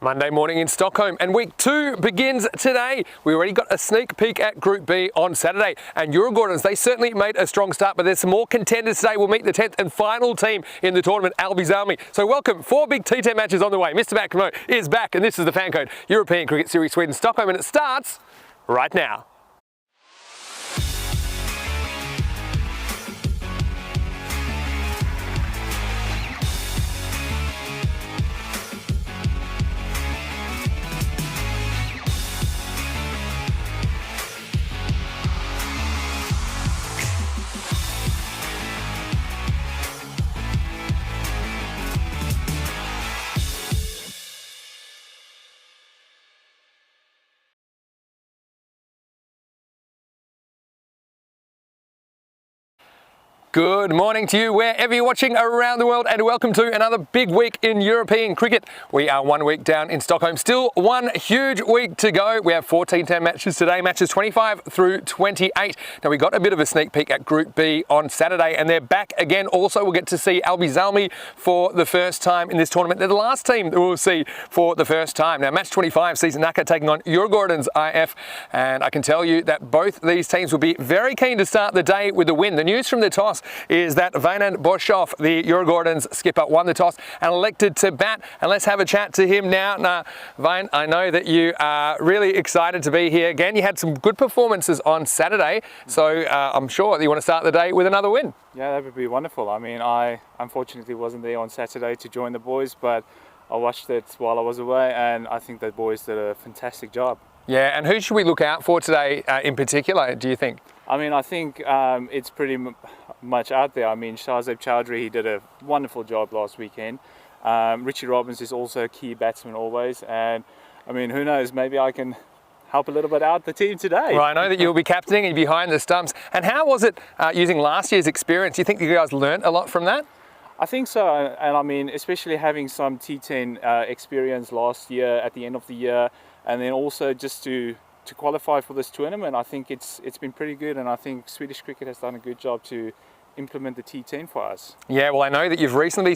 Monday morning in Stockholm, and week 2 begins today. We already got a sneak peek at Group B on Saturday, and Eurogordons, they certainly made a strong start, but there's some more contenders today. We'll meet the 10th and final team in the tournament, Alby. So welcome, 4 big T10 matches on the way. Mr. Backmo is back, and this is the FanCode European Cricket Series Sweden Stockholm, and it starts right now. Good morning to you wherever you're watching around the world, and welcome to another big week in European cricket. We are 1 week down in Stockholm, still one huge week to go. We have 14 T10 matches today, matches 25 through 28. Now we got a bit of a sneak peek at Group B on Saturday, and they're back again. Also, we'll get to see Alby for the first time in this tournament. They're the last team that we'll see for the first time. Now match 25 sees Naka taking on Eurogordons IF, and I can tell you that both these teams will be very keen to start the day with a win. The news from the toss is that Vainan Boshoff, the Eurogordons skipper, won the toss and elected to bat. And let's have a chat to him now. Now, Vain, I know that you are really excited to be here again. You had some good performances on Saturday, so I'm sure that you want to start the day with another win. Yeah, that would be wonderful. I mean, I unfortunately wasn't there on Saturday to join the boys, but I watched it while I was away, and I think the boys did a fantastic job. Yeah, and who should we look out for today in particular, do you think? I mean, I think it's pretty much out there. I mean, Shahzeb Chowdhury, he did a wonderful job last weekend. Richie Robbins is also a key batsman always, and I mean, who knows, maybe I can help a little bit out the team today. Well, I know that you'll be captaining and behind the stumps. And how was it using last year's experience? Do you think you guys learned a lot from that? I think so, and I mean, especially having some T10 experience last year at the end of the year, and then also just to qualify for this tournament, I think it's been pretty good, and I think Swedish cricket has done a good job to implement the T10 for us. Yeah, well, I know that you've recently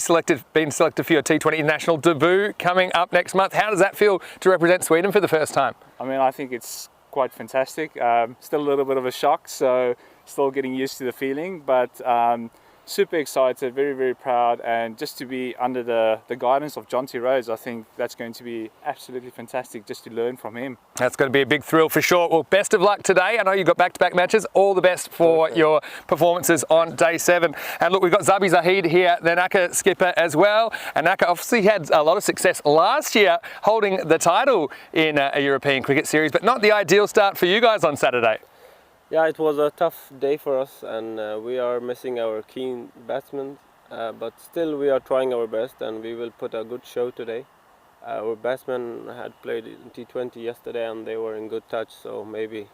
been selected for your T20 international debut coming up next month. How does that feel to represent Sweden for the first time? I mean, I think it's quite fantastic. Still a little bit of a shock, so still getting used to the feeling, but super excited, very, very proud, and just to be under the guidance of Jonty Rhodes, I think that's going to be absolutely fantastic just to learn from him. That's going to be a big thrill for sure. Well, best of luck today. I know you've got back-to-back matches. All the best for your performances on day 7. And look, we've got Zabi Zahid here, the Naka skipper as well. And Naka obviously had a lot of success last year holding the title in a European cricket series, but not the ideal start for you guys on Saturday. Yeah, it was a tough day for us, and we are missing our keen batsmen, but still we are trying our best, and we will put a good show today. Our batsmen had played in T20 yesterday, and they were in good touch, so maybe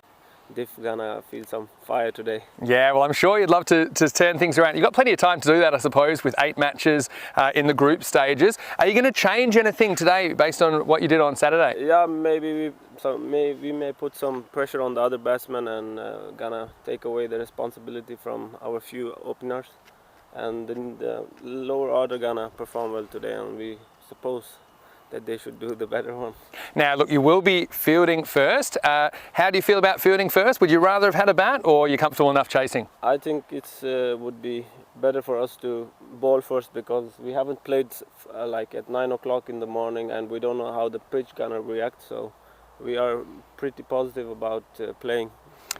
Diff gonna feel some fire today. Yeah, well, I'm sure you'd love to turn things around. You've got plenty of time to do that, I suppose, with 8 matches in the group stages. Are you going to change anything today based on what you did on Saturday? Yeah, maybe we may put some pressure on the other batsmen and gonna take away the responsibility from our few openers. And then the lower order gonna perform well today, and we suppose that they should do the better one. Now, look, you will be fielding first. How do you feel about fielding first? Would you rather have had a bat, or are you comfortable enough chasing? I think it's would be better for us to bowl first, because we haven't played like at 9 o'clock in the morning, and we don't know how the pitch gonna react. So we are pretty positive about playing.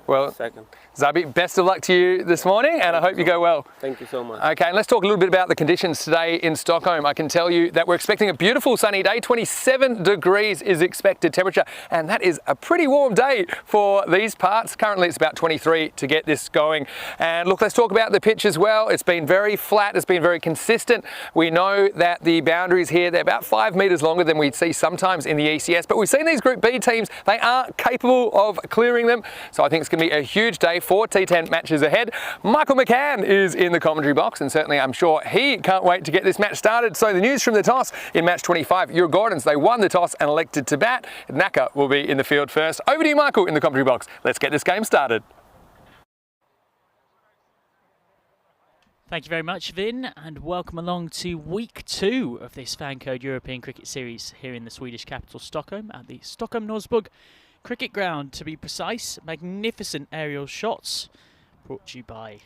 Well, second. Zabi, best of luck to you this morning, and I hope you go well. Thank you so much. Okay, and let's talk a little bit about the conditions today in Stockholm. I can tell you that we're expecting a beautiful sunny day. 27 degrees is expected temperature, and that is a pretty warm day for these parts. Currently it's about 23 to get this going. And look, let's talk about the pitch as well. It's been very flat, it's been very consistent. We know that the boundaries here, they're about 5 metres longer than we'd see sometimes in the ECS, but we've seen these Group B teams, they are capable of clearing them. So I think it's going to be a huge day. 4 T10 matches ahead. Michael McCann is in the commentary box, and certainly I'm sure he can't wait to get this match started. So the news from the toss in match 25, Eurogordons, they won the toss and elected to bat. Naka will be in the field first. Over to you, Michael, in the commentary box. Let's get this game started. Thank you very much, Vin, and welcome along to week 2 of this FanCode European Cricket Series here in the Swedish capital Stockholm at the Stockholm Norrdsburg Cricket Ground, to be precise. Magnificent aerial shots brought to you by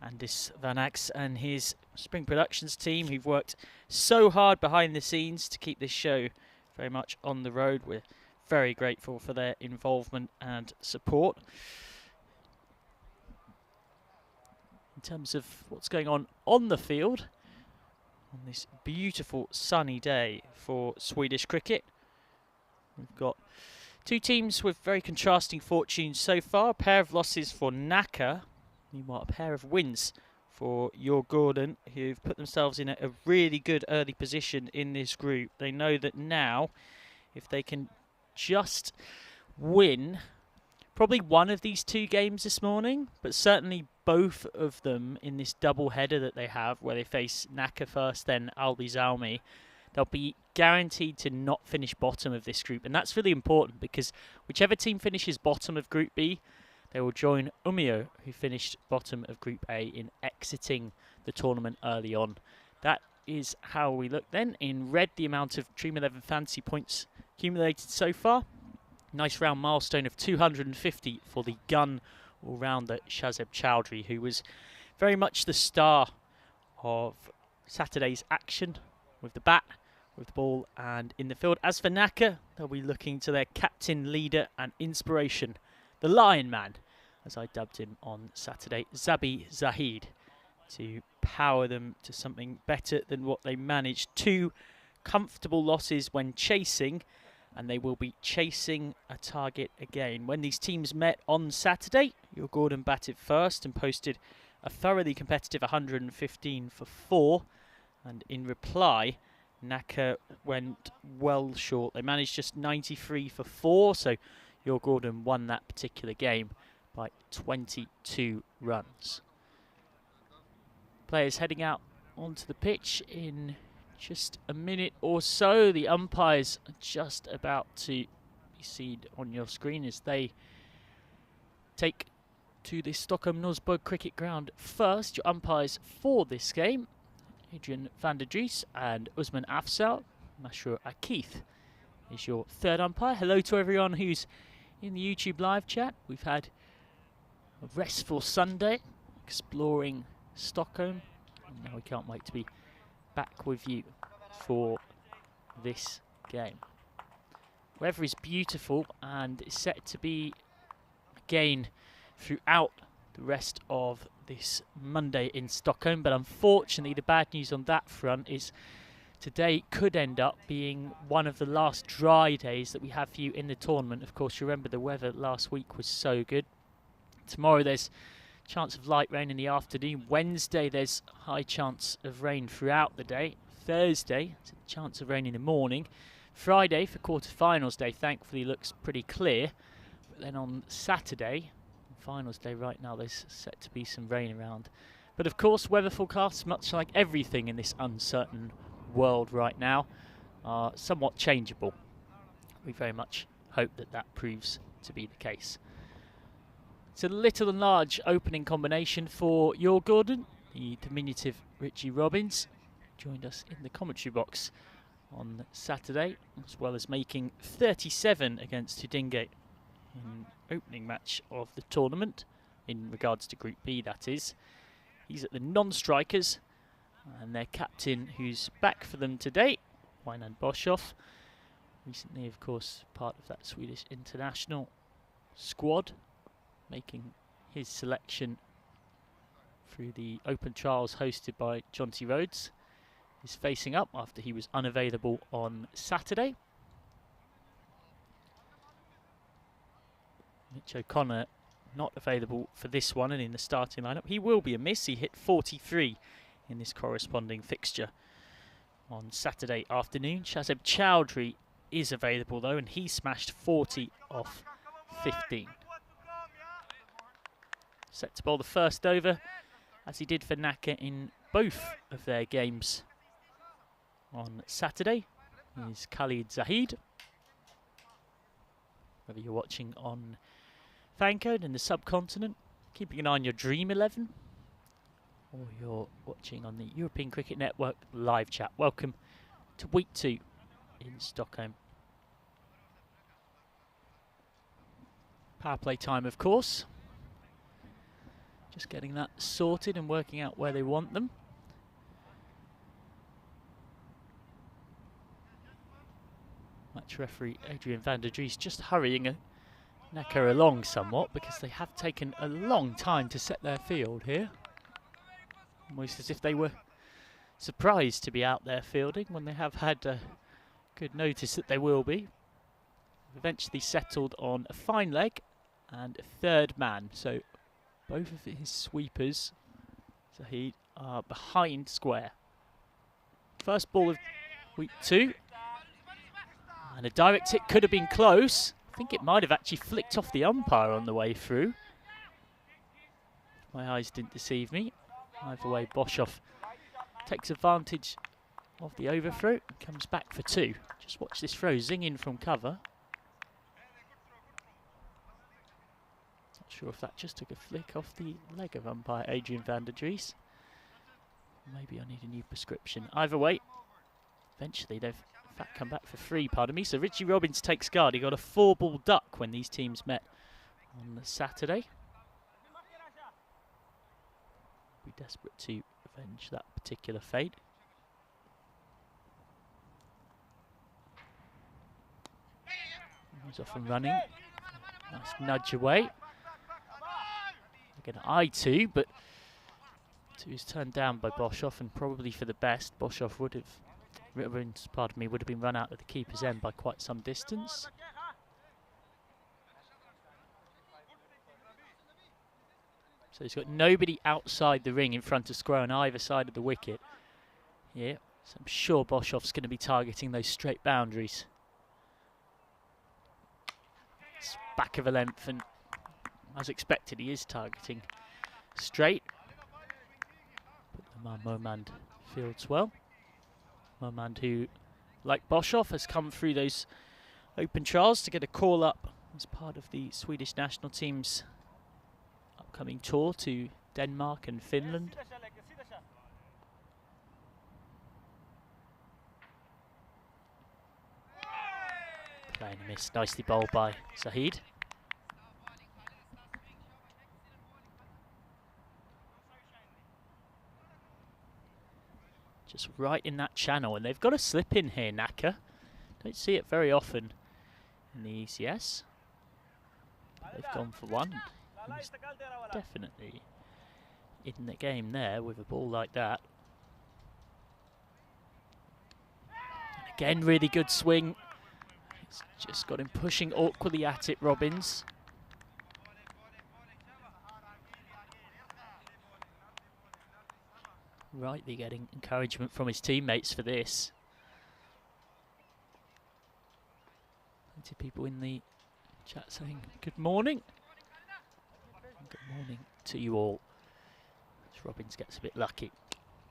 Anders Van Ax and his Spring Productions team, who've worked so hard behind the scenes to keep this show very much on the road. We're very grateful for their involvement and support. In terms of what's going on the field on this beautiful sunny day for Swedish cricket, we've got two teams with very contrasting fortunes so far. A pair of losses for Nacka, meanwhile a pair of wins for Djurgården, who've put themselves in a really good early position in this group. They know that now, if they can just win probably one of these two games this morning, but certainly both of them in this double header that they have, where they face Nacka first, then Albi Zalmi, they'll be guaranteed to not finish bottom of this group. And that's really important, because whichever team finishes bottom of Group B, they will join Umeå, who finished bottom of Group A, in exiting the tournament early on. That is how we look then. In red, the amount of Dream 11 fantasy points accumulated so far. Nice round milestone of 250 for the gun all-rounder Shazeb Chowdhury, who was very much the star of Saturday's action with the bat, with the ball and in the field. As for Nacka, they'll be looking to their captain, leader and inspiration, the Lion Man, as I dubbed him on Saturday, Zabi Zahid, to power them to something better than what they managed. 2 comfortable losses when chasing, and they will be chasing a target again. When these teams met on Saturday, Djurgården batted first and posted a thoroughly competitive 115 for 4. And in reply, Nacka went well short. They managed just 93 for 4, so Djurgården won that particular game by 22 runs. Players heading out onto the pitch in just a minute or so. The umpires are just about to be seen on your screen as they take to the Stockholm Norrdsburg Cricket Ground first. Your umpires for this game, Adrian van der Dries and Usman Afzal. Mashur Akith is your third umpire. Hello to everyone who's in the YouTube live chat. We've had a restful Sunday exploring Stockholm, and now we can't wait to be back with you for this game. Weather is beautiful and is set to be again throughout the rest of this Monday in Stockholm, but unfortunately the bad news on that front is today could end up being one of the last dry days that we have for you in the tournament. Of course, you remember the weather last week was so good. Tomorrow there's chance of light rain in the afternoon. Wednesday there's high chance of rain throughout the day. Thursday there's a chance of rain in the morning. Friday for quarterfinals day thankfully looks pretty clear, but then on Saturday, finals day right now, there's set to be some rain around. But of course weather forecasts, much like everything in this uncertain world right now, are somewhat changeable. We very much hope that that proves to be the case. It's a little and large opening combination for Djurgården. The diminutive Richie Robbins joined us in the commentary box on Saturday, as well as making 37 against Hudinge in opening match of the tournament, in regards to Group B that is. He's at the non-strikers, and their captain, who's back for them today, Weinan Boshoff, recently of course part of that Swedish international squad, making his selection through the open trials hosted by Jonty Rhodes, is facing up after he was unavailable on Saturday. Mitch O'Connor not available for this one and in the starting lineup. He will be a miss. He hit 43 in this corresponding fixture on Saturday afternoon. Shazeb Chowdhury is available though, and he smashed 40 off 15. Set to bowl the first over, as he did for Nacka in both of their games on Saturday, is Khalid Zahid. Whether you're watching on FanCode in the subcontinent, keeping an eye on your Dream 11, or you're watching on the European Cricket Network live chat. Welcome to week 2 in Stockholm. Power play time, of course. Just getting that sorted and working out where they want them. Match referee Adrian van der Dries just hurrying Necker along somewhat because they have taken a long time to set their field here. Almost as if they were surprised to be out there fielding when they have had good notice that they will be. Eventually settled on a fine leg and a third man. So both of his sweepers, Zahid, are behind square. First ball of week 2. And a direct hit could have been close. I think it might have actually flicked off the umpire on the way through. My eyes didn't deceive me. Either way, Boshoff takes advantage of the overthrow and comes back for 2. Just watch this throw zinging from cover. Not sure if that just took a flick off the leg of umpire Adrian van der Dries. Maybe I need a new prescription. Either way, eventually they've in fact come back for 3, pardon me. So Richie Robbins takes guard. He got a 4-ball duck when these teams met on the Saturday. Be desperate to avenge that particular fate. He's off and running. Nice nudge away. Again, I2, but 2 is turned down by Boshoff, and probably for the best. Boshoff would have, pardon me, would have been run out of the keeper's end by quite some distance. So he's got nobody outside the ring in front of square on either side of the wicket. Yeah, so I'm sure Boshoff's going to be targeting those straight boundaries. It's back of a length, and as expected, he is targeting straight. But Lamar Momand fields well. Momand, who, like Boshoff, has come through those open trials to get a call up as part of the Swedish national team's upcoming tour to Denmark and Finland. Playing a miss, nicely bowled by Zahid. Just right in that channel, and they've got a slip in here, Naka. Don't see it very often in the ECS. They've gone for one. He's definitely in the game there with a ball like that. And again, really good swing. It's just got him pushing awkwardly at it, Robbins. Rightly getting encouragement from his teammates for this. Plenty of people in the chat saying good morning. Good morning to you all. As Robbins gets a bit lucky.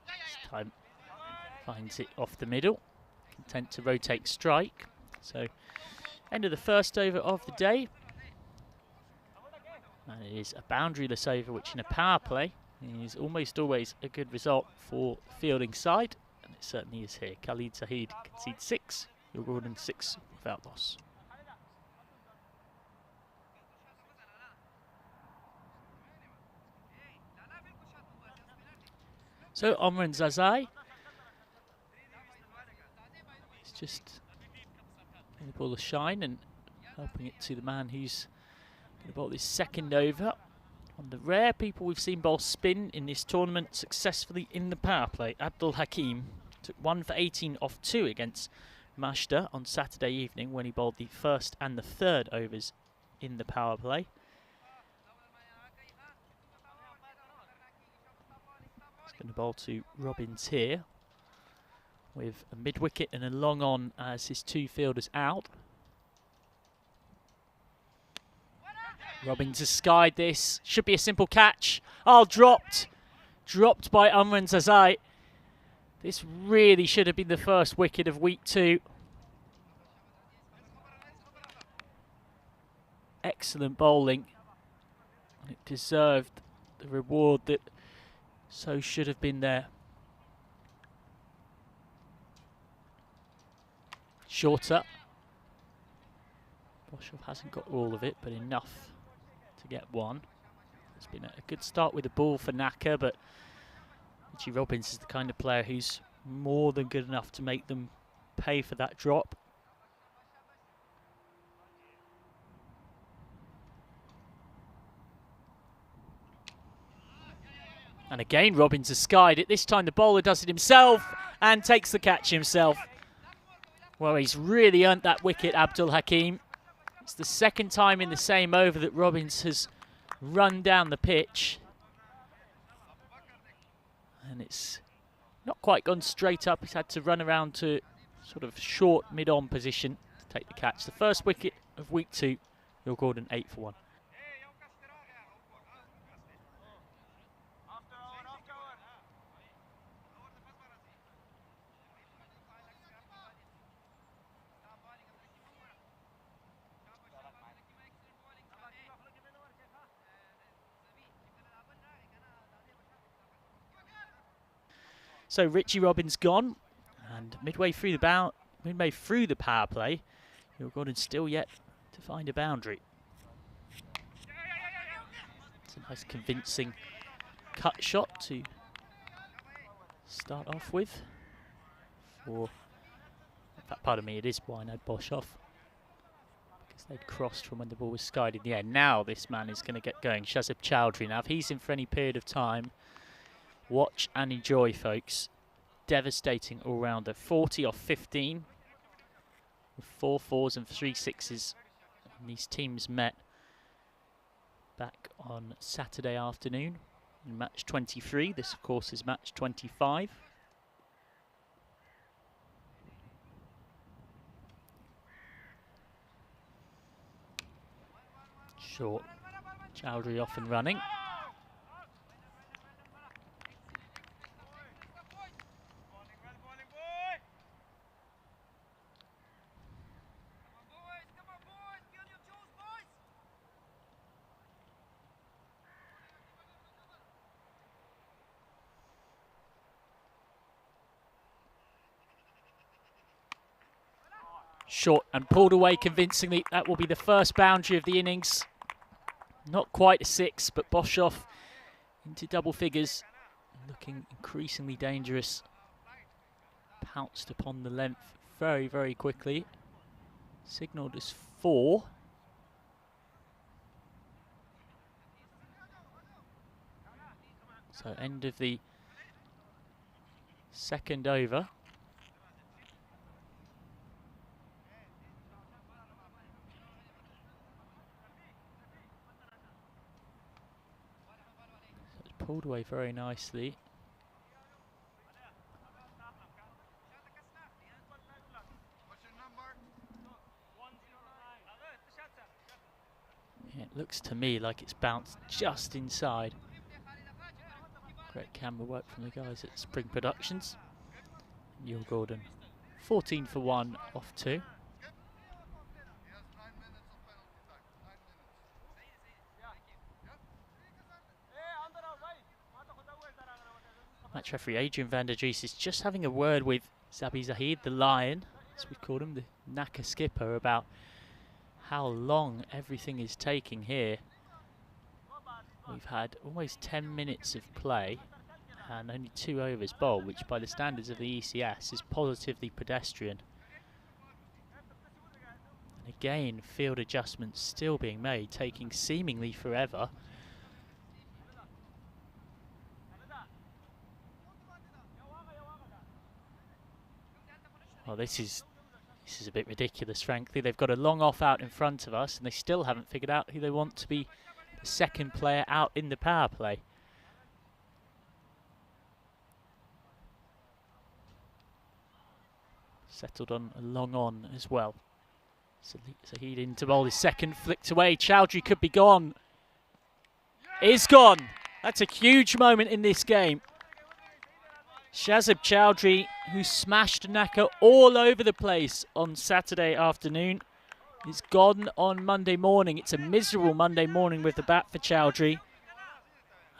This time finds it off the middle. Content to rotate strike. So end of the first over of the day. And it is a boundaryless over, which in a power play is almost always a good result for the fielding side. And it certainly is here. Khalid Zahid concedes 6. Will Gordon 6 without loss. So Omran Zazai is just giving the ball a shine and helping it to the man who's going to bowl this second over. One of the rare people we've seen bowl spin in this tournament successfully in the power play. Abdul Hakim took 1 for 18 off 2 against Mashta on Saturday evening when he bowled the first and the third overs in the power play. Going to bowl to Robbins here with a mid-wicket and a long on as his 2 fielders out. Robbins has skied this. Should be a simple catch. Oh, dropped. Dropped by Umran Zazai. This really should have been the first wicket of week 2. Excellent bowling. And it deserved the reward that So should have been there. Shorter. Boshoff hasn't got all of it, but enough to get one. It's been a good start with the ball for Naka, but Richie Robbins is the kind of player who's more than good enough to make them pay for that drop. And again, Robbins has skied it. This time the bowler does it himself and takes the catch himself. Well, he's really earned that wicket, Abdul Hakim. It's the second time in the same over that Robbins has run down the pitch. And it's not quite gone straight up. He's had to run around to sort of short mid-on position to take the catch. The first wicket of week 2, Will Gordon 8 for 1. So Richie Robbins gone, and midway through the power play, Will Gordon still yet to find a boundary. It's a nice convincing cut shot to start off with. In fact, pardon me, it is Wino Boshoff, because they'd crossed from when the ball was skied in the air. Now this man is going to get going, Shazib Chowdhury. Now if he's in for any period of time, watch and enjoy, folks. Devastating all-rounder. 40 off 15 with 4 4s and 3 6s. And these teams met back on Saturday afternoon in match 23. This, of course, is match 25. Short. Chowdhury off and running. Short and pulled away convincingly. That will be the first boundary of the innings. Not quite a 6, but Boshoff into double figures. Looking increasingly dangerous. Pounced upon the length very, very quickly. Signalled as 4. So end of the second over. Pulled away very nicely. Yeah, it looks to me like it's bounced just inside. Great camera work from the guys at Spring Productions. Will Gordon 14 for 1 off 2. Match referee Adrian van der Dries is just having a word with Zabi Zahid, the Lion, as we called him, the Naka skipper, about how long everything is taking here. We've had almost 10 minutes of play and only 2 overs bowled, which by the standards of the ECS is positively pedestrian. And again, field adjustments still being made, taking seemingly forever. Well, this is a bit ridiculous, frankly. They've got a long off out in front of us, and they still haven't figured out who they want to be the second player out in the power play. Settled on a long on as well. Zahid in to bowl his second, flicked away. Chowdhury could be gone. Is gone. That's a huge moment in this game. Shazib Chowdhury, who smashed Naka all over the place on Saturday afternoon, is gone on Monday morning. It's a miserable Monday morning with the bat for Chowdhury.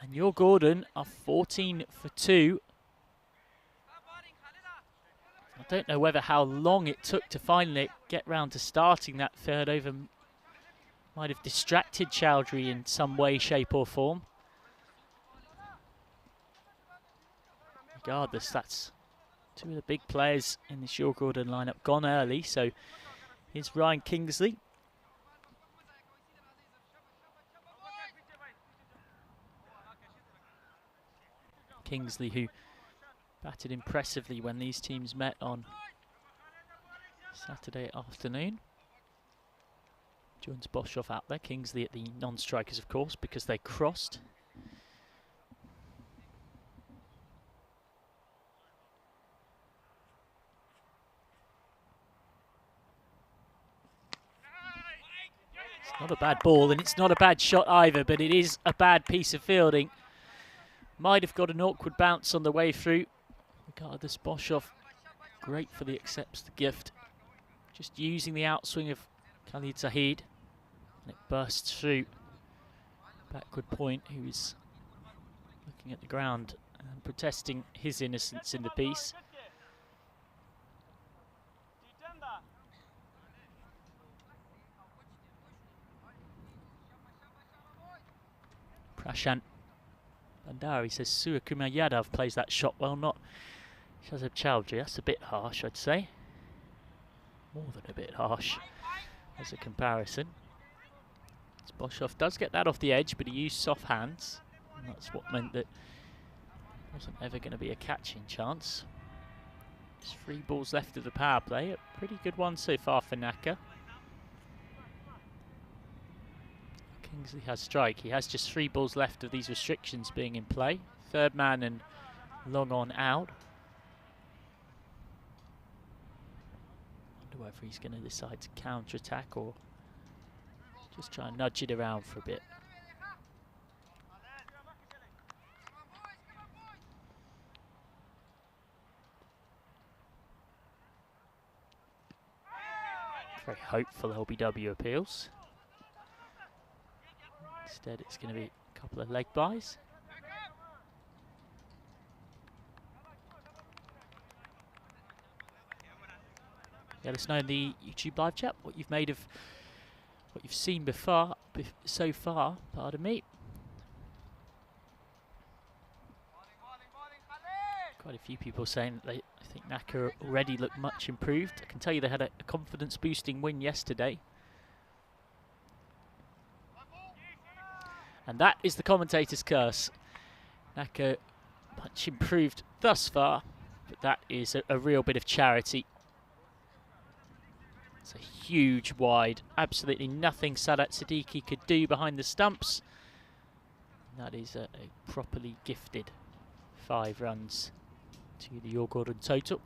And your Gordon are 14 for 2. I don't know whether how long it took to finally get round to starting that third over might have distracted Chowdhury in some way, shape or form. Regardless, that's two of the big players in this Your Gordon lineup gone early. So here's Ryan Kingsley. Kingsley, who batted impressively when these teams met on Saturday afternoon. Joins Boshoff out there. Kingsley at the non-strikers, of course, because they crossed. It's not a bad ball, and it's not a bad shot either, but it is a bad piece of fielding. Might have got an awkward bounce on the way through. Regardless, Boshoff, gratefully accepts the gift. Just using the outswing of Khalid Zahid. And it bursts through. Backward point, who is looking at the ground and protesting his innocence in the piece. Prashant Bandari says Suryakumar Yadav plays that shot well, not Shazib Chowdhury. That's a bit harsh, I'd say. More than a bit harsh as a comparison. Boshoff does get that off the edge, but he used soft hands. And that's what meant that it wasn't ever going to be a catching chance. Just 3 balls left of the power play. A pretty good one so far for Naka. Kingsley has strike. He has just 3 balls left of these restrictions being in play. Third man and long on out. Wonder whether he's going to decide to counter-attack or just try and nudge it around for a bit. Very hopeful LBW appeals. Instead, it's going to be a couple of leg buys. Let us know in the YouTube live chat what you've made of what you've seen before, so far. Pardon me. Quite a few people saying that I think Naka already looked much improved. I can tell you they had a confidence-boosting win yesterday. And that is the commentator's curse. Naka much improved thus far, but that is a real bit of charity. It's a huge wide. Absolutely nothing Sadat Siddiqui could do behind the stumps. That is a properly gifted 5 runs to the Your Gordon total.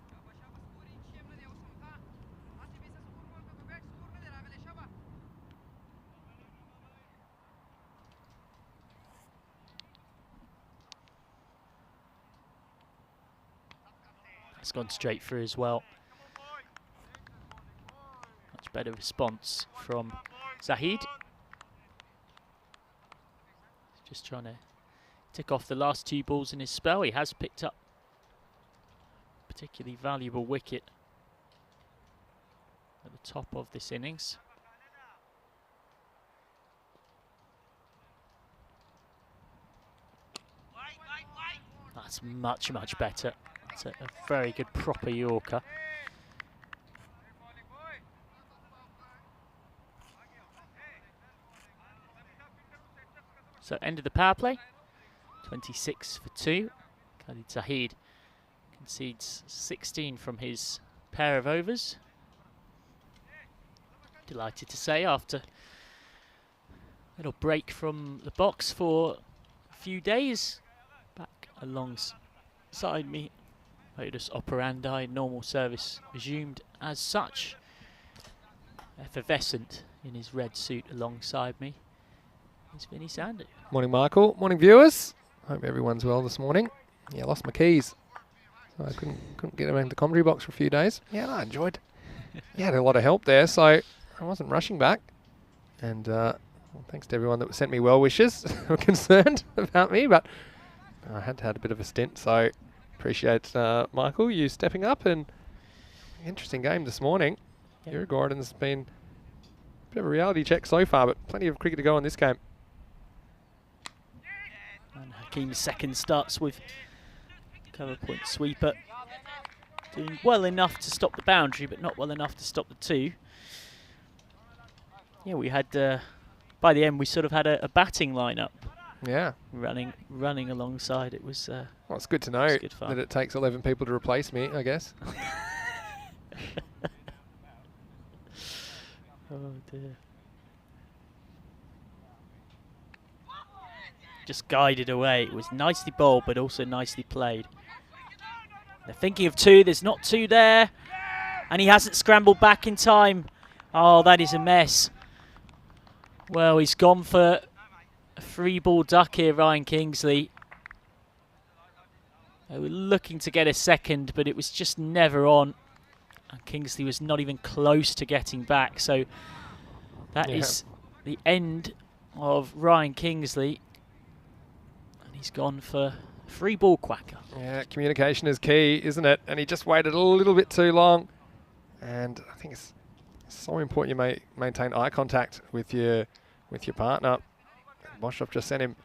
That's gone straight through as well. Much better response from Zahid. Just trying to tick off the last 2 balls in his spell. He has picked up a particularly valuable wicket at the top of this innings. That's much, much better. It's a very good proper Yorker. So end of the power play, 26 for 2. Khalid Zahid concedes 16 from his pair of overs. Delighted to say, after a little break from the box for a few days, back alongside me, modus operandi, normal service resumed as such. Effervescent in his red suit alongside me is Vinny Sandu. Morning, Michael. Morning, viewers. Hope everyone's well this morning. Yeah, I lost my keys, so I couldn't get around the commentary box for a few days. Yeah, I enjoyed. Yeah, had a lot of help there, so I wasn't rushing back, and Well, thanks to everyone that sent me well wishes. Were concerned about me, but I had a bit of a stint, so appreciate Michael you stepping up, and interesting game this morning. Yep. Gordon's been a bit of a reality check so far, but plenty of cricket to go in this game. And Hakeem's second starts with cover point sweeper. Doing well enough to stop the boundary, but not well enough to stop the two. Yeah, we had, by the end, we sort of had a batting lineup. Yeah. Running alongside. It was well, it's good to know good fun. that it takes 11 people to replace me, I guess. Oh dear. Just guided away. It was nicely bowled, but also nicely played. They're thinking of two. There's not two there. And he hasn't scrambled back in time. Oh, that is a mess. Well, he's gone for a free ball duck here, Ryan Kingsley. They were looking to get a second, but it was just never on. And Kingsley was not even close to getting back. So that is the end of Ryan Kingsley. And he's gone for a free ball quacker. Yeah, communication is key, isn't it? And he just waited a little bit too long. And I think it's so important you maintain eye contact with your partner. Boshoff just sent him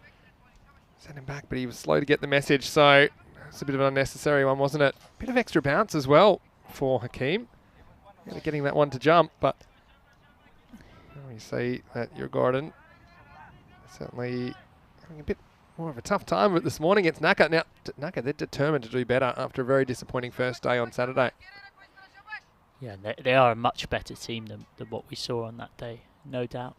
back, but he was slow to get the message, so it's a bit of an unnecessary one, wasn't it? Bit of extra bounce as well for Hakeem. Getting that one to jump, but you see that your Gordon certainly having a bit more of a tough time with it this morning. It's Naka. Now, Naka, they're determined to do better after a very disappointing first day on Saturday. Yeah, they are a much better team than what we saw on that day, no doubt.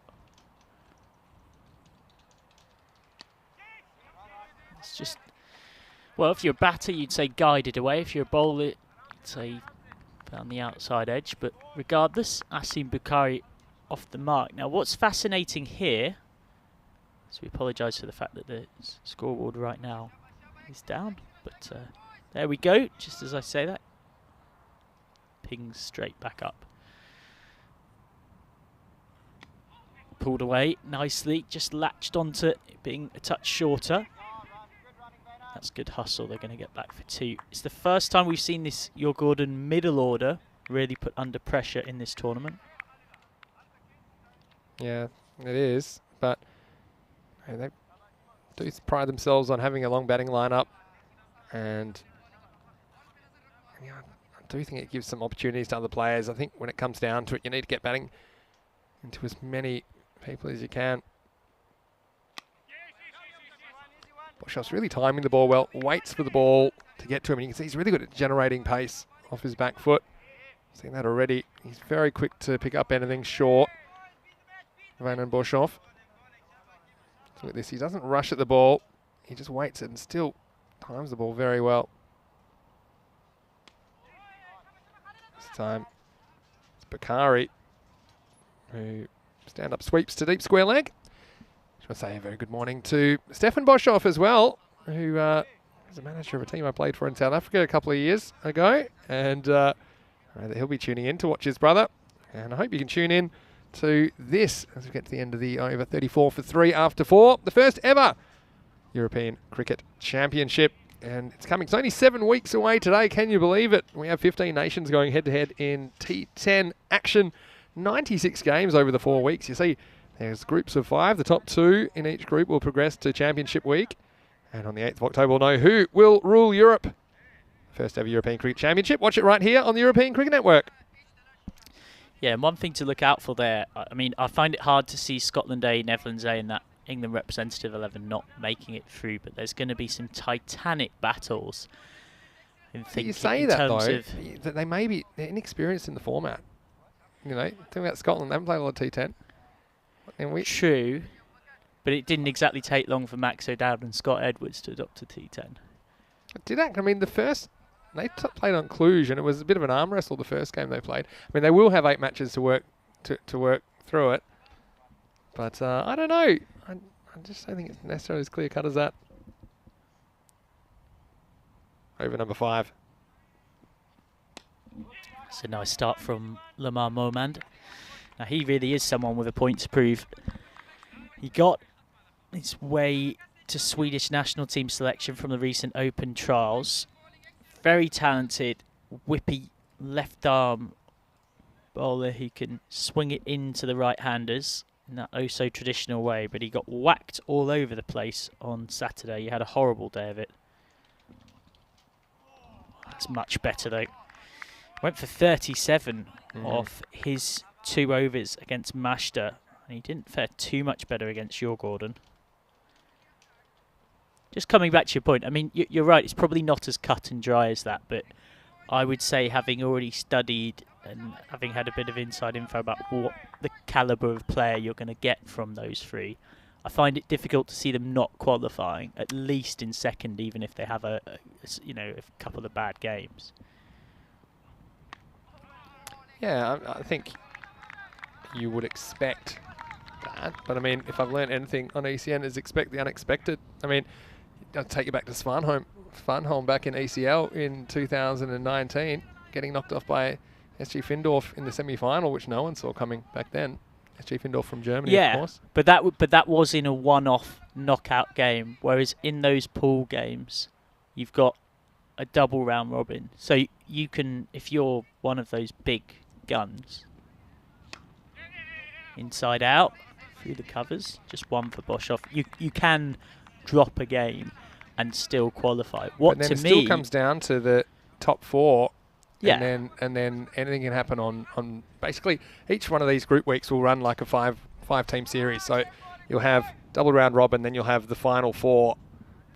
It's just, well, if you're a batter, you'd say guided away. If you're a bowler, you'd say on the outside edge. But regardless, Asim Bukhari off the mark. Now, what's fascinating here, so we apologise for the fact that the scoreboard right now is down. But there we go, just as I say that. Pings straight back up. Pulled away nicely, just latched onto it being a touch shorter. That's good hustle. They're going to get back for two. It's the first time we've seen this Your Gordon middle order really put under pressure in this tournament. Yeah, it is. But they do pride themselves on having a long batting lineup, and I do think it gives some opportunities to other players. I think when it comes down to it, you need to get batting into as many people as you can. Boshoff's really timing the ball well, waits for the ball to get to him. And you can see he's really good at generating pace off his back foot. Seen that already. He's very quick to pick up anything short. Van and Boshoff. Look at this. He doesn't rush at the ball. He just waits it and still times the ball very well. This time it's Bukhari who stand-up sweeps to deep square leg. I want to say a very good morning to Stefan Boshoff as well, who is a manager of a team I played for in South Africa a couple of years ago, and I know that he'll be tuning in to watch his brother, and I hope you can tune in to this as we get to the end of the over 34 for 3 after 4, the first ever European Cricket Championship, and it's coming. It's only 7 weeks away today, can you believe it? We have 15 nations going head-to-head in T10 action, 96 games over the 4 weeks. You see, there's groups of 5. The top 2 in each group will progress to Championship Week. And on the 8th of October, we'll know who will rule Europe. First ever European Cricket Championship. Watch it right here on the European Cricket Network. Yeah, and one thing to look out for there, I mean, I find it hard to see Scotland A, Netherlands A, and that England representative 11 not making it through, but there's going to be some titanic battles. You say that, though, that they may be inexperienced in the format. You know, think about Scotland, they haven't played a lot of T10. True, but it didn't exactly take long for Max O'Dowd and Scott Edwards to adopt a T10. Did that? I mean, the first, they played on Cluj, and it was a bit of an arm wrestle the first game they played. I mean, they will have 8 matches to work through it, but I don't know. I just don't think it's necessarily as clear cut as that. Over number 5. It's a nice start from Lamar Momand. Now, he really is someone with a point to prove He got his way to Swedish national team selection from the recent Open trials. Very talented, whippy left arm bowler who can swing it into the right-handers in that oh so traditional way, but he got whacked all over the place on Saturday. He had a horrible day of it. That's much better though. Went for 37 off his 2 overs against Mashta, and he didn't fare too much better against your Gordon. Just coming back to your point, I mean, you're right, it's probably not as cut and dry as that, but I would say, having already studied and having had a bit of inside info about what the calibre of player you're going to get from those 3, I find it difficult to see them not qualifying, at least in second, even if they have a couple of bad games. Yeah, I think you would expect that. But I mean, if I've learned anything on ECN, is expect the unexpected. I mean, I'll take you back to Svanholm back in ECL in 2019, getting knocked off by SG Findorf in the semi-final, which no one saw coming back then. SG Findorf from Germany, of course. But that was in a one-off knockout game, whereas in those pool games, you've got a double round robin. So you can, if you're one of those big guns, inside out through the covers, just one for Boshoff, you can drop a game and still qualify. What but then to it me still comes down to the top 4. Yeah. And then anything can happen on basically each one of these group weeks will run like a five team series. So you'll have double round robin, then you'll have the final 4.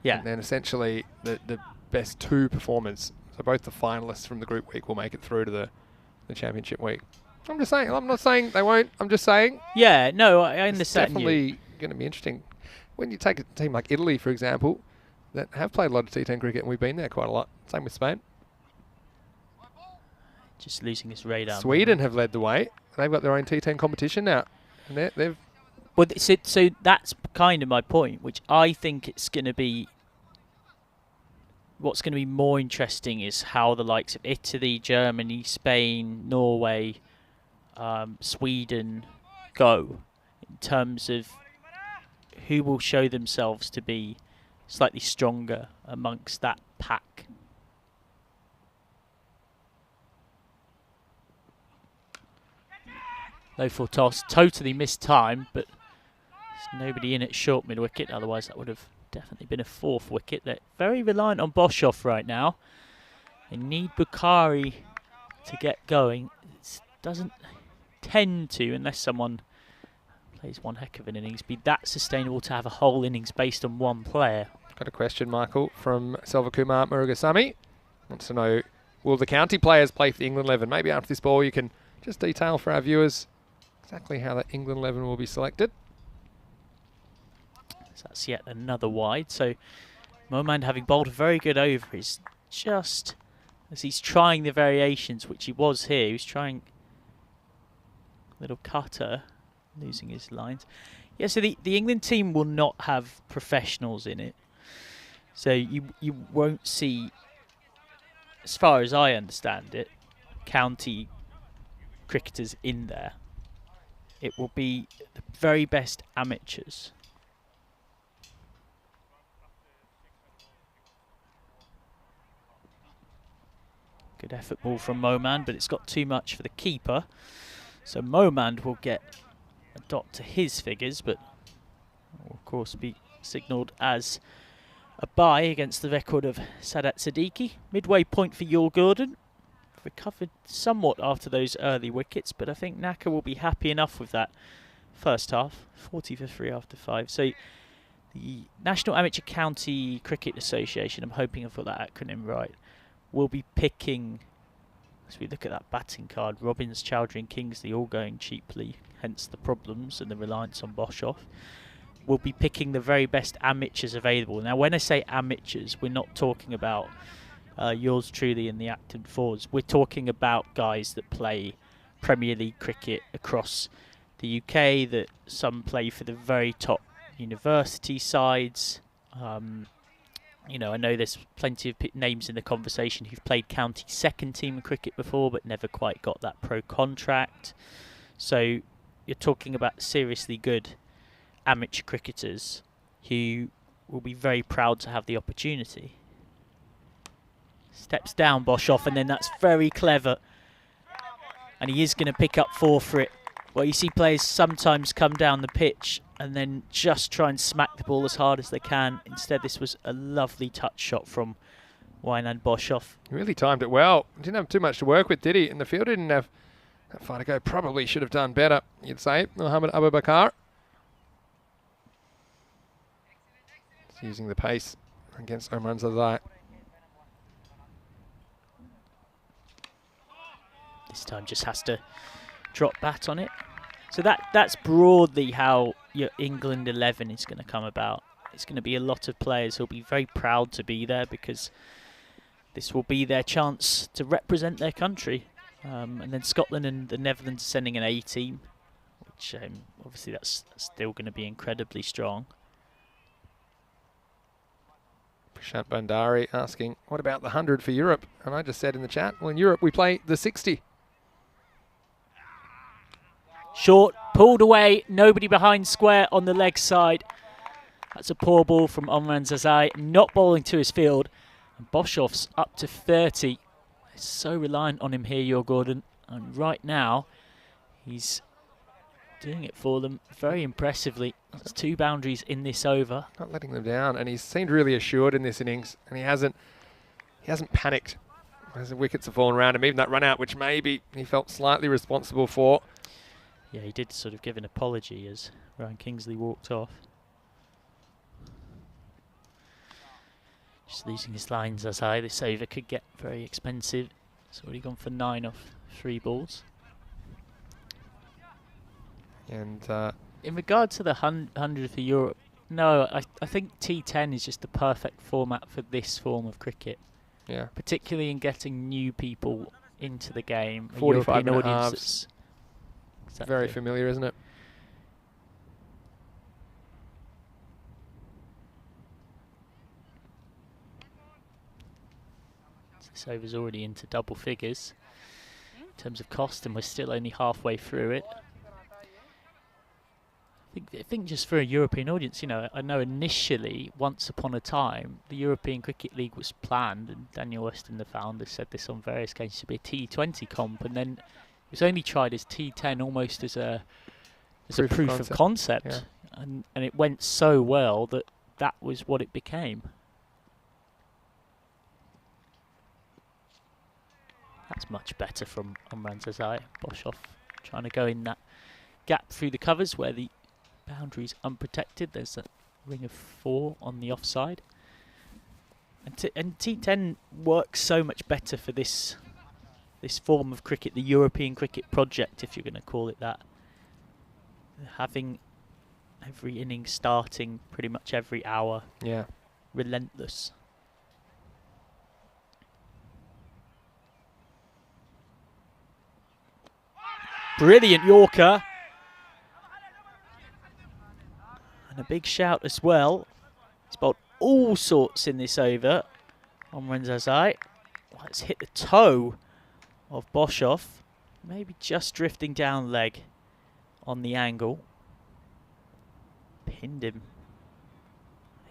Yeah. And then essentially the best 2 performers. So both the finalists from the group week will make it through to the championship week. I'm just saying. I'm not saying they won't. I'm just saying. Yeah, no, I understand. It's definitely going to be interesting. When you take a team like Italy, for example, that have played a lot of T10 cricket, and we've been there quite a lot. Same with Spain. Just losing this radar. Sweden have led the way. They've got their own T10 competition now. And they've... Well, so that's kind of my point, which I think it's going to be... What's going to be more interesting is how the likes of Italy, Germany, Spain, Norway, Sweden go in terms of who will show themselves to be slightly stronger amongst that pack. Low full toss, totally missed time, but there's nobody in at short mid wicket, otherwise that would have definitely been a 4th wicket. They're very reliant on Boshoff right now. They need Bukhari to get going. It doesn't tend to, unless someone plays one heck of an innings, be that sustainable to have a whole innings based on one player. Got a question, Michael, from Selvakumar Murugasamy. Wants to know, will the county players play for the England 11? Maybe after this ball you can just detail for our viewers exactly how that England 11 will be selected. So that's yet another wide. So Momand, having bowled a very good over, is just, as he's trying the variations, which he was here, he was trying a little cutter, losing his lines. Yeah, so the England team will not have professionals in it. So you won't see, as far as I understand it, county cricketers in there. It will be the very best amateurs. Good effort ball from Momand, but it's got too much for the keeper. So Momand will get a dot to his figures, but will of course be signalled as a bye against the record of Sadat Siddiqui. Midway point for Yul Gordon. Recovered somewhat after those early wickets, but I think Naka will be happy enough with that first half. 40 for 3 after 5. So the National Amateur County Cricket Association, I'm hoping I've got that acronym right, will be picking, as we look at that batting card, Robbins, Chowdhury and Kingsley all going cheaply, hence the problems and the reliance on Boshoff. Will be picking the very best amateurs available. Now when I say amateurs, we're not talking about yours truly in the Acton Forwards. We're talking about guys that play Premier League cricket across the UK, that some play for the very top university sides. You know, I know there's plenty of names in the conversation who've played county second team cricket before but never quite got that pro contract. So you're talking about seriously good amateur cricketers who will be very proud to have the opportunity. Steps down Boshoff, and then that's very clever. And he is going to pick up 4 for it. Well, you see players sometimes come down the pitch and then just try and smack the ball as hard as they can. Instead, this was a lovely touch shot from Wijnand Boshoff. He really timed it well. Didn't have too much to work with, did he? And the field didn't have that far to go. Probably should have done better, you'd say. Mohamed Abubakar. Using the pace against Omran Zazai. This time just has to drop bat on it. So that's broadly how your England 11 is going to come about. It's going to be a lot of players who'll be very proud to be there because this will be their chance to represent their country. And then Scotland and the Netherlands are sending an A team, which obviously that's still going to be incredibly strong. Prashant Bandari asking, what about the 100 for Europe? And I just said in the chat, well, in Europe we play the 60. Short, pulled away, nobody behind square on the leg side. That's a poor ball from Omran Zazai, not bowling to his field. And Boshoff's up to 30. They're so reliant on him here, Yor Gordon. And right now, he's doing it for them very impressively. That's 2 boundaries in this over. Not letting them down, and he's seemed really assured in this innings, and he hasn't panicked as the wickets have fallen around him. Even that run out, which maybe he felt slightly responsible for. Yeah, he did sort of give an apology as Ryan Kingsley walked off. Just losing his lines as high. This over could get very expensive. It's already gone for 9 off 3 balls. And in regard to the 100 for Europe, no, I think T10 is just the perfect format for this form of cricket. yeah, Particularly in getting new people into the game. 45 a European minute audience halves. that's very exactly. familiar, isn't it? This over's already into double figures in terms of cost, and we're still only halfway through it. I think just for a European audience, you know, I know initially, once upon a time, the European Cricket League was planned, and Daniel Weston, the founder, said this on various occasions, to be a T20 comp, and then it was only tried as T10 almost as a proof of concept. Yeah. And it went so well that that was what it became. That's much better from Omran Zazai. Boshoff trying to go in that gap through the covers where the boundary's unprotected. There's a ring of 4 on the offside. And T10 works so much better for this form of cricket, the European cricket project, if you're going to call it that. Having every inning starting pretty much every hour. Yeah. Relentless. Brilliant Yorker. And a big shout as well. He's bowled all sorts in this over. Omran Zazai. Well, it's hit the toe of Boshoff. Maybe just drifting down leg on the angle. Pinned him.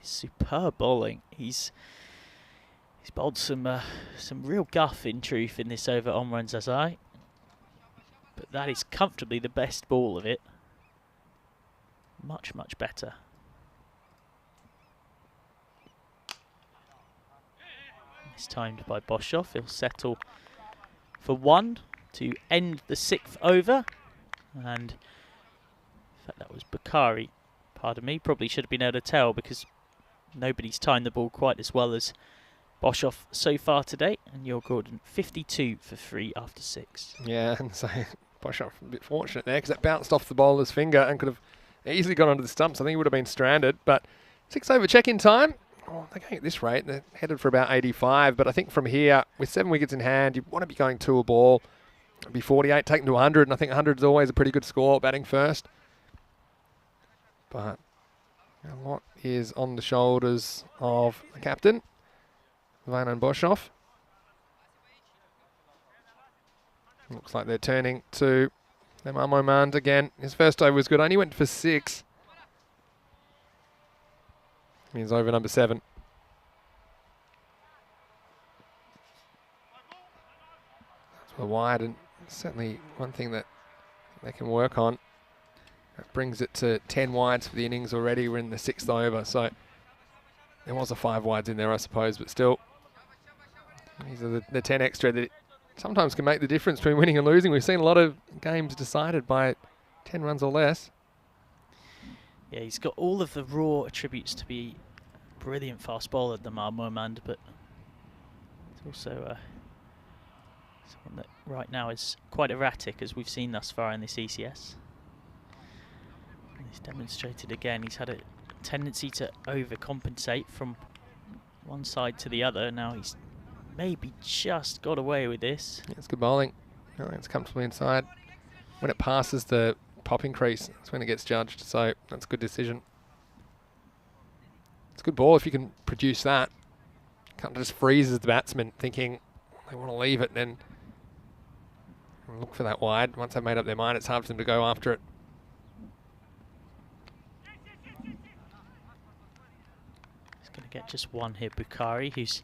Superb bowling. He's bowled some real guff in truth in this over, Omran Zazai. But that is comfortably the best ball of it. Much, much better. It's timed by Boshoff. He'll settle for 1 to end the 6th over. And in fact, that was Bakari. Pardon me. Probably should have been able to tell because nobody's timed the ball quite as well as Boshoff so far today. And Yor Gordon 52 for 3 after 6. Yeah, and so Boshoff a bit fortunate there because that bounced off the bowler's finger and could have easily gone onto the stumps. I think he would have been stranded. But 6 over check-in time. Oh, they're going at this rate. They're headed for about 85. But I think from here, with 7 wickets in hand, you want to be going to a ball. It'd be 48, taken to 100. And I think 100 is always a pretty good score, batting first. But a lot is on the shoulders of the captain, Wijnand Boshoff. Looks like they're turning to Imam Omand again. His first over was good. Only went for 6. He's over number 7. That's wide, and certainly one thing that they can work on. That brings it to 10 wides for the innings already. We're in the 6th over, so there was a 5 wides in there, I suppose, but still, these are the 10 extra that sometimes can make the difference between winning and losing. We've seen a lot of games decided by 10 runs or less. Yeah, he's got all of the raw attributes to be a brilliant fast bowler, the Momand, but it's also someone that right now is quite erratic, as we've seen thus far in this ECS. And he's demonstrated again, he's had a tendency to overcompensate from one side to the other. Now he's maybe just got away with this. Yeah, it's good bowling. Oh, it's comfortably inside. When it passes the popping crease, that's when it gets judged, so that's a good decision. It's a good ball if you can produce that. Kind of just freezes the batsman thinking they want to leave it, then look for that wide. Once they've made up their mind, it's hard for them to go after it. He's going to get just one here, Bukhari, who's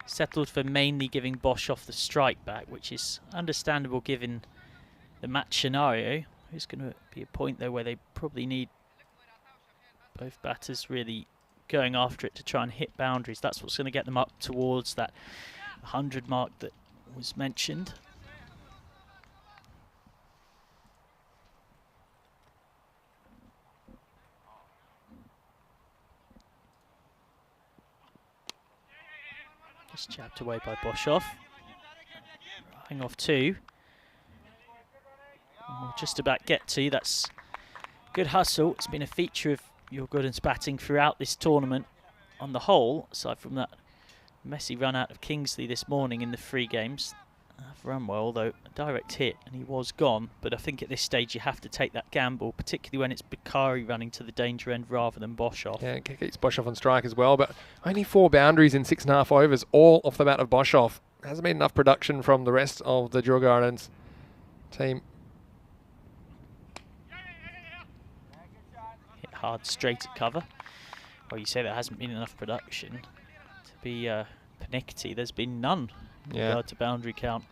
settled for mainly giving Bosch off the strike back, which is understandable given the match scenario. There's going to be a point though where they probably need both batters really going after it to try and hit boundaries. That's what's going to get them up towards that 100 mark that was mentioned. Just jabbed away by Boshoff. Hang off 2. We'll just about get to. That's good hustle. It's been a feature of Jorgorden's batting throughout this tournament on the whole, aside from that messy run out of Kingsley this morning in the 3 games. I've run well, although a direct hit and he was gone. But I think at this stage you have to take that gamble, particularly when it's Bukhari running to the danger end rather than Boshoff. Yeah, it keeps Boshoff on strike as well, but only 4 boundaries in 6.5 overs, all off the bat of Boshoff. Hasn't been enough production from the rest of the Djurgårdens team. Hit hard straight at cover. Well, you say there hasn't been enough production. To be pernickety, there's been none in regard to boundary count.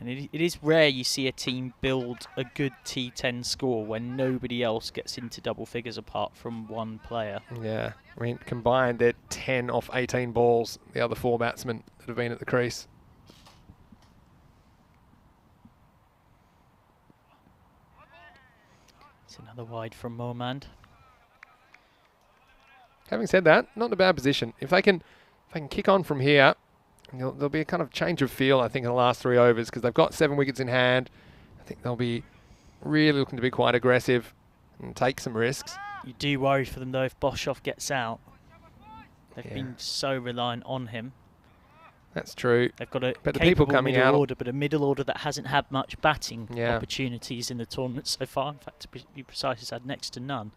And it is rare you see a team build a good T10 score when nobody else gets into double figures apart from one player. Yeah, I mean, combined, they're 10 off 18 balls, the other 4 batsmen that have been at the crease. It's another wide from Momand. Having said that, not in a bad position. If they can kick on from here, there'll be a kind of change of feel, I think, in the last 3 overs, because they've got 7 wickets in hand. I think they'll be really looking to be quite aggressive and take some risks. You do worry for them, though, if Boshoff gets out. They've been so reliant on him. That's true. They've got a but the people coming middle out order, but a middle order that hasn't had much batting opportunities in the tournament so far. In fact, to be precise, it's had next to none.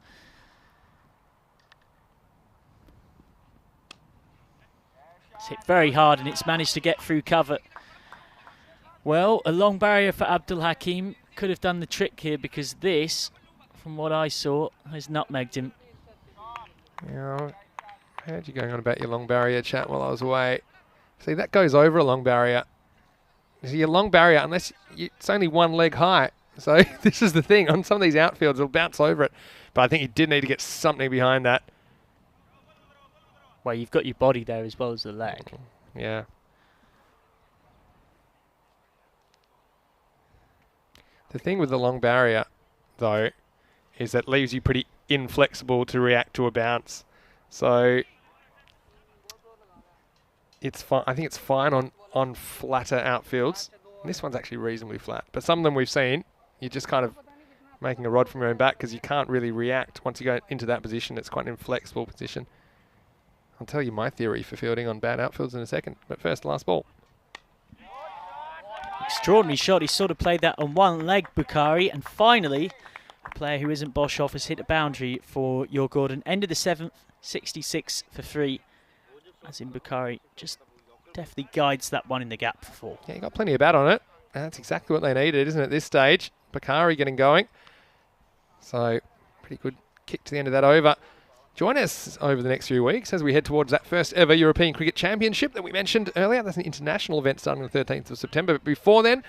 It's hit very hard and it's managed to get through cover. Well, a long barrier for Abdul Hakim could have done the trick here, because this, from what I saw, has nutmegged him. Yeah, I heard you going on about your long barrier chat while I was away. See, that goes over a long barrier. See, your long barrier, unless it's only 1 leg high. So this is the thing. On some of these outfields, it'll bounce over it. But I think you did need to get something behind that. Well, you've got your body there as well as the leg. Yeah. The thing with the long barrier, though, is that it leaves you pretty inflexible to react to a bounce. So it's fine. I think it's fine on flatter outfields. And this one's actually reasonably flat. But some of them we've seen, you're just kind of making a rod from your own back because you can't really react. Once you go into that position, it's quite an inflexible position. I'll tell you my theory for fielding on bad outfields in a second. But first, last ball. Extraordinary shot. He sort of played that on 1 leg, Bukhari. And finally, a player who isn't Boshoff has hit a boundary for Jorgorden. End of the 7th, 66 for 3. As in Bukhari just definitely guides that one in the gap for 4. Yeah, you got plenty of bat on it. That's exactly what they needed, isn't it, at this stage? Bukhari getting going. So, pretty good kick to the end of that over. join us over the next few weeks as we head towards that first ever European Cricket Championship that we mentioned earlier. That's an international event starting on the 13th of September. But before then,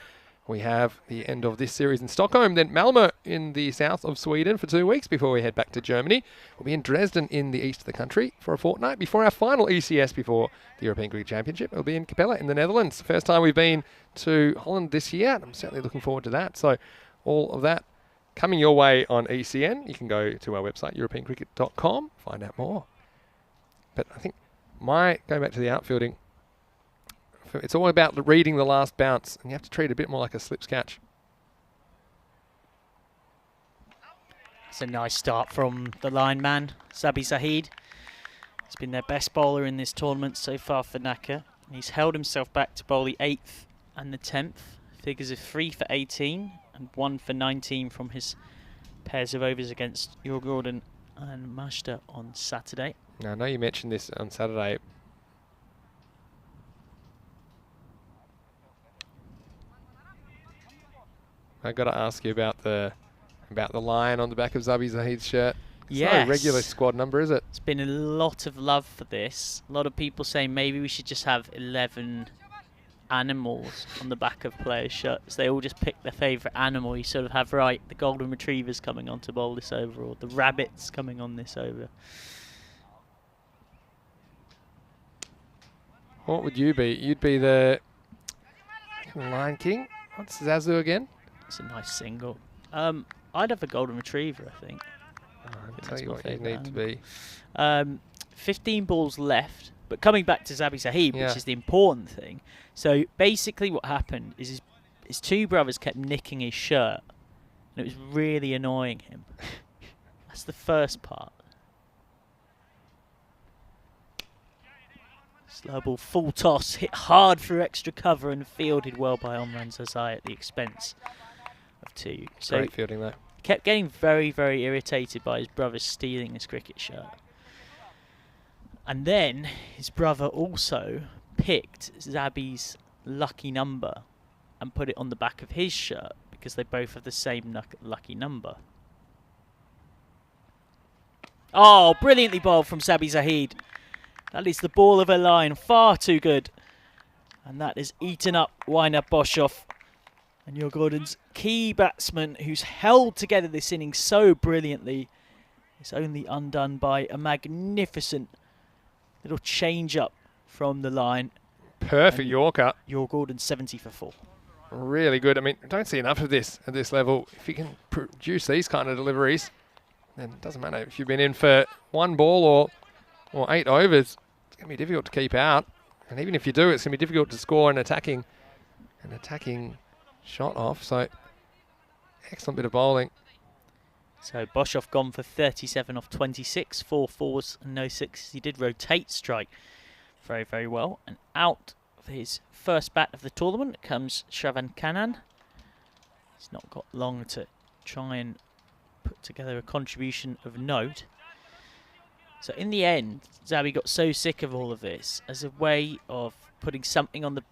we have the end of this series in Stockholm, then Malmö in the south of Sweden for 2 weeks before we head back to Germany. We'll be in Dresden in the east of the country for a fortnight before our final ECS before the European Cricket Championship. It'll be in Capella in the Netherlands. First time we've been to Holland this year, and I'm certainly looking forward to that. So all of that coming your way on ECN. You can go to our website, europeancricket.com, find out more. But I think going back to the outfielding, it's all about reading the last bounce, and you have to treat it a bit more like a slips catch. It's a nice start from the lineman, Sabi Zahid. He's been their best bowler in this tournament so far for Naka. He's held himself back to bowl the 8th and the 10th. Figures of 3 for 18 and 1 for 19 from his pairs of overs against Jorgården and Mashta on Saturday. Now, I know you mentioned this on Saturday. I've got to ask you about the lion on the back of Zabi Zahid's shirt. It's not a regular squad number, is it? It's been a lot of love for this. A lot of people saying maybe we should just have 11 animals on the back of players' shirts. They all just pick their favourite animal. You sort of have, right, the golden retrievers coming on to bowl this over, or the rabbits coming on this over. What would you be? You'd be the Lion King. What's Zazu again? It's a nice single. I'd have a golden retriever, I think. I'll tell you what you need to be. 15 balls left, but coming back to Zabi Zahid, which is the important thing. So basically what happened is his two brothers kept nicking his shirt, and it was really annoying him. That's the first part. Slow ball, full toss, hit hard through extra cover and fielded well by Omran Zazai at the expense of 2. So great fielding though. Kept getting very, very irritated by his brother stealing his cricket shirt. And then his brother also picked Zabi's lucky number and put it on the back of his shirt because they both have the same lucky number. Oh, brilliantly bowled from Zabi Zahid. That is the ball of a line, far too good. And that is eaten up Weinar Boshoff. And Jorgården's key batsman, who's held together this innings so brilliantly, is only undone by a magnificent little change-up from the line. Perfect Yorker. Jorgården 70 for 4. Really good. I mean, I don't see enough of this at this level. If you can produce these kind of deliveries, then it doesn't matter if you've been in for 1 ball or 8 overs. It's going to be difficult to keep out. And even if you do, it's going to be difficult to score an attacking shot off. So, excellent bit of bowling. So Boshoff gone for 37 off 26, 4 fours and no sixes. He did rotate strike very, very well. And out for his first bat of the tournament comes Shravan Kannan. He's not got long to try and put together a contribution of note. So in the end, Zabi got so sick of all of this, as a way of putting something on the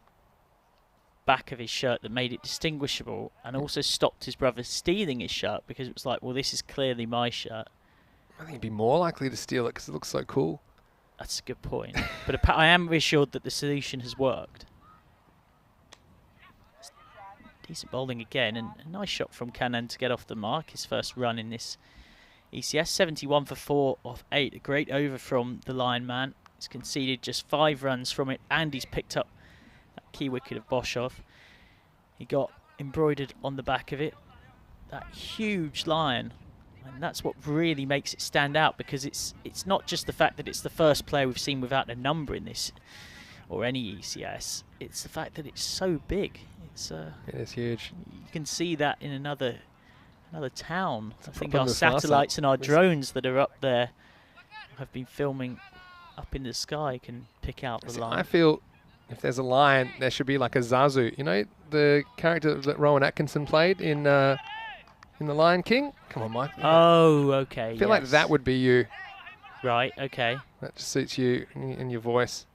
back of his shirt that made it distinguishable, and also stopped his brother stealing his shirt, because it was like, well, this is clearly my shirt. I think he'd be more likely to steal it because it looks so cool. That's a good point. But I am reassured that the solution has worked. Decent bowling again, and a nice shot from Kannan to get off the mark. His first run in this ECS, 71 for 4 off 8. A great over from the lineman. He's conceded just 5 runs from it, and he's picked up that key wicket of Boshoff. He got embroidered on the back of it. That huge lion. And that's what really makes it stand out, because it's not just the fact that it's the first player we've seen without a number in this, or any ECS. It's the fact that it's so big. It is huge. You can see that in another town. I think our satellites and our drones that are up there have been filming up in the sky can pick out the lion. I feel if there's a lion, there should be like a Zazu. You know, the character that Rowan Atkinson played in The Lion King? Come on, Mike. Oh, okay. I feel like that would be you. Right, okay. That just suits you and your voice.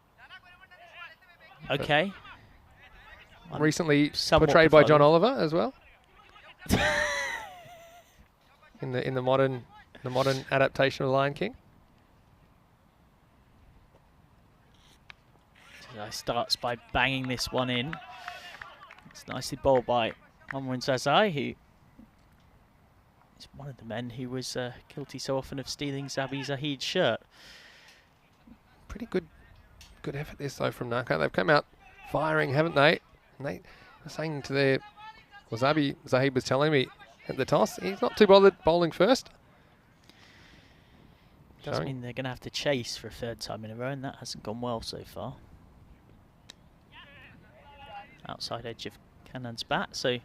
Okay. Recently portrayed by John Oliver as well. in the modern adaptation of The Lion King. Sazai starts by banging this one in. It's nicely bowled by Amrin Sazai, who is one of the men who was guilty so often of stealing Zabi Zahid's shirt. Pretty good effort this though from Naka. They've come out firing, haven't they? And they were saying to their, well, Zahid was telling me at the toss, he's not too bothered bowling first. Does mean they're going to have to chase for a third time in a row, and that hasn't gone well so far. Outside edge of Cannon's bat, so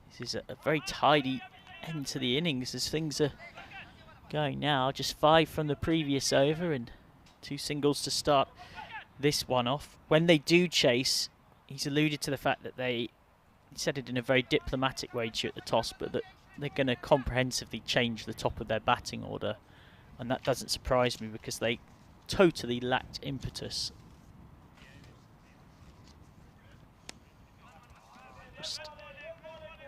this is a very tidy end to the innings as things are going now. Just 5 from the previous over and 2 singles to start this one off. When they do chase, he's alluded to the fact that he said it in a very diplomatic way to you at the toss, but that they're going to comprehensively change the top of their batting order. And that doesn't surprise me because they totally lacked impetus. Just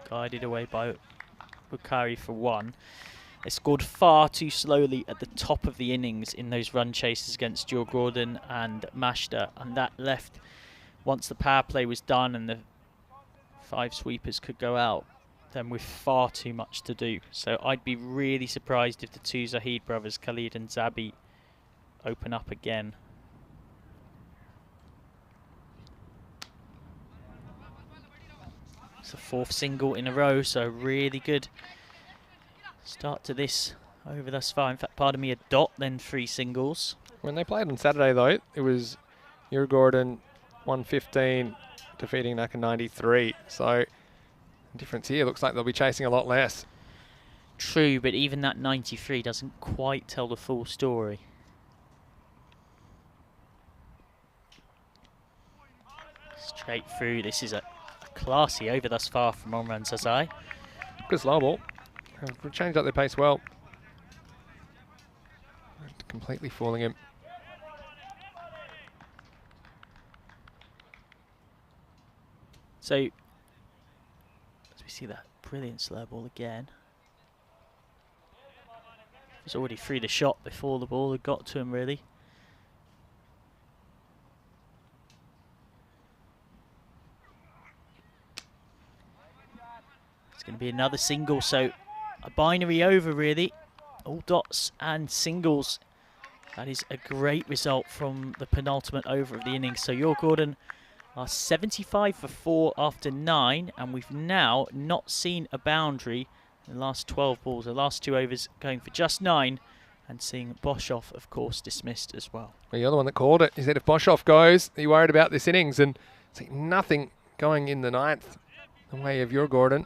guided away by Bukhari for 1. They scored far too slowly at the top of the innings in those run chases against Joe Gordon and Mashta, and that left, once the power play was done and the 5 sweepers could go out, them with far too much to do. So I'd be really surprised if the 2 Zahid brothers, Khalid and Zabi, open up again. It's the 4th single in a row, so really good start to this over thus far. In fact, pardon me, a dot, then 3 singles. When they played on Saturday though, it was Uri Gordon 115 defeating Naka 93. So the difference here looks like they'll be chasing a lot less. True, but even that 93 doesn't quite tell the full story. Straight through. This is a classy over thus far from Omran Sazai. Good slow ball. They've changed up their pace well. Completely fooling him. So, as we see that brilliant slow ball again. He was already through the shot before the ball had got to him, really. It's going to be another single, so a binary over, really. All dots and singles. That is a great result from the penultimate over of the innings. So Yor Gordon are 75 for 4 after 9, and we've now not seen a boundary in the last 12 balls. The last 2 overs going for just 9, and seeing Boshoff, of course, dismissed as well. Well, you're the one that called it. He said if Boshoff goes, are you worried about this innings? And see nothing going in the 9th the way of Yor Gordon.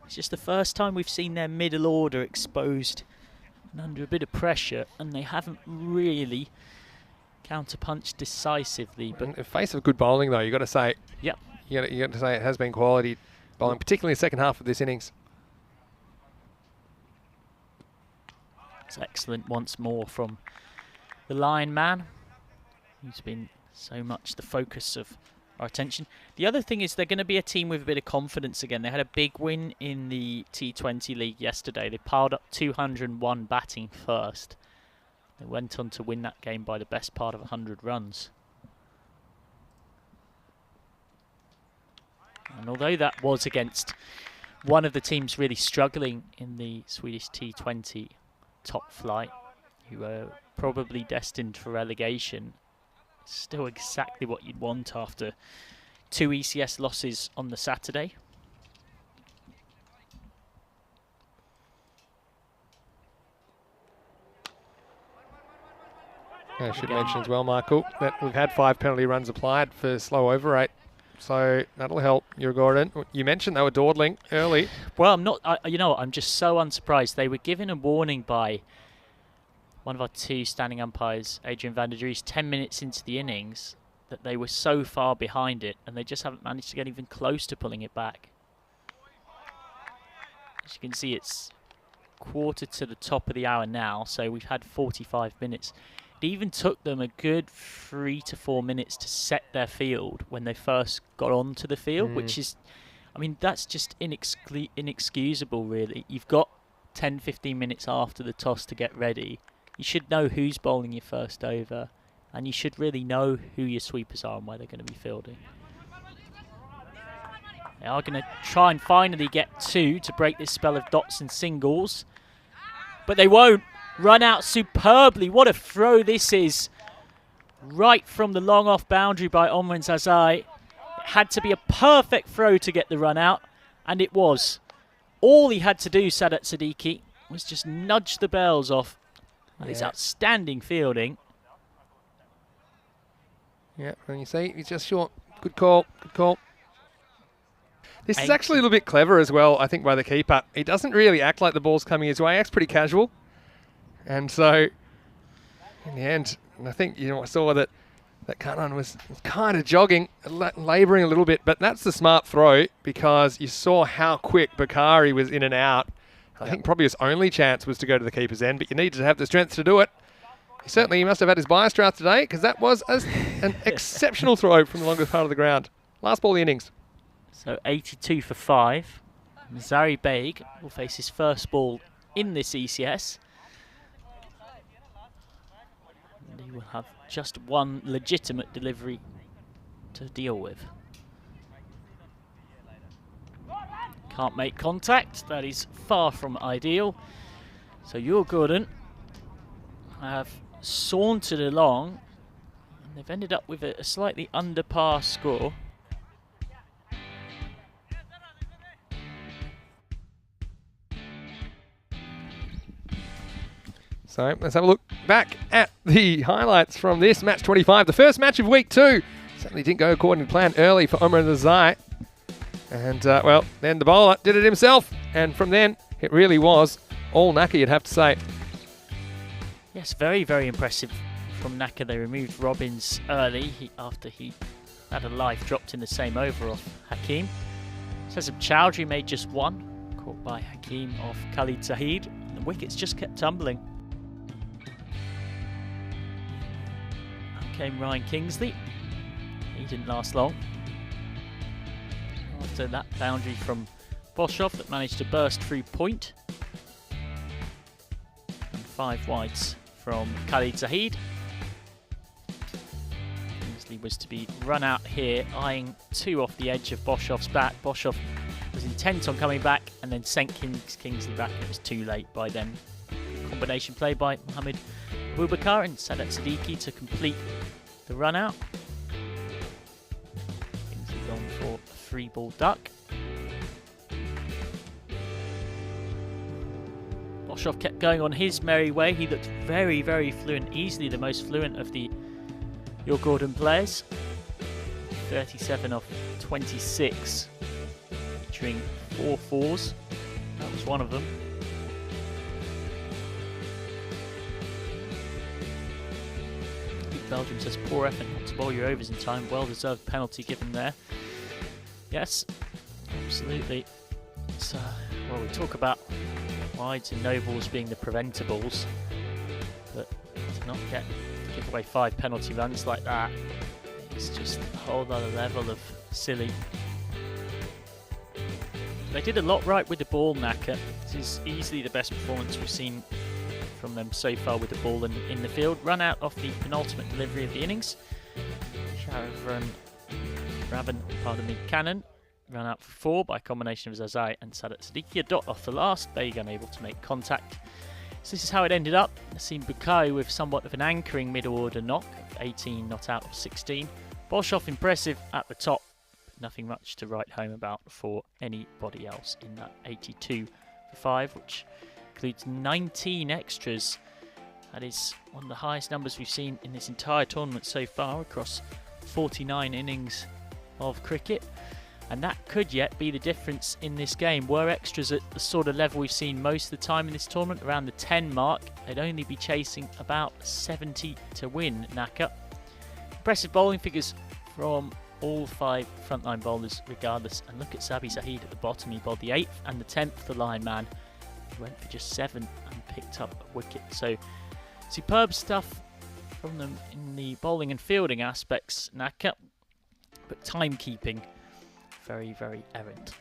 It's just the first time we've seen their middle order exposed and under a bit of pressure, and they haven't really counterpunched decisively. But in the face of good bowling, though, you've got to say, yep, you got to say it has been quality bowling, particularly in the second half of this innings. it's excellent once more from the Lion Man, who's been so much the focus of our attention. The other thing is they're going to be a team with a bit of confidence again. They had a big win in the T20 League yesterday. They piled up 201 batting first. They went on to win that game by the best part of 100 runs. And although that was against one of the teams really struggling in the Swedish T20 top flight, who were probably destined for relegation, still exactly what you'd want after 2 ECS losses on the Saturday. I should mention as well, Michael, that we've had 5 penalty runs applied for slow over rate. So that'll help Yor Gordon. You mentioned they were dawdling early. Well, I'm not. You know what? I'm just so unsurprised. They were given a warning by one of our 2 standing umpires, Adrian van der Dries, 10 minutes into the innings, that they were so far behind it, and they just haven't managed to get even close to pulling it back. As you can see, it's quarter to the top of the hour now, so we've had 45 minutes. It even took them a good 3 to 4 minutes to set their field when they first got onto the field, which is, I mean, that's just inexcusable, really. You've got 10-15 minutes after the toss to get ready. You should know who's bowling your first over and you should really know who your sweepers are and where they're going to be fielding. They are going to try and finally get 2 to break this spell of dots and singles, but they won't. Run out superbly. What a throw this is. Right from the long off boundary by Omran Zazai. It had to be a perfect throw to get the run out, and it was. All he had to do, Sadat Siddiqui, was just nudge the bells off. And it's outstanding fielding. Yeah, and you see, he's just short. Good call, good call. This is actually a little bit clever as well, I think, by the keeper. He doesn't really act like the ball's coming his way. He acts pretty casual. And so, in the end, I think I saw that Kanan was kind of jogging, labouring a little bit. But that's the smart throw, because you saw how quick Bakari was in and out. I think probably his only chance was to go to the keeper's end, but you needed to have the strength to do it. He must have had his bias draft today, because that was an exceptional throw from the longest part of the ground. Last ball of the innings. So 82 for 5. Zari Baig will face his first ball in this ECS. And he will have just one legitimate delivery to deal with. Can't make contact. That is far from ideal. So Yor Gordon have sauntered along, and they've ended up with a slightly under par score. So let's have a look back at the highlights from this match 25. The first match of week 2 certainly didn't go according to plan early for Omar Zazai. And, well, then the bowler did it himself. And from then, it really was all Naka, you'd have to say. Yes, very, very impressive from Naka. They removed Robbins early after he had a life dropped in the same over off Hakim. Sazab Chowdhury made just 1, caught by Hakim off Khalid Zahid. And the wickets just kept tumbling. Out came Ryan Kingsley. He didn't last long. After that boundary from Boshoff that managed to burst through point. And 5 wides from Khalid Zahid. Kingsley was to be run out here, eyeing 2 off the edge of Boshoff's bat. Boshoff was intent on coming back and then sent Kingsley back, and it was too late by then. Combination play by Mohammed Abubakar and Sadat Siddiqui to complete the run out. Kingsley gone for a 3-ball duck. Boshoff kept going on his merry way. He looked very, very fluent, easily the most fluent of the Yor Gordon players. 37 off 26, featuring 4 fours. That was one of them. Belgium says poor effort not to bowl your overs in time. Well-deserved penalty given there. Yes, absolutely. So, well, we talk about wides and no balls being the preventables, but to not give away 5 penalty runs like that, it's just a whole other level of silly. They did a lot right with the ball, Naka. This is easily the best performance we've seen from them so far with the ball in the field. Run out off the penultimate delivery of the innings. Cannon ran out for 4 by a combination of Zazai and Sadat Siddiqui. A dot off the last, Baig unable to make contact. So this is how it ended up. Nassim Bukai with somewhat of an anchoring middle order knock of 18 not out of 16. Boshoff impressive at the top, but nothing much to write home about for anybody else in that 82 for 5, which includes 19 extras. That is one of the highest numbers we've seen in this entire tournament so far across 49 innings of cricket. And that could yet be the difference in this game. Were extras at the sort of level we've seen most of the time in this tournament, around the 10 mark, they'd only be chasing about 70 to win Naka. Impressive bowling figures from all 5 frontline bowlers regardless. And look at Sabi Zahid at the bottom. He bowled the 8th and the 10th for the line man. He went for just 7 and picked up a wicket. So superb stuff from them in the bowling and fielding aspects, Naka. But timekeeping, very, very errant.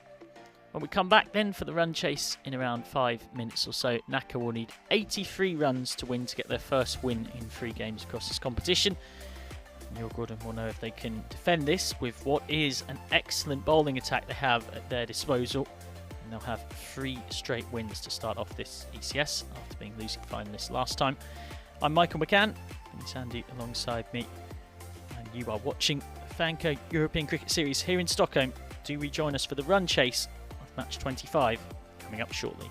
When we come back then for the run chase in around 5 minutes or so, Naka will need 83 runs to win to get their first win in 3 games across this competition. Neil Gordon will know if they can defend this with what is an excellent bowling attack they have at their disposal. And they'll have 3 straight wins to start off this ECS after being losing finalists last time. I'm Michael McCann, and Sandy alongside me. And you are watching the FanCode European Cricket Series here in Stockholm. Do rejoin us for the run chase of match 25 coming up shortly.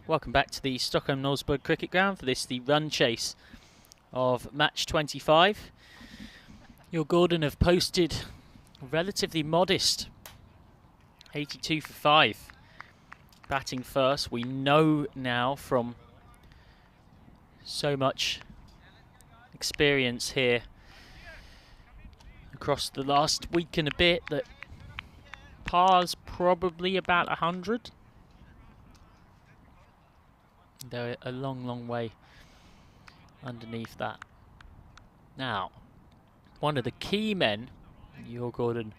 Welcome back to the Stockholm Norrsburg Cricket Ground for this, the run chase of match 25. Your Gordon have posted a relatively modest 82 for 5. Batting first, we know now from so much experience here across the last week and a bit that par's probably about 100. They're a long way underneath that. Now, one of the key men in your Gordon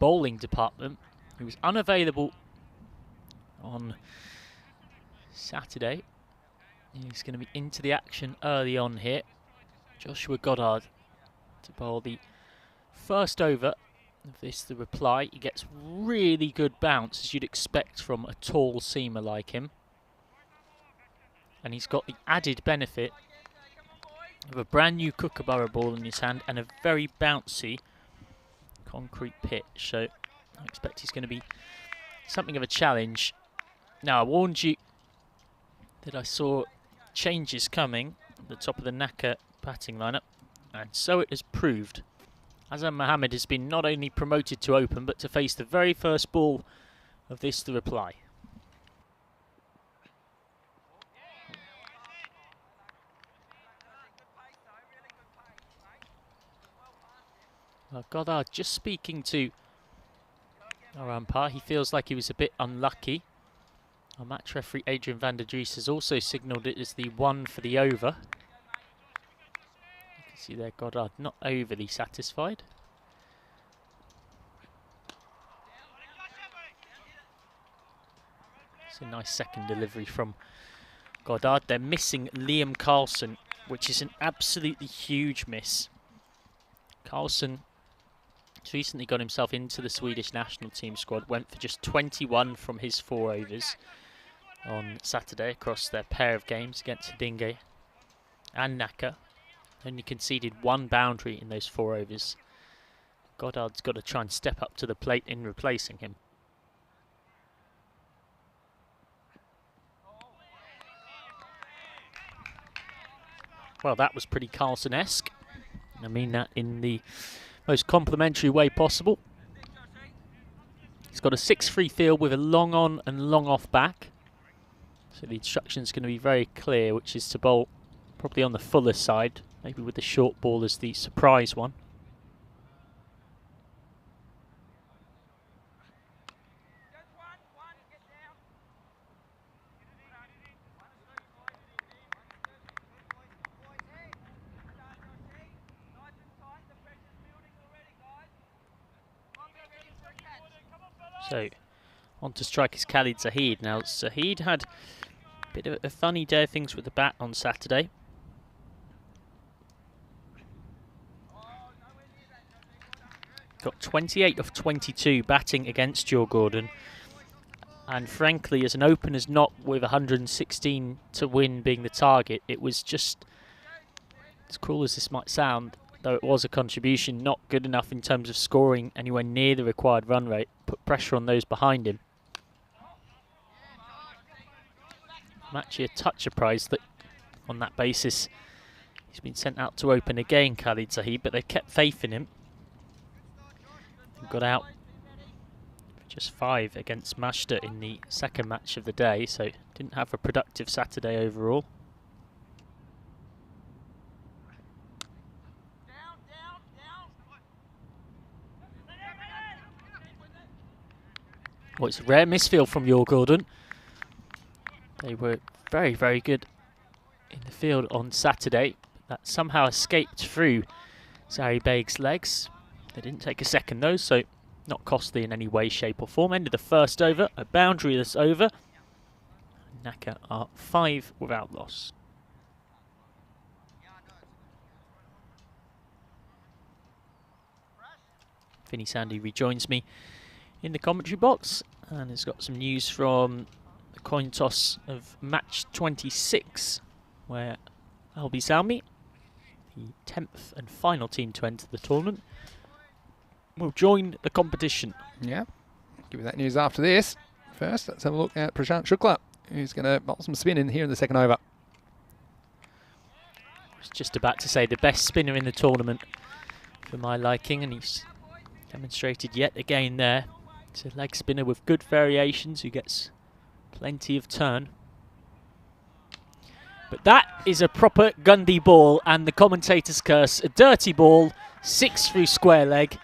bowling department, who was unavailable on Saturday, he's going to be into the action early on here. Joshua Goddard to bowl the first over of this, the reply. He gets really good bounce, as you'd expect from a tall seamer like him. And he's got the added benefit of a brand new Kookaburra ball in his hand and a very bouncy concrete pitch. So I expect he's going to be something of a challenge. Now, I warned you that I saw changes coming at the top of the Naka batting lineup, and so it has proved. Azam Mohammed has been not only promoted to open, but to face the very first ball of this, the reply. Well, Goddard just speaking to our umpire. He feels like he was a bit unlucky. Our match referee Adrian van der Dries has also signalled it as the 1 for the over. You can see there Goddard not overly satisfied. It's a nice second delivery from Goddard. They're missing Liam Carlson, which is an absolutely huge miss. Carlson has recently got himself into the Swedish national team squad, went for just 21 from his 4 overs on Saturday across their pair of games against Dinge and Naka. Only conceded 1 boundary in those 4 overs. Goddard's got to try and step up to the plate in replacing him. Well, that was pretty Carlson-esque. I mean that in the most complimentary way possible. He's got a 6-3 field with a long on and long off back. So the instruction's going to be very clear, which is to bowl probably on the fuller side, maybe with the short ball as the surprise one. So, on to strike is Khalid Zahid. Now, Zahid had a bit of a funny day of things with the bat on Saturday. Got 28 of 22 batting against your Gordon. And frankly, as an opener's knock with 116 to win being the target, it was just, as cruel as this might sound, though it was a contribution, not good enough in terms of scoring anywhere near the required run rate. Put pressure on those behind him. I'm actually a touch surprised that on that basis he's been sent out to open again, Khalid Zahid, but they've kept faith in him. He got out for just 5 against Mashta in the second match of the day, so didn't have a productive Saturday overall. Well, it's a rare misfield from your Gordon. They were very good in the field on Saturday. That somehow escaped through Zari Beg's legs. They didn't take a second though, so not costly in any way, shape or form. End of the first over, a boundaryless over. Naka are 5 without loss. Vinny Sandy rejoins me in the commentary box and has got some news from the coin toss of match 26, where Albi Salmi, the 10th and final team to enter the tournament, will join the competition. Yeah, give you that news after this. First, let's have a look at Prashant Shukla, who's going to bowl some spin in here in the second over. I was just about to say the best spinner in the tournament for my liking, and he's demonstrated yet again there. It's a leg spinner with good variations who gets plenty of turn. But that is a proper Gundy ball, and the commentator's curse, a dirty ball, 6 through square leg,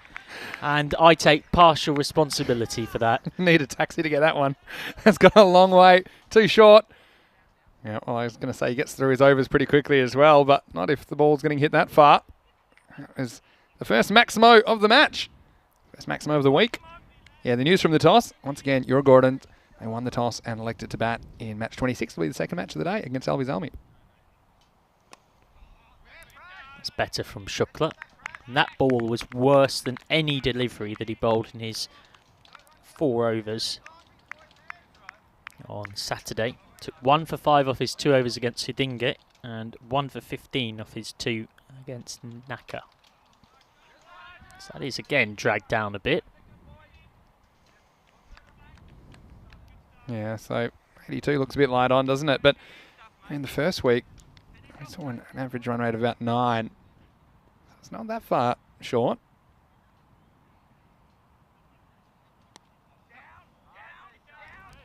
and I take partial responsibility for that. Need a taxi to get that one. That's got a long way, too short. Yeah, well, I was going to say he gets through his overs pretty quickly as well, but not if the ball's getting hit that far. That was the first Maximo of the match. First Maximo of the week. Yeah, the news from the toss. Once again, Gordon. They won the toss and elected to bat in match 26. Will be the second match of the day against Alvi. It's better from Shukla. And that ball was worse than any delivery that he bowled in his 4 overs on Saturday. Took 1 for 5 off his 2 overs against Hidinge and 1 for 15 off his 2 against Naka. So that is again dragged down a bit. Yeah, so 82 looks a bit light on, doesn't it? But in the first week, we saw an average run rate of about 9. It's not that far short.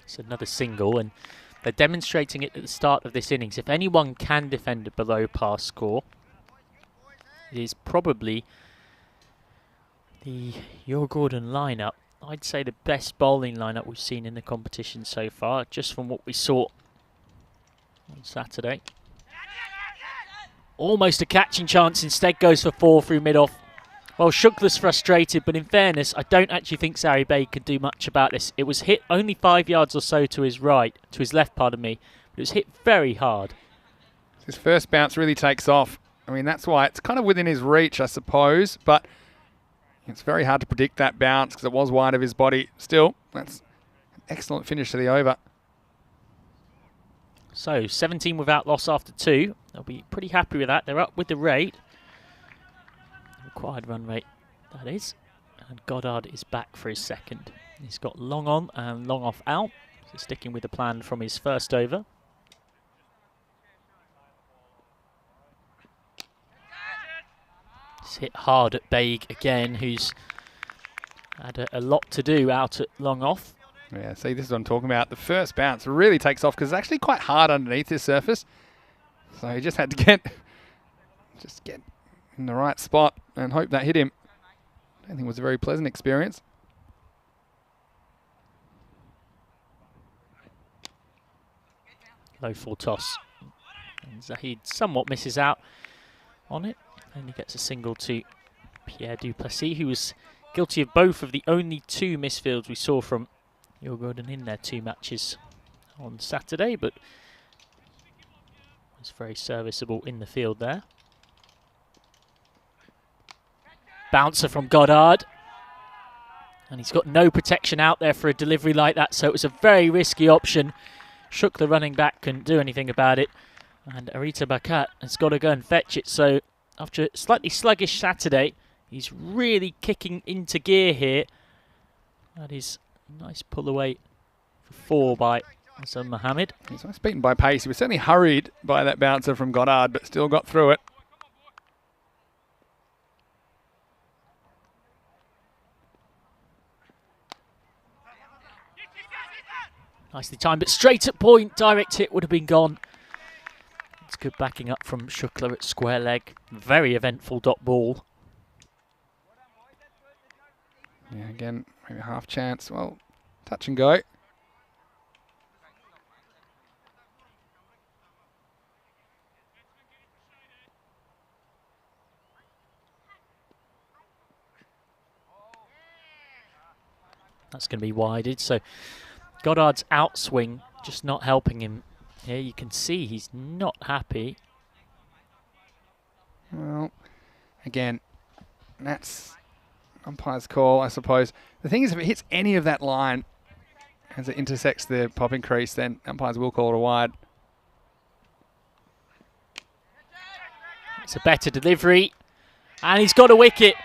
It's another single, and they're demonstrating it at the start of this innings. If anyone can defend a below par score, it is probably the Gordon lineup. I'd say the best bowling lineup we've seen in the competition so far, just from what we saw on Saturday. Almost a catching chance, instead goes for 4 through mid-off. Well, Shukla's frustrated, but in fairness, I don't actually think Sari Bey could do much about this. It was hit only 5 yards or so to his left, pardon me, but it was hit very hard. His first bounce really takes off. I mean, that's why it's kind of within his reach, I suppose, but it's very hard to predict that bounce because it was wide of his body. Still, that's an excellent finish to the over. So, 17 without loss after 2. They'll be pretty happy with that. They're up with the rate. Required run rate, that is. And Goddard is back for his second. He's got long on and long off out. So sticking with the plan from his first over. It's hit hard at Baig again, who's had a lot to do out at long off. Yeah, see, this is what I'm talking about. The first bounce really takes off because it's actually quite hard underneath this surface. So he just had to get in the right spot and hope that hit him. I don't think it was a very pleasant experience. Low full toss. And Zahid somewhat misses out on it. And he gets a single to Pierre Duplessis, who was guilty of both of the only 2 misfields we saw from Gordon in their 2 matches on Saturday, but was very serviceable in the field there. Bouncer from Goddard. And he's got no protection out there for a delivery like that, so it was a very risky option. Shukla running back couldn't do anything about it. And Arita Bakat has got to go and fetch it. So after a slightly sluggish Saturday, he's really kicking into gear here. That is a nice pull away for 4 by Hassan Mohammed. He's almost beaten by pace. He was certainly hurried by that bouncer from Goddard, but still got through it. Nicely timed, but straight at point. Direct hit would have been gone. It's good backing up from Shukla at square leg. Very eventful dot ball. Yeah, again, maybe a half chance. Well, touch and go. That's going to be wided. So Goddard's outswing just not helping him. Here you can see he's not happy. Well, again, that's umpire's call, I suppose. The thing is, if it hits any of that line as it intersects the popping crease, then umpires will call it a wide. It's a better delivery. And he's got a wicket.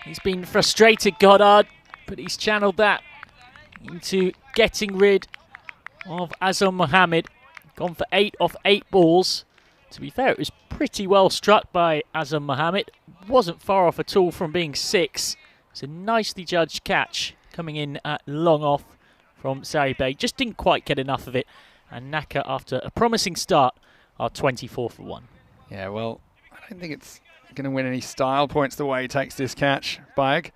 He's been frustrated, Goddard, but he's channeled that into getting rid of Azam Mohammed. Gone for 8 off 8 balls. To be fair, it was pretty well struck by Azam Mohammed. Wasn't far off at all from being 6. It's a nicely judged catch coming in at long off from Sari Bey. Just didn't quite get enough of it. And Naka, after a promising start, are 24 for 1. Yeah, well, I don't think it's going to win any style points the way he takes this catch, Baig.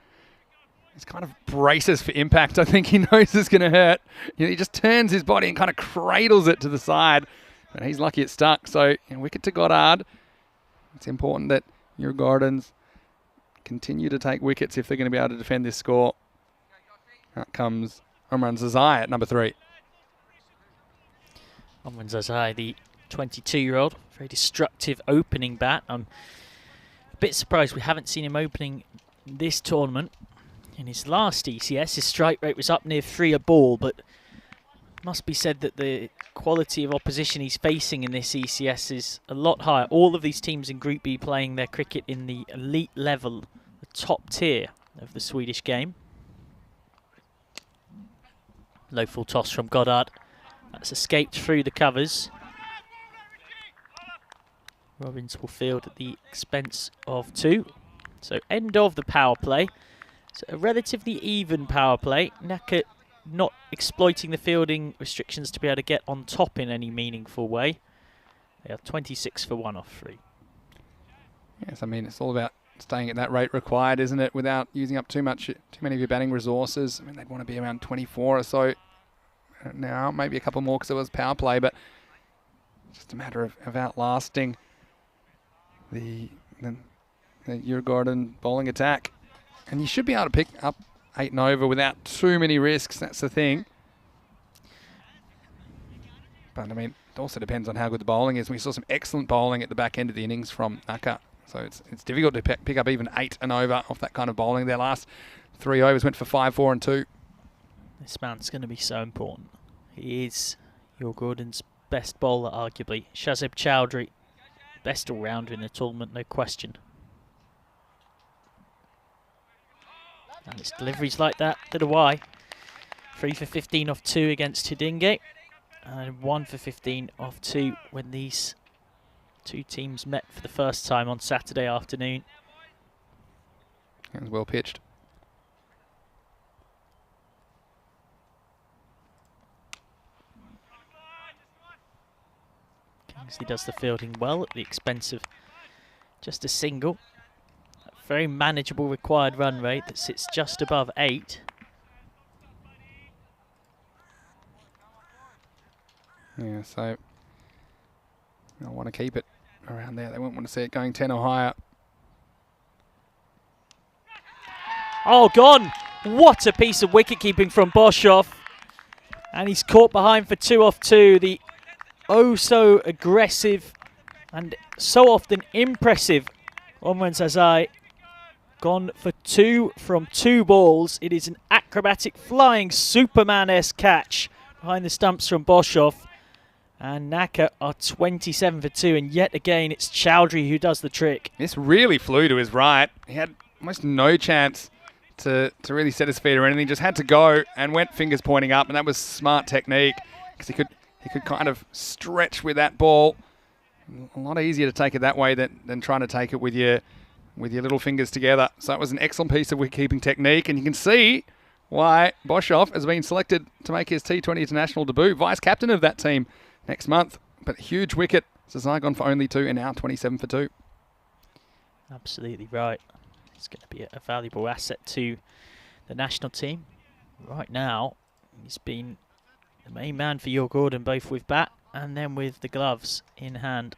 He's kind of braces for impact. I think he knows it's going to hurt. You know, he just turns his body and kind of cradles it to the side. But he's lucky it stuck. So, wicket to Goddard. It's important that your Gardens continue to take wickets if they're going to be able to defend this score. Out comes Omran Zazai at number 3. Omran Zazai, the 22-year-old, very destructive opening bat. I'm a bit surprised we haven't seen him opening this tournament. In his last ECS, his strike rate was up near 3 a ball, but it must be said that the quality of opposition he's facing in this ECS is a lot higher. All of these teams in Group B playing their cricket in the elite level, the top tier of the Swedish game. Low full toss from Goddard. That's escaped through the covers. Robbins will field at the expense of 2. So end of the power play. So a relatively even power play. Naka not exploiting the fielding restrictions to be able to get on top in any meaningful way. They are 26 for 1 off 3. Yes, I mean, it's all about staying at that rate required, isn't it, without using up too many of your batting resources. I mean, they'd want to be around 24 or so now, maybe a couple more because it was power play, but it's just a matter of outlasting the Djurgården bowling attack. And you should be able to pick up 8 and over without too many risks. That's the thing. But, I mean, it also depends on how good the bowling is. We saw some excellent bowling at the back end of the innings from Naka. So it's difficult to pick up even 8 and over off that kind of bowling. Their last 3 overs went for 5, 4 and 2. This man's going to be so important. He is Djurgården's best bowler, arguably. Shazib Chowdhury, best all-rounder in the tournament, no question. And it's deliveries like that are why. 3 for 15 off 2 against Hidinge. And 1 for 15 off 2 when these two teams met for the first time on Saturday afternoon. That was well pitched. Kingsley does the fielding well at the expense of just a single. Very manageable required run rate that sits just above 8. Yeah, so they'll want to keep it around there. They won't want to see it going 10 or higher. Oh, gone! What a piece of wicket keeping from Boshoff. And he's caught behind for 2 off 2. The oh so aggressive and so often impressive Omran Zazai. Gone for 2 from 2 balls. It is an acrobatic, flying, Superman-esque catch behind the stumps from Boshoff. And Naka are 27 for 2. And yet again, it's Chowdhury who does the trick. This really flew to his right. He had almost no chance to really set his feet or anything. Just had to go and went fingers pointing up. And that was smart technique because he could kind of stretch with that ball. A lot easier to take it that way than trying to take it with your little fingers together. So it was an excellent piece of wicket-keeping technique, and you can see why Boshoff has been selected to make his T20 international debut, vice-captain of that team next month. But a huge wicket. Zazai gone for only 2 and now 27 for 2. Absolutely right. It's going to be a valuable asset to the national team. Right now, he's been the main man for Djurgården, both with bat and then with the gloves in hand.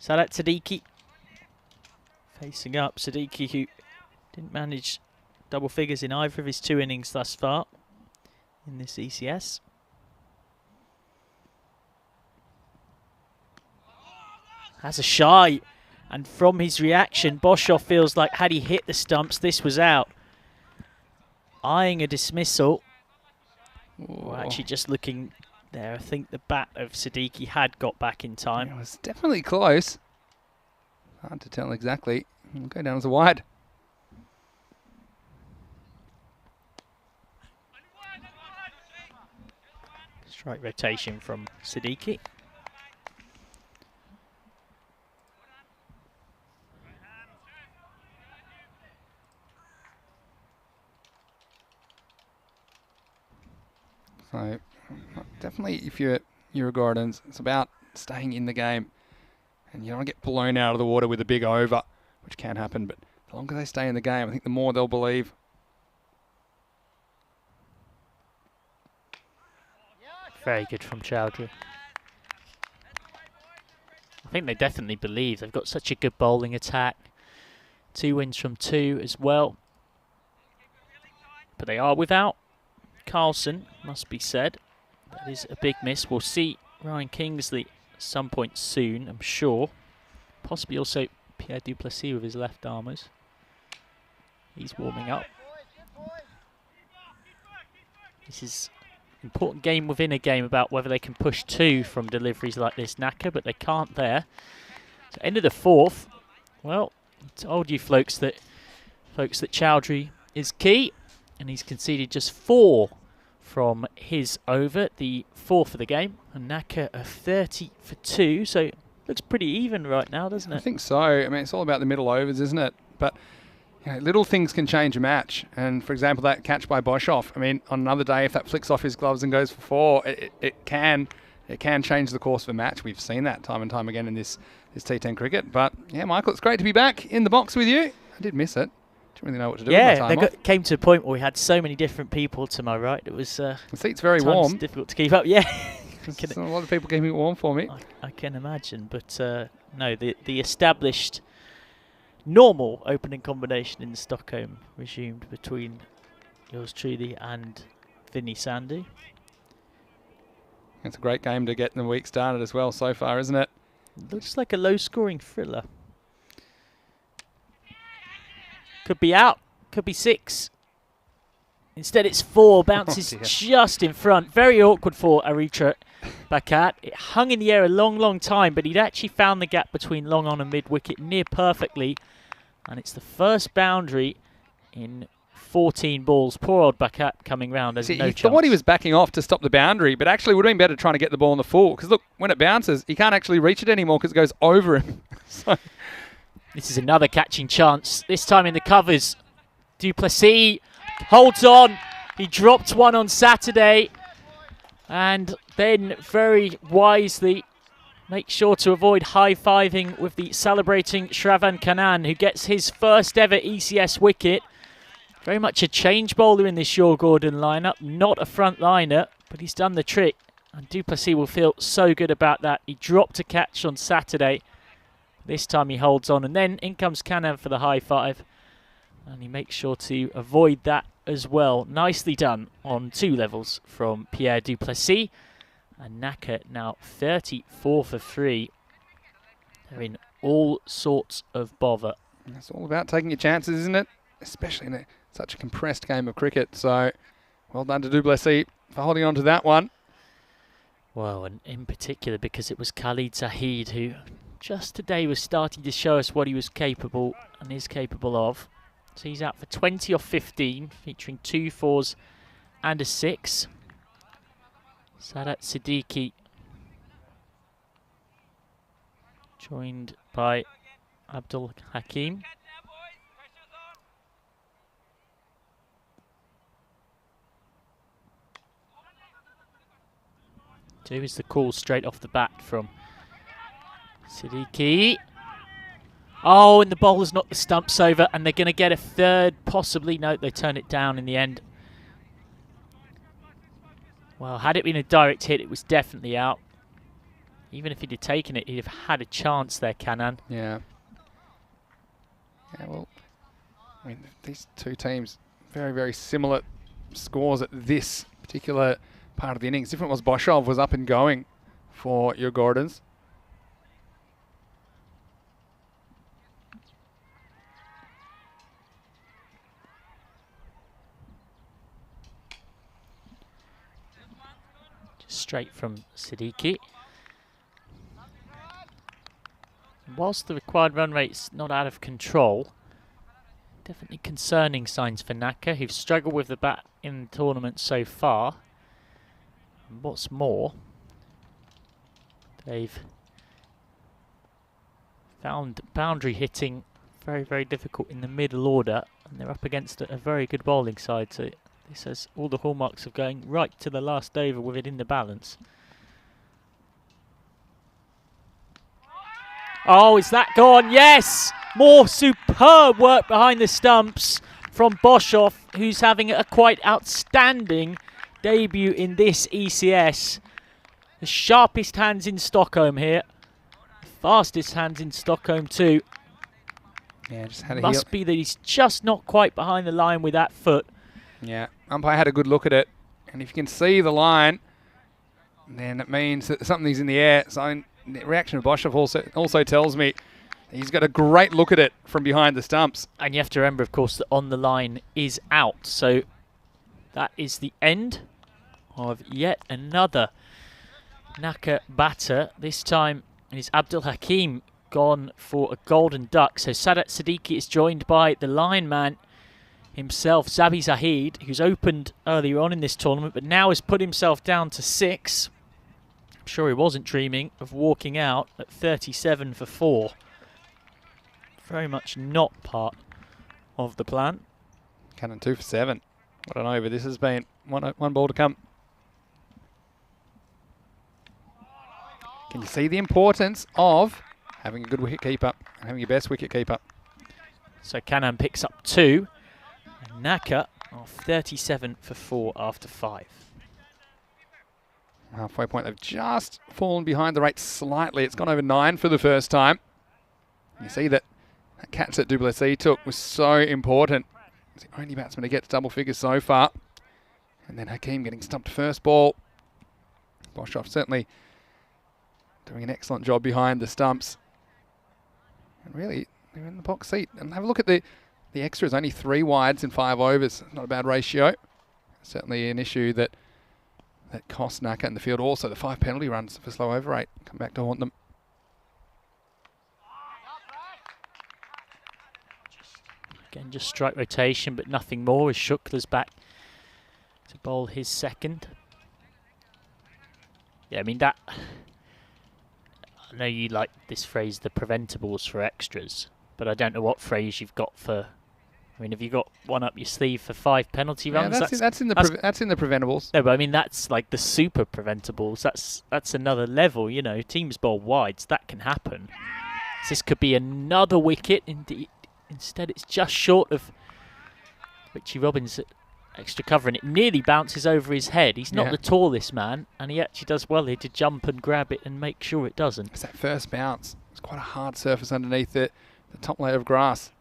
Sadat Siddiqui facing up. Siddiqui, who didn't manage double figures in either of his 2 innings thus far in this ECS. Has a shy, and from his reaction, Boshoff feels like had he hit the stumps, this was out. Eyeing a dismissal. Well, actually just looking there, I think the bat of Siddiqui had got back in time. It was definitely close. Hard to tell exactly. It'll go down as a wide. Straight rotation from Siddiqui. So definitely, if you're Eurogardens, it's about staying in the game, and you don't want to get blown out of the water with a big over, which can happen. But the longer they stay in the game, I think the more they'll believe. Very good from Chowdhury. I think they definitely believe. They've got such a good bowling attack. 2 wins from 2 as well. But they are without Carlson, must be said. That is a big miss. We'll see Ryan Kingsley at some point soon, I'm sure. Possibly also Pierre Duplessis with his left armers. He's warming up. This is an important game within a game about whether they can push 2 from deliveries like this, Naka, but they can't there. So end of the 4th. Well, I told you folks that Chowdhury is key, and he's conceded just 4 from his over, the 4th of the game, and Naka a 30 for 2, so looks pretty even right now, doesn't it? I think so. I mean, it's all about the middle overs, isn't it? But you know, little things can change a match. And for example, that catch by Boshoff. I mean, on another day, if that flicks off his gloves and goes for 4, it can change the course of a match. We've seen that time and time again in this T10 cricket. But yeah, Michael, it's great to be back in the box with you. I did miss it. Didn't really know what to do with my time off. Came to a point where we had so many different people to my right. It was the seat's very warm. Difficult to keep up. Yeah, There's a lot of people keeping it warm for me. I can imagine, but no, the established normal opening combination in Stockholm resumed between yours truly and Vinny Sandhu. It's a great game to get the week started as well so far, isn't it? Looks like a low-scoring thriller. Could be out. Could be 6. Instead, it's 4. Bounces just in front. Very awkward for Aritra Bakat. It hung in the air a long, long time, but he'd actually found the gap between long on and mid-wicket near perfectly. And it's the first boundary in 14 balls. Poor old Bakat coming round. There's no chance. He thought he was backing off to stop the boundary, but actually it would have been better trying to get the ball in the full. Because look, when it bounces, he can't actually reach it anymore because it goes over him. So this is another catching chance, this time in the covers. Duplessis holds on. He dropped one on Saturday and then very wisely makes sure to avoid high-fiving with the celebrating Shravan Kanan, who gets his first ever ECS wicket. Very much a change bowler in this Yaw Gordon lineup, not a front liner, but he's done the trick. And Duplessis will feel so good about that. He dropped a catch on Saturday. This time he holds on, and then in comes Kanan for the high 5. And he makes sure to avoid that as well. Nicely done on 2 levels from Pierre Duplessis. And Naka now 34 for 3. They're in all sorts of bother. It's all about taking your chances, isn't it? Especially in such a compressed game of cricket. So well done to Duplessis for holding on to that one. Well, and in particular because it was Khalid Zahid who just today was starting to show us what he was capable and is capable of. So he's out for 20 off 15, featuring 2 4s and a 6. Sadat Siddiqui joined by Abdul Hakim. Two is the call straight off the bat from Siddiqui. Oh, and the bowler's knocked the stumps over, and they're going to get a 3rd, possibly. No, they turn it down in the end. Well, had it been a direct hit, it was definitely out. Even if he'd have taken it, he'd have had a chance there, Kanan. Yeah. Yeah, well, I mean, these two teams, very, very similar scores at this particular part of the innings. Different was Boshov was up and going for your Gordons. Straight from Siddiqui. Whilst the required run rate's not out of control, definitely concerning signs for Naka, who've struggled with the bat in the tournament so far. And what's more, they've found boundary hitting very, very difficult in the middle order, and they're up against a very good bowling side, so this has all the hallmarks of going right to the last over with it in the balance. Oh, is that gone? Yes! More superb work behind the stumps from Boshoff, who's having a quite outstanding debut in this ECS. The sharpest hands in Stockholm here. The fastest hands in Stockholm too. Yeah, just had a Must be that he's just not quite behind the line with that foot. Yeah, umpire had a good look at it. And if you can see the line, then it means that something's in the air. So the reaction of Boshoff also tells me he's got a great look at it from behind the stumps. And you have to remember, of course, that on the line is out. So that is the end of yet another Naka batter. This time it is Abdul Hakim gone for a golden duck. So Sadat Siddiqui is joined by the lineman himself, Zabi Zahid, who's opened earlier on in this tournament, but now has put himself down to 6. I'm sure he wasn't dreaming of walking out at 37 for 4. Very much not part of the plan. Cannon 2 for 7. What an over. This has been one ball to come. Can you see the importance of having a good wicket keeper and having your best wicket keeper? So Kanan picks up 2. And Naka off 37 for 4 after 5. Halfway point, they've just fallen behind the rate slightly. It's gone over 9 for the first time. You see that catch that Duplessis took was so important. He's the only batsman to get to double figures so far. And then Hakim getting stumped first ball. Boshoff certainly doing an excellent job behind the stumps. And really, they're in the box seat. And have a look at the extras, only 3 wides in 5 overs. Not a bad ratio. Certainly an issue that cost Naka in the field. Also, the 5 penalty runs for slow over rate come back to haunt them. Again, just strike rotation, but nothing more as Shukla's back to bowl his second. Yeah, I mean, that... I know you like this phrase, the preventables for extras, but I don't know what phrase you've got for... I mean, have you got one up your sleeve for 5 penalty runs? Yeah, that's in the preventables. No, but I mean, that's like the super preventables. That's another level, you know. Teams bowl wides, that can happen. So this could be another wicket. Instead, it's just short of Richie Robbins extra cover, and it nearly bounces over his head. He's not the tallest man, and he actually does well here to jump and grab it and make sure it doesn't. It's that first bounce. It's quite a hard surface underneath it, the top layer of grass.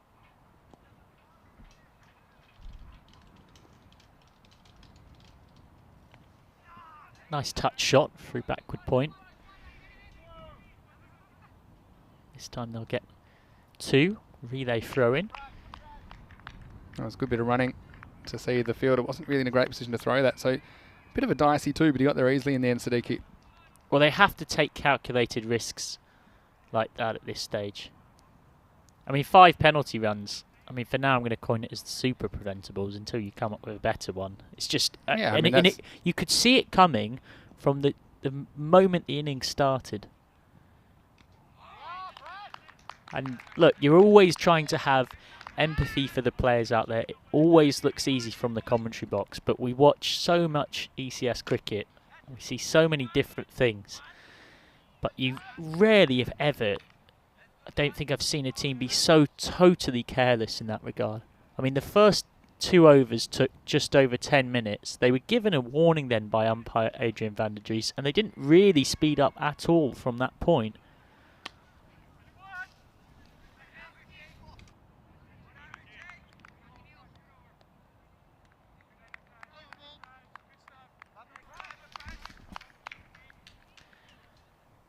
Nice touch shot through backward point. This time they'll get 2. Relay throw in. That was a good bit of running to see the fielder wasn't really in a great position to throw that. So a bit of a dicey 2, but he got there easily in the end, Siddiqui. Well, they have to take calculated risks like that at this stage. I mean, 5 penalty runs. I mean, for now, I'm going to coin it as the super preventables until you come up with a better one. It's just... Yeah, you could see it coming from the moment the innings started. And look, you're always trying to have empathy for the players out there. It always looks easy from the commentary box, but we watch so much ECS cricket. We see so many different things. But you rarely, if ever... I don't think I've seen a team be so totally careless in that regard. I mean, the first 2 overs took just over 10 minutes. They were given a warning then by umpire Adrian van der Dries, and they didn't really speed up at all from that point.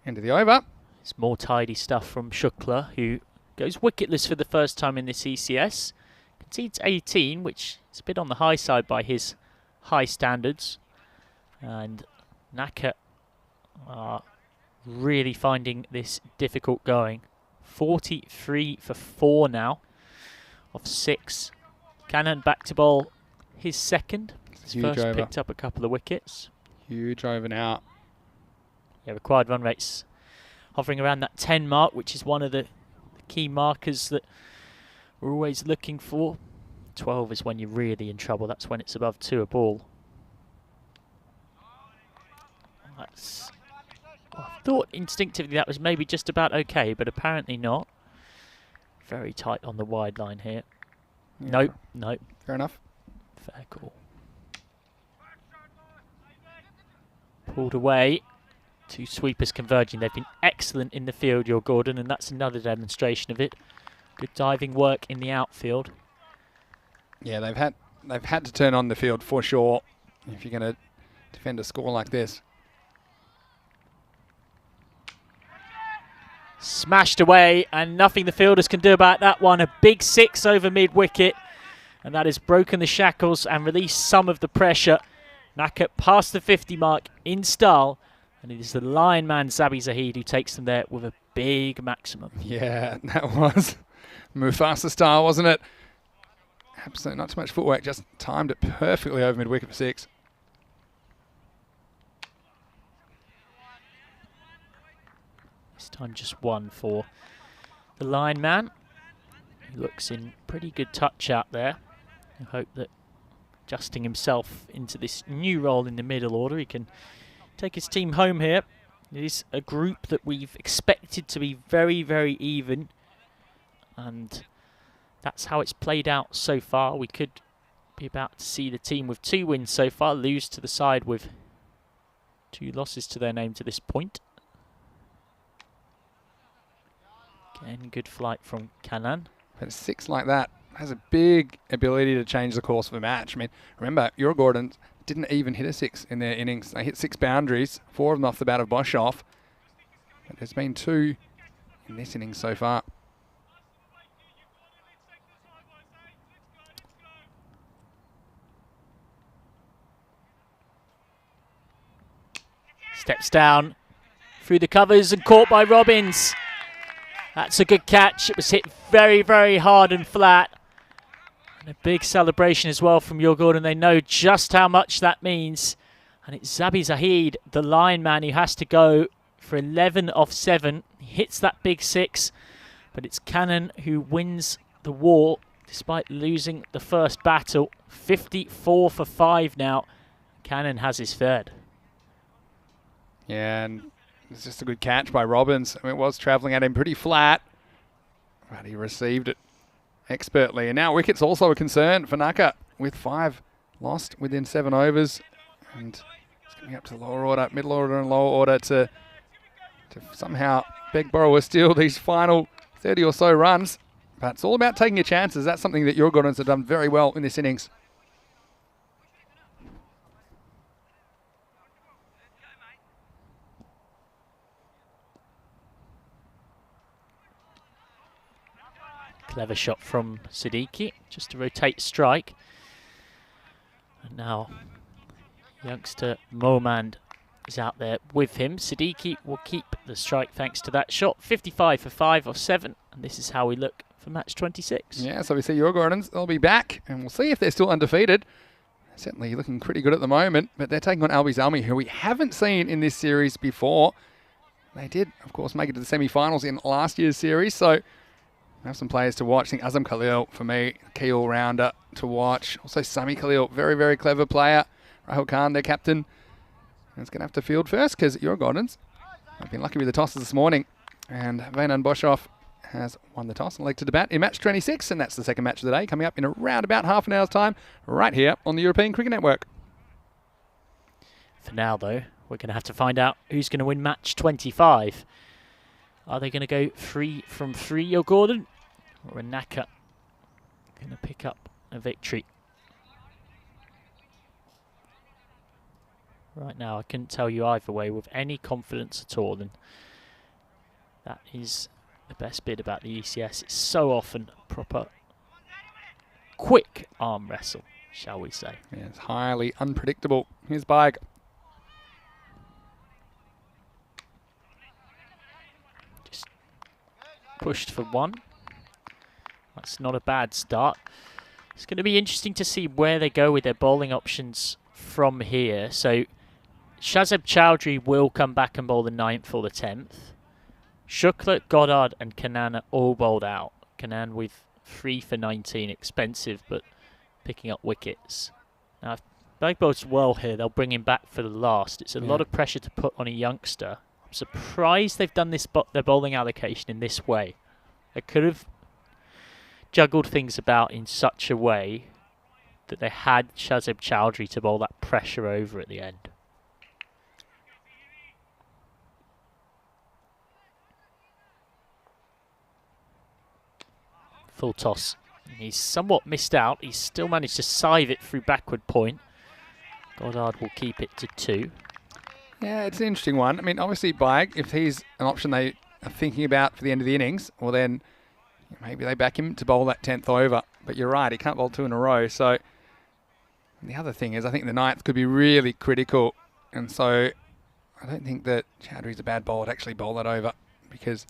End of the over. It's more tidy stuff from Shukla, who goes wicketless for the first time in this ECS. Concedes 18, which is a bit on the high side by his high standards. And Naka are really finding this difficult going. 43 for 4 now, off 6. Cannon back to bowl his second. His first over. picked up a couple of wickets. Huge over now. Yeah, required run rates hovering around that 10 mark, which is one of the key markers that we're always looking for. 12 is when you're really in trouble. That's when it's above 2 a ball. That's, well, I thought instinctively that was maybe just about okay, but apparently not. Very tight on the wide line here. Yeah. Nope, nope. Fair enough. Fair call. Pulled away. 2 sweepers converging. They've been excellent in the field, your Gordon, and that's another demonstration of it. Good diving work in the outfield. Yeah, they've had to turn on the field for sure if you're going to defend a score like this. Smashed away, and nothing the fielders can do about that one. A big 6 over mid-wicket, and that has broken the shackles and released some of the pressure. Naka past the 50 mark in style, and it is the line man Zabi Zahid who takes them there with a big maximum. Yeah, that was Mufasa style, wasn't it? Absolutely not too much footwork, just timed it perfectly over mid-wicket for 6. This time just 1 for the line man. He looks in pretty good touch out there. I hope that adjusting himself into this new role in the middle order, he can take his team home here. It is a group that we've expected to be very, very even, and that's how it's played out so far. We could be about to see the team with 2 wins so far lose to the side with 2 losses to their name to this point. Again, good flight from Kanan. But 6 like that has a big ability to change the course of a match. I mean, remember, your Gordon didn't even hit a 6 in their innings. They hit 6 boundaries, 4 of them off the bat of Boshoff. But there's been 2 in this innings so far. Steps down through the covers and caught by Robbins. That's a good catch. It was hit very, very hard and flat. And a big celebration as well from your Gordon. They know just how much that means. And it's Zabi Zahid, the line man, who has to go for 11 off 7. He hits that big 6. But it's Cannon who wins the war despite losing the first battle. 54 for 5 now. Cannon has his third. Yeah, and it's just a good catch by Robbins. I mean, it was travelling at him pretty flat, but he received it expertly. And now wicket's also a concern for Naka, with 5 lost within 7 overs. And it's coming up to the lower order, middle order and lower order to somehow beg, borrow or steal these final 30 or so runs. But it's all about taking your chances. That's something that your Gordons have done very well in this innings. Clever shot from Siddiqui, just to rotate strike. And now youngster Momand is out there with him. Siddiqui will keep the strike thanks to that shot. 55 for 5 off 7, and this is how we look for match 26. Yeah, so we see your Gordons, they'll be back, and we'll see if they're still undefeated. Certainly looking pretty good at the moment, but they're taking on Albi Zalmi, who we haven't seen in this series before. They did, of course, make it to the semi-finals in last year's series, so we have some players to watch. I think Azam Khalil, for me, key all-rounder to watch. Also Sami Khalil, very, very clever player. Rahul Khan, their captain. And it's going to have to field first because your Gordons have been lucky with the tosses this morning. And Vainan Boshoff has won the toss and leg to the bat in match 26. And that's the second match of the day, coming up in around about half an hour's time, right here on the European Cricket Network. For now, though, we're going to have to find out who's going to win match 25. Are they going to go 3 from 3, your Gordon? Or a Naka going to pick up a victory? Right now, I couldn't tell you either way with any confidence at all. And that is the best bit about the ECS. It's so often proper quick arm wrestle, shall we say. Yeah, it's highly unpredictable. Here's Baig. Just pushed for 1. That's not a bad start. It's going to be interesting to see where they go with their bowling options from here. So Shazeb Chowdhury will come back and bowl the 9th or the 10th. Shukla, Goddard and Kanan are all bowled out. Kanan with 3 for 19, expensive, but picking up wickets. Now, if Baig bowls well here, they'll bring him back for the last. It's a lot of pressure to put on a youngster. I'm surprised they've done this, their bowling allocation in this way. They could have juggled things about in such a way that they had Shazeb Chowdhury to bowl that pressure over at the end. Full toss. He's somewhat missed out. He's still managed to sieve it through backward point. Goddard will keep it to 2. Yeah, it's an interesting one. I mean, obviously, Baig, if he's an option they are thinking about for the end of the innings, well then maybe they back him to bowl that 10th over. But you're right, he can't bowl 2 in a row. So the other thing is I think the 9th could be really critical. And so I don't think that Chowdhury's a bad bowler to actually bowl that over, because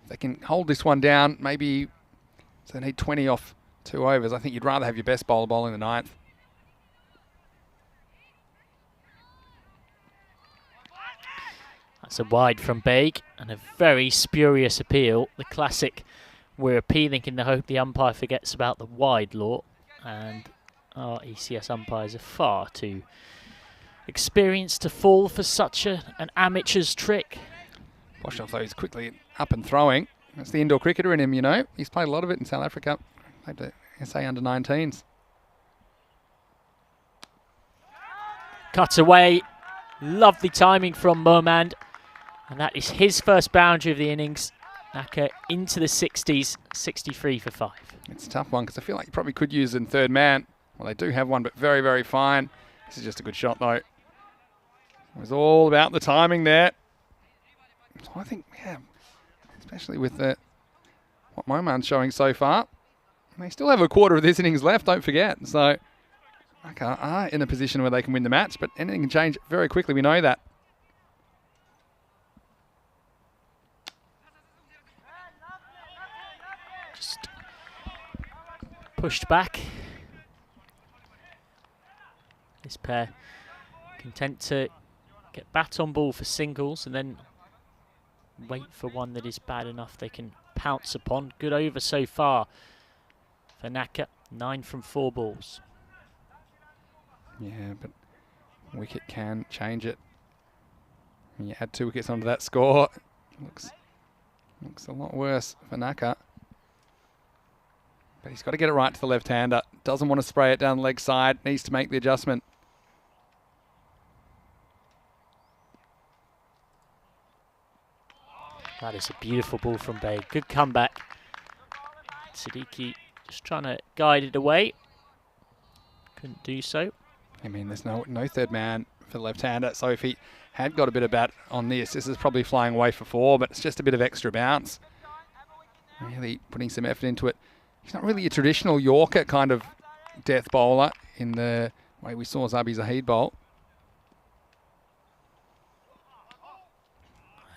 if they can hold this one down, maybe so they need 20 off 2 overs. I think you'd rather have your best bowler bowling the 9th. That's a wide from Baig and a very spurious appeal. The classic, we're appealing in the hope the umpire forgets about the wide law, and our ECS umpires are far too experienced to fall for such an amateur's trick. Boshoff, though, is quickly up and throwing. That's the indoor cricketer in him, you know. He's played a lot of it in South Africa. Played the SA under-19s. Cut away. Lovely timing from Momand. And that is his first boundary of the innings. Naka into the 60s, 63 for 5. It's a tough one because I feel like you probably could use in third man. Well, they do have one, but very, very fine. This is just a good shot, though. It was all about the timing there. So I think, yeah, especially with what Momand's showing so far. They still have a quarter of this innings left, don't forget. So Naka are in a position where they can win the match, but anything can change very quickly. We know that. Just pushed back. This pair content to get bat on ball for singles and then wait for one that is bad enough they can pounce upon. Good over so far for Naka. 9 from 4 balls. Yeah, but wicket can change it. When you add 2 wickets onto that score, looks a lot worse for Naka. But he's got to get it right to the left-hander. Doesn't want to spray it down the leg side. Needs to make the adjustment. That is a beautiful ball from Baig. Good comeback. Siddiqui just trying to guide it away. Couldn't do so. I mean, there's no third man for the left-hander. So if he had got a bit of bat on this is probably flying away for 4, but it's just a bit of extra bounce. Really putting some effort into it. He's not really a traditional Yorker kind of death bowler in the way we saw Zabi Zahid bowl.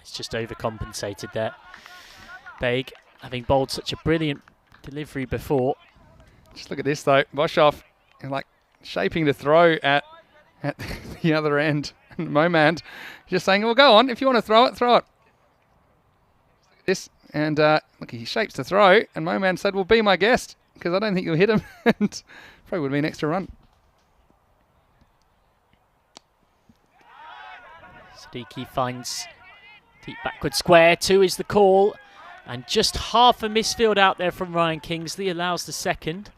He's just overcompensated there. Baig, having bowled such a brilliant delivery before. Just look at this though. Boshoff, like shaping to throw at the other end. And Momand just saying, well, go on. If you want to throw it, throw it. This, and look, he shapes to throw. And Momand said, well, be my guest, because I don't think you'll hit him. And probably would be an extra run. Siddiqui finds deep backward square. 2 is the call. And just half a misfield out there from Ryan Kingsley allows the second.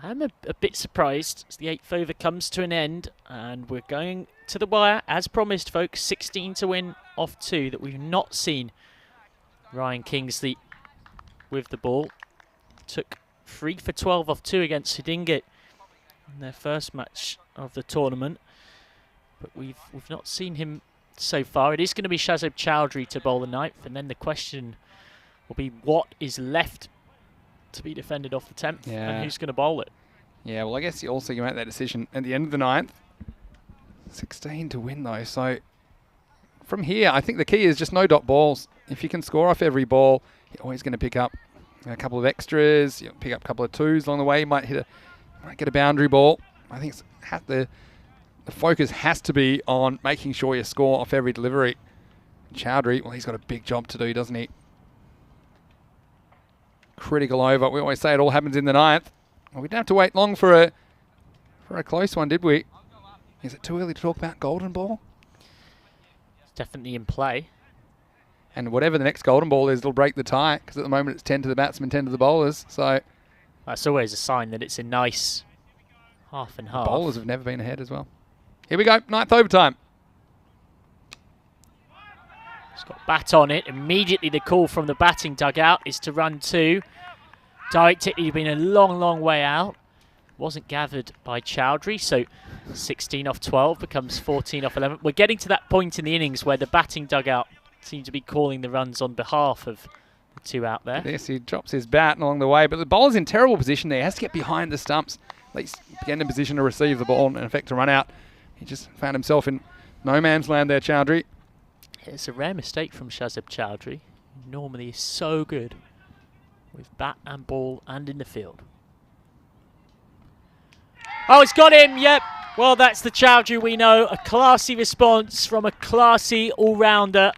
I'm a bit surprised as the 8th over comes to an end. And we're going to the wire, as promised, folks. 16 to win off 2 that we've not seen Ryan Kingsley with the ball. Took 3 for 12 off 2 against Hidingit in their first match of the tournament. But we've not seen him so far. It is going to be Shazeb Chowdhury to bowl the 9th, and then the question will be what is left to be defended off the 10th, and who's going to bowl it. Yeah, well, I guess you make that decision at the end of the 9th. 16 to win, though. So from here, I think the key is just no dot balls. If you can score off every ball, you're always going to pick up a couple of extras. You'll pick up a couple of 2s along the way. You might get a boundary ball. I think the the focus has to be on making sure you score off every delivery. Chowdhury, well, he's got a big job to do, doesn't he? Critical over. We always say it all happens in the 9th. Well, we didn't have to wait long for a close one, did we? Is it too early to talk about golden ball? It's definitely in play. And whatever the next golden ball is, it'll break the tie, because at the moment it's 10 to the batsmen, 10 to the bowlers. So That's always a sign that it's a nice half and half. bowlers have never been ahead as well. Here we go, 9th overtime. He's got bat on it. Immediately the call from the batting dugout is to run 2. Direct it, he'd been a long, long way out. Wasn't gathered by Chowdhury, so 16 off 12 becomes 14 off 11. We're getting to that point in the innings where the batting dugout seems to be calling the runs on behalf of the 2 out there. Yes, he drops his bat along the way, but the bowler's in terrible position there. He has to get behind the stumps, at least get in position to receive the ball and in effect to run out. He just found himself in no man's land there, Chowdhury. It's a rare mistake from Shazib Chowdhury. Normally is so good with bat and ball and in the field. Oh, it's got him, yep. Well, that's the Chowdhury we know. A classy response from a classy all-rounder.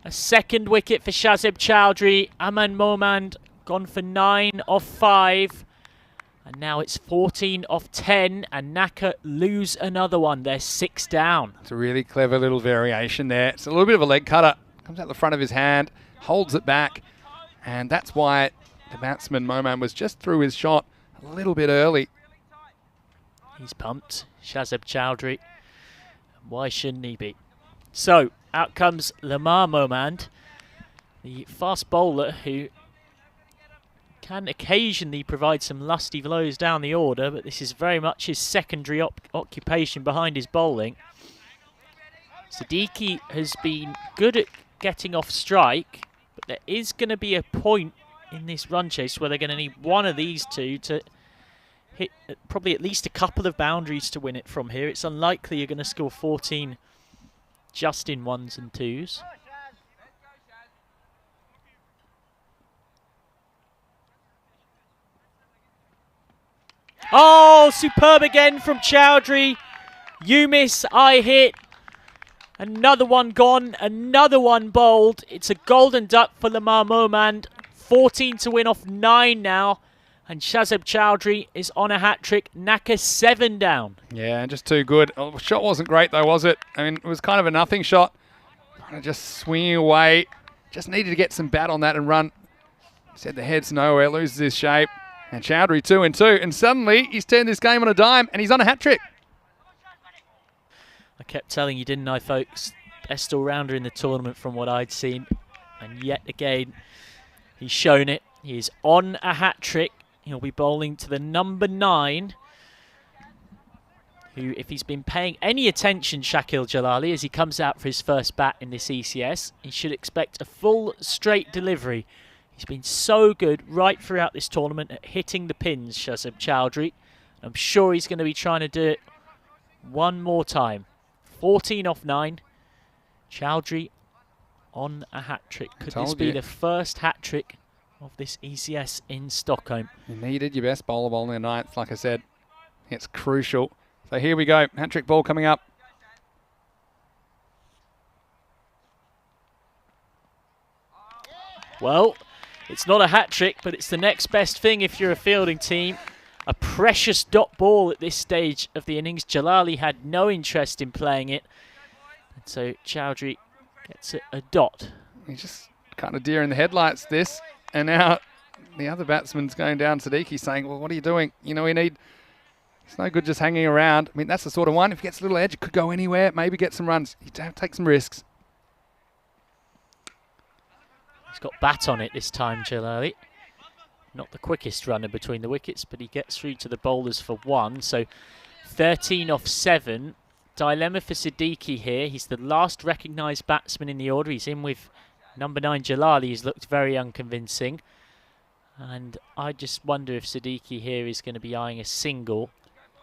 A second wicket for Shazib Chowdhury. Aman Momand gone for 9 off 5. And now it's 14 off 10. And Naka lose another one. They're 6 down. It's a really clever little variation there. It's a little bit of a leg cutter. Comes out the front of his hand, holds it back. And that's why the batsman, Momand, was just through his shot a little bit early. He's pumped, Shazib Chowdhury. Why shouldn't he be? So, out comes Lamar Momand, the fast bowler who can occasionally provide some lusty blows down the order, but this is very much his secondary occupation behind his bowling. Siddiqui has been good at getting off strike, but there is going to be a point in this run chase where they're going to need one of these two to hit probably at least a couple of boundaries to win it from here. It's unlikely you're going to score 14 just in 1s and 2s. Oh, superb again from Chowdhury. You miss, I hit. Another one gone, another one bowled. It's a golden duck for Lamar Momand. 14 to win off 9 now. And Shazib Chowdhury is on a hat-trick. Naka 7 down. Yeah, just too good. Oh, the shot wasn't great though, was it? I mean, it was kind of a nothing shot. Kind of just swinging away. Just needed to get some bat on that and run. He said the head's nowhere, loses his shape. And Chowdhury 2 and 2. And suddenly, he's turned this game on a dime and he's on a hat-trick. I kept telling you, didn't I, folks? Best all-rounder in the tournament from what I'd seen. And yet again, he's shown it. He's on a hat-trick. He'll be bowling to the number 9, who, if he's been paying any attention, Shakil Jalali, as he comes out for his first bat in this ECS, he should expect a full straight delivery. He's been so good right throughout this tournament at hitting the pins, Shazib Chowdhury. I'm sure he's going to be trying to do it one more time. 14 off 9. Chowdhury on a hat-trick. Could this be the first hat-trick of this ECS in Stockholm? You needed your best bowler ball in the 9th, like I said. It's crucial. So here we go. Hat-trick ball coming up. Well, it's not a hat-trick, but it's the next best thing if you're a fielding team. A precious dot ball at this stage of the innings. Jalali had no interest in playing it. And so Chowdhury gets a dot. He's just kind of deer in the headlights, this. And now the other batsman's going down, Siddiqui, saying, well, what are you doing? You know, it's no good just hanging around. I mean, that's the sort of one. If he gets a little edge, it could go anywhere, maybe get some runs. You have to take some risks. He's got bat on it this time, Jalali. Not the quickest runner between the wickets, but he gets through to the bowlers for 1. So 13 off 7. Dilemma for Siddiqui here. He's the last recognised batsman in the order. He's in with number 9 Jalali. He's looked very unconvincing. And I just wonder if Siddiqui here is going to be eyeing a single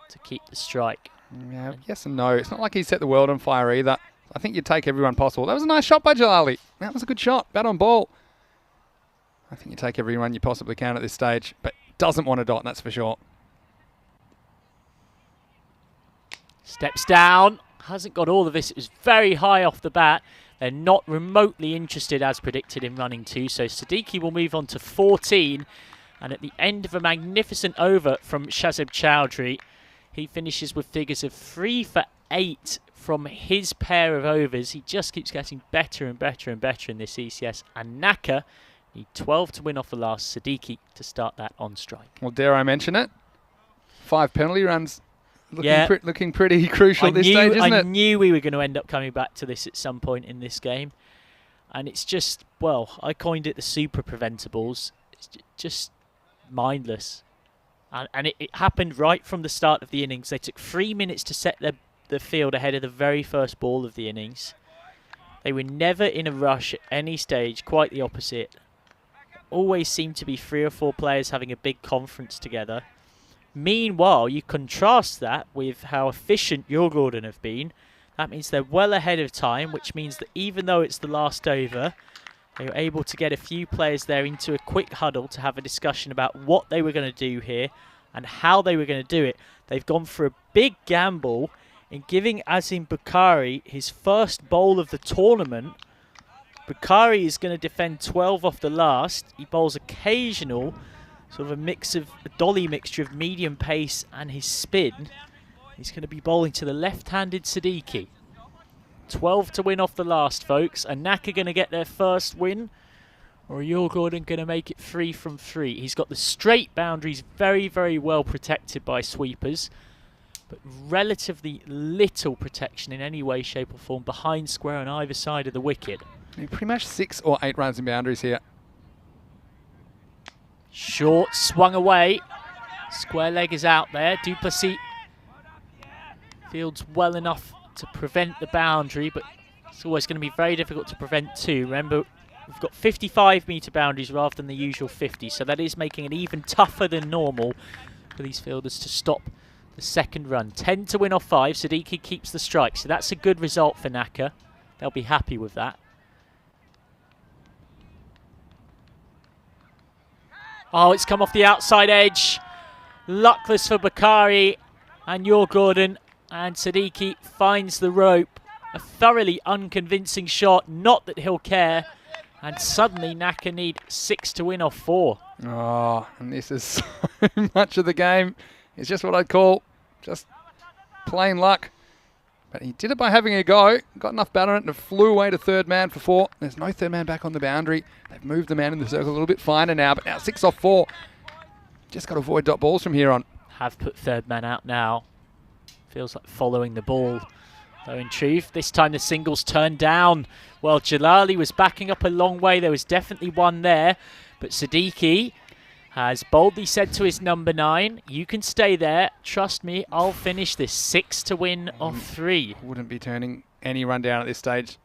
to keep the strike. Yeah, yes and no. It's not like he set the world on fire either. I think you'd take everyone possible. That was a nice shot by Jalali. That was a good shot. Bat on ball. I think you take every run you possibly can at this stage, but doesn't want a dot, that's for sure. Steps down. Hasn't got all of this. It was very high off the bat. They're not remotely interested, as predicted, in running 2. So Siddiqui will move on to 14. And at the end of a magnificent over from Shazib Chowdhury, he finishes with figures of 3 for 8 from his pair of overs. He just keeps getting better and better and better in this ECS. And Naka need 12 to win off the last. Siddiqui to start that on strike. Well, dare I mention it? 5 penalty runs. Looking pretty crucial at this stage, isn't it? I knew we were going to end up coming back to this at some point in this game. And it's just, well, I coined it the super preventables. It's just mindless. And it happened right from the start of the innings. They took 3 minutes to set the field ahead of the very first ball of the innings. They were never in a rush at any stage, quite the opposite. Always seemed to be 3 or 4 players having a big conference together. Meanwhile, you contrast that with how efficient Djurgården have been. That means they're well ahead of time, which means that even though it's the last over, they were able to get a few players there into a quick huddle to have a discussion about what they were going to do here and how they were going to do it. They've gone for a big gamble in giving Azim Bukhari his first bowl of the tournament. Bukhari is going to defend 12 off the last. He bowls occasional, sort of a dolly mixture of medium pace and his spin. He's going to be bowling to the left-handed Siddiqui. 12 to win off the last, folks. And Naka going to get their first win, or are Djurgården going to make it 3 from 3? He's got the straight boundaries very, very well protected by sweepers, but relatively little protection in any way, shape or form behind square on either side of the wicket. Pretty much 6 or 8 runs in boundaries here. Short, swung away. Square leg is out there. Duplessis fields well enough to prevent the boundary, but it's always going to be very difficult to prevent 2. Remember, we've got 55-metre boundaries rather than the usual 50, so that is making it even tougher than normal for these fielders to stop the second run. 10 to win off 5. Siddiqui keeps the strike, so that's a good result for Naka. They'll be happy with that. Oh, it's come off the outside edge. Luckless for Bukhari and Djurgården. And Siddiqui finds the rope. A thoroughly unconvincing shot. Not that he'll care. And suddenly Naka need 6 to win off 4. Oh, and this is so much of the game. It's just what I'd call just plain luck. But he did it by having a go. Got enough batter on it and flew away to third man for 4. There's no third man back on the boundary. They've moved the man in the circle a little bit finer now, but now 6 off 4. Just got to avoid dot balls from here on. Have put third man out now. Feels like following the ball. Though in truth, this time the singles turned down. Well, Jalali was backing up a long way. There was definitely one there. But Siddiqui has boldly said to his number 9, you can stay there. Trust me, I'll finish this. 6 to win off 3. Wouldn't be turning any run down at this stage.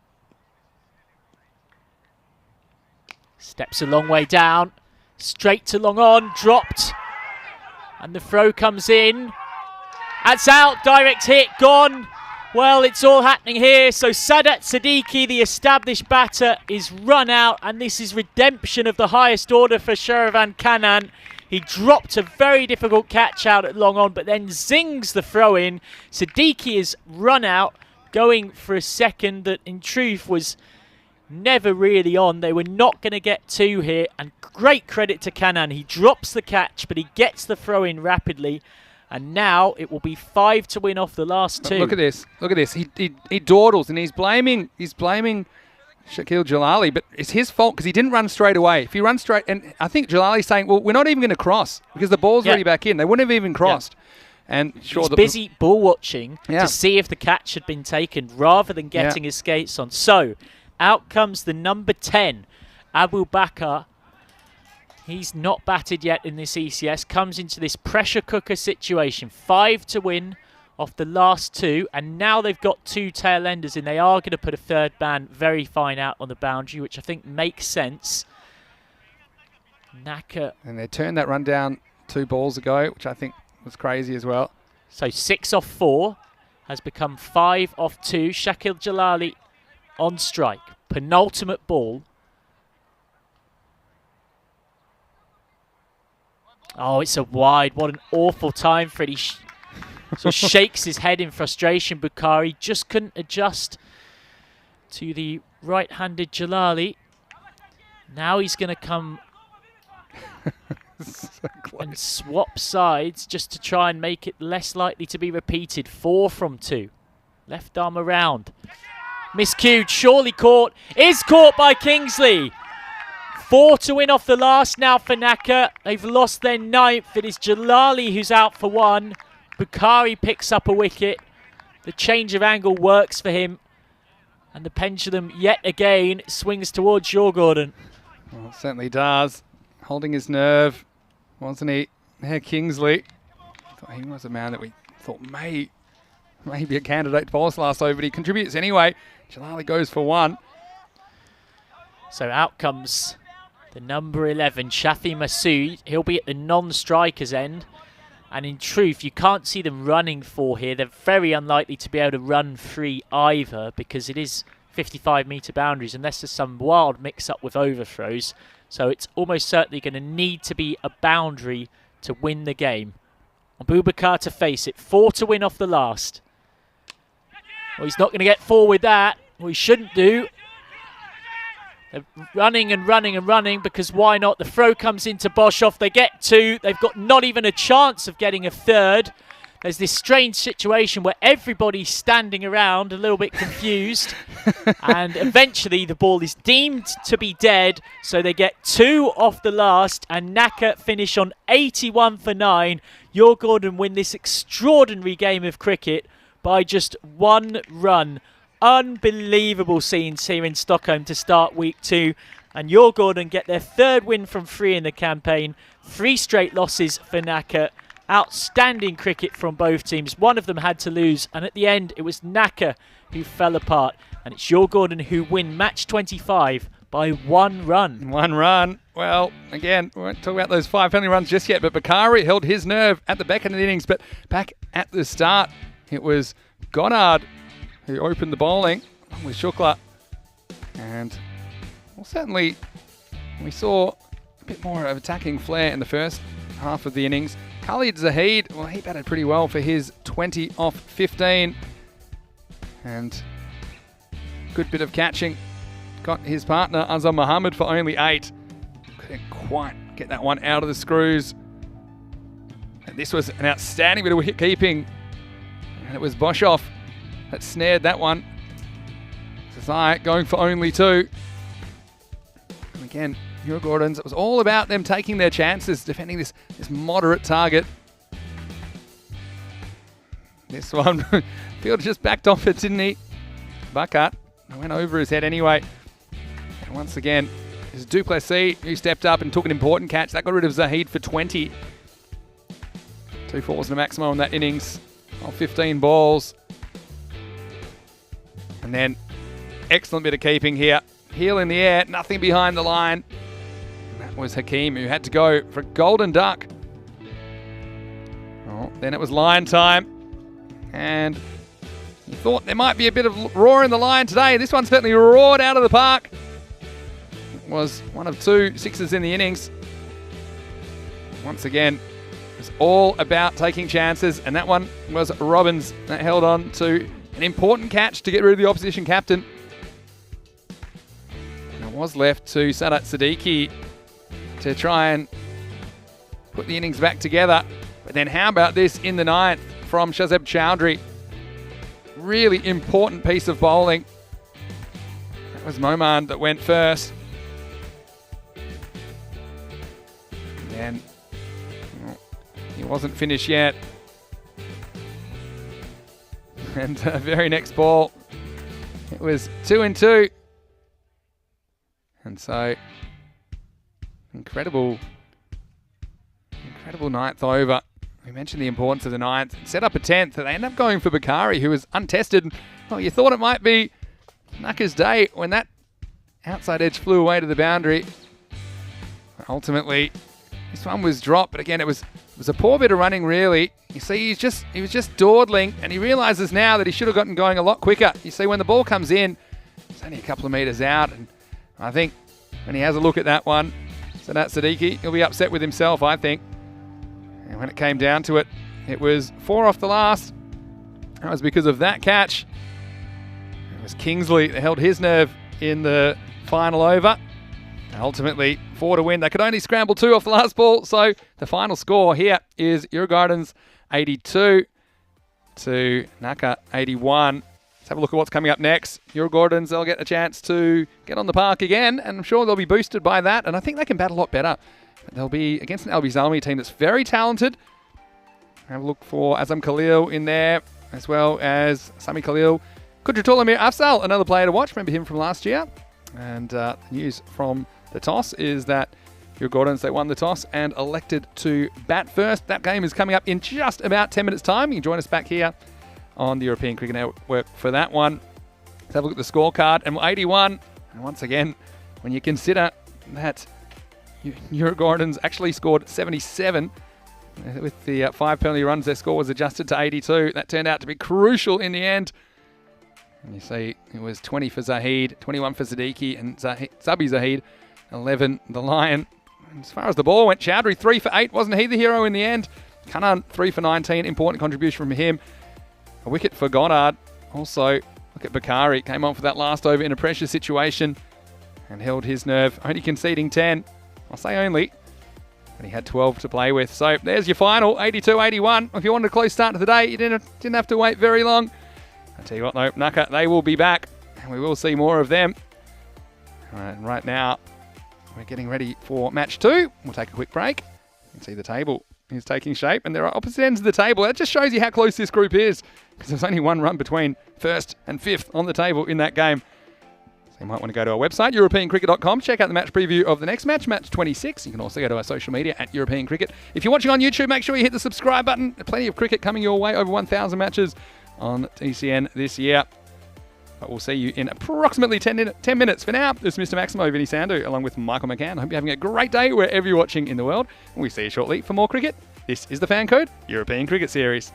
Steps a long way down. Straight to long on. Dropped. And the throw comes in. That's out. Direct hit. Gone. Well, it's all happening here. So Sadat Siddiqui, the established batter, is run out. And this is redemption of the highest order for Sheravan Kanan. He dropped a very difficult catch out at long on, but then zings the throw in. Siddiqui is run out, going for a second that in truth was never really on. They were not going to get 2 here. And great credit to Kanan. He drops the catch, but he gets the throw in rapidly. And now it will be 5 to win off the last 2. Look at this. Look at this. He dawdles and he's blaming Shakil Jalali, but it's his fault because he didn't run straight away. If he runs straight, and I think Jalali's saying, well, we're not even going to cross because the ball's already back in. They wouldn't have even crossed. And sure, he's busy ball watching to see if the catch had been taken rather than getting his skates on. So out comes the number 10, Abu Bakr. He's not batted yet in this ECS. Comes into this pressure cooker situation. 5 to win off the last 2. And now they've got 2 tail enders in. They are going to put a third man very fine out on the boundary, which I think makes sense. Naka. And they turned that run down 2 balls ago, which I think was crazy as well. So 6 off 4 has become 5 off 2. Shakil Jalali on strike. Penultimate ball. Oh, it's a wide. What an awful time for it. sort of shakes his head in frustration. Bukhari just couldn't adjust to the right-handed Jalali. Now he's going to come So and swap sides just to try and make it less likely to be repeated. 4 from 2. Left arm around. Miscued, surely caught. Is caught by Kingsley. 4 to win off the last now for Naka. They've lost their 9th. It is Jalali who's out for 1. Bukhari picks up a wicket. The change of angle works for him. And the pendulum yet again swings towards Jorgården. Well, it certainly does. Holding his nerve, wasn't he? There, Kingsley. Thought he was a man that we thought may be a candidate to bowl us last over, but he contributes anyway. Jalali goes for 1. So out comes the number 11, Shafi Masood. He'll be at the non-strikers end. And in truth, you can't see them running 4 here. They're very unlikely to be able to run 3 either, because it is 55-metre boundaries, unless there's some wild mix-up with overthrows. So it's almost certainly going to need to be a boundary to win the game. Abubakar to face it. 4 to win off the last. Well, he's not going to get 4 with that. Well, he shouldn't do. They're running and running and running, because why not? The throw comes into Boshoff. They get 2. They've got not even a chance of getting a 3rd. There's this strange situation where everybody's standing around a little bit confused. And eventually the ball is deemed to be dead. So they get 2 off the last. And Naka finish on 81 for 9. Jorgården win this extraordinary game of cricket by just 1 run. Unbelievable scenes here in Stockholm to start week 2. And Jorgården get their 3rd win from 3 in the campaign. 3 straight losses for Naka. Outstanding cricket from both teams. One of them had to lose, and at the end it was Naka who fell apart. And it's Jorgården who win match 25 by 1 run. 1 run. Well, again, we won't talk about those 5 penalty runs just yet, but Bukhari held his nerve at the back end of the innings. But back at the start, it was Goddard who opened the bowling along with Shukla. And well, certainly we saw a bit more of attacking flair in the first half of the innings. Khalid Zahid, well, he batted pretty well for his 20 off 15. And good bit of catching. Got his partner, Azam Mohammed, for only 8. Couldn't quite get that one out of the screws. And this was an outstanding bit of wicket keeping. And it was Boshoff that snared that one. Sasai going for only 2. And again, Jorgårdens, it was all about them taking their chances, defending this moderate target. This one, Field just backed off it, didn't he? Buckhart went over his head anyway. And once again, it's Duplessis who stepped up and took an important catch. That got rid of Zahid for 20. 2 fours and a maximum on that innings of 15 balls. And then, excellent bit of keeping here. Heel in the air, nothing behind the line. And that was Hakeem who had to go for a golden duck. Oh, then it was line time. And you thought there might be a bit of roar in the line today. This one certainly roared out of the park. It was one of 2 sixes in the innings. Once again, it was all about taking chances. And that one was Robbins that held on to an important catch to get rid of the opposition captain. And it was left to Sadat Siddiqui to try and put the innings back together. But then how about this in the 9th from Shazeb Chowdhury? Really important piece of bowling. That was Moman that went first. And well, he wasn't finished yet. And the very next ball, it was 2 and 2. And so, incredible 9th over. We mentioned the importance of the 9th. Set up a 10th. They end up going for Bukhari, who was untested. Well, you thought it might be Naka's day when that outside edge flew away to the boundary. Ultimately, this one was dropped. But again, it was a poor bit of running, really. You see, he was just dawdling, and he realises now that he should have gotten going a lot quicker. You see, when the ball comes in, it's only a couple of metres out, and I think when he has a look at that one, Sadat Siddiqui, he'll be upset with himself, I think. And when it came down to it, it was 4 off the last. That was because of that catch. It was Kingsley that held his nerve in the final over. And ultimately, 4 to win. They could only scramble 2 off the last ball. So the final score here is Djurgården's 82 to Nacka 81. Let's have a look at what's coming up next. Djurgårdens, they'll get a chance to get on the park again, and I'm sure they'll be boosted by that, and I think they can bat a lot better. They'll be against an Albi Zalmi team that's very talented. Have a look for Azam Khalil in there, as well as Sami Khalil. Kudratulamir Afzal, another player to watch. Remember him from last year. And the news from the toss is that Djurgårdens, they won the toss and elected to bat first. That game is coming up in just about 10 minutes' time. You can join us back here on the European Cricket Network for that one. Let's have a look at the scorecard. And 81, and once again, when you consider that Djurgårdens actually scored 77, with the 5 penalty runs, their score was adjusted to 82. That turned out to be crucial in the end. And you see it was 20 for Zahid, 21 for Siddiqui, and Zabi Zahid, 11 the Lion. And as far as the ball went, Chowdhury 3 for 8. Wasn't he the hero in the end? Kanan 3 for 19. Important contribution from him. A wicket for Goddard. Also, look at Bakari. Came on for that last over in a pressure situation and held his nerve, only conceding 10. I'll say only, but he had 12 to play with. So there's your final, 82-81. If you wanted a close start to the day, you didn't have to wait very long. I'll tell you what though, Nacka, they will be back, and we will see more of them. All right, right now, we're getting ready for match 2. We'll take a quick break. You can see the table is taking shape, and there are opposite ends of the table. That just shows you how close this group is, because there's only 1 run between 1st and 5th on the table in that game. So you might want to go to our website, europeancricket.com, check out the match preview of the next match, match 26. You can also go to our social media at European Cricket. If you're watching on YouTube, make sure you hit the subscribe button. Plenty of cricket coming your way, over 1,000 matches on TCN this year. But we'll see you in approximately 10 minutes. For now, this is Mr. Maximo Vinny Sandu, along with Michael McCann. I hope you're having a great day wherever you're watching in the world. And we see you shortly for more cricket. This is the FanCode European Cricket Series.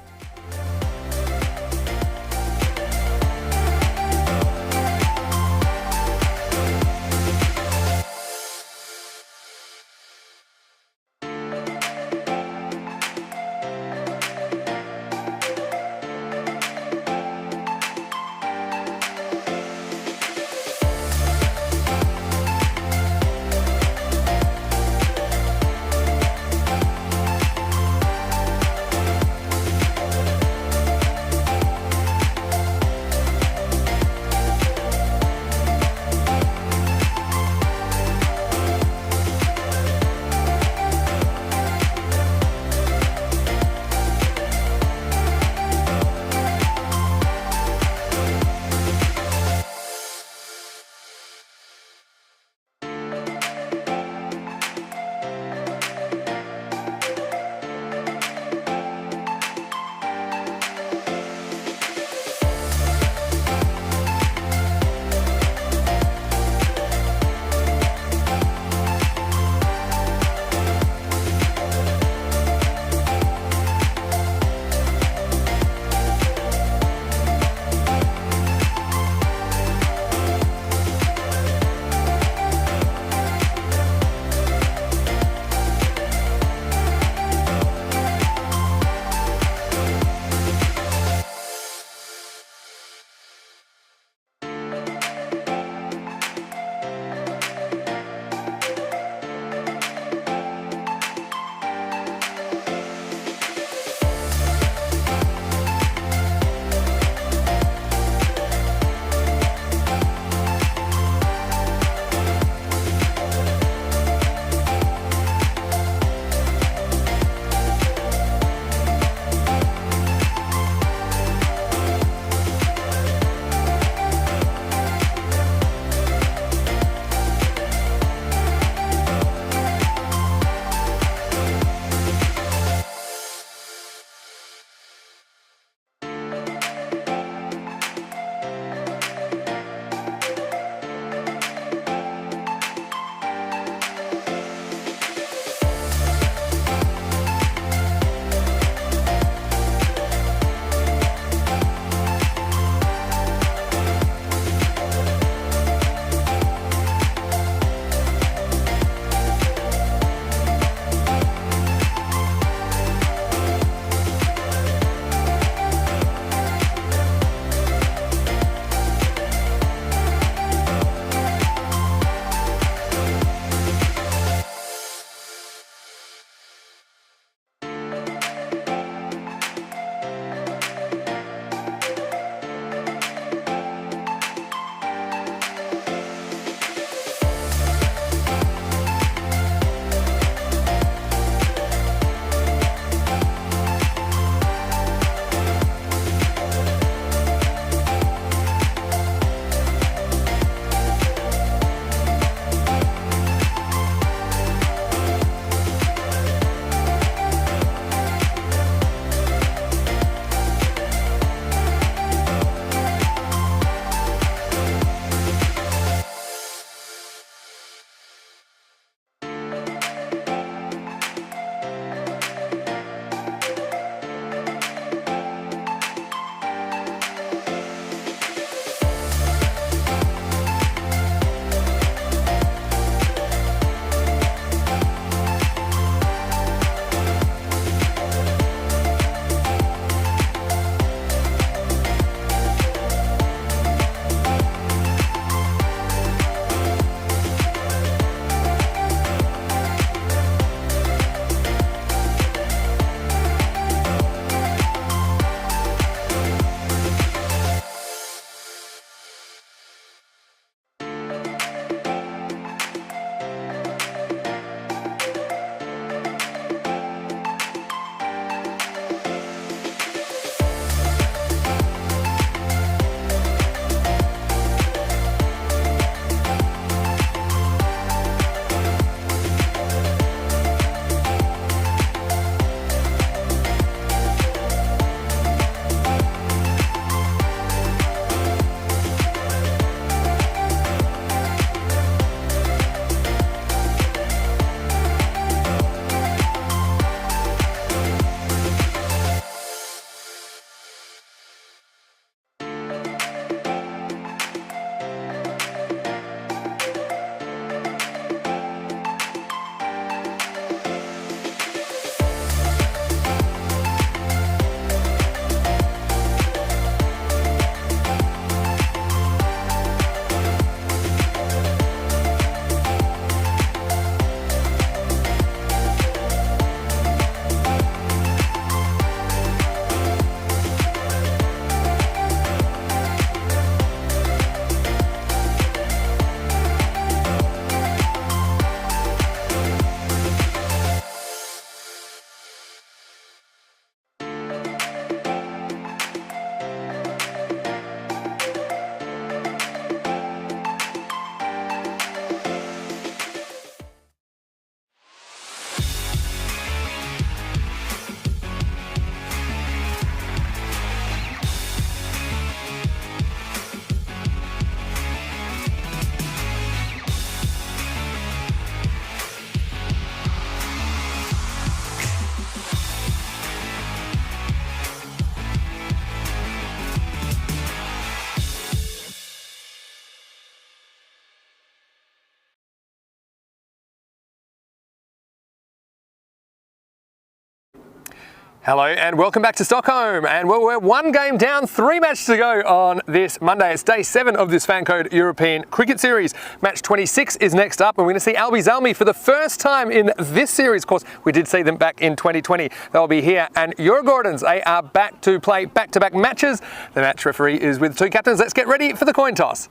Hello and welcome back to Stockholm. And we're one game down, 3 matches to go on this Monday. It's day 7 of this FanCode European Cricket Series. Match 26 is next up, and we're going to see Albi Zalmi for the first time in this series. Of course, we did see them back in 2020. They'll be here. And Eurogordons, they are back to play back-to-back matches. The match referee is with 2 captains. Let's get ready for the coin toss.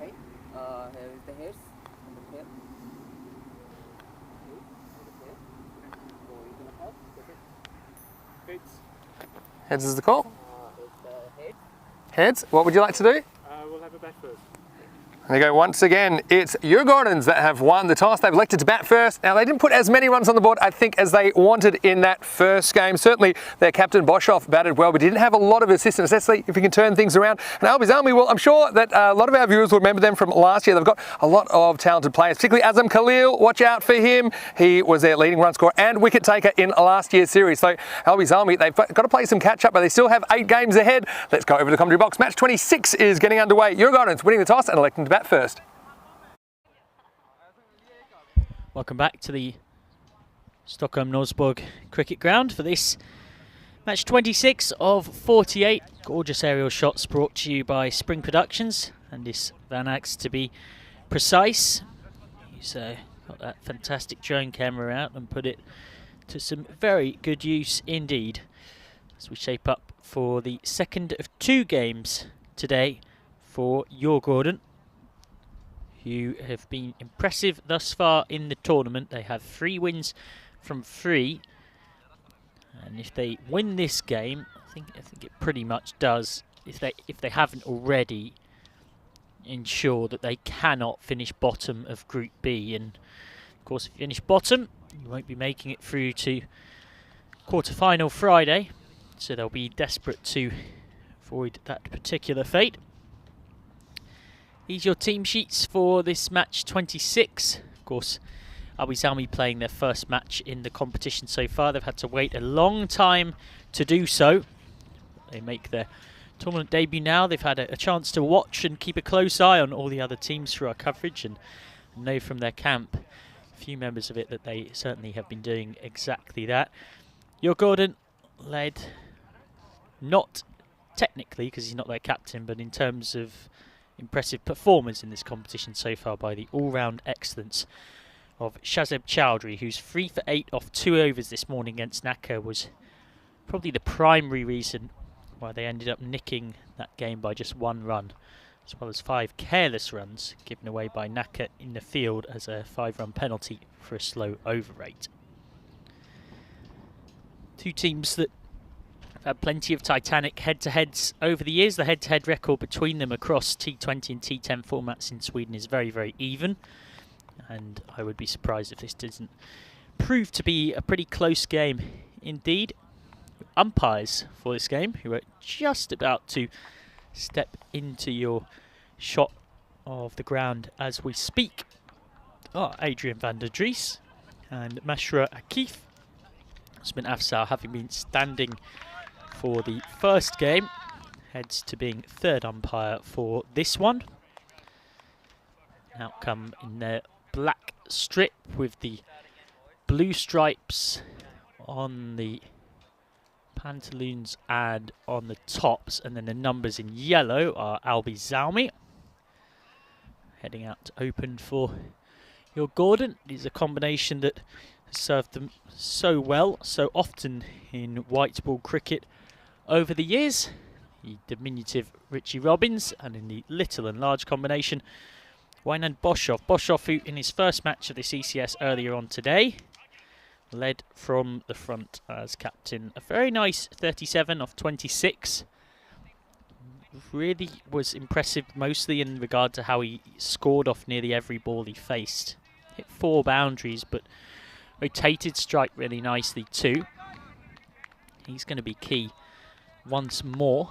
Okay, here is the heads. Here. Heads is the call. It's the head. Heads, what would you like to do? We'll have a bat first. There you go, once again, it's Eurogordons that have won the toss. They've elected to bat first. Now, they didn't put as many runs on the board, I think, as they wanted in that first game. Certainly, their captain, Boshoff, batted well, but didn't have a lot of assistance, especially if he can turn things around. And Albi Zalmi, well, I'm sure that a lot of our viewers will remember them from last year. They've got a lot of talented players, particularly Azam Khalil. Watch out for him. He was their leading run scorer and wicket taker in last year's series. So, Albi Zalmi, they've got to play some catch-up, but they still have 8 games ahead. Let's go over to the commentary box. Match 26 is getting underway. Eurogordons winning the toss and electing to bat first. Welcome back to the Stockholm Norsborg cricket ground for this match 26 of 48. Gorgeous aerial shots brought to you by Spring Productions and this Van Axe to be precise. He's got that fantastic drone camera out and put it to some very good use indeed as we shape up for the second of 2 games today for Eurogordon, who have been impressive thus far in the tournament. They have 3 wins from 3, and if they win this game, I think it pretty much does. If they haven't already, ensure that they cannot finish bottom of Group B. And of course, if you finish bottom, you won't be making it through to quarter-final Friday, so they'll be desperate to avoid that particular fate. These are your team sheets for this match 26. Of course, Albi Zalmi playing their first match in the competition so far. They've had to wait a long time to do so. They make their tournament debut now. They've had a chance to watch and keep a close eye on all the other teams through our coverage and know from their camp, a few members of it, that they certainly have been doing exactly that. Eurogordon led, not technically because he's not their captain, but in terms of impressive performance in this competition so far by the all-round excellence of Shazeb Chowdhury, who's 3 for 8 off 2 overs this morning against Naka, was probably the primary reason why they ended up nicking that game by just 1 run, as well as 5 careless runs given away by Naka in the field as a 5-run penalty for a slow over rate. 2 teams that have had plenty of titanic head-to-heads over the years. The head-to-head record between them across T20 and T10 formats in Sweden is very, very even. And I would be surprised if this doesn't prove to be a pretty close game indeed. Umpires for this game, who are just about to step into your shot of the ground as we speak, are Adrian van der Dries and Mashra Akif. Usman Afsar, having been standing for the first game, heads to being 3rd umpire for this one. Outcome in their black strip with the blue stripes on the pantaloons and on the tops, and then the numbers in yellow are Albi Zalmi. Heading out to open for Eurogordon is a combination that has served them so well, so often in white ball cricket over the years. The diminutive Richie Robbins, and in the little and large combination, Wynand Boshoff. Boshoff, who in his first match of this ECS earlier on today, led from the front as captain. A very nice 37 off 26. Really was impressive, mostly in regard to how he scored off nearly every ball he faced. Hit 4 boundaries, but rotated strike really nicely too. He's going to be key once more.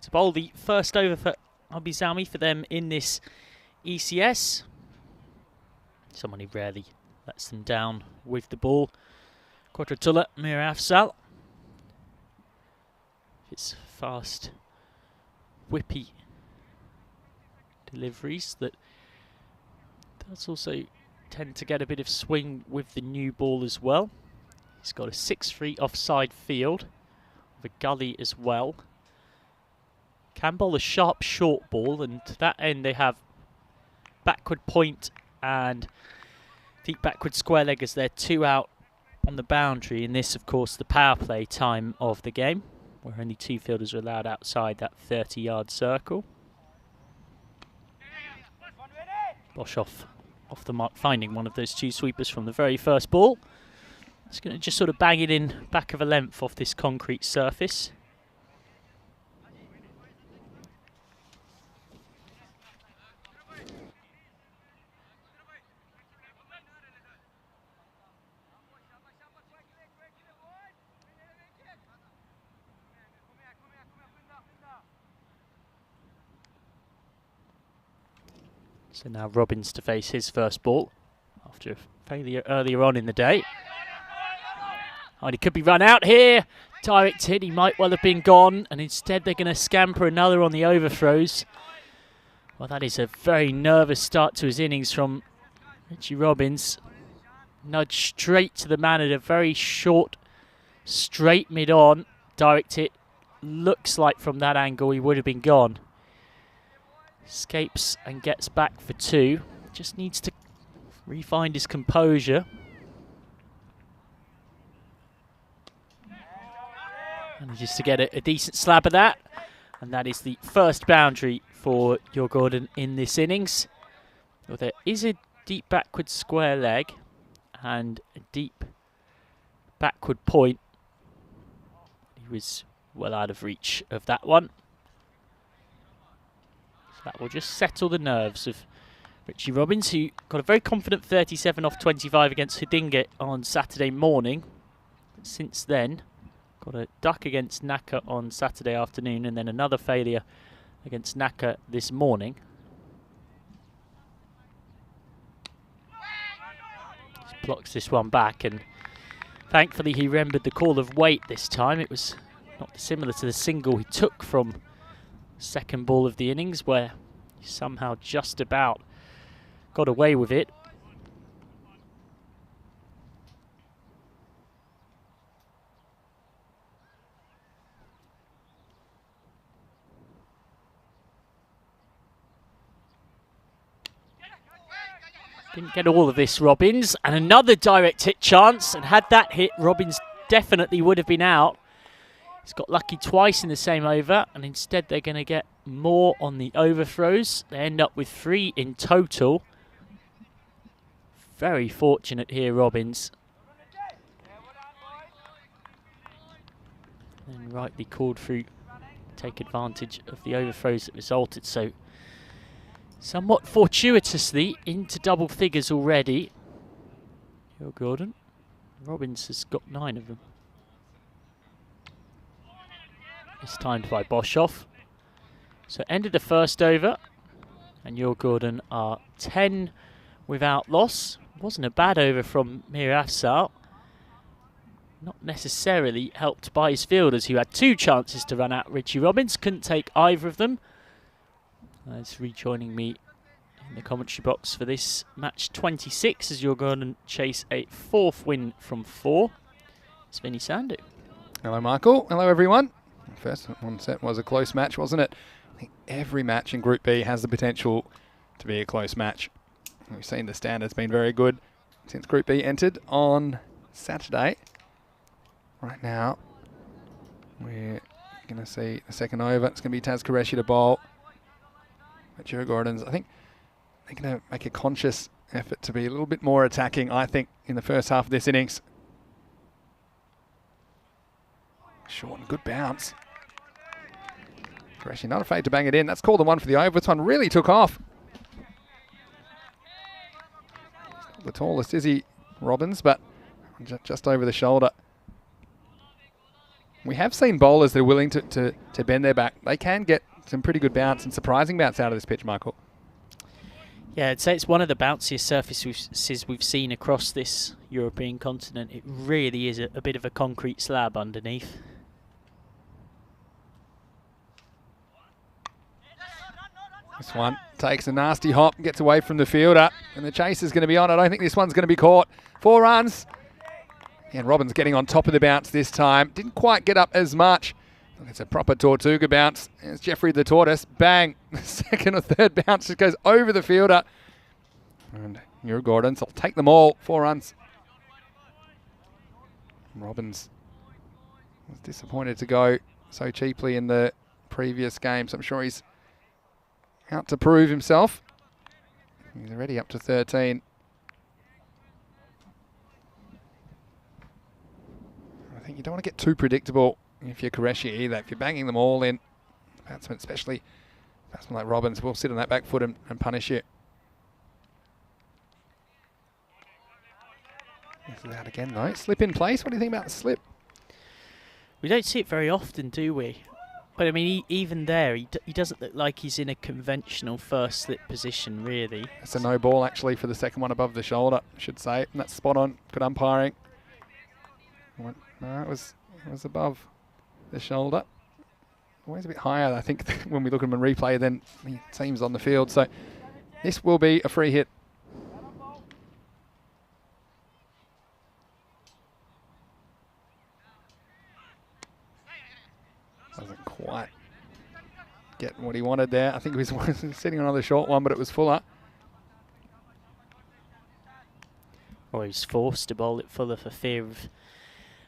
To bowl the first over for Albi Zalmi for them in this ECS. Someone who rarely lets them down with the ball. Quadratula Mirafsal. It's fast, whippy deliveries that does also tend to get a bit of swing with the new ball as well. He's got a 6-3 offside field, with a gully as well. Can bowl a sharp short ball, and to that end they have backward point and deep backward square leg as they're 2 out on the boundary. And this, of course, the power play time of the game, where only 2 fielders are allowed outside that 30-yard circle. Boshoff off the mark, finding one of those 2 sweepers from the very first ball. It's going to just sort of bang it in back of a length off this concrete surface. So now Robbins to face his first ball after a failure earlier on in the day. Oh, and he could be run out here. Direct hit, he might well have been gone, and instead they're going to scamper another on the overthrows. Well, that is a very nervous start to his innings from Richie Robbins. Nudged straight to the man at a very short, straight mid-on. Direct hit, looks like from that angle he would have been gone. Escapes and gets back for 2. Just needs to re-find his composure. And just to get a decent slab of that. And that is the first boundary for your Gordon in this innings. Well, there is a deep backward square leg and a deep backward point. He was well out of reach of that one. That will just settle the nerves of Richie Robbins, who got a very confident 37 off 25 against Hudinge on Saturday morning. Since then, got a duck against Naka on Saturday afternoon, and then another failure against Naka this morning. Just blocks this one back, and thankfully he remembered the call of weight this time. It was not dissimilar to the single he took from second ball of the innings, where he somehow just about got away with it. Didn't get all of this, Robbins, and another direct hit chance, and had that hit, Robbins definitely would have been out. He's got lucky twice in the same over, and instead they're going to get more on the overthrows. They end up with 3 in total. Very fortunate here, Robbins. And rightly called through, take advantage of the overthrows that resulted. So somewhat fortuitously into double figures already. Here, Gordon. Robbins has got 9 of them. It's timed by Boshoff. So ended the first over, and your Gordon are 10 without loss. Wasn't a bad over from Mir Afsar. Not necessarily helped by his fielders, who had 2 chances to run out Richie Robbins. Couldn't take either of them. That's rejoining me in the commentary box for this match 26 as your Gordon chase a 4th win from 4. It's Vinny Sandhu. Hello, Michael. Hello, everyone. First one set was a close match, wasn't it? I think every match in Group B has the potential to be a close match. We've seen the standards been very good since Group B entered on Saturday. Right now, we're going to see the second over. It's going to be Taz Qureshi to bowl. But Joe Gordon's, I think they're going to make a conscious effort to be a little bit more attacking, I think, in the first half of this innings. Short and good bounce. Qureshi not afraid to bang it in. That's called the 1 for the over. This one really took off. Not the tallest, is he, Robbins, but just over the shoulder. We have seen bowlers that are willing to bend their back. They can get some pretty good bounce and surprising bounce out of this pitch, Michael. Yeah, I'd say it's one of the bounciest surfaces we've seen across this European continent. It really is a bit of a concrete slab underneath. This one takes a nasty hop, gets away from the fielder, and the chase is going to be on. I don't think this one's going to be caught. 4 runs. And Robbins getting on top of the bounce this time. Didn't quite get up as much. It's a proper Tortuga bounce. There's Jeffrey the Tortoise. Bang. The second or third bounce just goes over the fielder. And Uri Gordons will take them all. 4 runs. Robbins was disappointed to go so cheaply in the previous game, so I'm sure he's out to prove himself. He's already up to 13. I think you don't want to get too predictable if you're Qureshi either. If you're banging them all in, batsmen, especially batsmen like Robbins, will sit on that back foot and punish you. This is out again though. Slip in place. What do you think about the slip? We don't see it very often, do we? But I mean, even there, he doesn't look like he's in a conventional first slip position, really. It's a no ball actually for the second one above the shoulder, I should say. And that's spot on. Good umpiring. No, it was above the shoulder. Always a bit higher, I think, when we look at him in replay than he seems on the field. So this will be a free hit. Doesn't quite get what he wanted there. I think he was sitting on another short one, but it was fuller. Or he's forced to bowl it fuller for fear of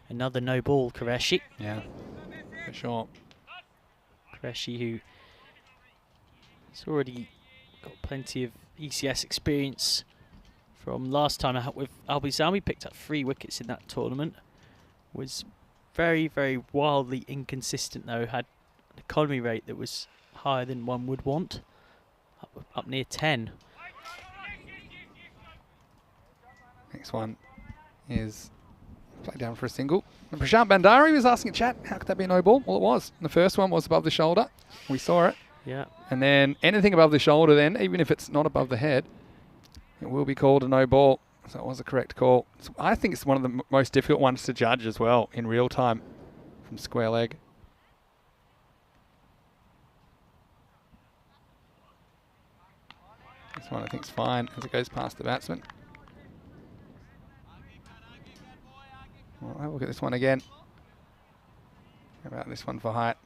another no ball, Qureshi. Yeah, for sure. Qureshi, who has already got plenty of ECS experience from last time out with Albi Zalmi, picked up 3 wickets in that tournament. Was very, very wildly inconsistent though, had an economy rate that was higher than one would want, up near 10. Next one is played down for a single. And Prashant Bandari was asking in chat, how could that be a no ball? Well, it was. The first one was above the shoulder. We saw it. Yeah. And then anything above the shoulder then, even if it's not above the head, it will be called a no ball. So it was a correct call. So I think it's one of the most difficult ones to judge as well in real time from square leg. This one I think is fine as it goes past the batsman. Well, have a look at this one again. How about this one for height?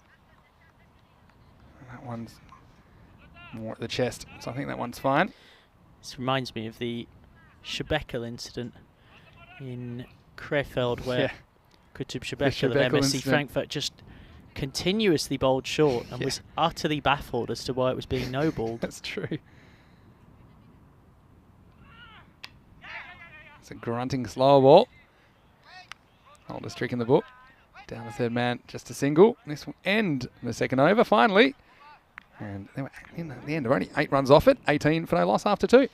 That one's more at the chest, so I think that one's fine. This reminds me of the Shebekel incident in Krefeld, where Kutub Shebekel of MSC incident. Frankfurt just continuously bowled short and was utterly baffled as to why it was being no-balled. That's true. It's a grunting slower ball. Oldest trick in the book. Down the third man, just a single. This will end the second over, finally. And they were in the end, only 8 runs off it. 18 for no loss after 2.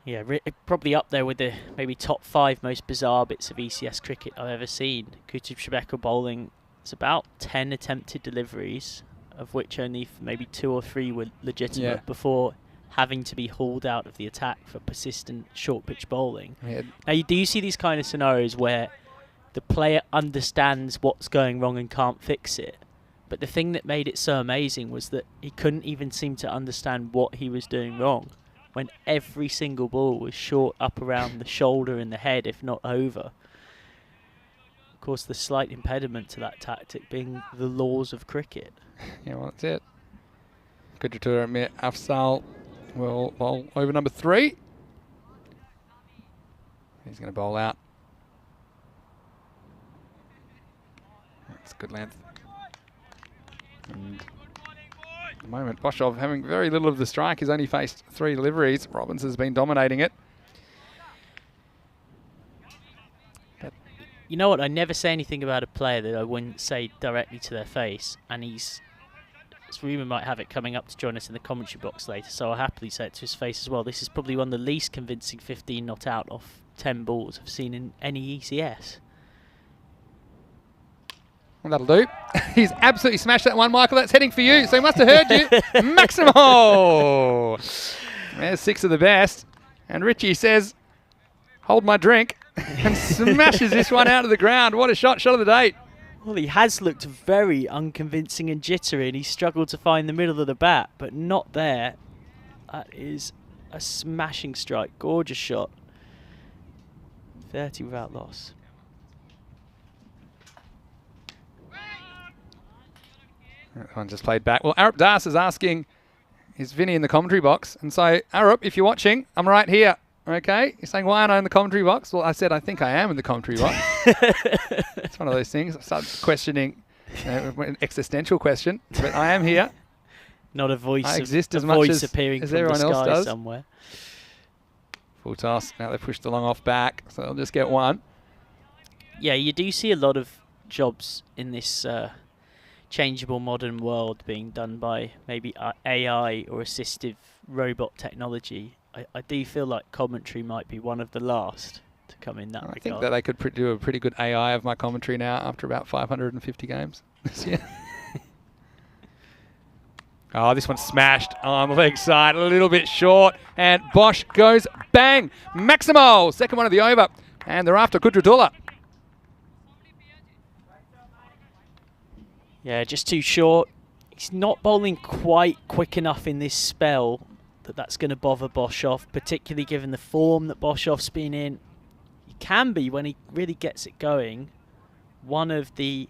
Yeah, probably up there with the maybe top 5 most bizarre bits of ECS cricket I've ever seen. Kutub Shebekel bowling, it's about 10 attempted deliveries, of which only maybe 2 or 3 were legitimate before having to be hauled out of the attack for persistent short pitch bowling. Yeah. Now you do see these kind of scenarios where the player understands what's going wrong and can't fix it. But the thing that made it so amazing was that he couldn't even seem to understand what he was doing wrong when every single ball was short up around the shoulder and the head, if not over. Of course, the slight impediment to that tactic being the laws of cricket. Yeah, well, that's it. Kudratur Mir Afzal will bowl over number 3. He's going to bowl out. That's good length. And at the moment, Boshov having very little of the strike. He's only faced 3 deliveries. Robbins has been dominating it. You know what? I never say anything about a player that I wouldn't say directly to their face. And this rumour might have it coming up to join us in the commentary box later, so I'll happily say it to his face as well. This is probably one of the least convincing 15 not out off 10 balls I've seen in any ECS. Well, that'll do. He's absolutely smashed that one, Michael. That's heading for you, so he must have heard you. Maximo! There's 6 of the best. And Richie says, hold my drink, and smashes this one out of the ground. What a shot. Shot of the date. Well, he has looked very unconvincing and jittery, and he struggled to find the middle of the bat, but not there. That is a smashing strike. Gorgeous shot. 30 without loss. That one just played back. Well, Arup Das is asking, is Vinny in the commentary box? And so, Arup, if you're watching, I'm right here. Okay? You're saying, why aren't I in the commentary box? Well, I said, I think I am in the commentary box. It's one of those things. I started questioning, an existential question, but I am here. Not a voice. I exist as a much voice as appearing from everyone the else sky does. somewhere. Full toss. Now they've pushed the long off back, so they'll just get one. Yeah, you do see a lot of jobs in this changeable modern world being done by maybe AI or assistive robot technology. I do feel like commentary might be one of the last to come in that regard. I think that they could do a pretty good AI of my commentary now after about 550 games this year. Oh, this one's smashed on the leg side, a little bit short, and Bosch goes bang! Maximo, second one of the over, and they're after Kudratullah. Yeah, just too short. He's not bowling quite quick enough in this spell that's going to bother Boshoff, particularly given the form that Boshoff's been in. He can be, when he really gets it going, one of the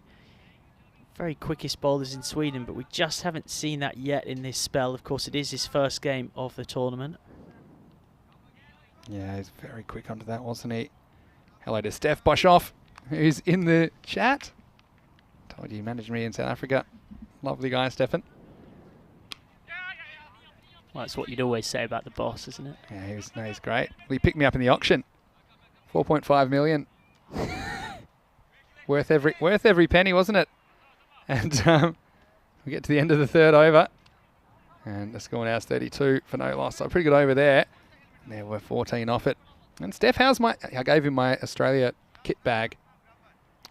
very quickest bowlers in Sweden, but we just haven't seen that yet in this spell. Of course, it is his first game of the tournament. Yeah, he's very quick onto that, wasn't he? Hello to Steph Boshoff, who's in the chat. Told you he managed me in South Africa. Lovely guy, Stefan. Well, that's what you'd always say about the boss, isn't it? Yeah, he's great. Well, he picked me up in the auction. 4.5 million. worth every penny, wasn't it? And we get to the end of the third over. And the score now is 32 for no loss. So pretty good over there. And there were 14 off it. And Steph, I gave him my Australia kit bag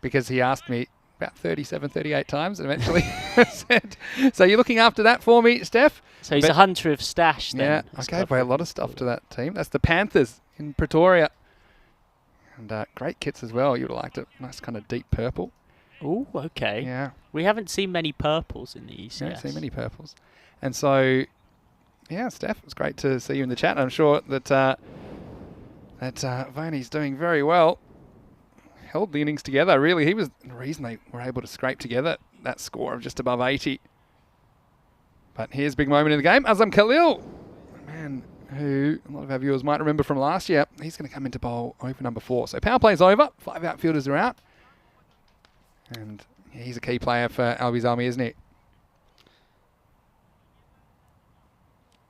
because he asked me about 37, 38 times and eventually said, so you're looking after that for me, Steph? So he's a hunter of stash then. Yeah, I gave away a lot of stuff to that team. That's the Panthers in Pretoria. And great kits as well. You would have liked it. Nice kind of deep purple. Oh, okay. Yeah. We haven't seen many purples in the ECS. Haven't seen many purples. And so, yeah, Steph, it's great to see you in the chat. I'm sure that Voni's doing very well. Held the innings together, really. He was the reason they were able to scrape together that score of just above 80. But here's a big moment in the game. Azam Khalil, a man who a lot of our viewers might remember from last year. He's going to come into bowl over number 4. So power play's over. 5 outfielders are out. And he's a key player for Albies Army, isn't he?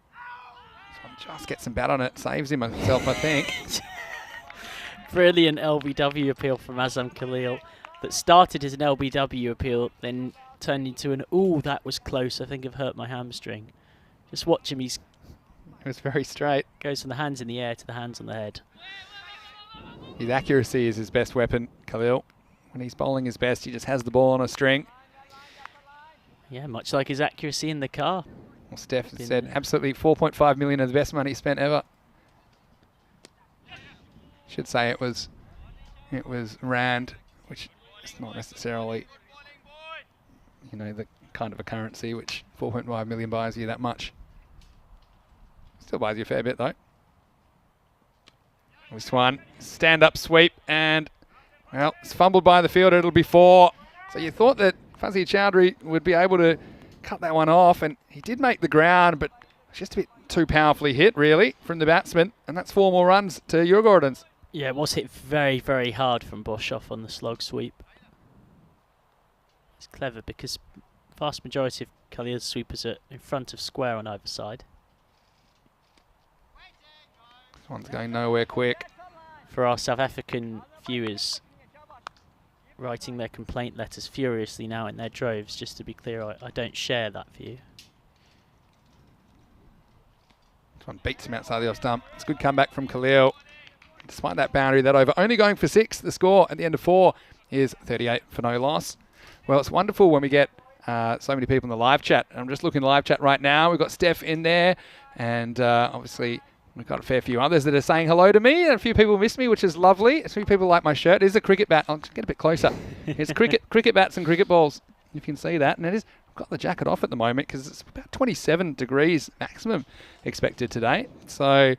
This one just gets some bat on it. Saves him himself, I think. Brilliant LBW appeal from Azam Khalil that started as an LBW appeal, then turned into an, ooh, that was close, I think I've hurt my hamstring. Just watch him, it was very straight. Goes from the hands in the air to the hands on the head. His accuracy is his best weapon, Khalil. When he's bowling his best, he just has the ball on a string. Yeah, much like his accuracy in the car. Well, Steph said absolutely 4.5 million of the best money spent ever. Should say it was rand, which is not necessarily, you know, the kind of a currency which 4.5 million buys you that much. Still buys you a fair bit though. This one, stand-up sweep, and well, it's fumbled by the fielder. It'll be 4. So you thought that Fuzzy Chowdhury would be able to cut that one off, and he did make the ground, but it's just a bit too powerfully hit, really, from the batsman, and that's 4 more runs to Djurgårdens. Yeah, it was hit very, very hard from Boshoff on the slog sweep. It's clever because vast majority of Khalil's sweepers are in front of square on either side. This one's going nowhere quick. For our South African viewers writing their complaint letters furiously now in their droves, just to be clear, I don't share that view. This one beats him outside the off stump. It's a good comeback from Khalil. Despite that boundary, that over only going for 6, the score at the end of 4 is 38 for no loss. Well, it's wonderful when we get so many people in the live chat. I'm just looking live chat right now. We've got Steph in there, and obviously we've got a fair few others that are saying hello to me, and a few people miss me, which is lovely. A few people like my shirt. It is a cricket bat. I'll just get a bit closer. It's cricket bats and cricket balls. You can see that, and it is. I've got the jacket off at the moment because it's about 27 degrees maximum expected today. So,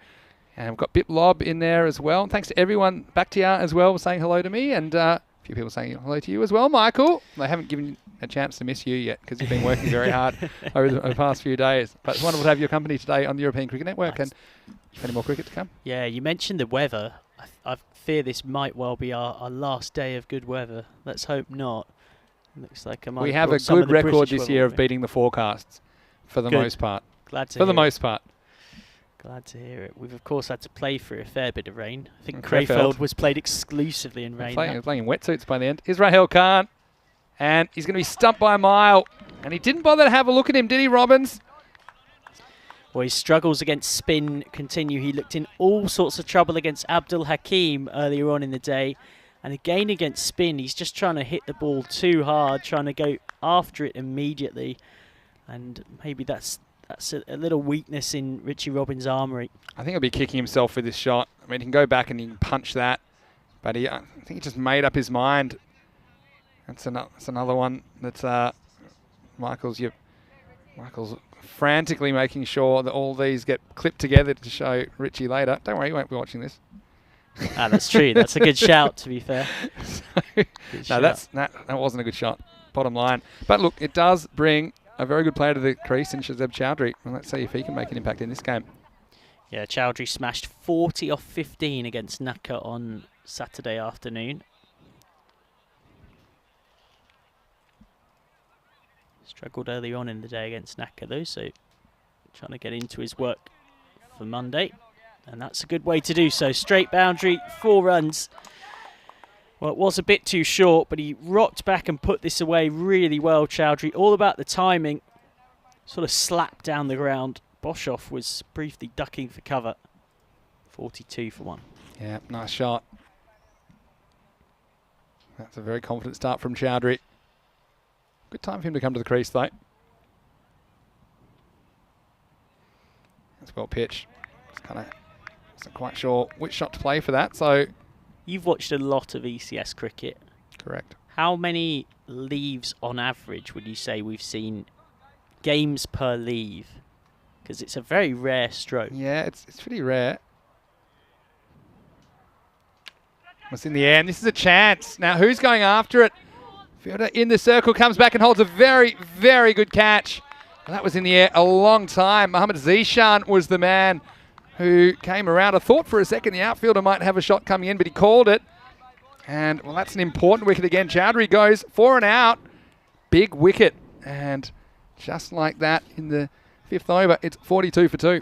and we've got Bip Lob in there as well. And thanks to everyone back to you as well saying hello to me, and a few people saying hello to you as well, Michael. They haven't given you a chance to miss you yet because you've been working very hard over the past few days. But it's wonderful to have your company today on the European Cricket Network. And any more cricket to come? Yeah, you mentioned the weather. I fear this might well be our last day of good weather. Let's hope not. Looks like we have a good record this year of beating the forecasts for the most part. Glad to for the most part. Glad to hear it. We've of course had to play through a fair bit of rain. I think Crayfeld was played exclusively in rain. Playing in wetsuits by the end. Israel Khan, and he's going to be stumped by a mile. And he didn't bother to have a look at him, did he, Robbins? Well, his struggles against spin continue. He looked in all sorts of trouble against Abdul Hakim earlier on in the day. And again against spin, he's just trying to hit the ball too hard, trying to go after it immediately. And maybe that's a little weakness in Richie Robbins' armoury. I think he'll be kicking himself for this shot. I mean, he can go back and he can punch that. But I think he just made up his mind. That's another one that's Michael's frantically making sure that all these get clipped together to show Richie later. Don't worry, you won't be watching this. That's true. That's a good shout, to be fair. No, that wasn't a good shot, bottom line. But look, it does bring a very good player to the crease in Shazeb Chowdhury. And let's see if he can make an impact in this game. Yeah, Chowdhury smashed 40 off 15 against Naka on Saturday afternoon. Struggled early on in the day against Naka though, so trying to get into his work for Monday. And that's a good way to do so. Straight boundary, 4 runs. Well, it was a bit too short, but he rocked back and put this away really well, Chowdhury. All about the timing. Sort of slapped down the ground. Boshoff was briefly ducking for cover. 42 for 1. Yeah, nice shot. That's a very confident start from Chowdhury. Good time for him to come to the crease, though. That's well pitched. Wasn't quite sure which shot to play for that, so... You've watched a lot of ECS cricket. Correct. How many leaves on average would you say we've seen games per leave? Because it's a very rare stroke. Yeah, it's pretty rare. It's in the air, and this is a chance. Now, who's going after it? Fielder in the circle, comes back and holds a very, very good catch. And that was in the air a long time. Mohammad Zishan was the man who came around. I thought for a second the outfielder might have a shot coming in, but he called it. And, well, that's an important wicket again. Chowdhury goes for an out. Big wicket. And just like that, in the 5th over, it's 42 for 2.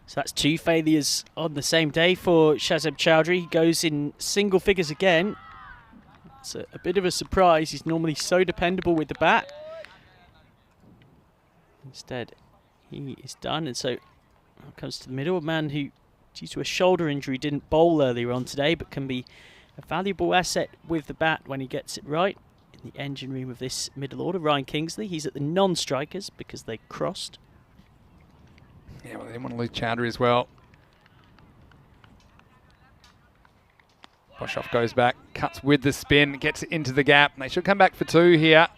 So that's 2 failures on the same day for Shazeb Chowdhury. He goes in single figures again. It's a bit of a surprise. He's normally so dependable with the bat. Instead, he is done. And so comes to the middle, a man who, due to a shoulder injury, didn't bowl earlier on today, but can be a valuable asset with the bat when he gets it right. In the engine room of this middle order, Ryan Kingsley. He's at the non-strikers because they crossed. Yeah, well, they didn't want to lose Chowdhury as well. Boshoff goes back, cuts with the spin, gets it into the gap. They should come back for 2 here.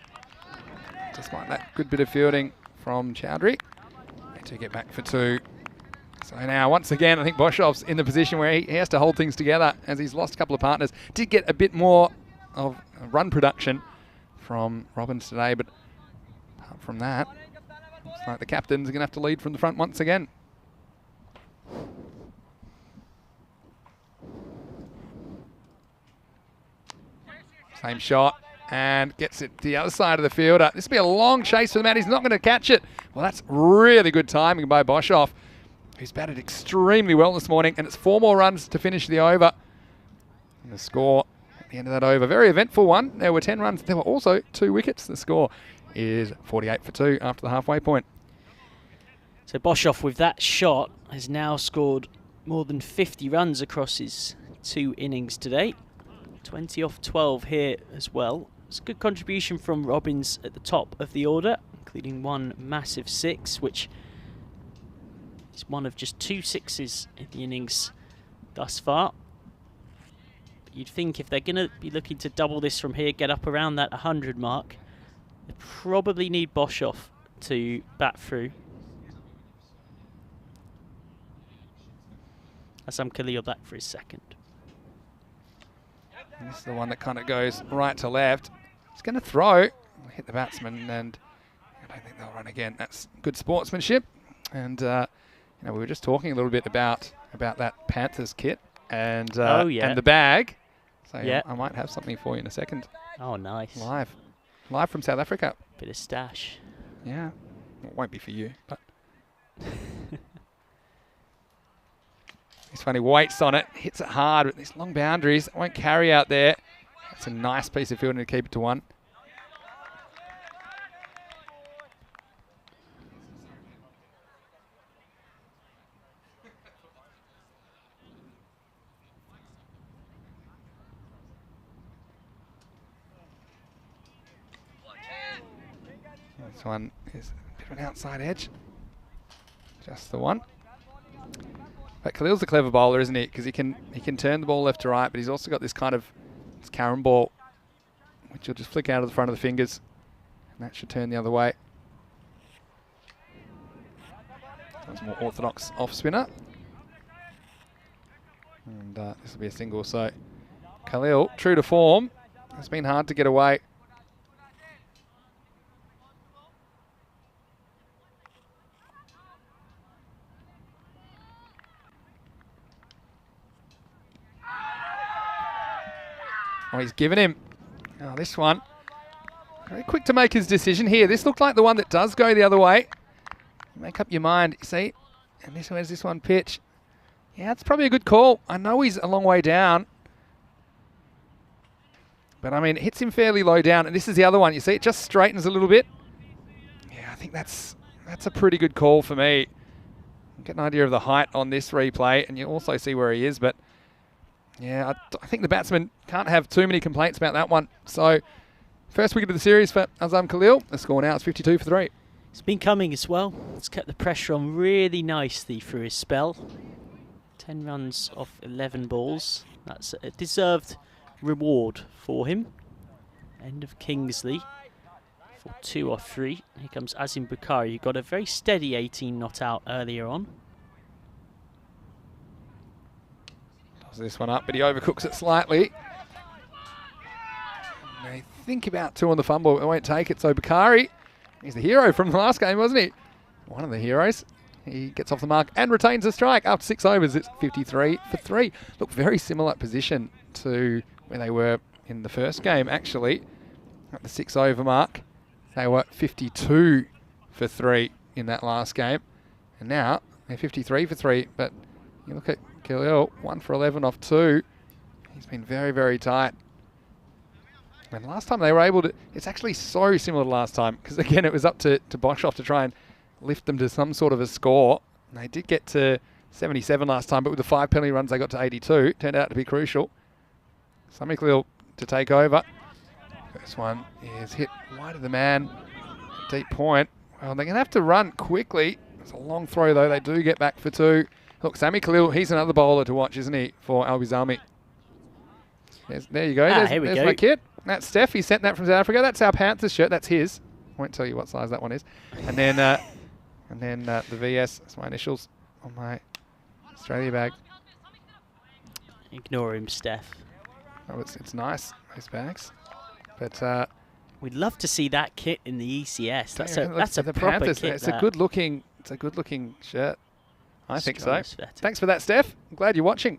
Just like that, good bit of fielding from Chowdhury. They do get back for 2. So now, once again, I think Boshoff's in the position where he has to hold things together as he's lost a couple of partners. Did get a bit more of run production from Robbins today, but apart from that, looks like the captains are going to have to lead from the front once again. Same shot, and gets it to the other side of the fielder. This will be a long chase for the man. He's not going to catch it. Well, that's really good timing by Boshoff, who's batted extremely well this morning, and it's 4 more runs to finish the over. And the score at the end of that over, very eventful one. There were 10 runs. There were also 2 wickets. The score is 48 for 2 after the halfway point. So Boshoff, with that shot, has now scored more than 50 runs across his 2 innings today. 20 off 12 here as well. It's a good contribution from Robbins at the top of the order, including one massive 6, which is one of just 2 6s in the innings thus far. But you'd think if they're going to be looking to double this from here, get up around that 100 mark, they probably need Boshoff to bat through. Azam Khalil back for his second. And this is the one that kind of goes right to left. He's going to throw, hit the batsman, and I don't think they'll run again. That's good sportsmanship. And you know, we were just talking a little bit about that Panthers kit and and the bag. So yeah. I might have something for you in a second. Oh, nice. Live from South Africa. Bit of stash. Yeah, it won't be for you, but. He's funny, weights on it, hits it hard with these long boundaries. It won't carry out there. That's a nice piece of fielding to keep it to 1. This one is a bit of an outside edge. Just the one. But Khalil's a clever bowler, isn't he? Because he can turn the ball left to right, but he's also got this kind of carom ball, which will just flick out of the front of the fingers, and that should turn the other way. That's a more orthodox off spinner, and this will be a single. So Khalil, true to form, it's been hard to get away. Oh, he's given him. Oh, this one. Very quick to make his decision here. This looked like the one that does go the other way. Make up your mind, you see. And where's this one pitch? Yeah, it's probably a good call. I know he's a long way down. But, I mean, it hits him fairly low down. And this is the other one. You see, it just straightens a little bit. Yeah, I think that's a pretty good call for me. You get an idea of the height on this replay. And you also see where he is, but... yeah, I think the batsman can't have too many complaints about that one. So, first wicket of the series for Azam Khalil. The score now is 52 for 3. It's been coming as well. It's kept the pressure on really nicely through his spell. 10 runs off 11 balls. That's a deserved reward for him. End of Kingsley for 2 off 3. Here comes Azim Bukhari, who got a very steady 18 not out earlier on. This one up, but he overcooks it slightly. They think about 2 on the fumble, they won't take it. So Bukhari, he's the hero from the last game, wasn't he? One of the heroes. He gets off the mark and retains a strike. After 6 overs, it's 53 for 3. Look, very similar position to where they were in the first game, actually. At the 6 over mark, they were 52 for 3 in that last game. And now they're 53 for 3, but you look at Khalil, 1 for 11 off 2. He's been very, very tight. And last time they were able to... it's actually so similar to last time, because again, it was up to Boshoff to try and lift them to some sort of a score. And they did get to 77 last time, but with the 5 penalty runs, they got to 82. Turned out to be crucial. Sami Khalil to take over. First one is hit wide of the man. Deep point. Well, they're going to have to run quickly. It's a long throw, though. They do get back for 2. Look, Sami Khalil, he's another bowler to watch, isn't he, for Albies Army? There you go. There's my kit. That's Steph. He sent that from South Africa. That's our Panthers shirt. That's his. I won't tell you what size that one is. And then the VS. That's my initials on my Australia bag. Ignore him, Steph. Oh, it's nice, those bags. But we'd love to see that kit in the ECS. That's a proper Panthers, kit. It's a good looking shirt. I think so. Aesthetic. Thanks for that, Steph. I'm glad you're watching.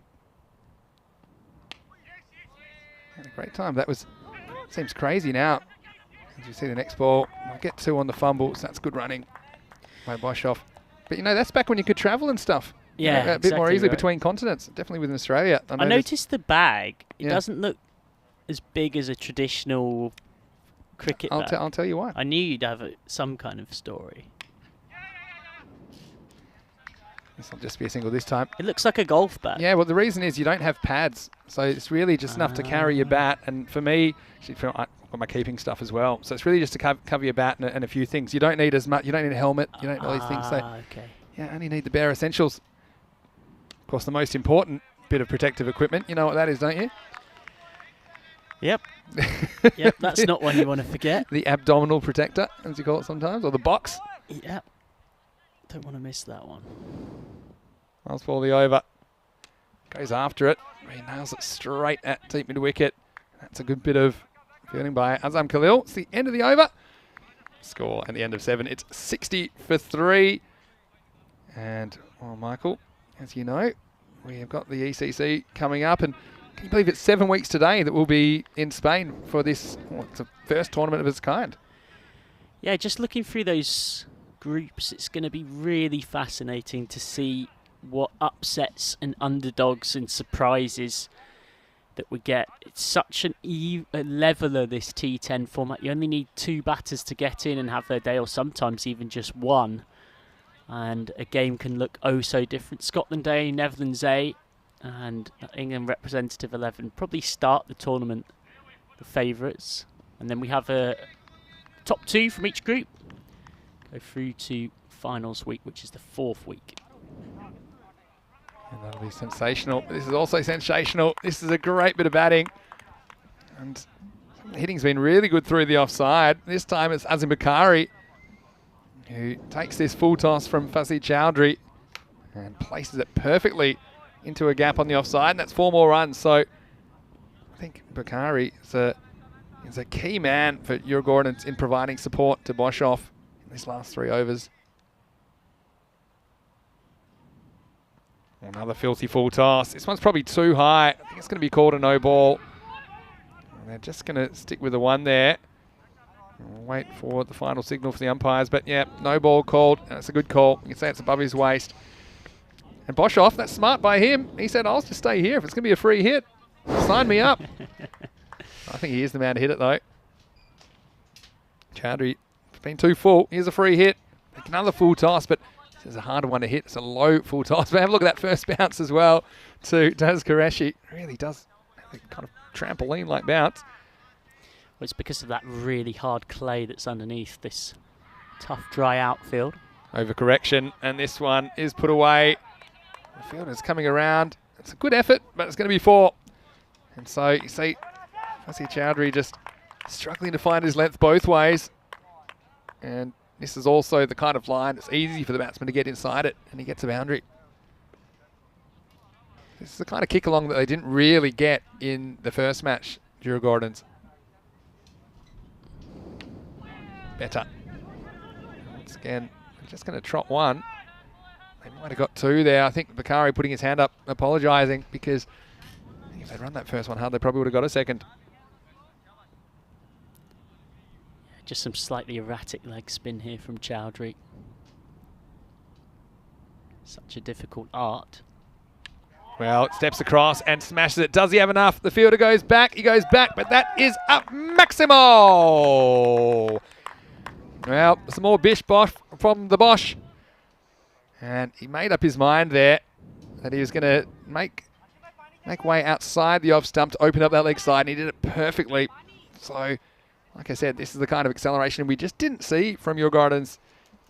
Had a great time. That seems crazy now. As you see the next ball, I'll get 2 on the fumble, so that's good running by Boshoff. But that's back when you could travel and stuff. Yeah, a bit more easily between continents. Definitely within Australia. I noticed the bag. It doesn't look as big as a traditional cricket bag. I'll tell you why. I knew you'd have some kind of story. This will just be a single this time. It looks like a golf bat. Yeah, well, the reason is you don't have pads, so it's really just enough to carry your bat. And for me, actually, I've got my keeping stuff as well, so it's really just to cover your bat and a few things. You don't need as much. You don't need a helmet. You don't need all these things. So Okay. yeah, only need the bare essentials. Of course, the most important bit of protective equipment. You know what that is, don't you? Yep. Yep, that's not one you want to forget. The abdominal protector, as you call it sometimes, or the box. Yep. Don't want to miss that one. Miles for the over. Goes after it. He nails it straight at deep mid wicket. That's a good bit of fielding by Azam Khalil. It's the end of the over. Score at the end of 7. It's 60 for 3. And, well, Michael, as you know, we have got the ECC coming up. And can you believe it's 7 weeks today that we'll be in Spain for this, well, it's the first tournament of its kind. Yeah, just looking through those groups, it's going to be really fascinating to see what upsets and underdogs and surprises that we get. It's such a leveler, this T10 format. You only need 2 batters to get in and have their day, or sometimes even just 1. And a game can look oh so different. Scotland A, Netherlands A, and England representative 11 probably start the tournament the favourites. And then we have a top 2 from each group go through to finals week, which is the 4th week. And that'll be sensational. This is also sensational. This is a great bit of batting. And the hitting's been really good through the offside. This time it's Azim Bakari who takes this full toss from Fasi Chowdhury and places it perfectly into a gap on the offside. And that's 4 more runs. So I think Bakari is a key man for Djurgården in providing support to Boshoff in these last 3 overs. Another filthy full toss. This one's probably too high. I think it's going to be called a no ball. And they're just going to stick with the 1 there. We'll wait for the final signal for the umpires. But yeah, no ball called. That's a good call. You can say it's above his waist. And Boshoff, that's smart by him. He said, I'll just stay here if it's going to be a free hit. Sign me up. I think he is the man to hit it though. Chowdhury, it's been too full. Here's a free hit. Another full toss, but this is a harder one to hit. It's a low full toss. But have a look at that first bounce as well to Daz Qureshi. Really does have a kind of trampoline-like bounce. Well, it's because of that really hard clay that's underneath this tough dry outfield. Overcorrection, and this one is put away. The fielder's coming around. It's a good effort, but it's going to be 4. And so you see Fasi Chowdhury just struggling to find his length both ways. And this is also the kind of line that's easy for the batsman to get inside it, and he gets a boundary. This is the kind of kick along that they didn't really get in the first match, Djurgårdens. Better. Once again, they're just going to trot 1. They might have got 2 there. I think Bakari putting his hand up, apologising, because if they'd run that first one hard, they probably would have got a second. Just some slightly erratic leg spin here from Chowdhury. Such a difficult art. Well, it steps across and smashes it. Does he have enough? The fielder goes back. He goes back, but that is up Maximo. Well, some more bish bosh from the Bosch. And he made up his mind there that he was going to make way outside the off stump to open up that leg side, and he did it perfectly. So, like I said, this is the kind of acceleration we just didn't see from Djurgårdens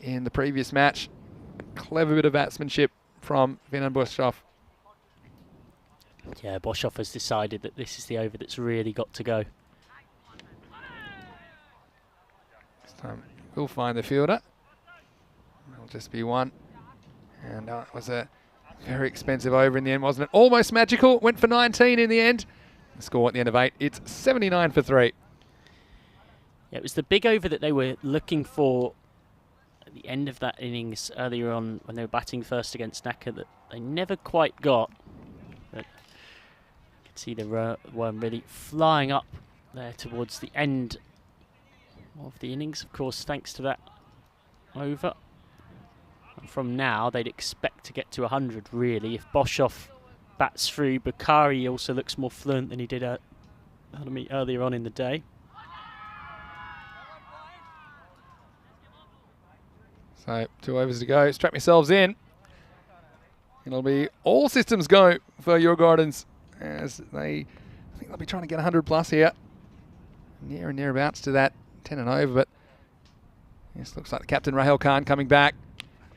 in the previous match. Clever bit of batsmanship from Vinan Boshoff. Yeah, Boshoff has decided that this is the over that's really got to go. This time we'll find the fielder. It'll just be 1. And it was a very expensive over in the end, wasn't it? Almost magical. Went for 19 in the end. The score at the end of 8, it's 79 for 3. Yeah, it was the big over that they were looking for at the end of that innings earlier on when they were batting first against Nacka that they never quite got. But you can see the one really flying up there towards the end of the innings, of course, thanks to that over. And from now, they'd expect to get to 100, really. If Boshoff bats through, Bakari also looks more fluent than he did earlier on in the day. So 2 overs to go. Strap yourselves in. It'll be all systems go for your Gardens as I think they'll be trying to get 100 plus here. Near and nearabouts to that 10 and over, but this looks like the captain Rahel Khan coming back.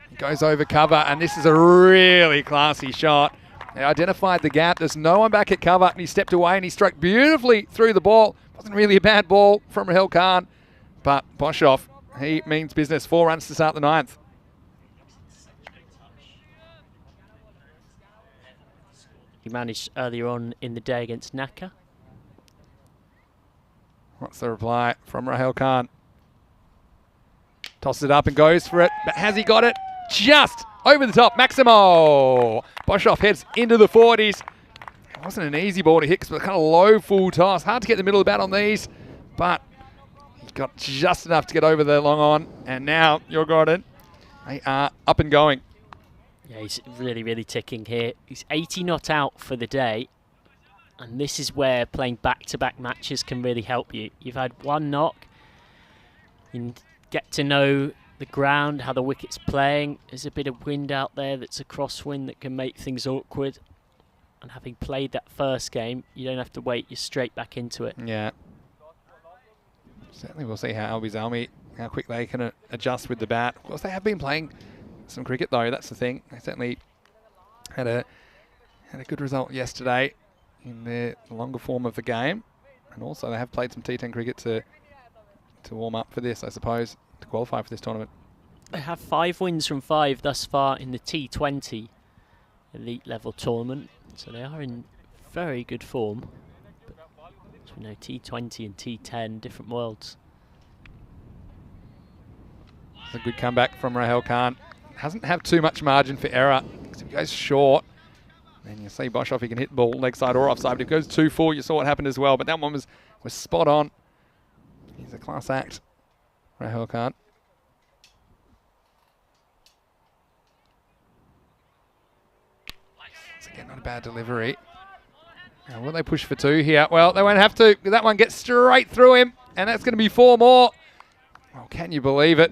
He goes over cover, and this is a really classy shot. They identified the gap. There's no one back at cover, and he stepped away and he struck beautifully through the ball. Wasn't really a bad ball from Rahel Khan, but Boshoff, he means business. 4 runs to start the 9th. He managed earlier on in the day against Naka. What's the reply from Rahel Khan? Tosses it up and goes for it, but has he got it? Just over the top, Maximo! Boshoff heads into the 40s. It wasn't an easy ball to hit, but kind of low full toss. Hard to get the middle of the bat on these, but he got just enough to get over the long on. And now, your Gordon, they are up and going. Yeah, he's really, really ticking here. He's 80 not out for the day. And this is where playing back-to-back matches can really help you. You've had one knock. You get to know the ground, how the wicket's playing. There's a bit of wind out there that's a crosswind that can make things awkward. And having played that first game, you don't have to wait. You're straight back into it. Yeah. Certainly we'll see how Albies Army, how quick they can adjust with the bat. Of course, they have been playing some cricket, though. That's the thing. They certainly had a good result yesterday in the longer form of the game, and also they have played some T10 cricket to warm up for this, I suppose, to qualify for this tournament. They have 5 wins from 5 thus far in the T20 elite level tournament, so they are in very good form. But as we know, T20 and T10, different worlds. It's a good comeback from Rahel Khan. Hasn't have too much margin for error because if he goes short, and you see Boshoff, he can hit the ball leg side or offside. But if it goes 2-4, you saw what happened as well. But that one was spot on. He's a class act, Rahel Khan. Once again, not a bad delivery. Now, will they push for 2 here? Well, they won't have to. That one gets straight through him, and that's going to be 4 more. Well, can you believe it?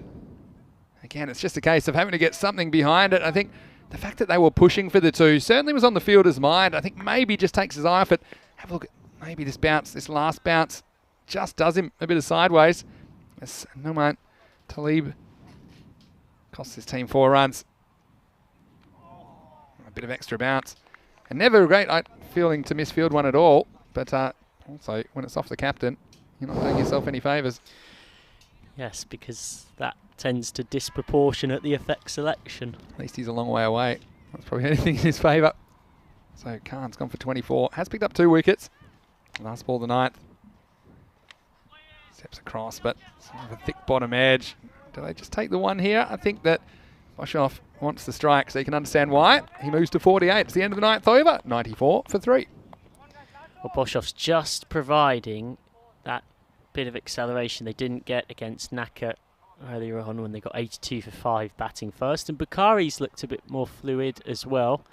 Again, it's just a case of having to get something behind it. I think the fact that they were pushing for the 2 certainly was on the fielder's mind. I think maybe just takes his eye off it. Have a look at maybe this bounce, this last bounce, just does him a bit of sideways. As Numan Talib costs his team 4 runs. A bit of extra bounce. And never a great feeling to misfield one at all. But also, when it's off the captain, you're not doing yourself any favours. Yes, because that tends to disproportionately affect selection. At least he's a long way away. That's probably anything in his favour. So Khan's gone for 24. Has picked up 2 wickets. Last ball of the 9th. Steps across, but sort of a thick bottom edge. Do they just take the 1 here? I think that Boshoff wants the strike, so you can understand why. He moves to 48. It's the end of the 9th over. 94 for 3. Well, Boshoff's just providing that bit of acceleration they didn't get against Naka earlier on when they got 82 for 5 batting first. And Bukhari's looked a bit more fluid as well.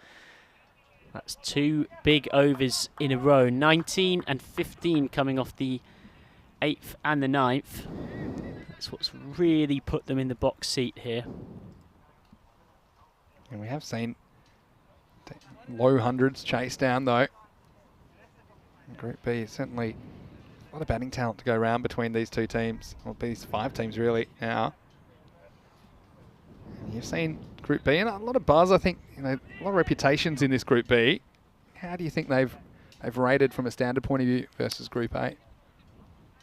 That's 2 big overs in a row. 19 and 15 coming off the 8th and the 9th. That's what's really put them in the box seat here. And we have seen low hundreds chase down, though. In Group B, certainly a lot of batting talent to go around between these 2 teams, or these 5 teams really now. And you've seen Group B and a lot of buzz. I think a lot of reputations in this Group B. How do you think they've rated from a standard point of view versus Group A?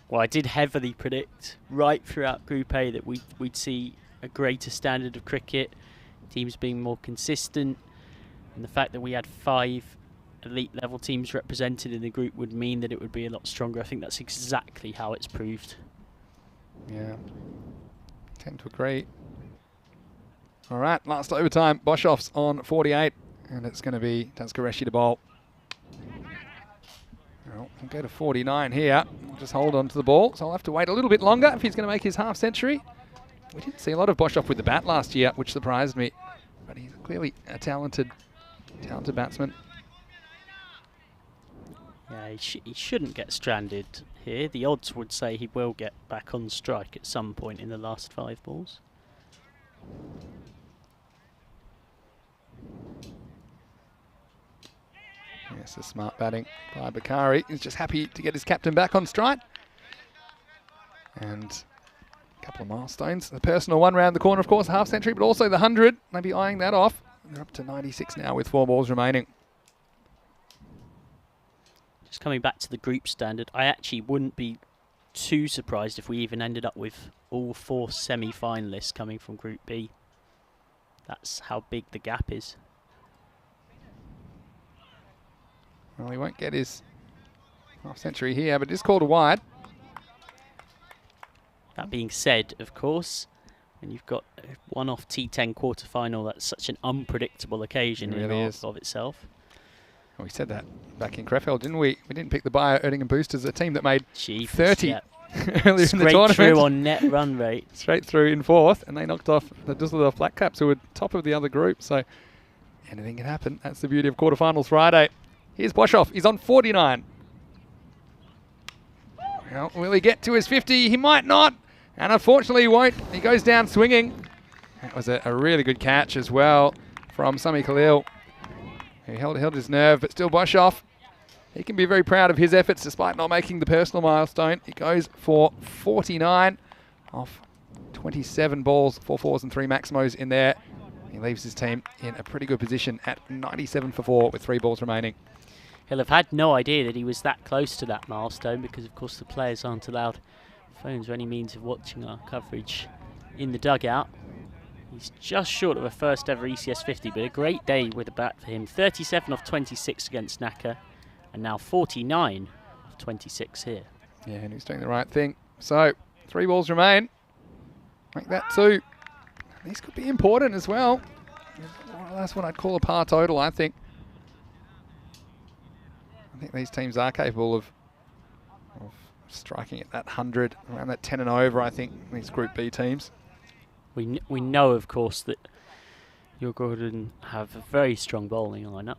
Well, I did heavily predict right throughout Group A that we'd see a greater standard of cricket, teams being more consistent, and the fact that we had 5 elite level teams represented in the group would mean that it would be a lot stronger. I think that's exactly how it's proved. Yeah, tend to agree. All right, last overtime. Boshoff's on 48, and it's going to be Tazkareshi to bowl. Well, we'll go to 49 here. We'll just hold on to the ball, so I'll have to wait a little bit longer if he's going to make his half century. We didn't see a lot of Boshoff with the bat last year, which surprised me, but he's clearly a talented batsman. Yeah, he shouldn't get stranded here. The odds would say he will get back on strike at some point in the last 5 balls. Yes, a smart batting by Bakari. He's just happy to get his captain back on stride. And a couple of milestones. The personal one round the corner, of course, half century, but also the 100. Maybe eyeing that off. They're up to 96 now with 4 balls remaining. Just coming back to the group standard, I actually wouldn't be too surprised if we even ended up with all 4 semi-finalists coming from Group B. That's how big the gap is. Well, he won't get his half century here, but it is called a wide. That being said, of course, when you've got a one-off T10 quarter-final, that's such an unpredictable occasion It in really and is. of itself. Well, we said that back in Krefeld, didn't we? We didn't pick the Bayer Erlangen Boosters, a team that made Jeepers, 30 yeah. earlier in the Straight tournament. through on net run rate. Straight through in 4th, and they knocked off the Dusseldorf Black Caps, who were top of the other group. So anything can happen. That's the beauty of quarterfinals Friday. Here's Boshoff. He's on 49. Well, will he get to his 50? He might not. And unfortunately he won't. He goes down swinging. That was a really good catch as well from Sami Khalil. He held his nerve, but still Boshoff. He can be very proud of his efforts despite not making the personal milestone. He goes for 49 off 27 balls, 4 fours and 3 maximos in there. He leaves his team in a pretty good position at 97 for 4 with 3 balls remaining. He'll have had no idea that he was that close to that milestone because, of course, the players aren't allowed phones or any means of watching our coverage in the dugout. He's just short of a first ever ECS 50, but a great day with the bat for him. 37 off 26 against Naka, and now 49 off 26 here. Yeah, and he's doing the right thing. So, 3 balls remain. Make that 2. These could be important as well. Well, that's what I'd call a par total, I think. I think these teams are capable of striking at that 100, around that 10 and over, I think, these Group B teams. We know, of course, that Djurgården have a very strong bowling lineup.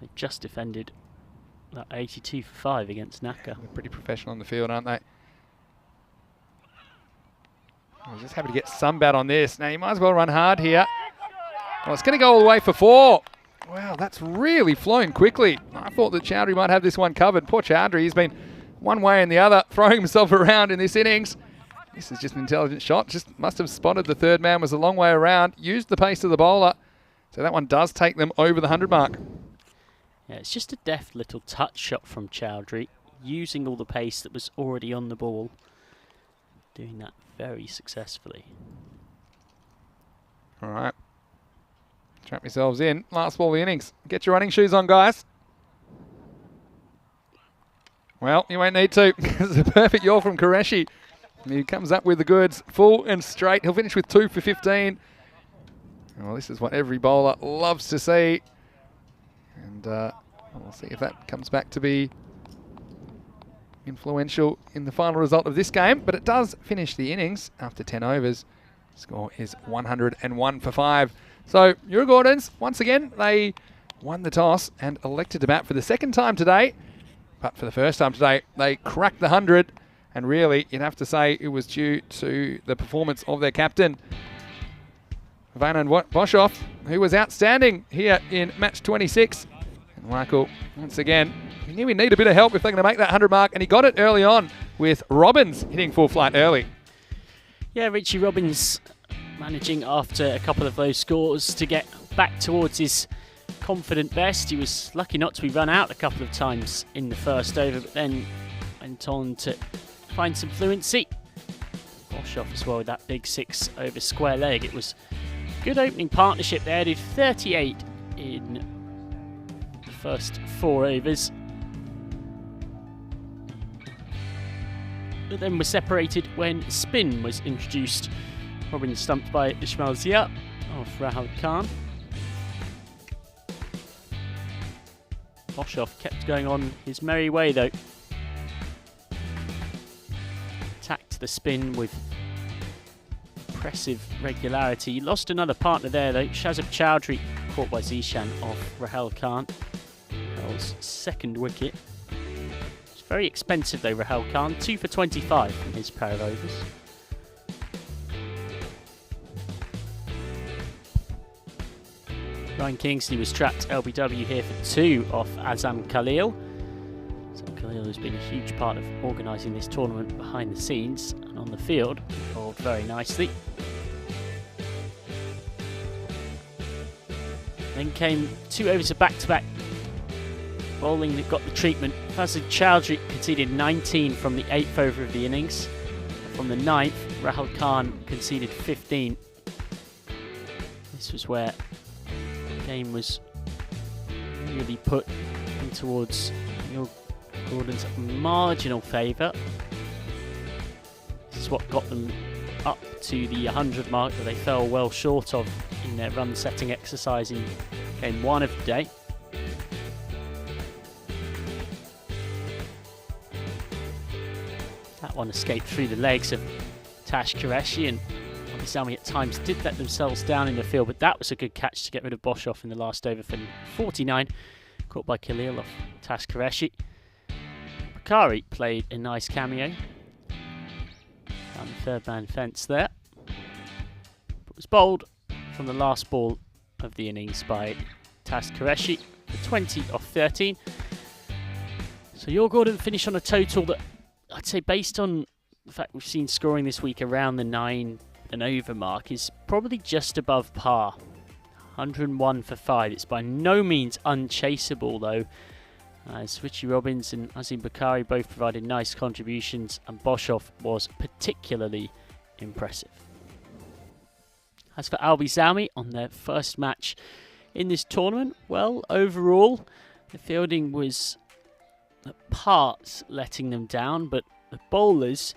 They just defended that 82 for 5 against Naka. They're pretty professional on the field, aren't they? I'm just happy to get some bat on this. Now, you might as well run hard here. Well, it's going to go all the way for 4. Wow, that's really flown quickly. I thought that Chowdhury might have this one covered. Poor Chowdhury, he's been one way and the other, throwing himself around in this innings. This is just an intelligent shot. Just must have spotted the third man was a long way around. Used the pace of the bowler. So that one does take them over the 100 mark. Yeah, it's just a deft little touch shot from Chowdhury, using all the pace that was already on the ball. Doing that very successfully. All right. Trap yourselves in. Last ball of the innings. Get your running shoes on, guys. Well, you won't need to. It's a perfect yawl from Qureshi. And he comes up with the goods full and straight. He'll finish with 2 for 15. Well, this is what every bowler loves to see. And we'll see if that comes back to be influential in the final result of this game. But it does finish the innings after 10 overs. Score is 101 for 5. So, Djurgårdens, once again, they won the toss and elected to bat for the second time today. But for the first time today, they cracked the 100. And really, you'd have to say it was due to the performance of their captain, Vanan Boshoff, who was outstanding here in match 26. And Michael, once again, he knew he'd need a bit of help if they're going to make that 100 mark. And he got it early on with Robbins hitting full flight early. Yeah, Richie Robbins managing after a couple of those scores to get back towards his confident best. He was lucky not to be run out a couple of times in the first over, but then went on to find some fluency. Boshoff as well with that big 6 over square leg. It was a good opening partnership there. Did 38 in the first 4 overs. But then was separated when spin was introduced. Robbins stumped by Ismail Zia of Rahul Khan. Boshoff kept going on his merry way though. Attacked the spin with impressive regularity. He lost another partner there though. Shazab Chowdhury caught by Zishan off Rahul Khan. Rahel's second wicket. It's very expensive though, Rahul Khan. 2 for 25 from his pair of overs. Ryan Kingsley was trapped LBW here for 2 off Azam Khalil. Azam Khalil has been a huge part of organising this tournament behind the scenes, and on the field, bowled very nicely. Then came 2 overs of back-to-back bowling that got the treatment. Fazil Chowdhury conceded 19 from the 8th over of the innings. From the 9th, Rahul Khan conceded 15. This was where the game was really put in towards Neil Gordon's marginal favour. This is what got them up to the 100 mark that they fell well short of in their run-setting exercise in game 1 of the day. That one escaped through the legs of Tash Qureshi, and Abhisami at times did let themselves down in the field, but that was a good catch to get rid of Boshoff in the last over for 49, caught by Khalil off Tash Qureshi. Bakari played a nice cameo down the third man fence there, but was bowled from the last ball of the innings by Tash Qureshi for 20 off 13. So your Gordon finished on a total that I'd say, based on the fact we've seen scoring this week around the 9 and over mark, is probably just above par. 101 for 5. It's by no means unchaseable though, as Richie Robbins and Azim Bakari both provided nice contributions, and Boshoff was particularly impressive. As for Albi Zalmi on their first match in this tournament, well, overall the fielding was at parts letting them down, but the bowlers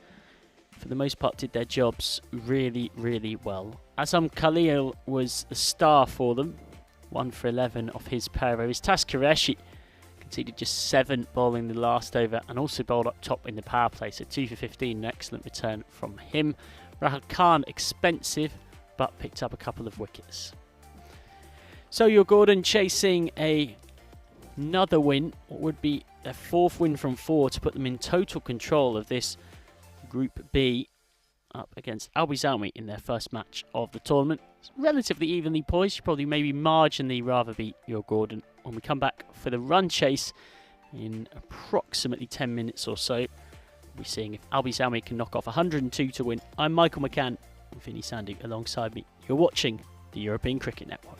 for the most part did their jobs really, really well. Azam Khalil was the star for them, 1 for 11 off his pair of overs. Tash Qureshi conceded just 7 bowling the last over, and also bowled up top in the power play, so 2 for 15, an excellent return from him. Rahul Khan, expensive, but picked up a couple of wickets. So your Gordon chasing another win, what would be their 4th win from 4 to put them in total control of this Group B, up against Albi Zalmi in their first match of the tournament. It's relatively evenly poised. You probably maybe marginally rather beat your Gordon. When we come back for the run chase in approximately 10 minutes or so, we'll be seeing if Albi Zalmi can knock off 102 to win. I'm Michael McCann with Vinny Sandu alongside me. You're watching the European Cricket Network.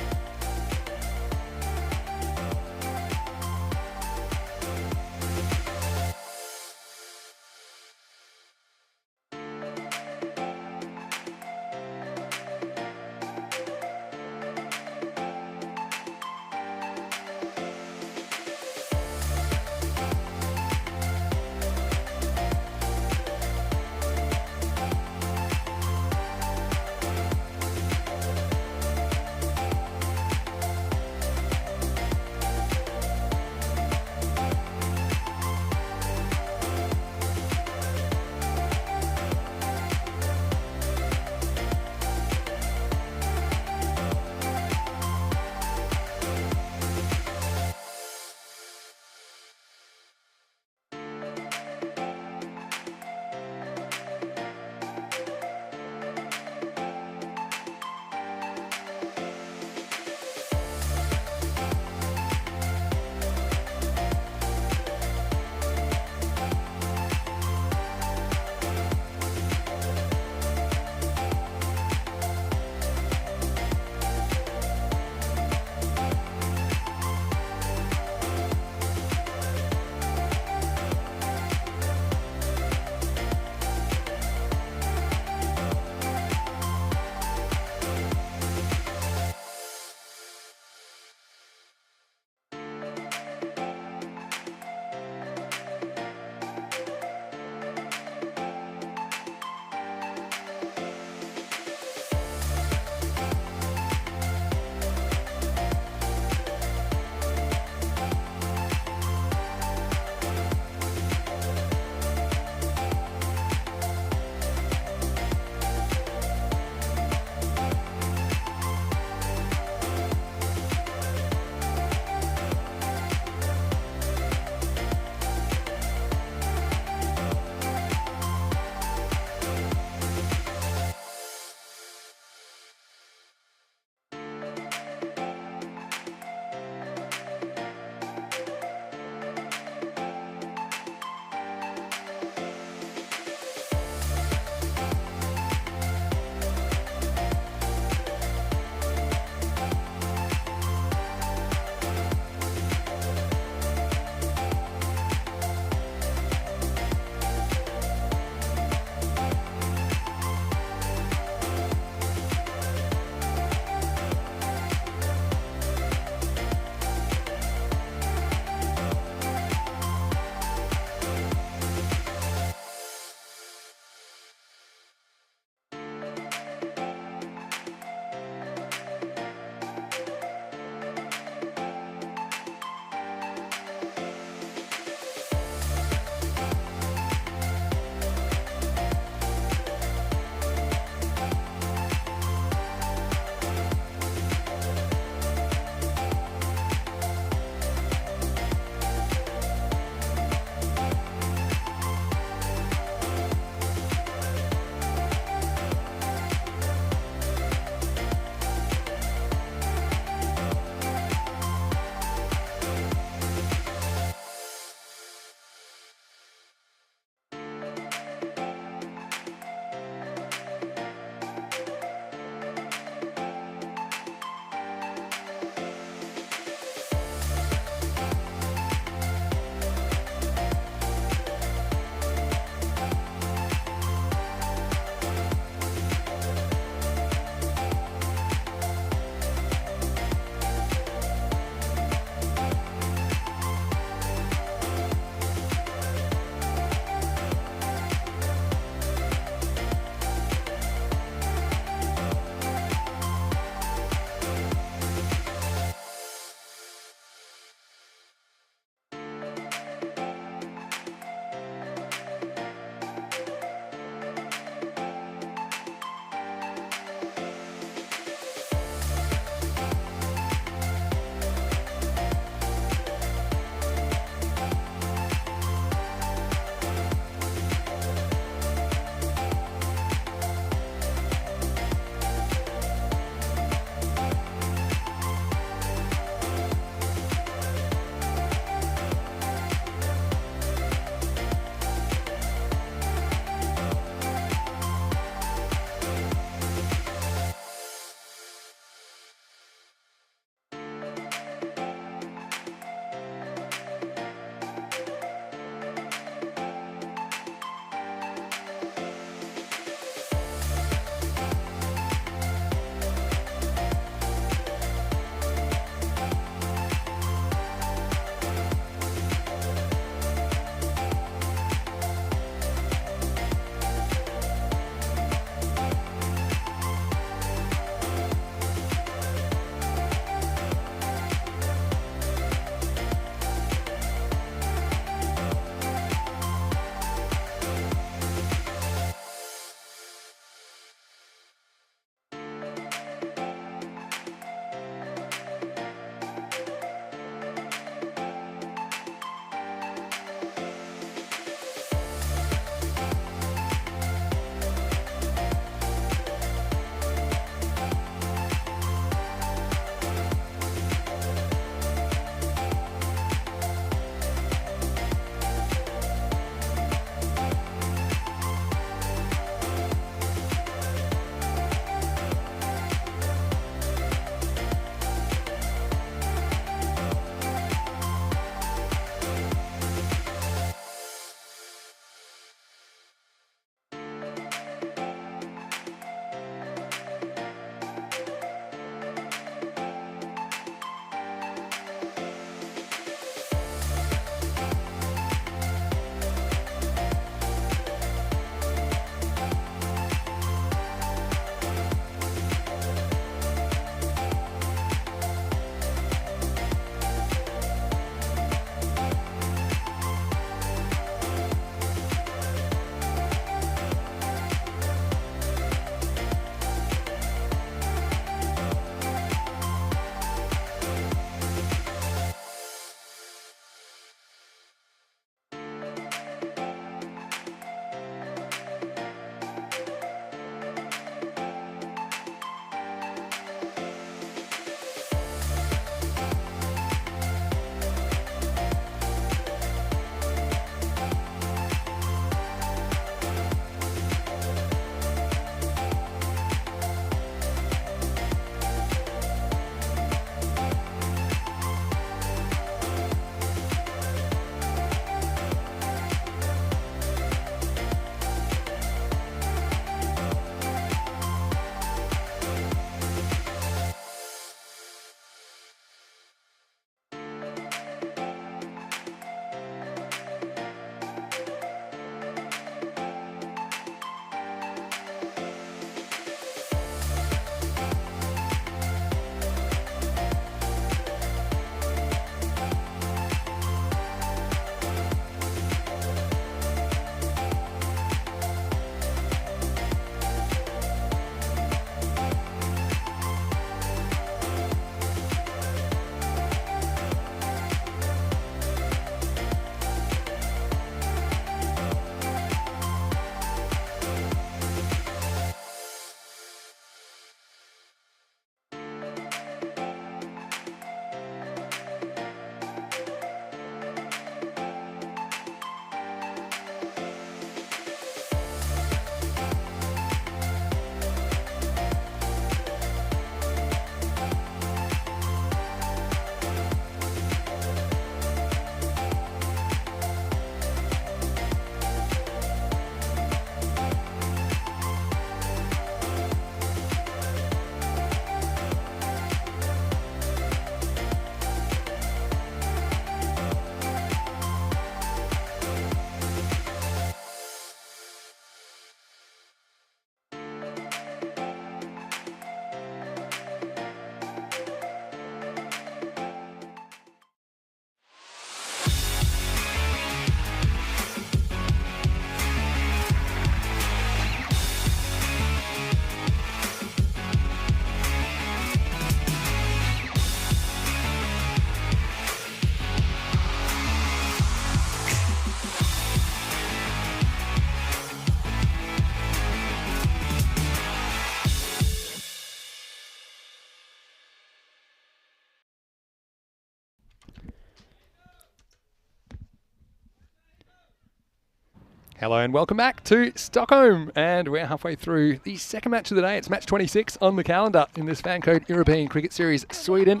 Hello and welcome back to Stockholm, and we're halfway through the second match of the day. It's match 26 on the calendar in this FanCode European Cricket Series Sweden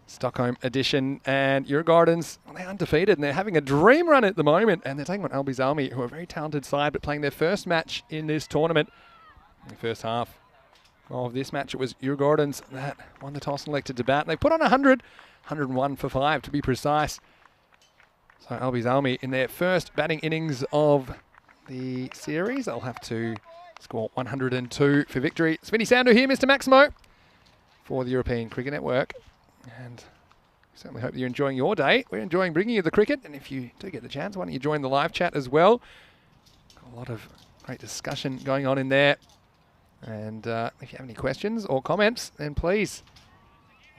Stockholm edition, and Djurgårdens, well, they're undefeated and they're having a dream run at the moment, and they're taking on Albi's Army, who are a very talented side, but playing their first match in this tournament. In the first half of this match, it was Djurgårdens that won the toss and elected to bat. They put on 101 for 5 to be precise. So Albi's Army, in their first batting innings of the series, they'll have to score 102 for victory. Smitty Sandu here, Mr. Maximo, for the European Cricket Network. And we certainly hope that you're enjoying your day. We're enjoying bringing you the cricket, and if you do get the chance, why don't you join the live chat as well. Got a lot of great discussion going on in there. And if you have any questions or comments, then please,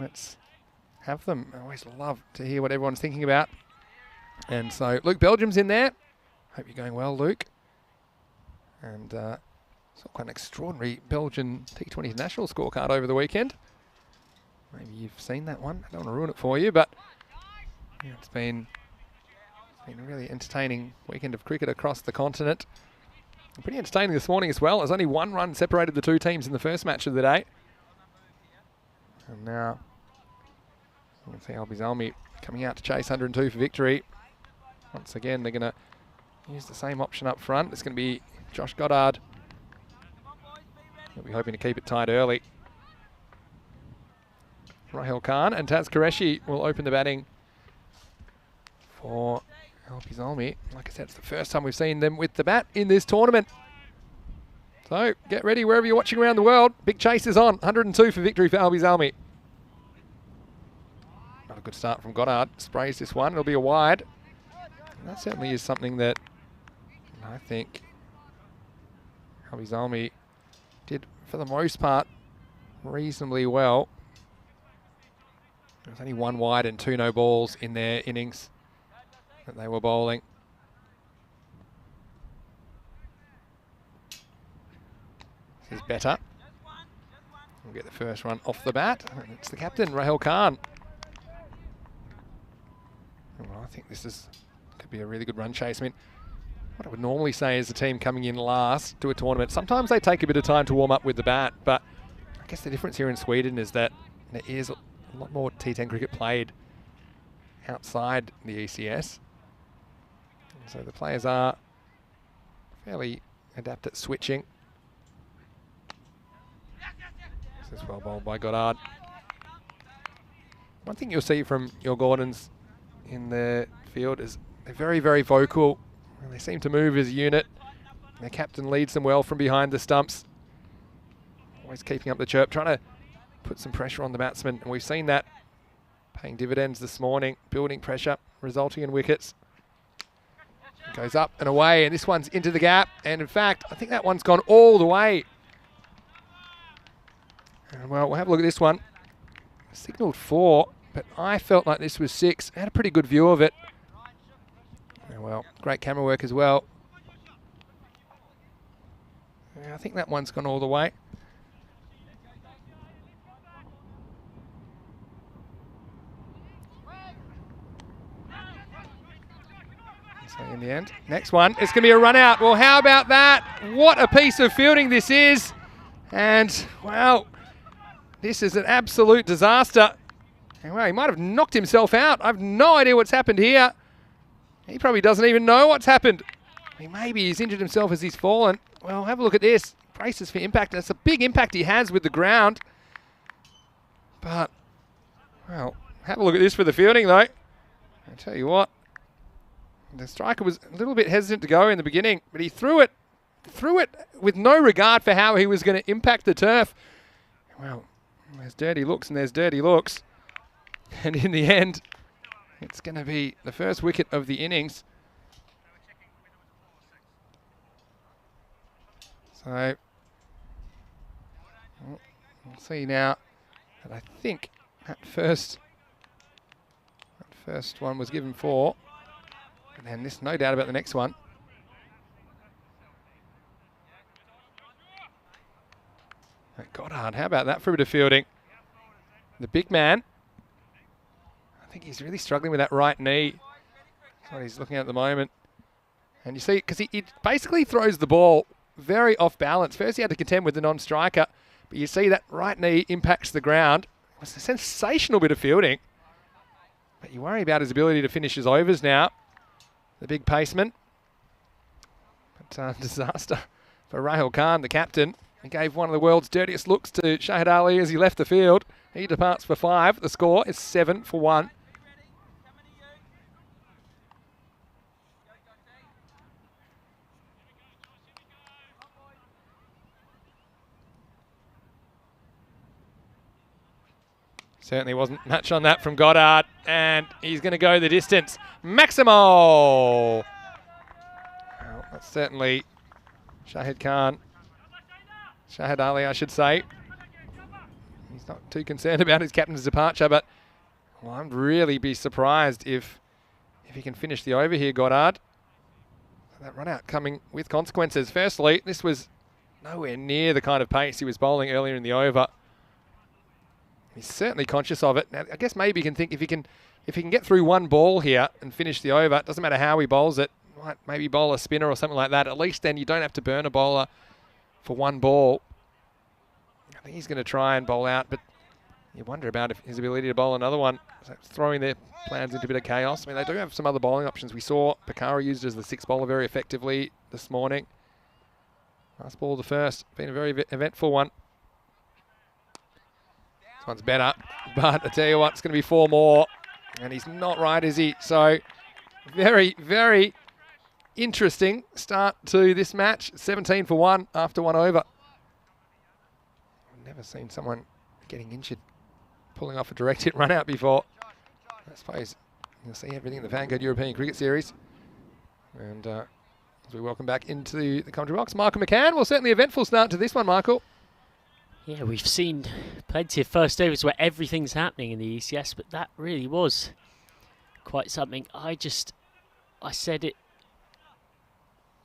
let's have them. I always love to hear what everyone's thinking about. And so Luke Belgium's in there. Hope you're going well, Luke. And saw quite an extraordinary Belgian T20 International scorecard over the weekend. Maybe you've seen that one. I don't want to ruin it for you, but yeah, it's been a really entertaining weekend of cricket across the continent. And pretty entertaining this morning as well. There's only one run separated the two teams in the first match of the day. And now we'll see Albi's Army coming out to chase 102 for victory. Once again, they're going to use the same option up front. It's going to be Josh Goddard. They'll be hoping to keep it tight early. Rahil Khan and Taz Qureshi will open the batting for Albi's Army. Like I said, it's the first time we've seen them with the bat in this tournament. So get ready wherever you're watching around the world. Big chase is on. 102 for victory for Albi's Army. Not a good start from Goddard. Sprays this one. It'll be a wide. And that certainly is something that I think Albi's Army did, for the most part, reasonably well. There's only one wide and 2 no balls in their innings that they were bowling. This is better. We'll get the first run off the bat. And it's the captain, Rahil Khan. Well, I think this could be a really good run chase. I mean, what I would normally say is the team coming in last to a tournament, sometimes they take a bit of time to warm up with the bat, but I guess the difference here in Sweden is that there is a lot more T10 cricket played outside the ECS. And so the players are fairly adept at switching. This is well bowled by Goddard. One thing you'll see from Djurgårdens in the field is they're very, very vocal. They seem to move as a unit. Their captain leads them well from behind the stumps. Always keeping up the chirp, trying to put some pressure on the batsman, and we've seen that paying dividends this morning, building pressure, resulting in wickets. It goes up and away, and this one's into the gap, and in fact, I think that one's gone all the way. And well, we'll have a look at this one. Signalled 4, but I felt like this was 6. I had a pretty good view of it. And well, great camera work as well. Yeah, I think that one's gone all the way. So in the end, next one, it's going to be a run out. Well, how about that? What a piece of fielding this is. And, well, this is an absolute disaster. And, well, he might have knocked himself out. I have no idea what's happened here. He probably doesn't even know what's happened. I mean, maybe he's injured himself as he's fallen. Well, have a look at this. Braces for impact. That's a big impact he has with the ground. But, well, have a look at this for the fielding, though. I tell you what. The striker was a little bit hesitant to go in the beginning, but he threw it with no regard for how he was going to impact the turf. Well, there's dirty looks and there's dirty looks. And in the end, it's going to be the first wicket of the innings. So, we'll see now that I think that first one was given 4. And this, no doubt about the next one. Goddard, how about that for a bit of fielding? The big man. I think he's really struggling with that right knee. That's what he's looking at the moment. And you see, because he basically throws the ball very off balance. First he had to contend with the non-striker, but you see that right knee impacts the ground. It was a sensational bit of fielding. But you worry about his ability to finish his overs now. The big paceman. But disaster for Rahul Khan, the captain. He gave one of the world's dirtiest looks to Shahid Ali as he left the field. He departs for 5. The score is 7 for 1. Certainly wasn't much on that from Goddard, and he's going to go the distance. Maximo! Well, that's certainly Shahid Ali, I should say. He's not too concerned about his captain's departure, but well, I'd really be surprised if he can finish the over here, Goddard. That run out coming with consequences. Firstly, this was nowhere near the kind of pace he was bowling earlier in the over. He's certainly conscious of it. Now, I guess maybe he can think if he can get through one ball here and finish the over, it doesn't matter how he bowls it. Might maybe bowl a spinner or something like that. At least then you don't have to burn a bowler for one ball. I think he's going to try and bowl out, but you wonder about his ability to bowl another one. So throwing their plans into a bit of chaos. I mean, they do have some other bowling options. We saw Bakara used as the 6th bowler very effectively this morning. Last ball the first. Been a very eventful one. This one's better, but I tell you what, it's going to be 4 more. And he's not right, is he? So very, very interesting start to this match. 17 for 1 after 1 over. I've never seen someone getting injured pulling off a direct hit run out before. I suppose you'll see everything in the FanCode European Cricket Series. And as we welcome back into the commentary box, Michael McCann. Well, certainly eventful start to this one, Michael. Yeah, we've seen plenty of first overs where everything's happening in the ECS, but that really was quite something. I said it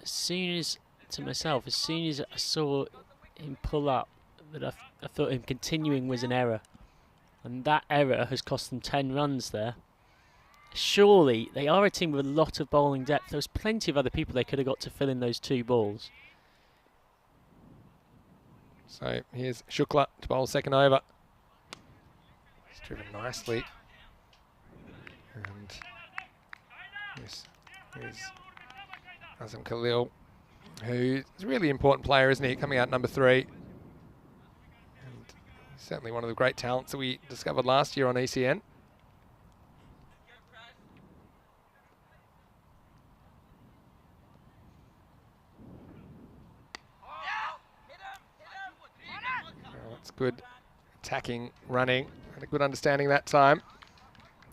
as soon as I saw him pull up, that I thought him continuing was an error. And that error has cost them 10 runs there. Surely, they are a team with a lot of bowling depth. There was plenty of other people they could have got to fill in those 2 balls. So here's Shukla to bowl second over. He's driven nicely. And here's Azam Khalil, who's a really important player, isn't he? Coming out number 3. And certainly one of the great talents that we discovered last year on ECN. Good attacking, running, and a good understanding that time.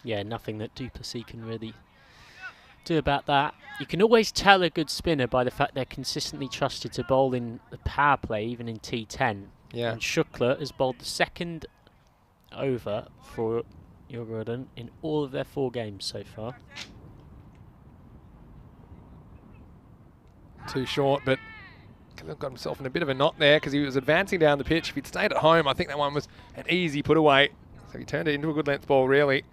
Yeah, nothing that Duplessis can really do about that. You can always tell a good spinner by the fact they're consistently trusted to bowl in the power play, even in T10. Yeah. And Shukla has bowled the 2nd over for Yorudin in all of their 4 games so far. Too short, but Khalil got himself in a bit of a knot there because he was advancing down the pitch. If he'd stayed at home, I think that one was an easy put away. So he turned it into a good length ball, really.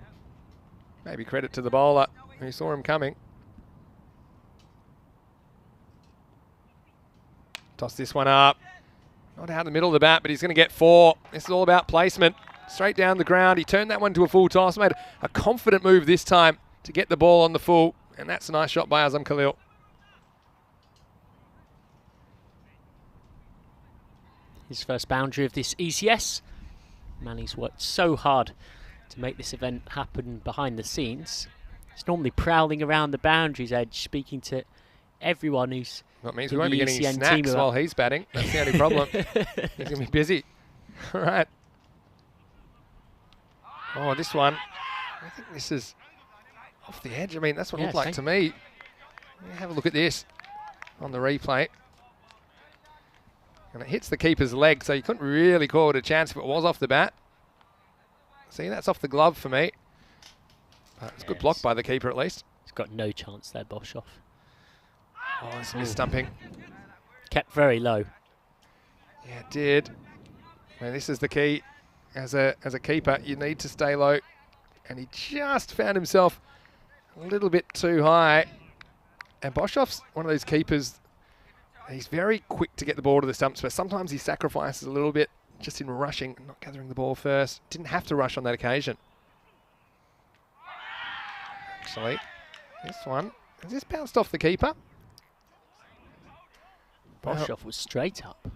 Maybe credit to the bowler who saw him coming. Toss this one up. Not out in the middle of the bat, but he's going to get 4. This is all about placement. Straight down the ground. He turned that one to a full toss. Made a confident move this time to get the ball on the full. And that's a nice shot by Azam Khalil. His first boundary of this ECS. Manny's worked so hard to make this event happen behind the scenes. He's normally prowling around the boundaries edge, speaking to everyone who's... That means we won't be getting snacks while he's batting. That's the only problem. He's going to be busy. All right. Oh, this one. I think this is off the edge. I mean, that's what it looked like to me. Have a look at this on the replay. And it hits the keeper's leg, so you couldn't really call it a chance if it was off the bat. See, that's off the glove for me. But it's a good block by the keeper at least. He's got no chance there, Boshoff. Oh, it's mis-stumping. Kept very low. Yeah, it did. And this is the key. As a keeper, you need to stay low. And he just found himself a little bit too high. And Boshoff's one of those keepers, he's very quick to get the ball to the stumps, but sometimes he sacrifices a little bit just in rushing, not gathering the ball first. Didn't have to rush on that occasion. Actually, this one, has this bounced off the keeper? Boshoff was straight up. Oh,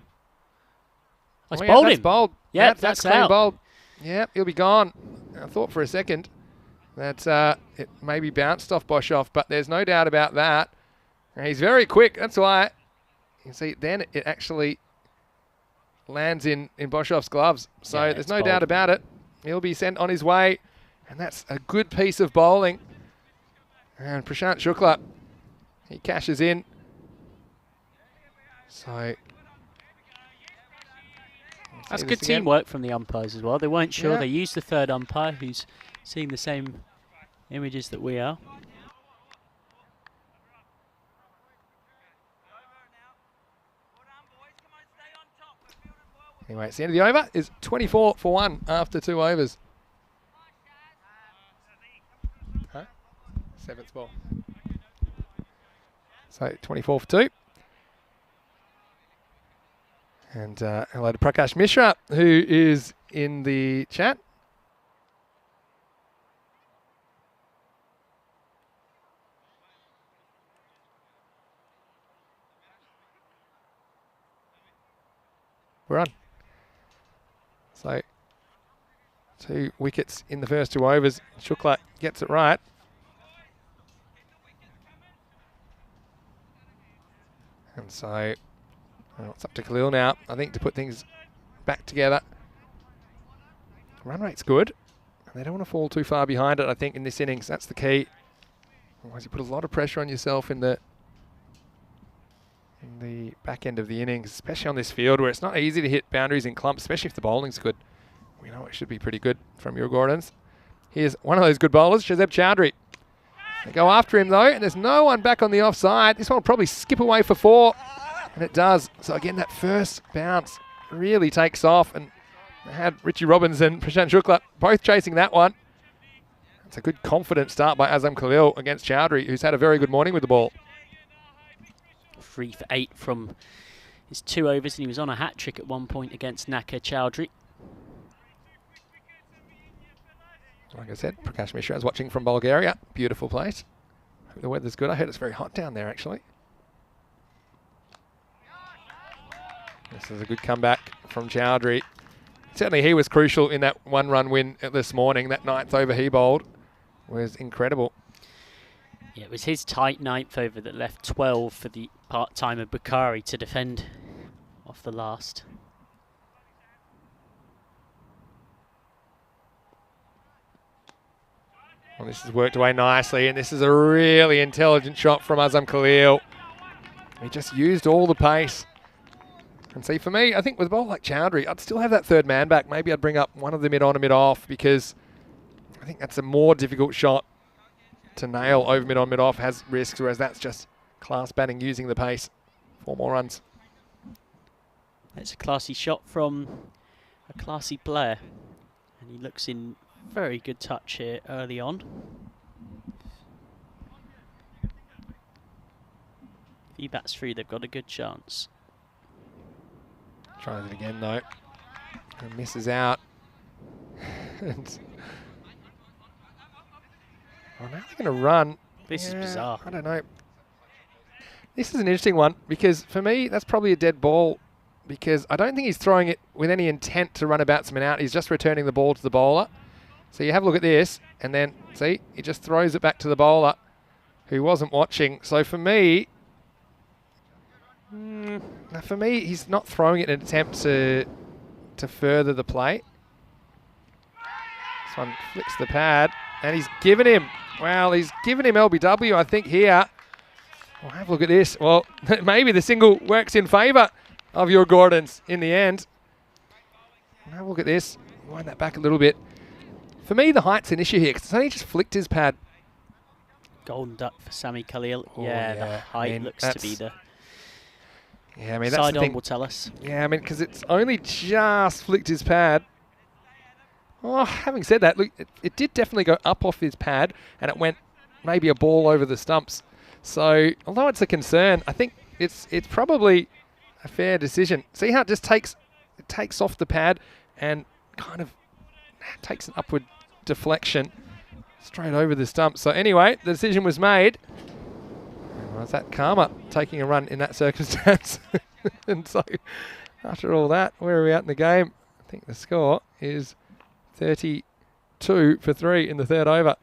it's Oh, bowled that's him. bowled. Yeah, Yep, that's clean out. bowled. Yeah, he'll be gone. I thought for a second that it maybe bounced off Boshoff, but there's no doubt about that. And he's very quick. That's why you can see then it actually lands in Boshoff's gloves. So Yeah, there's it's no bowled. doubt about it. He'll be sent on his way. And that's a good piece of bowling. And Prashant Shukla, he cashes in. So That's see good this again. teamwork from the umpires as well. They weren't sure. Yeah. They used the third umpire, who's seeing the same images that we are. Anyway, it's the end of the over. Is 24 for 1 after 2 overs. Huh? 7th ball. So 24 for 2. And hello to Prakash Mishra, who is in the chat. We're on. So 2 wickets in the first 2 overs. Shukla gets it right. And so well, it's up to Khalil now, I think, to put things back together. Run rate's good. And they don't want to fall too far behind it, I think, in this innings. That's the key. Otherwise, you put a lot of pressure on yourself in the back end of the innings, especially on this field where it's not easy to hit boundaries in clumps, especially if the bowling's good. We know it should be pretty good from your Gordons. Here's one of those good bowlers, Shazeb Chowdhury. They go after him, though, and there's no one back on the offside. This one will probably skip away for 4. And it does. So again, that first bounce really takes off. And they had Richie Robbins and Prashant Shukla both chasing that one. It's a good confident start by Azam Khalil against Chowdhury, who's had a very good morning with the ball. 3 for 8 from his 2 overs, and he was on a hat-trick at one point against Naka Chowdhury. Like I said, Prakash Mishra is watching from Bulgaria. Beautiful place. Hope the weather's good. I heard it's very hot down there, actually. This is a good comeback from Chowdhury. Certainly he was crucial in that 1-run win this morning. That 9th over he bowled was incredible. Yeah, it was his tight 9th over that left 12 for the part-timer Bukhari to defend off the last. Well, this has worked away nicely, and this is a really intelligent shot from Azam Khalil. He just used all the pace. And see, for me, I think with a ball like Chowdhury, I'd still have that third man back. Maybe I'd bring up one of the mid-on and mid-off, because I think that's a more difficult shot to nail over mid-on, mid-off, has risks, whereas that's just class batting using the pace. 4 more runs. It's a classy shot from a classy player. And he looks in very good touch here early on. If he bats through, they've got a good chance. Tries it again, though. And misses out. And well, now they're going to run. This is bizarre. I don't know. This is an interesting one, because for me, that's probably a dead ball, because I don't think he's throwing it with any intent to run a batsman out. He's just returning the ball to the bowler. So you have a look at this, and then, see, he just throws it back to the bowler who wasn't watching. So for me, he's not throwing it in an attempt to further the play. This one flicks the pad, and he's given him, well, he's given him LBW, I think, here. Well, have a look at this. Well, maybe the single works in favour of your Gordons in the end. Have a look at this. Wind that back a little bit. For me, the height's an issue here, because it's only just flicked his pad. Golden duck for Sami Khalil. Oh, yeah, yeah. the height looks to be the Yeah, I mean, that's side the on thing. will tell us. Yeah, I mean, because it's only just flicked his pad. Oh, having said that, look, it did definitely go up off his pad, and it went maybe a ball over the stumps. So, although it's a concern, I think it's probably a fair decision. See how it just takes off the pad and kind of takes an upward deflection straight over the stump. So anyway, the decision was made. Was that Karma taking a run in that circumstance? And so after all that, where are we at in the game? I think the score is 32 for 3 in the third over.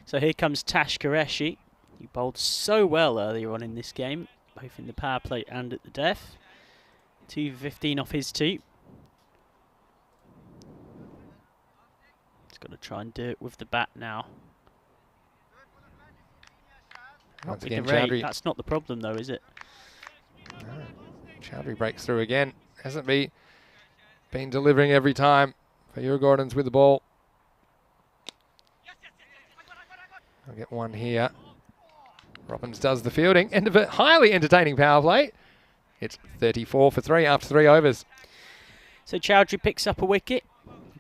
So here comes Tash Qureshi. He bowled so well earlier on in this game, both in the power play and at the death. 215 off his tee. He's got to try and do it with the bat now. Once With again, the rate, Chowdhury. that's not the problem though, is it? No. Chowdhury breaks through again. Hasn't been delivering every time for Gordons with the ball. I'll get one here. Robbins does the fielding. End of a highly entertaining power play. It's 34 for 3 after 3 overs. So Chowdhury picks up a wicket.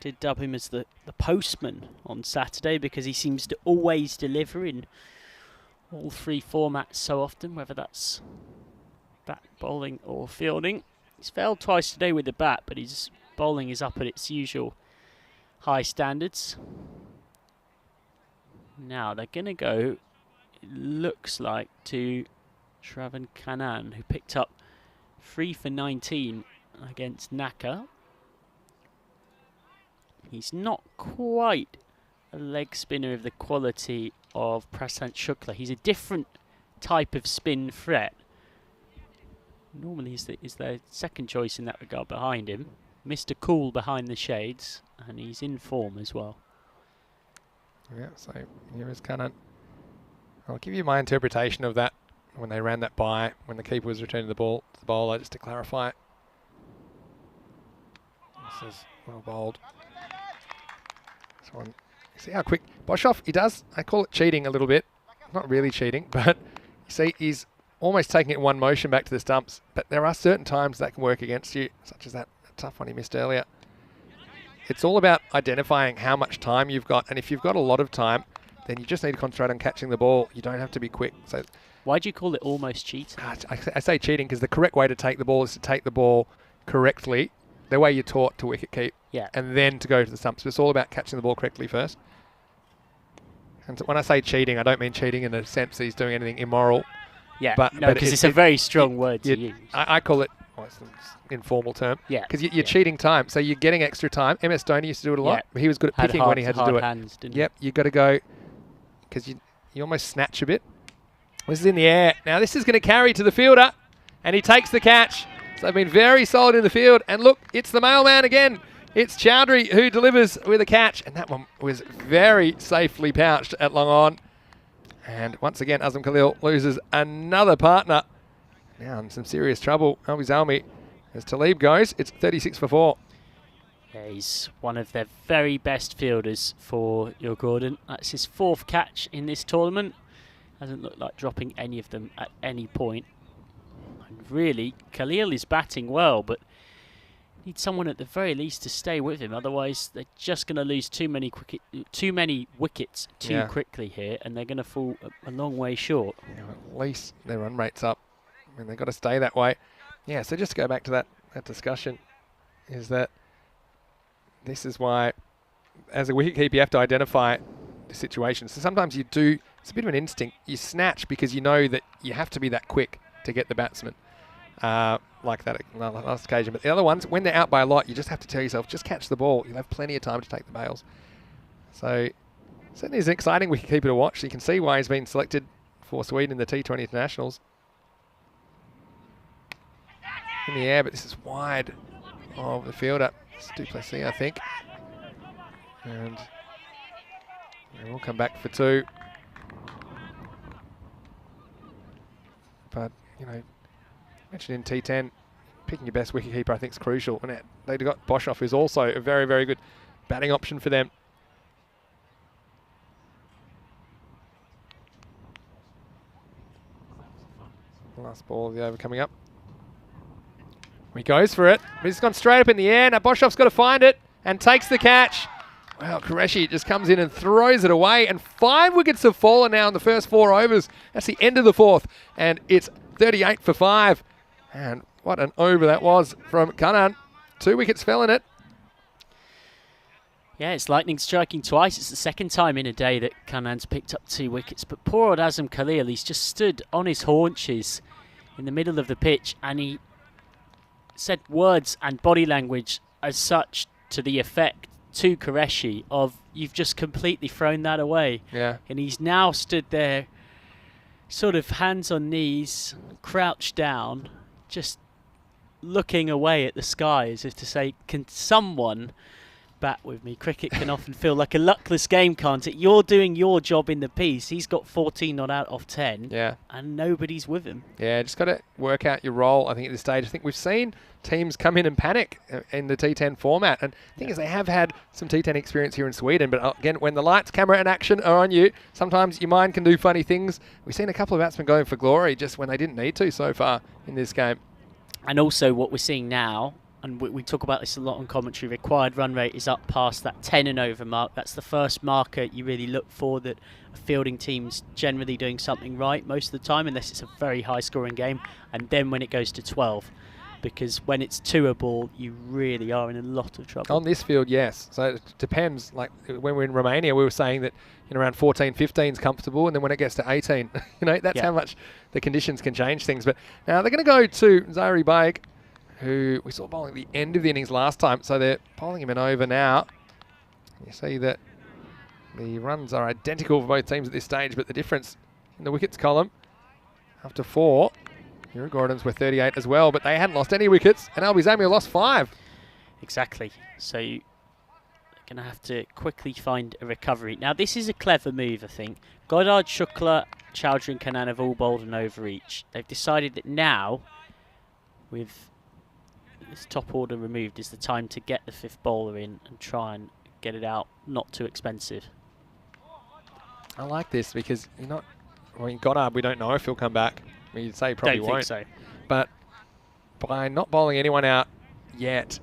Did dub him as the postman on Saturday because he seems to always deliver in all three formats so often, whether that's bat bowling or fielding. He's failed twice today with the bat, but his bowling is up at its usual high standards. Now they're going to go, it looks like, to Shravan Kanan, who picked up 3 for 19 against Naka. He's not quite a leg spinner of the quality of Prasant Shukla. He's a different type of spin threat. Normally is their second choice in that regard behind him. Mr. Cool behind the shades, and he's in form as well. Yeah, so here is Kanan. I'll give you my interpretation of that when they ran that by, when the keeper was returning the ball to the bowler, just to clarify. This is well bowled. This one, see how quick Boshoff, he does, I call it cheating a little bit. Not really cheating, but you see he's almost taking it in one motion back to the stumps. But there are certain times that can work against you, such as that tough one he missed earlier. It's all about identifying how much time you've got, and if you've got a lot of time, then you just need to concentrate on catching the ball. You don't have to be quick. So, why do you call it almost cheating? I say cheating because the correct way to take the ball is to take the ball correctly, the way you're taught to wicket keep, and then to go to the stumps. But it's all about catching the ball correctly first. And so when I say cheating, I don't mean cheating in the sense that he's doing anything immoral. Yeah, but because it's a very strong word to use. I call it, well, it's an informal term. Yeah. Because you're cheating time, so you're getting extra time. MS Dhoni used to do it a lot. But he was good at picking when he had to do it. Hands, didn't yep, you've got to go, because you almost snatch a bit. This is in the air. Now this is going to carry to the fielder, and he takes the catch. So they've been very solid in the field. And look, it's the mailman again. It's Chowdhury who delivers with a catch, and that one was very safely pouched at long on. And once again, Azam Khalil loses another partner. Now in some serious trouble. Albi Zalmi, as Talib goes, it's 36 for 4. Yeah, he's one of their very best fielders for your Gordon. That's his 4th catch in this tournament. Hasn't looked like dropping any of them at any point. And really, Khalil is batting well, but need someone at the very least to stay with him. Otherwise, they're just going to lose too many wickets too quickly here, and they're going to fall a long way short. Yeah, at least their run rate's up. I mean, they've got to stay that way. Yeah, so just to go back to that discussion, is that this is why, as a wicketkeeper, you have to identify the situation. So sometimes you do, it's a bit of an instinct. You snatch because you know that you have to be that quick to get the batsman. Like that last occasion. But the other ones, when they're out by a lot, you just have to tell yourself, just catch the ball. You'll have plenty of time to take the bails. So certainly is an exciting wicketkeeper to watch. So you can see why he's been selected for Sweden in the T20 internationals. In the air, but this is wide of the fielder. It's Duplessis, I think. And we'll come back for 2. But, you know, mentioned in T10, picking your best wicketkeeper I think is crucial. And they've got Boshoff, who's also a very, very good batting option for them. Last ball of the over coming up. He goes for it. But he's gone straight up in the air. Now Boshoff's got to find it and takes the catch. Well, Qureshi just comes in and throws it away, and 5 wickets have fallen now in the first 4 overs. That's the end of the 4th, and it's 38 for 5. And what an over that was from Kanan. 2 wickets fell in it. Yeah, it's lightning striking twice. It's the second time in a day that Kanan's picked up 2 wickets. But poor old Azam Khalil, he's just stood on his haunches in the middle of the pitch, and he said words and body language as such to the effect to Qureshi of, you've just completely thrown that away. Yeah. And he's now stood there sort of hands on knees, crouched down, just looking away at the sky as if to say, can someone bat with me? Cricket can often feel like a luckless game, can't it? You're doing your job in the piece. He's got 14 not out of 10. Yeah. And nobody's with him. Yeah, just got to work out your role, I think, at this stage. I think we've seen teams come in and panic in the T10 format. And the thing is, they have had some T10 experience here in Sweden. But again, when the lights, camera and action are on you, sometimes your mind can do funny things. We've seen a couple of batsmen going for glory just when they didn't need to so far in this game. And also what we're seeing now, and we talk about this a lot on commentary, required run rate is up past that 10 and over mark. That's the first marker you really look for, that a fielding team's generally doing something right most of the time, unless it's a very high scoring game. And then when it goes to 12, because when it's 2 a ball, you really are in a lot of trouble. On this field, yes. So it depends. Like when we're in Romania, we were saying that around 14, 15 is comfortable, and then when it gets to 18, that's how much the conditions can change things. But now they're going to go to Zahiri Baig, who we saw bowling at the end of the innings last time. So they're bowling him an over now. You see that the runs are identical for both teams at this stage, but the difference in the wickets column after 4, Gordon's were 38 as well, but they hadn't lost any wickets, and Albi Zamir lost 5. Exactly. So they're going to have to quickly find a recovery. Now, this is a clever move, I think. Goddard, Shukla, Chowdhury and Kanan have all bowled an over each. They've decided that now, with this top order removed, is the time to get the 5th bowler in and try and get it out not too expensive. I like this because Goddard, we don't know if he'll come back. You'd say he probably Don't won't. think so. But by not bowling anyone out yet,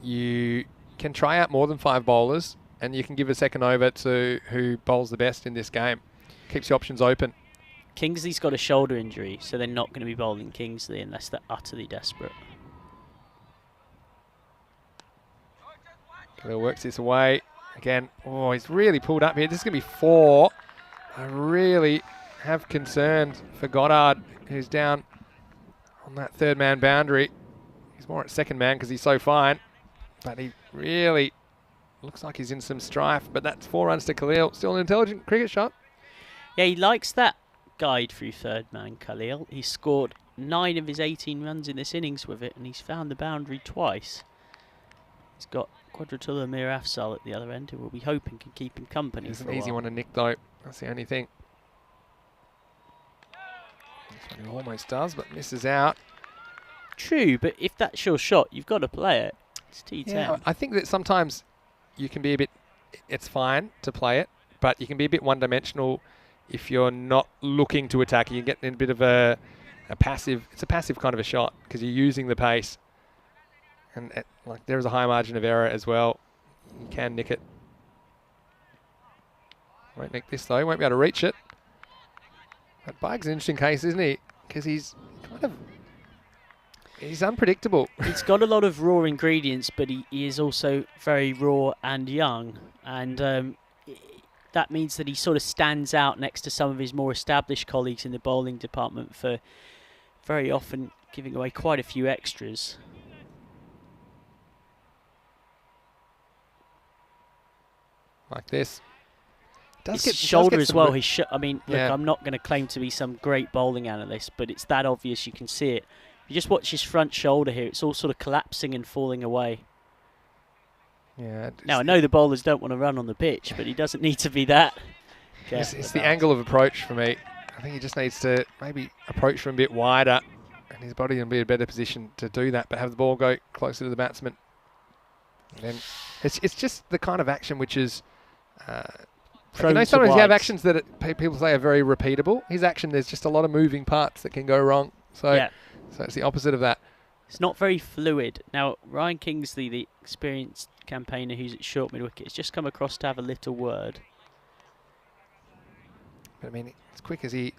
you can try out more than 5 bowlers, and you can give a second over to who bowls the best in this game. Keeps your options open. Kingsley's got a shoulder injury, so they're not going to be bowling Kingsley unless they're utterly desperate. Khalil works this away. Again, he's really pulled up here. This is going to be 4. I really have concerns for Goddard, who's down on that 3rd man boundary. He's more at 2nd man because he's so fine, but he really looks like he's in some strife. But that's 4 runs to Khalil. Still an intelligent cricket shot. Yeah, he likes that guide through 3rd man, Khalil. He scored 9 of his 18 runs in this innings with it, and he's found the boundary twice. He's got Quadratullah Mir Afzal at the other end, who we'll be hoping can keep him company. It's for an a easy while. one to nick, though. That's the only thing. This one he almost does, but misses out. True, but if that's your shot, you've got to play it. It's T10. Yeah, I think that sometimes you can be a bit, it's fine to play it, but you can be a bit one-dimensional if you're not looking to attack. You get in a bit of a passive, it's a passive kind of a shot because you're using the pace. And there is a high margin of error as well. You can nick it. Won't nick this though, won't be able to reach it. But Baig's an interesting case, isn't he? Because he's unpredictable. He's got a lot of raw ingredients, but he is also very raw and young. And that means that he sort of stands out next to some of his more established colleagues in the bowling department for very often giving away quite a few extras. Like this. His shoulder as well. Look, Yeah. I'm not going to claim to be some great bowling analyst, but it's that obvious. You can see it. You just watch his front shoulder here. It's all sort of collapsing and falling away. Yeah. Now, I know the bowlers don't want to run on the pitch, but he doesn't need to be that careful. It's the angle of approach for me. I think he just needs to maybe approach from a bit wider, and his body will be in a better position to do that, but have the ball go closer to the batsman. And then it's just the kind of action which is... sometimes you have actions that people say are very repeatable. His action, there's just a lot of moving parts that can go wrong. So it's the opposite of that. It's not very fluid. Now, Ryan Kingsley, the experienced campaigner who's at short mid-wicket, has just come across to have a little word. But I mean, as quick as he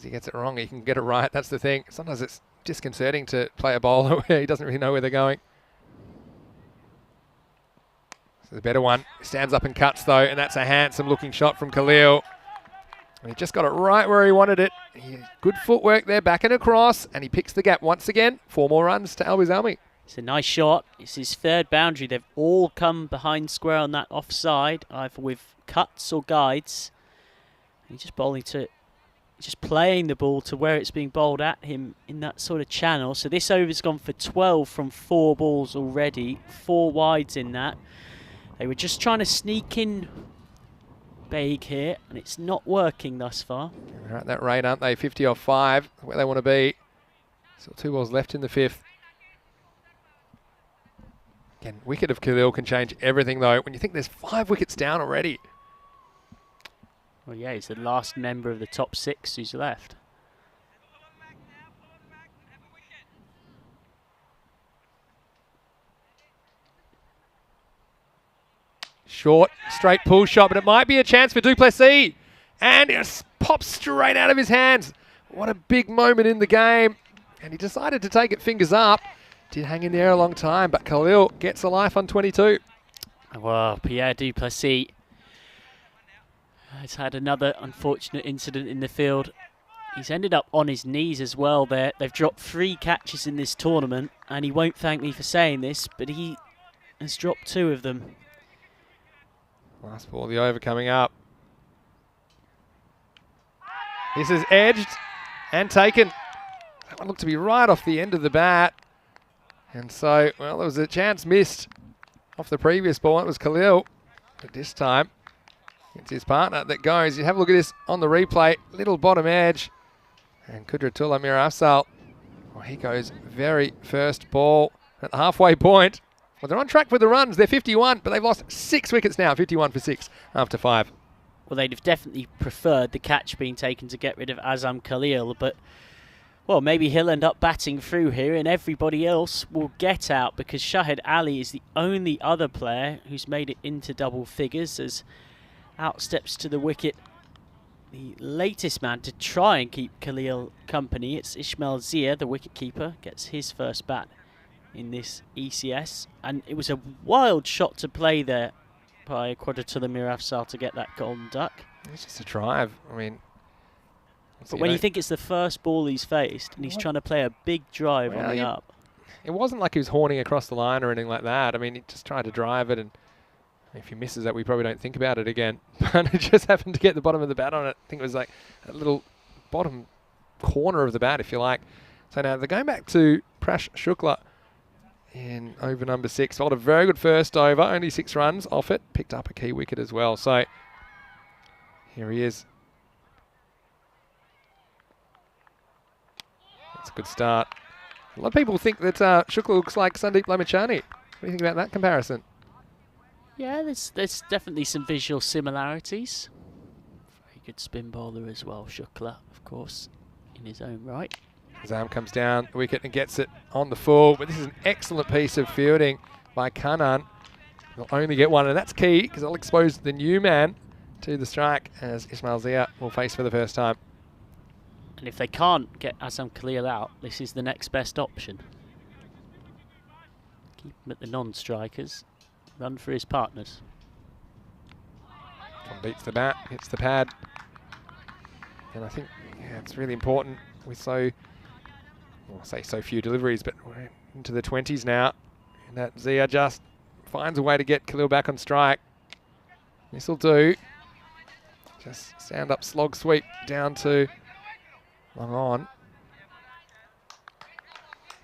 gets it wrong, he can get it right. That's the thing. Sometimes it's disconcerting to play a bowler where he doesn't really know where they're going. This is a better one. He stands up and cuts though, and that's a handsome looking shot from Khalil. And he just got it right where he wanted it. Good footwork there, back and across, and he picks the gap once again. 4 more runs to Albies Army. It's a nice shot. It's his 3rd boundary. They've all come behind square on that offside, either with cuts or guides. And he's just bowling to, just playing the ball to where it's being bowled at him in that sort of channel. So this over's gone for 12 from 4 balls already. 4 wides in that. They were just trying to sneak in Baig here, and it's not working thus far. They're at that rate, aren't they? 50 off 5, where they want to be. Still 2 balls left in the 5th. Again, wicket of Khalil can change everything though. When you think there's 5 wickets down already. Well, yeah, he's the last member of the top 6 who's left. Short, straight pull shot, but it might be a chance for Duplessis. And it pops straight out of his hands. What a big moment in the game. And he decided to take it fingers up. Did hang in there a long time, but Khalil gets a life on 22. Well, Pierre Duplessis has had another unfortunate incident in the field. He's ended up on his knees as well there. They've dropped 3 catches in this tournament, and he won't thank me for saying this, but he has dropped 2 of them. Last ball of the over coming up. This is edged and taken. That one looked to be right off the end of the bat. And so, well, there was a chance missed off the previous ball. It was Khalil. But this time, it's his partner that goes. You have a look at this on the replay. Little bottom edge. And Kudratullah Mirafsal. Well, he goes very first ball at the halfway point. Well, they're on track for the runs. They're 51, but they've lost 6 wickets now. 51 for 6 after 5. Well, they'd have definitely preferred the catch being taken to get rid of Azam Khalil, but, well, maybe he'll end up batting through here and everybody else will get out because Shahid Ali is the only other player who's made it into double figures as out steps to the wicket the latest man to try and keep Khalil company. It's Ismail Zia, the wicketkeeper, gets his first bat in this ECS, and it was a wild shot to play there by Kudratullah Mirafsal to get that golden duck. It's just a drive. I mean, but when you think it's the first ball he's faced and he's trying to play a big drive on the up. It wasn't like he was horning across the line or anything like that. I mean, he just tried to drive it, and if he misses that, we probably don't think about it again. But it just happened to get the bottom of the bat on it. I think it was like a little bottom corner of the bat, if you like. So now they're going back to Prash Shukla in over number 6. Bowled a very good first over, only 6 runs off it. Picked up a key wicket as well. So here he is. That's a good start. A lot of people think that Shukla looks like Sandeep Lamachani. What do you think about that comparison? Yeah, there's definitely some visual similarities. Very good spin bowler as well, Shukla, of course, in his own right. Azam comes down the wicket and gets it on the full, but this is an excellent piece of fielding by Kanan. He'll only get one, and that's key because it'll expose the new man to the strike as Ismail Zia will face for the first time. And if they can't get Azam Khalil out, this is the next best option. Keep him at the non-strikers, run for his partners. John beats the bat, hits the pad. And I think it's really important with so few deliveries, but we're into the 20s now. And that Zia just finds a way to get Khalil back on strike. This'll do. Just stand up slog sweep down to long on.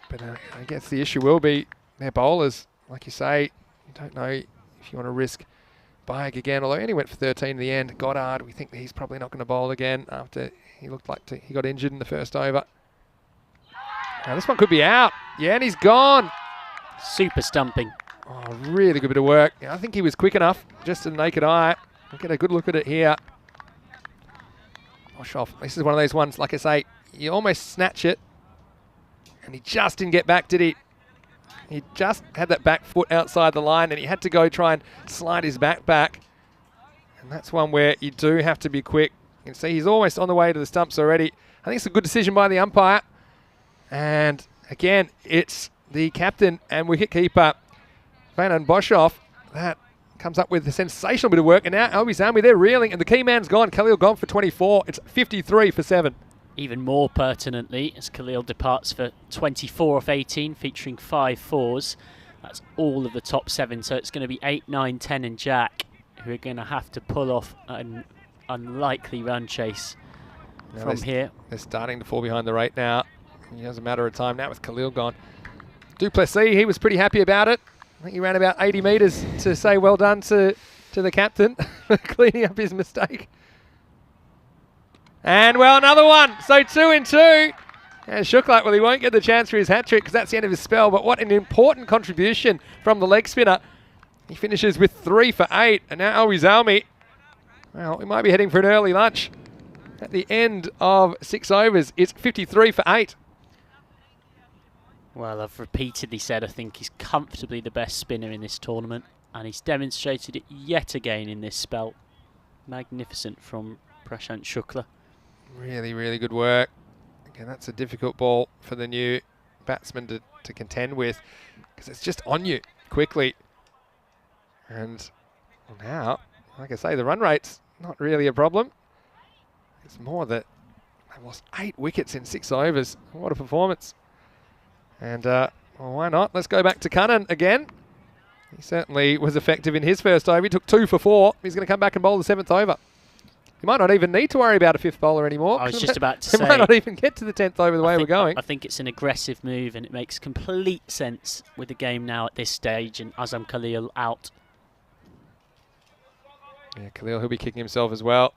But I guess the issue will be their bowlers. Like you say, you don't know if you want to risk Baig again, although he only went for 13 in the end. Goddard, we think that he's probably not going to bowl again after he looked like he got injured in the first over. Now this one could be out. Yeah, and he's gone. Super stumping. Oh, really good bit of work. Yeah, I think he was quick enough, just to the naked eye. We'll get a good look at it here. Wash off. This is one of those ones, like I say, you almost snatch it, And he just didn't get back, did he? He just had that back foot outside the line and he had to go try and slide his back. And that's one where you do have to be quick. You can see he's almost on the way to the stumps already. I think it's a good decision by the umpire. And again, it's the captain and wicketkeeper, Van Boshoff, that comes up with a sensational bit of work. And now Albi's Army, they're reeling. And the key man's gone. Khalil gone for 24. It's 53 for 7. Even more pertinently, as Khalil departs for 24 off 18, featuring 5 fours. That's all of the top 7. So it's going to be 8, 9, 10 and Jack who are going to have to pull off an unlikely run chase from here. They're starting to fall behind the rate now. It was a matter of time now with Khalil gone. Duplessis, he was pretty happy about it. I think he ran about 80 metres to say well done to the captain for cleaning up his mistake. And, well, another one. So 2 and 2. And Shukla, well, he won't get the chance for his hat-trick because that's the end of his spell. But what an important contribution from the leg spinner. He finishes with 3 for 8. And now Alwi Zalmi, well, we might be heading for an early lunch. At the end of 6 overs, it's 53 for 8. Well, I've repeatedly said I think he's comfortably the best spinner in this tournament. And he's demonstrated it yet again in this spell. Magnificent from Prashant Shukla. Really, really good work. Again, that's a difficult ball for the new batsman to contend with because it's just on you quickly. And now, like I say, the run rate's not really a problem. It's more that they lost 8 wickets in 6 overs. What a performance. And, well, why not? Let's go back to Cunnan again. He certainly was effective in his first over. He took 2 for 4. He's going to come back and bowl the 7th over. You might not even need to worry about a 5th bowler anymore. I was just about to say. He might not even get to the 10th over the way we're going. I think it's an aggressive move and it makes complete sense with the game now at this stage and Azam Khalil out. Yeah, Khalil, he'll be kicking himself as well.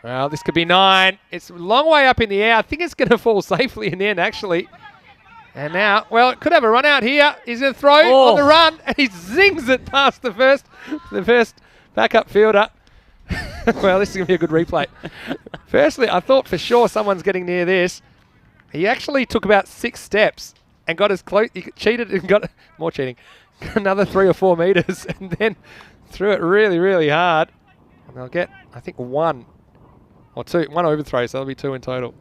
Well, this could be 9. It's a long way up in the air. I think it's going to fall safely in the end, actually. And now, well, it could have a run out here. He's going to throw on the run, and he zings it past the first backup fielder. Well, this is going to be a good replay. Firstly, I thought for sure someone's getting near this. He actually took about 6 steps and got as close. He cheated and got more cheating. Got another 3 or 4 metres and then threw it really, really hard. And they'll get, I think, 1 or 2, 1 overthrow, so there'll be 2 in total.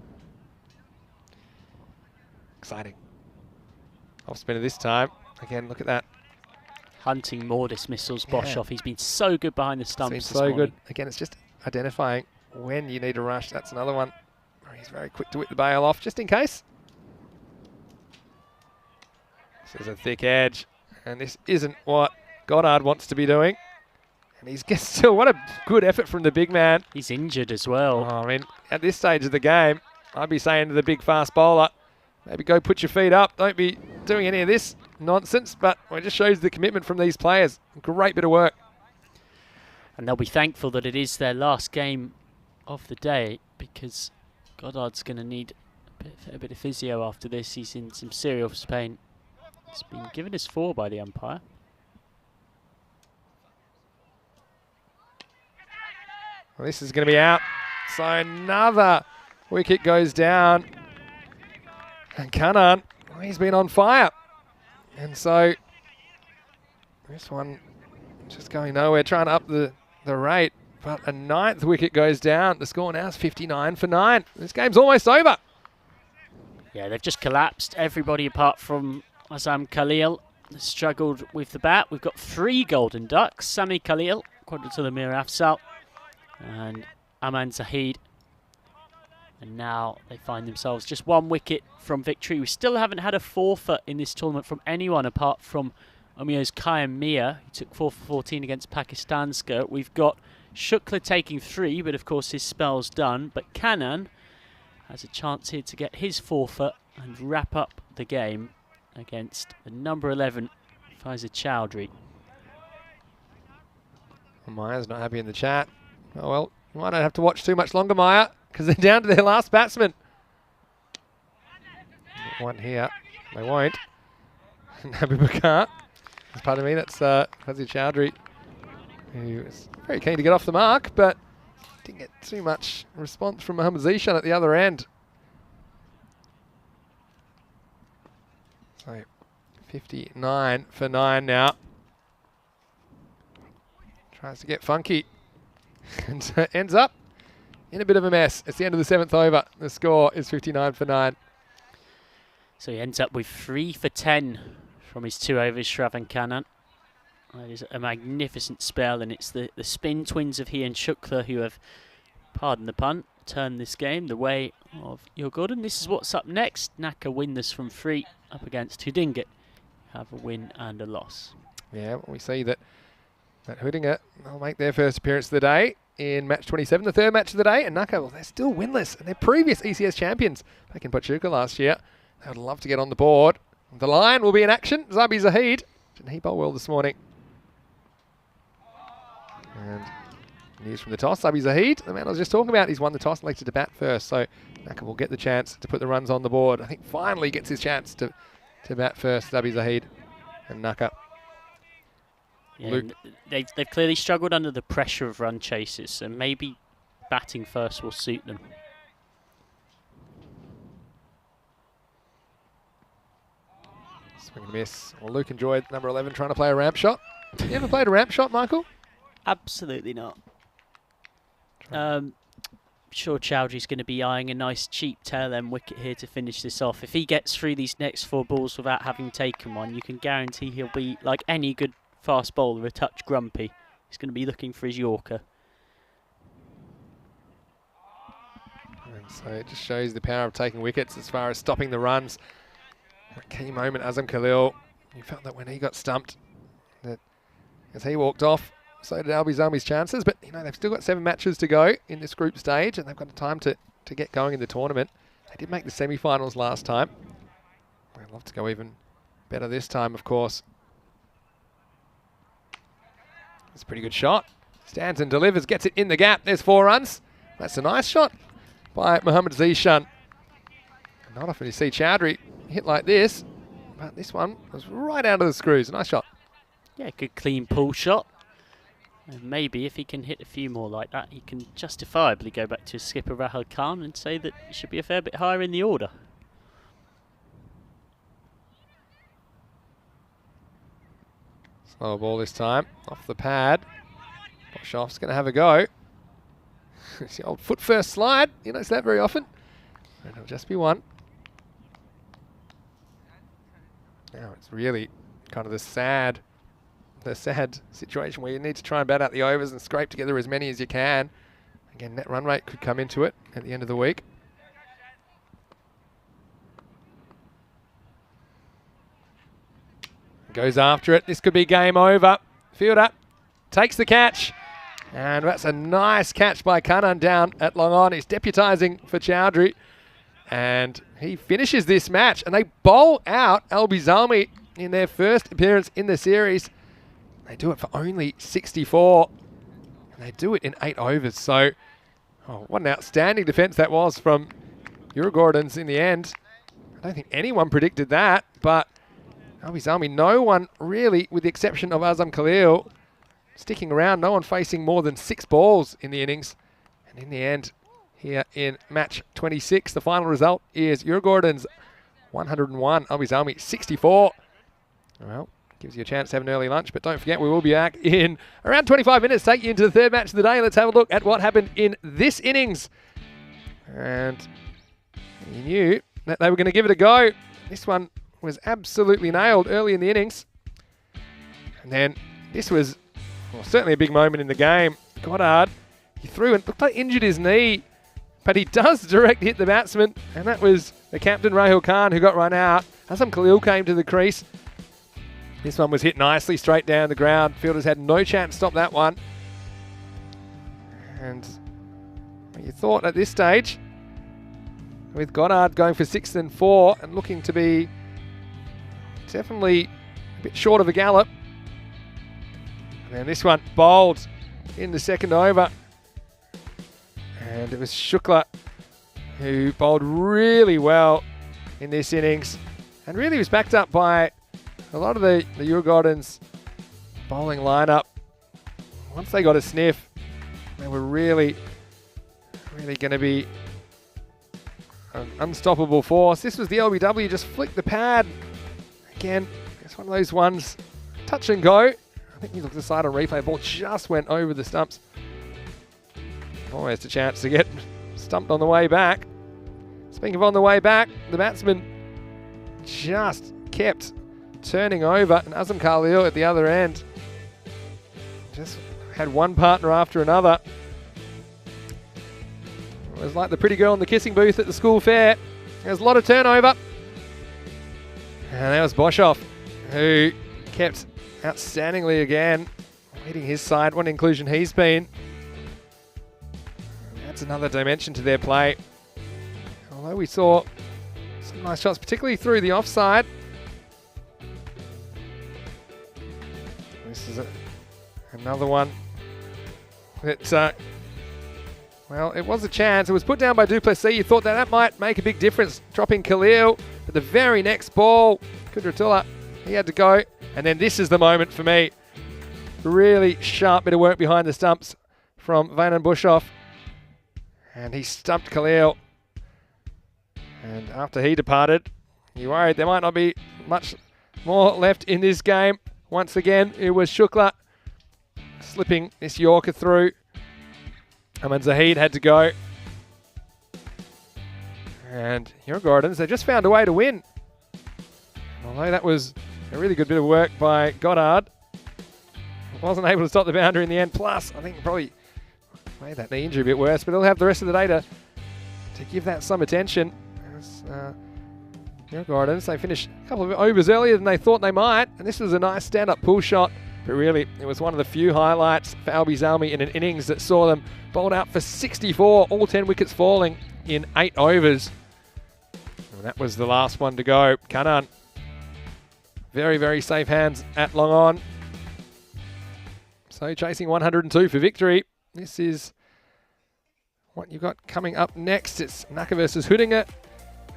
Exciting. Off spinner this time. Again, look at that. Hunting more dismissals, Boshoff. He's been so good behind the stumps It's been so good. Again, it's just identifying when you need to rush. That's another one where he's very quick to whip the bail off, just in case. This is a thick edge, and this isn't what Goddard wants to be doing. And he's still, what a good effort from the big man. He's injured as well. Oh, I mean, at this stage of the game, I'd be saying to the big fast bowler, maybe go put your feet up. Don't be doing any of this nonsense, but it just shows the commitment from these players. Great bit of work. And they'll be thankful that it is their last game of the day because Goddard's going to need a bit of physio after this. He's in some serious pain. He's been given his 4 by the umpire. Well, this is going to be out. So another wicket goes down. And Kanan, he's been on fire. And so this one just going nowhere, trying to up the rate. But a 9th wicket goes down. The score now is 59 for 9. This game's almost over. Yeah, they've just collapsed. Everybody apart from Azam Khalil has struggled with the bat. We've got 3 golden ducks. Sami Khalil, Quadratula Mir Afsal, and Aman Zahid. And now they find themselves just 1 wicket from victory. We still haven't had a forfeit in this tournament from anyone apart from Omio's Kayam Mia, who took 4 for 14 against Pakistanska. We've got Shukla taking 3, but of course his spell's done. But Kanan has a chance here to get his forfeit and wrap up the game against the number 11, Faiza Chowdhury. Maya's not happy in the chat. Oh well, you might not have to watch too much longer, Maya, because they're down to their last batsman. One here. They won't. Nabi Bakar. Pardon me, that's Faiza Chowdhury, who is very keen to get off the mark, but didn't get too much response from Mohammad Zishan at the other end. So 59 for 9 now. Tries to get funky and ends up in a bit of a mess. It's the end of the 7th over. The score is 59 for 9. So he ends up with 3 for 10 from his 2 overs, Shravan Kannan. That is a magnificent spell, and it's the spin twins of he and Shukla who have, pardon the pun, turned this game the way of Djurgården. This is what's up next. Nacka win this from 3 up against Huddinge. Have a win and a loss. Yeah, well, we see that Huddinge will make their first appearance of the day in match 27, the 3rd match of the day, and Nacka, well, they're still winless, and they're previous ECS champions back in Pachuca last year. They would love to get on the board. The line will be in action. Zabi Zahid. Didn't he bowl well this morning? And news from the toss. Zabi Zahid, the man I was just talking about, he's won the toss and elected to bat first. So Nacka will get the chance to put the runs on the board. I think finally gets his chance to bat first, Zabi Zahid and Nacka. Yeah, they've clearly struggled under the pressure of run chases, so maybe batting first will suit them. Swing and miss. Well, Luke enjoyed number 11 trying to play a ramp shot. You ever played a ramp shot, Michael? Absolutely not. Sure Chowdhury's going to be eyeing a nice cheap tail end wicket here to finish this off. If he gets through these next 4 balls without having taken one, you can guarantee he'll be, like any good fast bowler, a touch grumpy. He's going to be looking for his Yorker. And so it just shows the power of taking wickets as far as stopping the runs. A key moment, Azam Khalil. You felt that when he got stumped, that as he walked off, so did Albi Zalmi's chances. But, you know, they've still got 7 matches to go in this group stage, and they've got time to get going in the tournament. They did make the semi-finals last time. I'd love to go even better this time, of course. It's a pretty good shot. Stands and delivers, gets it in the gap. There's 4 runs. That's a nice shot by Mohammad Zishan. Not often you see Chowdhury hit like this, but this one was right out of the screws. Nice shot. Yeah, good clean pull shot. And maybe if he can hit a few more like that, he can justifiably go back to his skipper Rahul Khan and say that he should be a fair bit higher in the order. Slower ball this time, off the pad. Boshoff's going to have a go. It's the old foot first slide. You don't see that very often. And it'll just be one. Now it's really kind of the sad situation where you need to try and bat out the overs and scrape together as many as you can. Again, net run rate could come into it at the end of the week. Goes after it. This could be game over. Fielder takes the catch. And that's a nice catch by Kannan down at long on. He's deputising for Chowdhury. And he finishes this match. And they bowl out Albi Zalmi in their first appearance in the series. They do it for only 64. And they do it in 8 overs. So, what an outstanding defence that was from Djurgårdens in the end. I don't think anyone predicted that. But Albi Zalmi, no one really, with the exception of Azam Khalil, sticking around, no one facing more than 6 balls in the innings. And in the end, here in match 26, the final result is Djurgårdens 101, Albi Zalmi 64. Well, gives you a chance to have an early lunch, but don't forget we will be back in around 25 minutes, take you into the 3rd match of the day. Let's have a look at what happened in this innings. And you knew that they were going to give it a go. This one was absolutely nailed early in the innings. And then this was certainly a big moment in the game. Goddard, he threw and looked like injured his knee, but he does direct hit the batsman, and that was the captain Rahul Khan who got run out. Azam Khalil came to the crease. This one was hit nicely straight down the ground. Fielders had no chance to stop that one. And you thought at this stage, with Goddard going for 6 and 4 and looking to be definitely a bit short of a gallop. And then this one bowled in the 2nd over. And it was Shukla who bowled really well in this innings. And really was backed up by a lot of the Djurgårdens bowling lineup. Once they got a sniff, they were really going to be an unstoppable force. This was the LBW, just flicked the pad again, it's one of those ones, touch and go. I think you look at the side on replay, the ball just went over the stumps. Almost a chance to get stumped on the way back. Speaking of on the way back, the batsman just kept turning over, and Azam Khalil at the other end just had one partner after another. It was like the pretty girl in the kissing booth at the school fair. There's a lot of turnover. And that was Boshoff, who kept outstandingly again, leading his side. What an inclusion he's been. That's another dimension to their play. Although we saw some nice shots, particularly through the offside. This is another one that, well, it was a chance. It was put down by Duplessis. You thought that might make a big difference, dropping Khalil. But the very next ball, Kudratullah, he had to go. And then this is the moment for me. Really sharp bit of work behind the stumps from Vanan Boshoff. And he stumped Khalil. And after he departed, you worried there might not be much more left in this game. Once again, it was Shukla slipping this Yorker through. Ahmed Zahid had to go. And Djurgårdens, they just found a way to win. Although that was a really good bit of work by Goddard. Wasn't able to stop the boundary in the end. Plus, I think probably made that knee injury a bit worse, but he'll have the rest of the day to give that some attention. Djurgårdens, they finished a couple of overs earlier than they thought they might, and this was a nice stand-up pull shot. But really, it was one of the few highlights for Albi Zalmi in an innings that saw them bowled out for 64, all 10 wickets falling in 8 overs. And that was the last one to go. Kanan, very, very safe hands at long on. So chasing 102 for victory. This is what you've got coming up next. It's Naka versus Hudinger.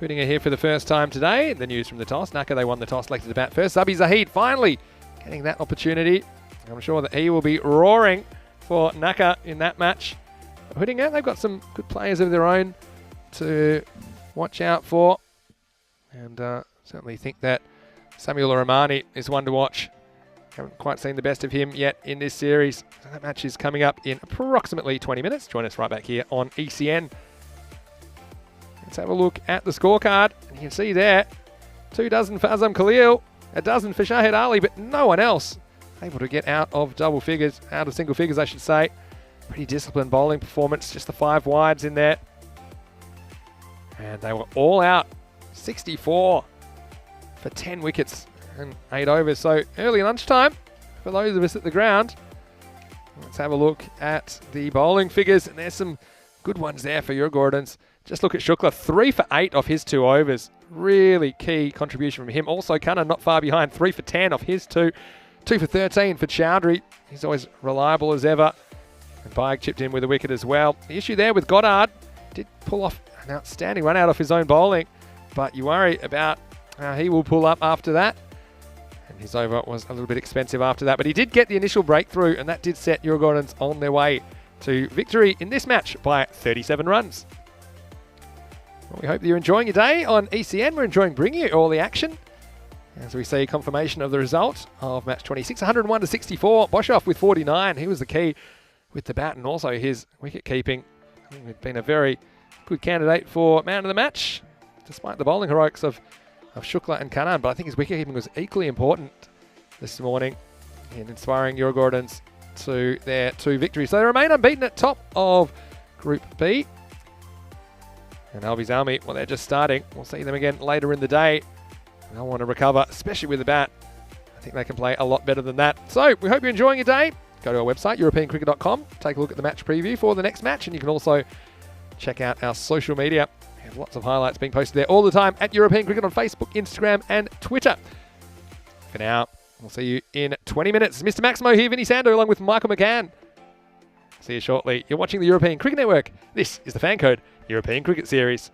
Hudinger here for the first time today. The news from the toss. Naka, they won the toss, elected to bat first. Zabi Zahid finally getting that opportunity. I'm sure that he will be roaring for Naka in that match. Hudinger, they've got some good players of their own to watch out for. And certainly think that Samuel Rahmani is one to watch. Haven't quite seen the best of him yet in this series. So that match is coming up in approximately 20 minutes. Join us right back here on ECN. Let's have a look at the scorecard. You can see there, 2 dozen for Azam Khalil, a dozen for Shahid Ali, but no one else able to get out of double figures, out of single figures, I should say. Pretty disciplined bowling performance, just the 5 wides in there. And they were all out, 64 for 10 wickets and 8 overs. So early lunchtime for those of us at the ground. Let's have a look at the bowling figures, and there's some good ones there for Djurgårdens. Just look at Shukla, 3 for 8 off his 2 overs. Really key contribution from him. Also, Kanan not far behind, 3 for 10 off his 2. 2 for 13 for Chowdhury. He's always reliable as ever. And Bayek chipped in with a wicket as well. The issue there with Goddard, did pull off an outstanding run out off his own bowling, but you worry about how he will pull up after that. And his over was a little bit expensive after that, but he did get the initial breakthrough, and that did set Djurgårdens on their way to victory in this match by 37 runs. Well, we hope that you're enjoying your day on ECN. We're enjoying bringing you all the action as we see confirmation of the result of match 26, 101 to 64. Boshoff with 49. He was the key with the bat and also his wicket keeping. I think he's been a very good candidate for man of the match, despite the bowling heroics of Shukla and Kanan. But I think his wicket keeping was equally important this morning in inspiring Djurgårdens to their 2 victories. So they remain unbeaten at top of Group B. And Albi Zalmi, well, they're just starting. We'll see them again later in the day. They'll want to recover, especially with the bat. I think they can play a lot better than that. So we hope you're enjoying your day. Go to our website, europeancricket.com. Take a look at the match preview for the next match. And you can also check out our social media. We have lots of highlights being posted there all the time at European Cricket on Facebook, Instagram and Twitter. For now, we'll see you in 20 minutes. Mr. Maximo here, Vinny Sando, along with Michael McCann. See you shortly. You're watching the European Cricket Network. This is the FanCode European Cricket Series.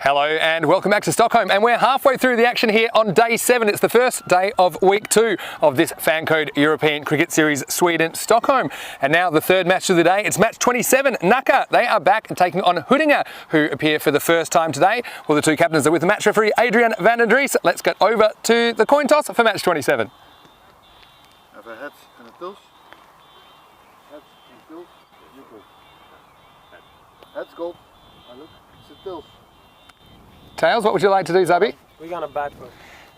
Hello and welcome back to Stockholm, and we're halfway through the action here on day 7. It's the first day of week 2 of this FanCode European Cricket Series Sweden-Stockholm. And now the third match of the day, it's match 27, Nacka. They are back and taking on Huddinge, who appear for the first time today. Well, the two captains are with the match referee, Adrian van den Dries. Let's get over to the coin toss for match 27. Have a head and a tails. Head and tails. You go. Heads go. And look, it's a tails. Tails, what would you like to do, Zabi? We're gonna bat first.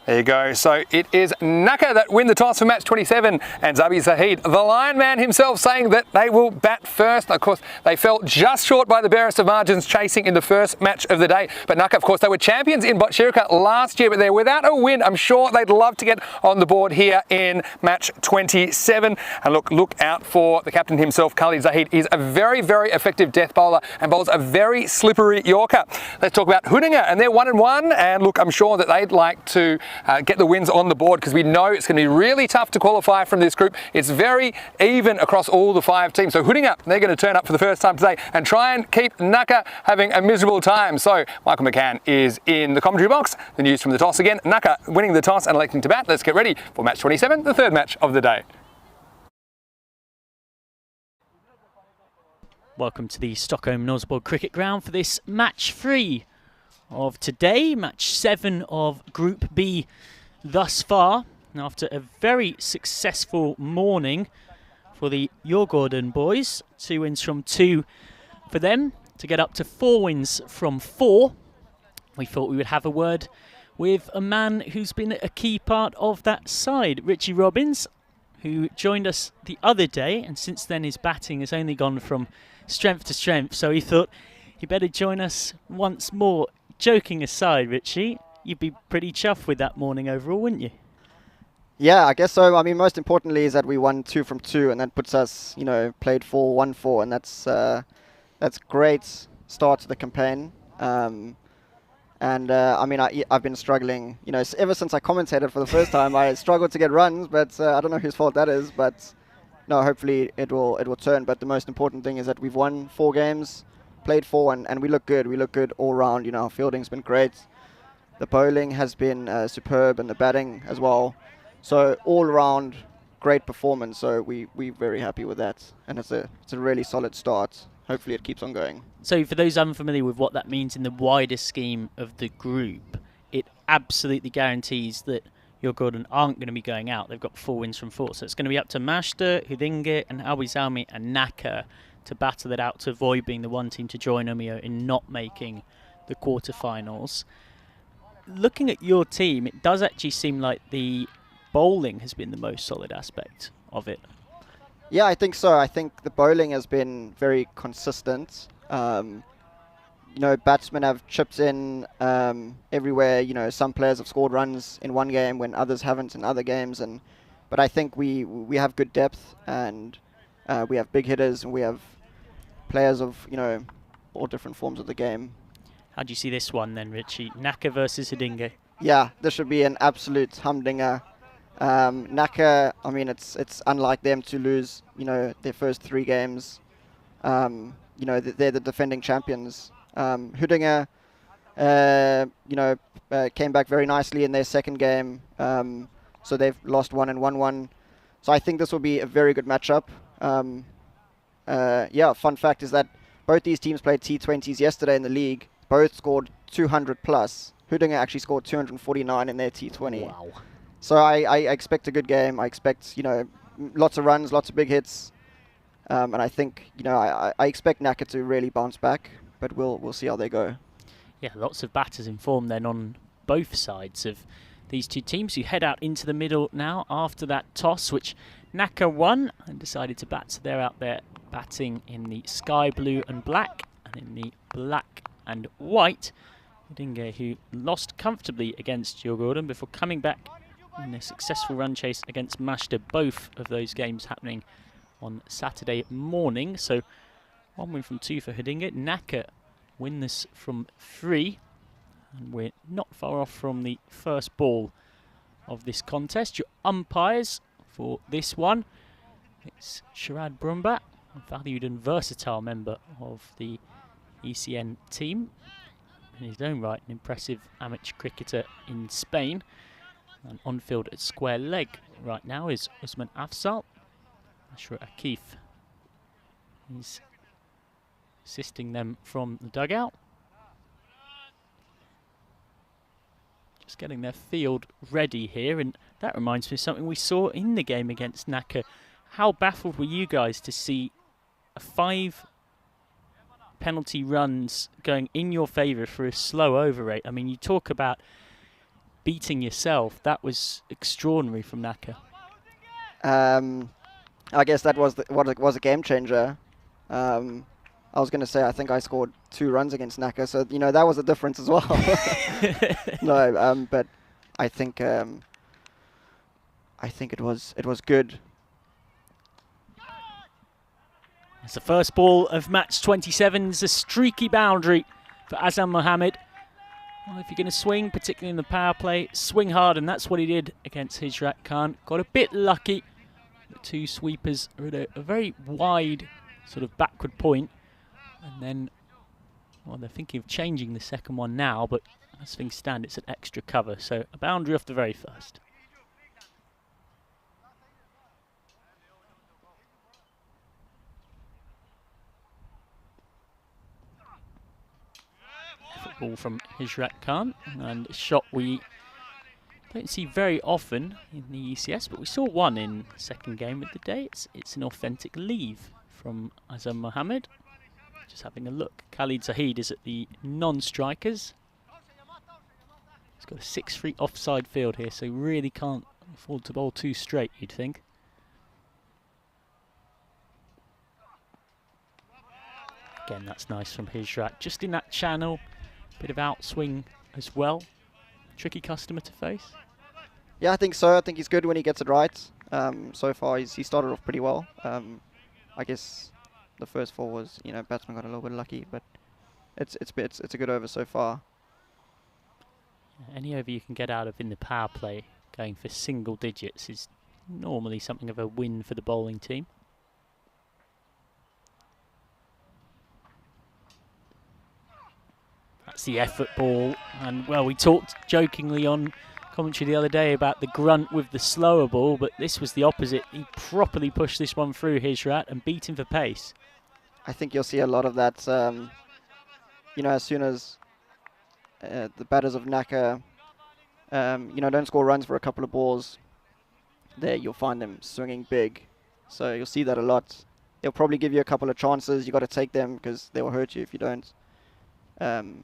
There you go. So it is Nacka that win the toss for match 27, and Zabi Zahid, the Lion Man himself, saying that they will bat first. Of course, they fell just short by the barest of margins chasing in the first match of the day. But Nacka, of course, they were champions in Botchirka last year, but they're without a win. I'm sure they'd love to get on the board here in match 27. And look out for the captain himself, Khalid Zahid. He's a very, very effective death bowler and bowls a very slippery Yorker. Let's talk about Huddinge, and they're 1-1. And look, I'm sure that they'd like to get the wins on the board, because we know it's going to be really tough to qualify from this group. It's very even across all the 5 teams. So Huddinge, they're going to turn up for the first time today and try and keep Nacka having a miserable time. So Michael McCann is in the commentary box. The news from the toss again. Nacka winning the toss and electing to bat. Let's get ready for match 27, the third match of the day. Welcome to the Stockholm Nosbold Cricket Ground for this match 3 of today, match 7 of Group B thus far. After a very successful morning for the Djurgården boys, 2 wins from 2 for them to get up to 4 wins from 4. We thought we would have a word with a man who's been a key part of that side, Richie Robbins, who joined us the other day, and since then his batting has only gone from strength to strength, so he thought he better join us once more. Joking aside, Richie, you'd be pretty chuffed with that morning overall, wouldn't you? Yeah, I guess so. I mean, most importantly is that we won 2 from 2, and that puts us, played 4, 1-4, and that's great start to the campaign. I mean, I've been struggling, ever since I commentated for the first time. I struggled to get runs, but I don't know whose fault that is. But no, hopefully it will turn. But the most important thing is that we've won 4 games. Played 4 and we look good. We look good all round. Our fielding's been great. The bowling has been superb, and the batting as well. So all around, great performance. So we're very happy with that, and it's a really solid start. Hopefully it keeps on going. So for those unfamiliar with what that means in the wider scheme of the group, it absolutely guarantees that Djurgården aren't going to be going out. They've got 4 wins from 4. So it's going to be up to Mashta, Huddinge and Alby Salmi and Nacka to battle it out to avoid being the one team to join Umeå in not making the quarterfinals. Looking at your team, it does actually seem like the bowling has been the most solid aspect of it. Yeah, I think so. I think the bowling has been very consistent. Batsmen have chipped in everywhere. Some players have scored runs in one game when others haven't in other games. But I think we have good depth, and we have big hitters, and we have players of, all different forms of the game. How do you see this one then, Richie? Nacka versus Huddinge. Yeah, this should be an absolute humdinger. Nacka, I mean, it's unlike them to lose, their first 3 games. They're the defending champions. Huddinge, came back very nicely in their second game. So they've lost 1 and won 1. So I think this will be a very good matchup. Fun fact is that both these teams played T20s yesterday in the league. Both scored 200 plus. Huddinge actually scored 249 in their T20. Wow. So I expect a good game. I expect, lots of runs, lots of big hits. And I think, I expect Nacka to really bounce back, but we'll see how they go. Yeah, lots of batters in form then on both sides of these two teams, who head out into the middle now after that toss, which Nacka won and decided to bat. So they're out there batting in the sky blue and black, and in the black and white. Huddinge, who lost comfortably against Djurgården before coming back in a successful run chase against Mashta, both of those games happening on Saturday morning. So 1 win from 2 for Huddinge. Nacka win this from 3. And we're not far off from the first ball of this contest. Your umpires for this one, it's Sharad Brumbat, a valued and versatile member of the ECN team. in his own right, an impressive amateur cricketer in Spain. And on field at square leg right now is Usman Afzal. Ashraf Akif is assisting them from the dugout. Just getting their field ready here, and that reminds me of something we saw in the game against Naka. How baffled were you guys to see 5 penalty runs going in your favour for a slow over rate? I mean, you talk about beating yourself. That was extraordinary from Naka. I guess that was what was a game changer. I was going to say I think I scored 2 runs against Naka, so you know that was a difference as well. No, but I think it was good. It's the first ball of match 27. It's a streaky boundary for Azam Mohammed. Well, if you're going to swing, particularly in the power play, swing hard, and that's what he did against Hijrat Khan. Got a bit lucky. The 2 sweepers are at a very wide sort of backward point. And then, well, they're thinking of changing the second one now, but as things stand, it's an extra cover. So a boundary off the very first. Ball from Hijrat Khan, and a shot we don't see very often in the ECS, but we saw one in the second game of the day. It's an authentic leave from Azam Mohammed. Just having a look. Khalid Zahid is at the non-strikers. He's got a 6-3 offside field here, so he really can't afford to bowl 2 straight, you'd think. Again, that's nice from Hijrat. Just in that channel, bit of outswing as well. Tricky customer to face. Yeah, I think so. I think he's good when he gets it right. So far, he started off pretty well. I guess the first 4 was, you know, batsman got a little bit lucky, but it's a good over so far. Any over you can get out of in the power play, going for single digits, is normally something of a win for the bowling team. That's the effort ball, and well, we talked jokingly on commentary the other day about the grunt with the slower ball, but this was the opposite. He properly pushed this one through Hijrat and beat him for pace. I think you'll see a lot of that. You know, as soon as the batters of Naka, you know, don't score runs for a couple of balls, there you'll find them swinging big. So you'll see that a lot. They'll probably give you a couple of chances. You got to take them because they will hurt you if you don't. And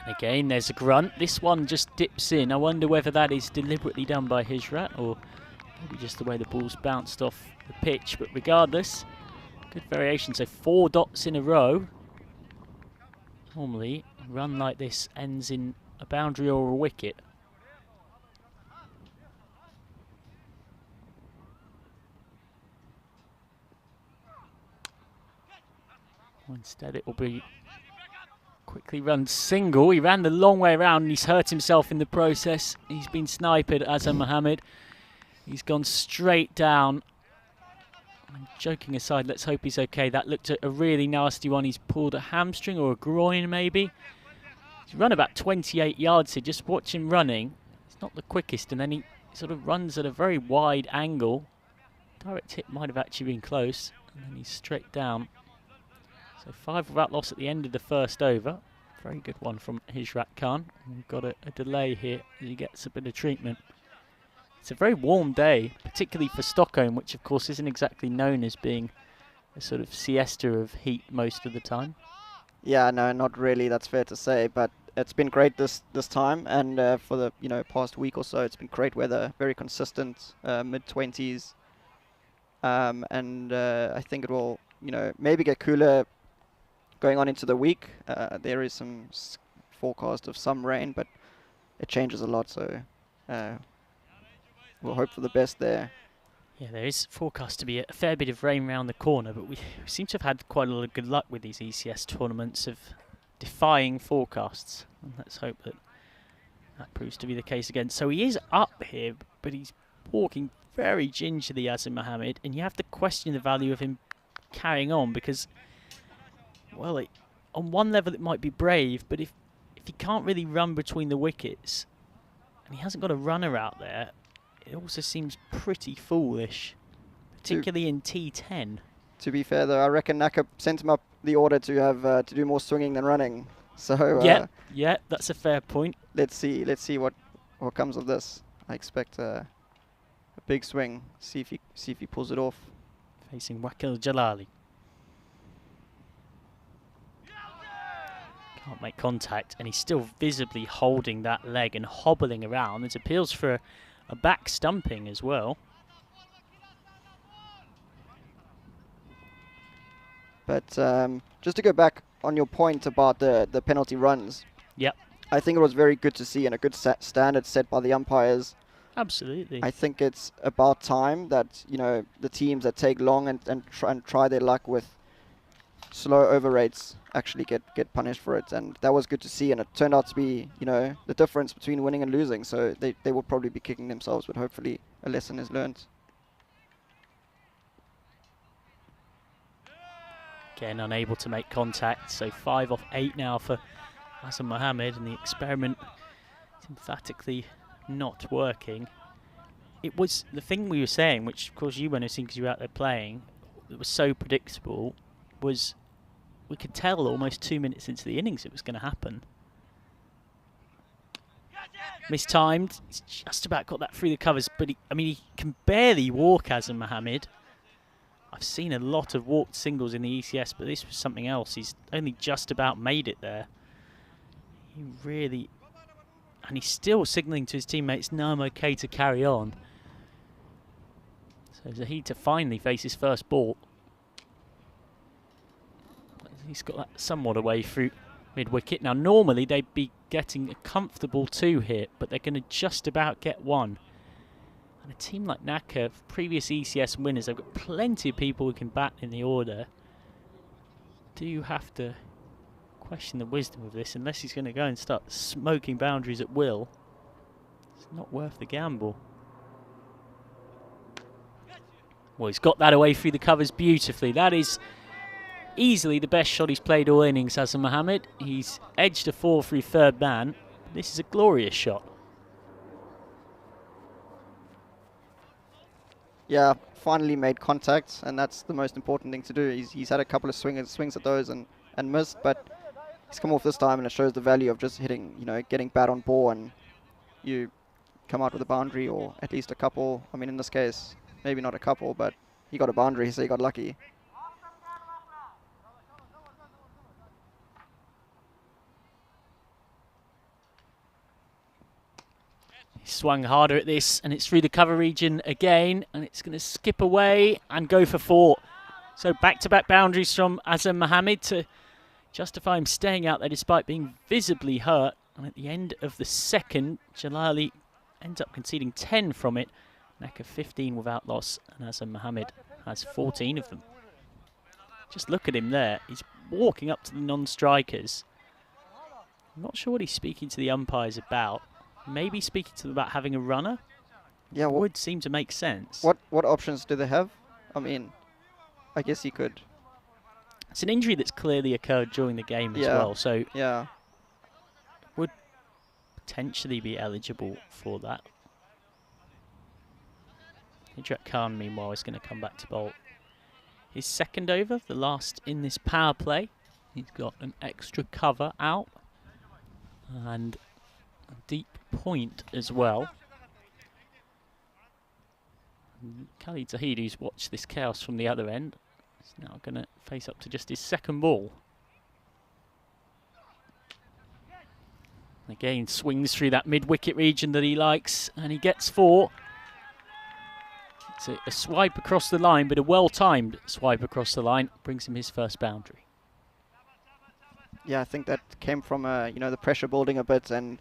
again, there's a grunt. This one just dips in. I wonder whether that is deliberately done by Hijrat or maybe just the way the ball's bounced off the pitch. But regardless, good variation. So 4 dots in a row. Normally, a run like this ends in a boundary or a wicket. Instead, it will be quickly run single. He ran the long way around and he's hurt himself in the process. He's been sniped, Azam Mohammed. He's gone straight down. And joking aside, let's hope he's okay. That looked at a really nasty one. He's pulled a hamstring or a groin maybe. He's run about 28 yards here. Just watch him running. It's not the quickest, and then he sort of runs at a very wide angle. Direct hit might have actually been close, and then he's straight down. So 5 without loss at the end of the first over. Very good one from Hijrat Khan. We've got a delay here as he gets a bit of treatment. It's a very warm day, particularly for Stockholm, which of course isn't exactly known as being a sort of siesta of heat most of the time. Yeah, no, not really. That's fair to say, but it's been great this time, and for the past week or so, it's been great weather, very consistent, mid-20s, and I think it will maybe get cooler going on into the week. There is some forecast of some rain, but it changes a lot, so we'll hope for the best there. Yeah, there is forecast to be a fair bit of rain around the corner, but we seem to have had quite a lot of good luck with these ECS tournaments of defying forecasts. And let's hope that proves to be the case again. So he is up here, but he's walking very gingerly, Azim Mohammed, and you have to question the value of him carrying on because, well, on one level it might be brave, but if he can't really run between the wickets and he hasn't got a runner out there, it also seems pretty foolish, particularly in T10. To be fair, though, I reckon Naka sent him up the order to have to do more swinging than running. So yeah, that's a fair point. Let's see what comes of this. I expect a big swing. See if he pulls it off. Facing Wakil Jalali. Can't make contact, and he's still visibly holding that leg and hobbling around. There's appeals for a back stumping as well. But just to go back on your point about the penalty runs. Yep. I think it was very good to see and a good standard set by the umpires. Absolutely. I think it's about time that, you know, the teams that take long and try their luck with slow over rates actually get punished for it. And that was good to see, and it turned out to be, you know, the difference between winning and losing. So they will probably be kicking themselves, but hopefully a lesson is learned. Again, unable to make contact, so 5 off 8 now for Azim Mohammed, and the experiment is emphatically not working. It was the thing we were saying, which of course you won't have seen because you were out there playing, that was so predictable, was we could tell almost 2 minutes into the innings it was going to happen. Mistimed, he's just about got that through the covers, but he can barely walk, Azim Mohammed. I've seen a lot of walked singles in the ECS, but this was something else. He's only just about made it there. He really... And he's still signalling to his teammates, no, I'm okay to carry on. So Zahid to finally face his first ball. He's got that somewhat away through mid-wicket. Now, normally they'd be getting a comfortable 2 here, but they're going to just about get 1. And a team like Naka, previous ECS winners, they've got plenty of people who can bat in the order. Do you have to question the wisdom of this? Unless he's going to go and start smoking boundaries at will, it's not worth the gamble. Well, he's got that away through the covers beautifully. That is easily the best shot he's played all innings, Azim Mohammed. He's edged a 4 through third man. This is a glorious shot. Yeah, finally made contact, and that's the most important thing to do. He's had a couple of swings at those and missed, but he's come off this time, and it shows the value of just hitting, you know, getting bat on ball, and you come out with a boundary or at least a couple. I mean, in this case, maybe not a couple, but he got a boundary, so he got lucky. Swung harder at this, and it's through the cover region again, and it's going to skip away and go for 4. So back-to-back boundaries from Azim Mohammed to justify him staying out there despite being visibly hurt. And at the end of the second, Jalali ends up conceding 10 from it. Naka 15 without loss, and Azim Mohammed has 14 of them. Just look at him there. He's walking up to the non-strikers. I'm not sure what he's speaking to the umpires about. Maybe speaking to them about having a runner. Yeah, would seem to make sense. What options do they have? I mean, I guess he could. It's an injury that's clearly occurred during the game as well, so yeah, would potentially be eligible for that. Hijrat Khan, meanwhile, is going to come back to bowl his second over, the last in this power play. He's got an extra cover out and a deep point as well. Khalid Zahid, who's watched this chaos from the other end, is now going to face up to just his second ball. Again, swings through that mid-wicket region that he likes, and he gets 4. It's a swipe across the line, but a well-timed swipe across the line brings him his first boundary. Yeah, I think that came from you know, the pressure building a bit, and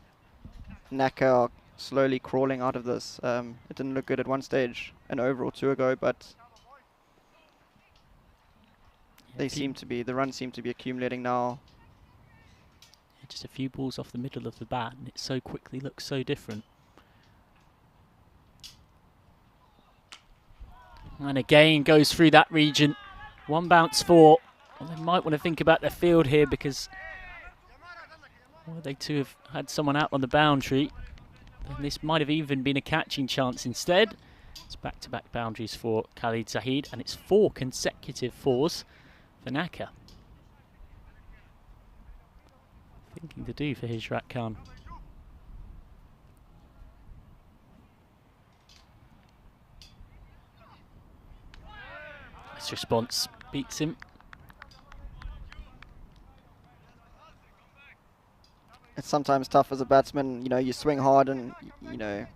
Naka are slowly crawling out of this. It didn't look good at one stage, an over or 2 ago, but they seem to be, the runs seem to be accumulating now. Yeah, just a few balls off the middle of the bat, and it so quickly looks so different. And again goes through that region. One bounce for. Well, they might want to think about their field here because they too have had someone out on the boundary. And this might have even been a catching chance instead. It's back-to-back boundaries for Khalid Zahid, and it's 4 consecutive fours for Naka. Thinking to do for Hijrat Khan. This response beats him. It's sometimes tough as a batsman. You know, you swing hard, and you know,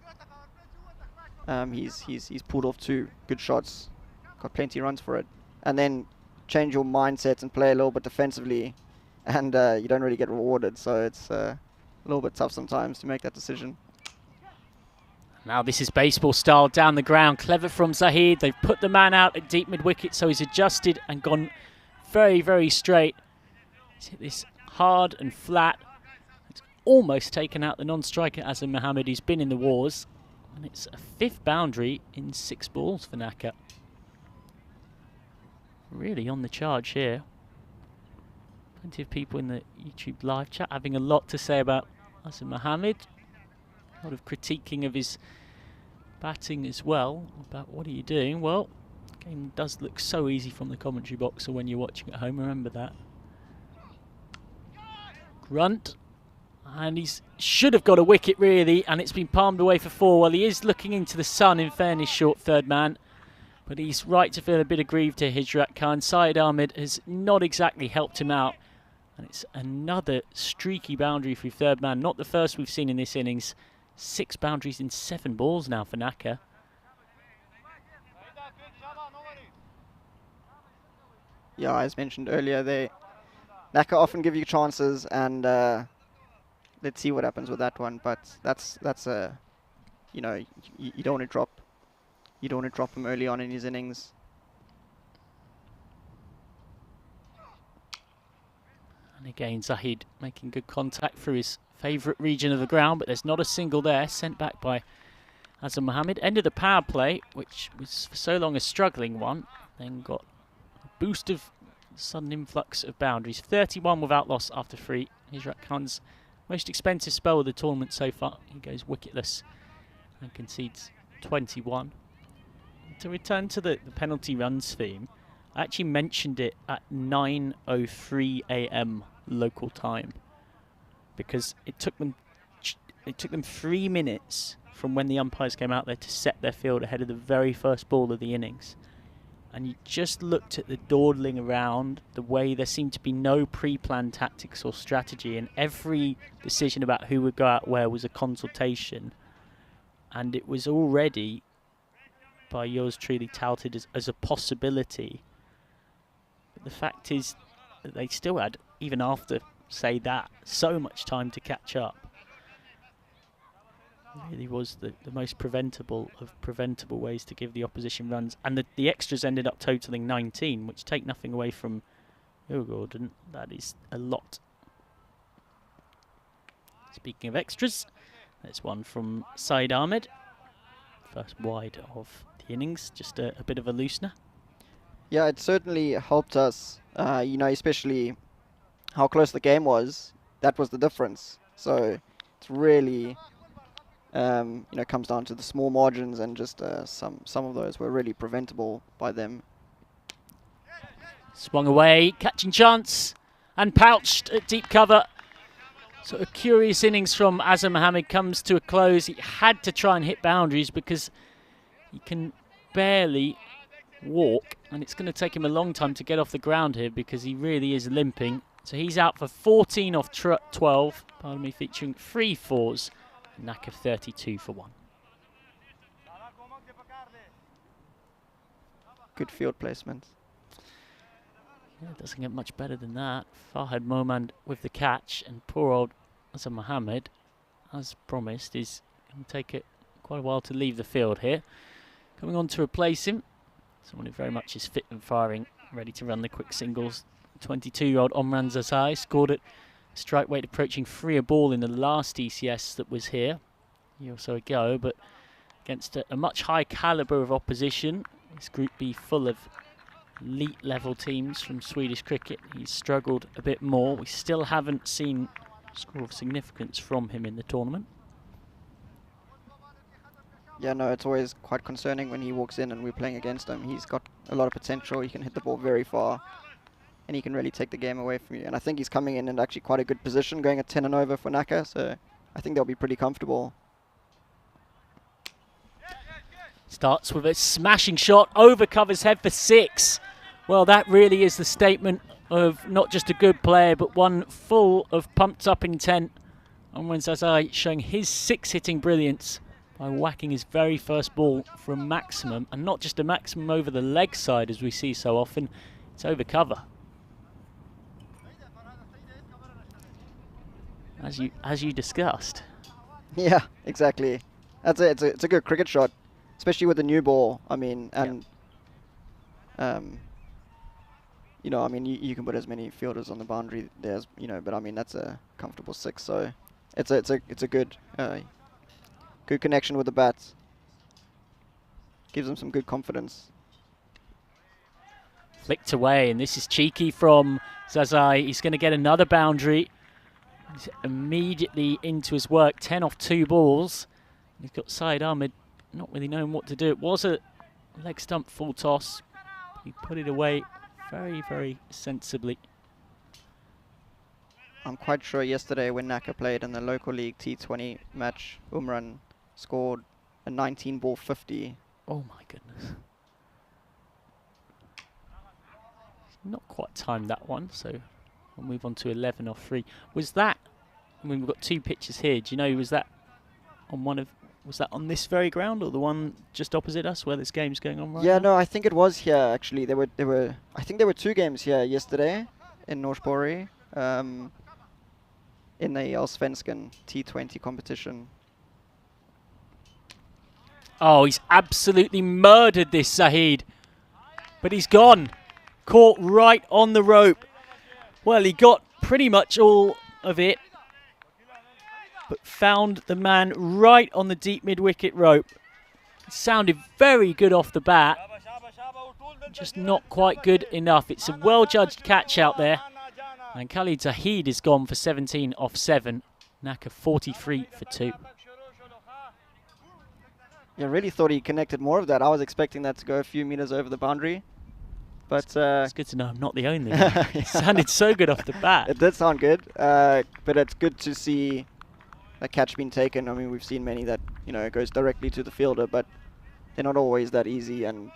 he's pulled off 2 good shots, got plenty of runs for it, and then change your mindset and play a little bit defensively, and you don't really get rewarded. So it's a little bit tough sometimes to make that decision. Now this is baseball style down the ground. Clever from Zahid. They've put the man out at deep mid-wicket, so he's adjusted and gone very, very straight. He's hit this hard and flat. It's almost taken out the non-striker Azam Mohammed, who's been in the wars. And it's a 5th boundary in 6 balls for Naka. Really on the charge here. Plenty of people in the YouTube live chat having a lot to say about Azam Mohammed. A lot of critiquing of his batting as well. About what are you doing? Well, the game does look so easy from the commentary box, or when you're watching at home, remember that. Grunt. And he should have got a wicket really, and it's been palmed away for 4. Well, he is looking into the sun, in fairness, short third man. But he's right to feel a bit aggrieved here, Hijrat Khan. Syed Ahmed has not exactly helped him out. And it's another streaky boundary for third man. Not the first we've seen in this innings. 6 boundaries in 7 balls now for Naka. Yeah, as mentioned earlier, Naka often give you chances, and let's see what happens with that one. But that's a, you know, you don't want to drop him early on in his innings. And again, Zahid making good contact through his favourite region of the ground, but there's not a single there. Sent back by Azam Mohammed. Ended the power play, which was for so long a struggling one. Then got a boost of sudden influx of boundaries. 31 without loss after 3. Hijrat Khan's most expensive spell of the tournament so far. He goes wicketless and concedes 21. To return to the penalty runs theme, I actually mentioned it at 9:03 AM local time, because it took them 3 minutes from when the umpires came out there to set their field ahead of the very first ball of the innings. And you just looked at the dawdling around, the way there seemed to be no pre-planned tactics or strategy, and every decision about who would go out where was a consultation. And it was already, by yours truly, touted as a possibility. But the fact is that they still had, even after, say that, so much time to catch up. It really was the most preventable of preventable ways to give the opposition runs. And the extras ended up totalling 19, which take nothing away from Gordon. That is a lot. Speaking of extras, there's one from Syed Ahmed. First wide of the innings, just a bit of a loosener. Yeah, it certainly helped us, you know, especially how close the game was. That was the difference. So it's really, you know, comes down to the small margins, and just some of those were really preventable by them. Swung away, catching chance, and pouched at deep cover. So a curious innings from Azam Mohammed comes to a close. He had to try and hit boundaries because he can barely walk, and it's going to take him a long time to get off the ground here because he really is limping. So he's out for 14 off 12, featuring 3 fours. Naka 32 for 1. Good field placement. Yeah, it doesn't get much better than that. Fahad Momand with the catch, and poor old Azam Mohammed, as promised, is going to take it quite a while to leave the field here. Coming on to replace him, someone who very much is fit and firing, ready to run the quick singles. 22-year-old Omran Zazai scored at strike weight approaching 3 a ball in the last ECS that was here a year or so ago, but against a much higher calibre of opposition, This Group B full of elite level teams from Swedish cricket. He's struggled a bit more. We still haven't seen a score of significance from him in the tournament. Yeah, no, it's always quite concerning when he walks in and we're playing against him. He's got a lot of potential. He can hit the ball very far, and he can really take the game away from you. And I think he's coming in actually quite a good position, going at 10 and over for Naka, so I think they'll be pretty comfortable. Starts with a smashing shot, over covers head for 6. Well, that really is the statement of not just a good player, but one full of pumped up intent. Amran Zazai showing his 6-hitting brilliance by whacking his very first ball for a maximum, and not just a maximum over the leg side as we see so often, it's over cover. As you discussed. Yeah, exactly. That's it. It's a good cricket shot, especially with the new ball. I mean, and you know, I mean, you can put as many fielders on the boundary there as, you know, but I mean that's a comfortable 6. So it's a good good connection with the bats. Gives them some good confidence. Flicked away, and this is cheeky from Zazai. He's going to get another boundary. He's immediately into his work. 10 off 2 balls. He's got Syed Ahmed not really knowing what to do. It was a leg stump full toss. He put it away very, very sensibly. I'm quite sure yesterday when Naka played in the local league T20 match, Umran scored a 19-ball 50. Oh my goodness. Not quite timed that one, so we'll move on to 11 off 3. Was that, I mean, we've got 2 pitches here. Do you know, was that on this very ground or the one just opposite us where this game's going on right now? Yeah, no, I think it was here actually. I think there were 2 games here yesterday in Norsborg, in the Allsvenskan T20 competition. Oh, he's absolutely murdered this Zahid. But he's gone. Caught right on the rope. Well, he got pretty much all of it, but found the man right on the deep mid-wicket rope. It sounded very good off the bat, just not quite good enough. It's a well-judged catch out there. And Khalid Zahid is gone for 17 off 7. Naka 43 for 2. Yeah, I really thought he connected more of that. I was expecting that to go a few meters over the boundary. But it's good to know I'm not the only one. It sounded so good off the bat. It did sound good, but it's good to see a catch being taken. I mean, we've seen many that, you know, it goes directly to the fielder, but they're not always that easy. And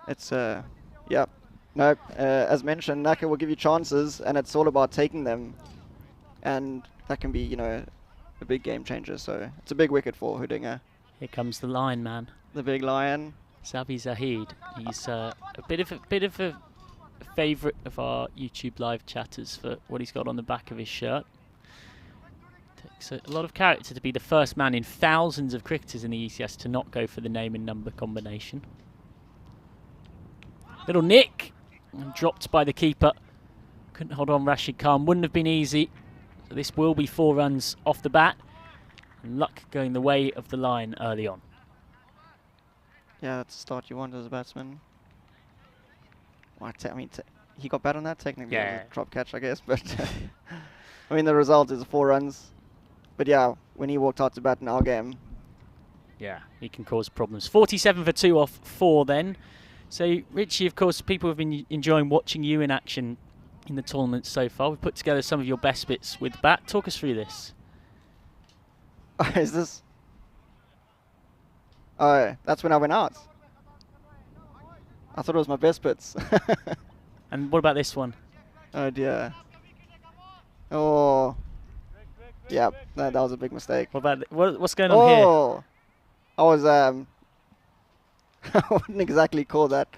it's, yeah. No, as mentioned, Naka will give you chances, and it's all about taking them. And that can be, you know, a big game changer. So it's a big wicket for Hudinger. Here comes the lion man. The big lion. Sabi Zahid. He's a bit of a favourite of our YouTube live chatters for what he's got on the back of his shirt. Takes a lot of character to be the first man in thousands of cricketers in the ECS to not go for the name and number combination. Little nick, and dropped by the keeper. Couldn't hold on Rashid Khan. Wouldn't have been easy. So this will be 4 runs off the bat. And luck going the way of the lion early on. Yeah, that's the start you want as a batsman. Well, I mean, he got bad on that technically. Yeah. It was a drop catch, I guess. But I mean, the result is 4 runs. But yeah, when he walked out to bat in our game. Yeah, he can cause problems. 47 for 2 off 4 then. So, Richie, of course, people have been enjoying watching you in action in the tournament so far. We've put together some of your best bits with the bat. Talk us through this. Is this? Oh, that's when I went out. I thought it was my best bits. And what about this one? Oh dear. Oh. Yeah, that was a big mistake. What about what's going on here? Oh, I was I wouldn't exactly call that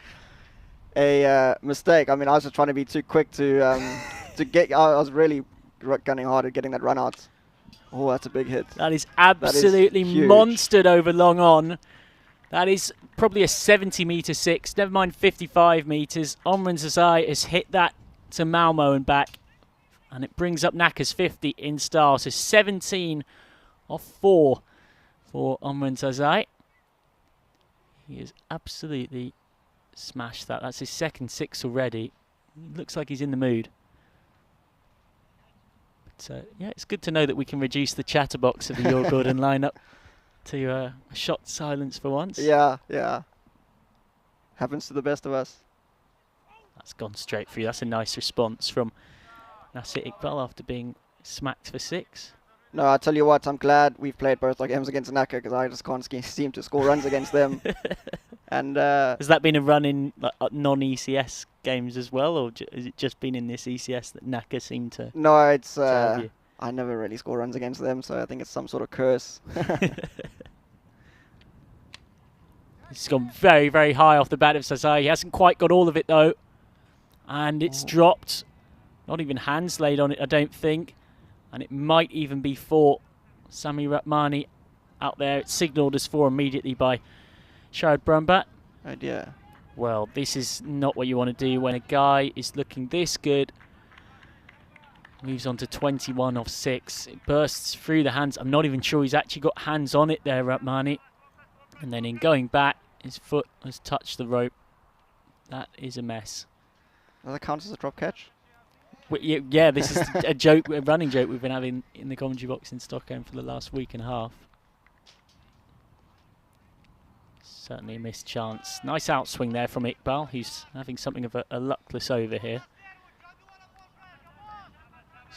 a mistake. I mean, I was just trying to be too quick to get. I was really gunning hard at getting that run out. Oh, that's a big hit. That is absolutely monstered over long on. That is probably a 70-metre 6, never mind 55 metres. Omran Zazai has hit that to Malmo and back, and it brings up Naka's 50 in style. So 17 off 4 for Omran Zazai. He has absolutely smashed that. That's his second 6 already. He looks like he's in the mood. But yeah, it's good to know that we can reduce the chatterbox of the Your Gordon lineup to a shot silence for once. Yeah, yeah. Happens to the best of us. That's gone straight through. That's a nice response from Nasser Iqbal after being smacked for 6. No, I tell you what, I'm glad we've played both our games against Naka because I just can't seem to score runs against them. And has that been a run in like, non-ECS games as well, or has it just been in this ECS that Naka seemed to? No, it's have you? I never really score runs against them, so I think it's some sort of curse. It's gone very, very high off the bat of Sazai. He hasn't quite got all of it though, and it's dropped. Not even hands laid on it, I don't think. And it might even be for Sami Ratmani out there. It's signalled as 4 immediately by Sharad Brumbat. Idea. Well, this is not what you want to do when a guy is looking this good. Moves on to 21 off 6. It bursts through the hands. I'm not even sure he's actually got hands on it there, Ratmani. And then in going back, his foot has touched the rope. That is a mess. Does that count as a drop catch? Yeah, this is a joke, a running joke we've been having in the commentary box in Stockholm for the last week and a half. Certainly a missed chance. Nice outswing there from Iqbal, who's having something of a luckless over here.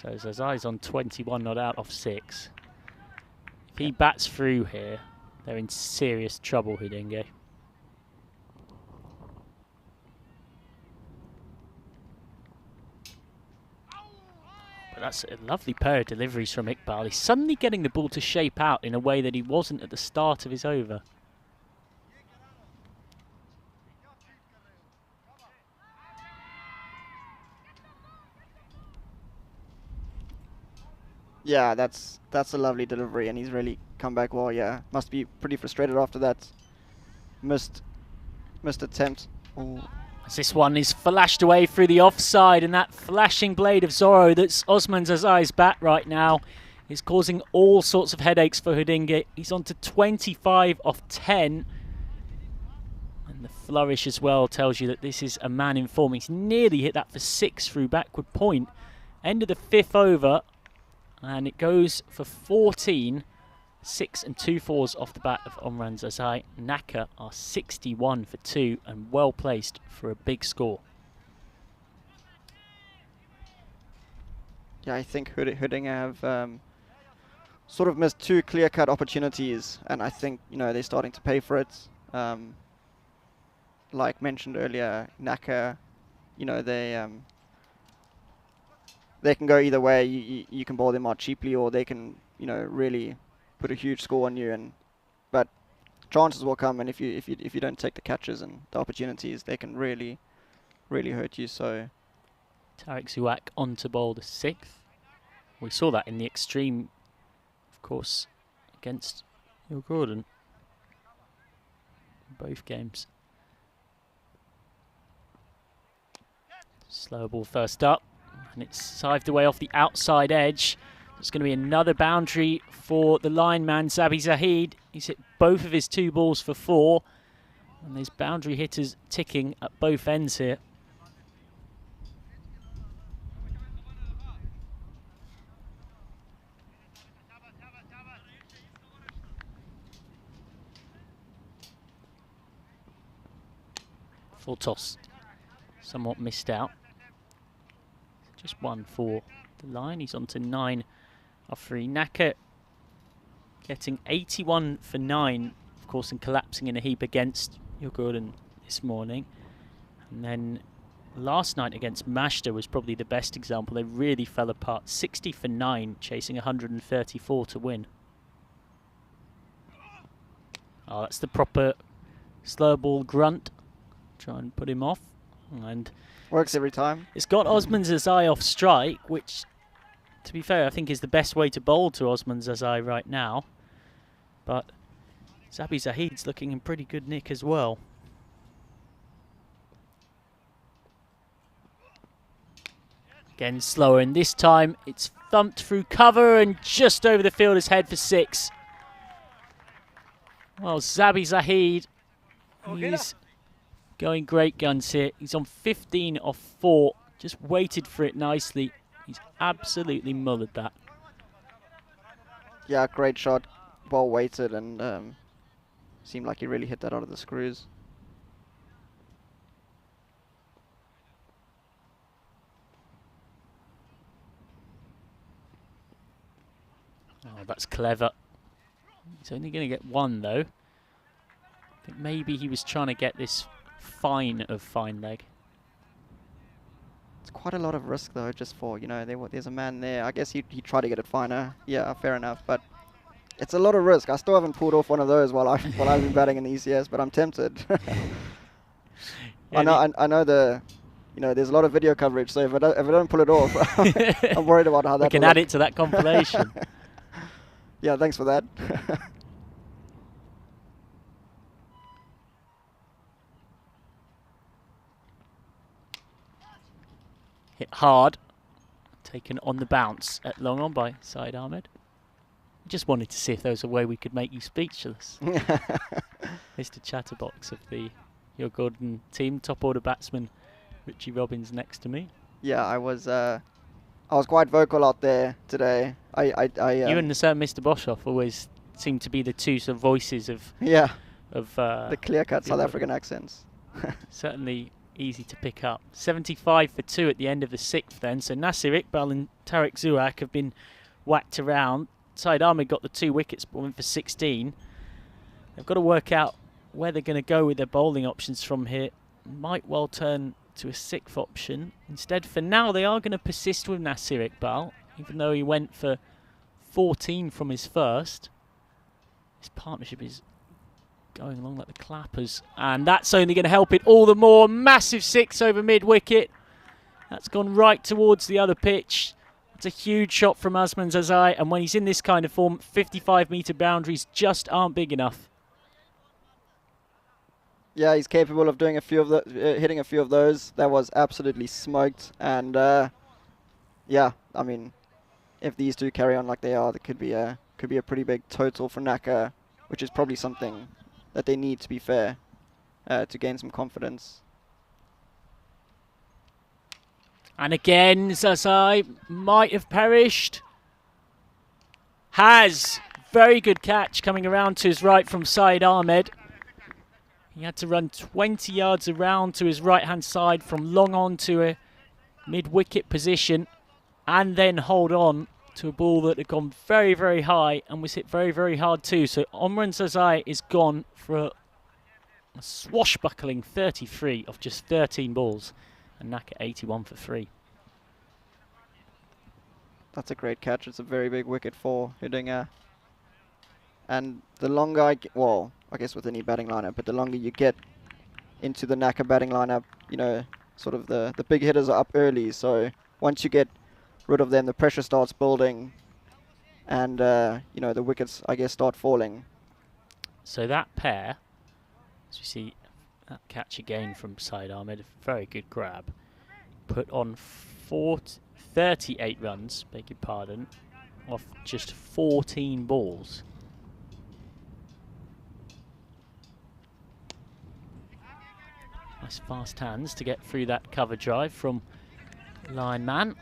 So Zazai's on 21 not out off 6. If he bats through here, they're in serious trouble, Hudinge. But that's a lovely pair of deliveries from Iqbal. He's suddenly getting the ball to shape out in a way that he wasn't at the start of his over. Yeah, that's a lovely delivery, and he's really come back well. Yeah, must be pretty frustrated after that missed attempt. Ooh. As this one is flashed away through the offside, and that flashing blade of Zorro that's Osman Zazai's bat right now is causing all sorts of headaches for Hudinge. He's on to 25 off 10. And the flourish as well tells you that this is a man in form. He's nearly hit that for 6 through backward point. End of the 5th over, and it goes for 14. 6 and 2 fours off the bat of Omran Zazai. Naka are 61 for 2 and well placed for a big score. Yeah, I think Hudinge have sort of missed 2 clear-cut opportunities, and I think they're starting to pay for it. Like mentioned earlier, Naka, they can go either way. You can bowl them out cheaply, or they can really put a huge score on you, but chances will come, and if you don't take the catches and the opportunities, they can really hurt you. So Tariq Zuak on to bowl the 6th. We saw that in the extreme, of course, against Neil Gordon in both games. Slow ball first up, and it's sived away off the outside edge. It's going to be another boundary for the lineman, Zabi Zahid. He's hit both of his 2 balls for 4. And there's boundary hitters ticking at both ends here. Full toss. Somewhat missed out. Just 1 for the line. He's on to 9 off 3. Naka getting 81 for 9, of course, and collapsing in a heap against Your Gordon this morning. And then last night against Mashta was probably the best example. They really fell apart. 60 for 9, chasing 134 to win. Oh, that's the proper slow ball grunt. Try and put him off. And works every time. It's got Osman Zazai off strike, which, to be fair, I think is the best way to bowl to Osman Zazai right now. But Zabi Zahid's looking in pretty good nick as well. Again, slower, and this time it's thumped through cover and just over the fielder's head for 6. Well, Zabi Zahid He's going great guns here. He's on 15 off 4. Just waited for it nicely. He's absolutely mullered that. Yeah, great shot. Well weighted, and seemed like he really hit that out of the screws. Oh, that's clever. He's only going to get 1 though. I think maybe he was trying to get this fine of fine leg. It's quite a lot of risk though, just for, you know, there's a man there. I guess he'd try to get it finer. Yeah, fair enough, but it's a lot of risk. I still haven't pulled off one of those while I've been batting in the ECS, but I'm tempted. Yeah, I know there's a lot of video coverage, so if I don't pull it off, I'm worried about how that. We can add it to that compilation. Yeah, thanks for that. Hit hard. Taken on the bounce at long on by Saeed Ahmed. Just wanted to see if there was a way we could make you speechless. Mr. Chatterbox of the Your Gordon team, top order batsman Richie Robbins next to me. Yeah, I was quite vocal out there today. You and Mr. Boshoff always seem to be the two sort of voices of the clear-cut South African accents. Certainly easy to pick up. 75 for 2 at the end of the 6th then. So Nasir Iqbal and Tariq Zouak have been whacked around. Saeed Ahmed got the 2 wickets, but went for 16. They've got to work out where they're going to go with their bowling options from here. Might well turn to a 6th option. Instead, for now, they are going to persist with Nasir Iqbal, even though he went for 14 from his first. His partnership is going along like the clappers, and that's only going to help it all the more. Massive 6 over mid-wicket. That's gone right towards the other pitch. It's a huge shot from Azman Zazai, and when he's in this kind of form, 55-metre boundaries just aren't big enough. Yeah, he's capable of doing a few of hitting a few of those. That was absolutely smoked, and yeah, I mean, if these two carry on like they are, there could be a pretty big total for Naka, which is probably something that they need, to be fair, to gain some confidence. And again, Zazai might have perished. Has. Very good catch coming around to his right from Saeed Ahmed. He had to run 20 yards around to his right-hand side from long on to a mid-wicket position and then hold on to a ball that had gone very, very high and was hit very, very hard too. So Omran Zazai is gone for a swashbuckling 33 off just 13 balls. And Naka 81 for 3. That's a great catch. It's a very big wicket for Hudinger. And the longer I guess with any batting lineup, but the longer you get into the Naka batting lineup, you know, sort of the big hitters are up early. So once you get rid of them, the pressure starts building, and you know, the wickets, I guess, start falling. So that pair, as you see, that catch again from Saeed Ahmed, a very good grab, put on 38 runs, beg your pardon, off just 14 balls. Nice fast hands to get through that cover drive from Lion Man.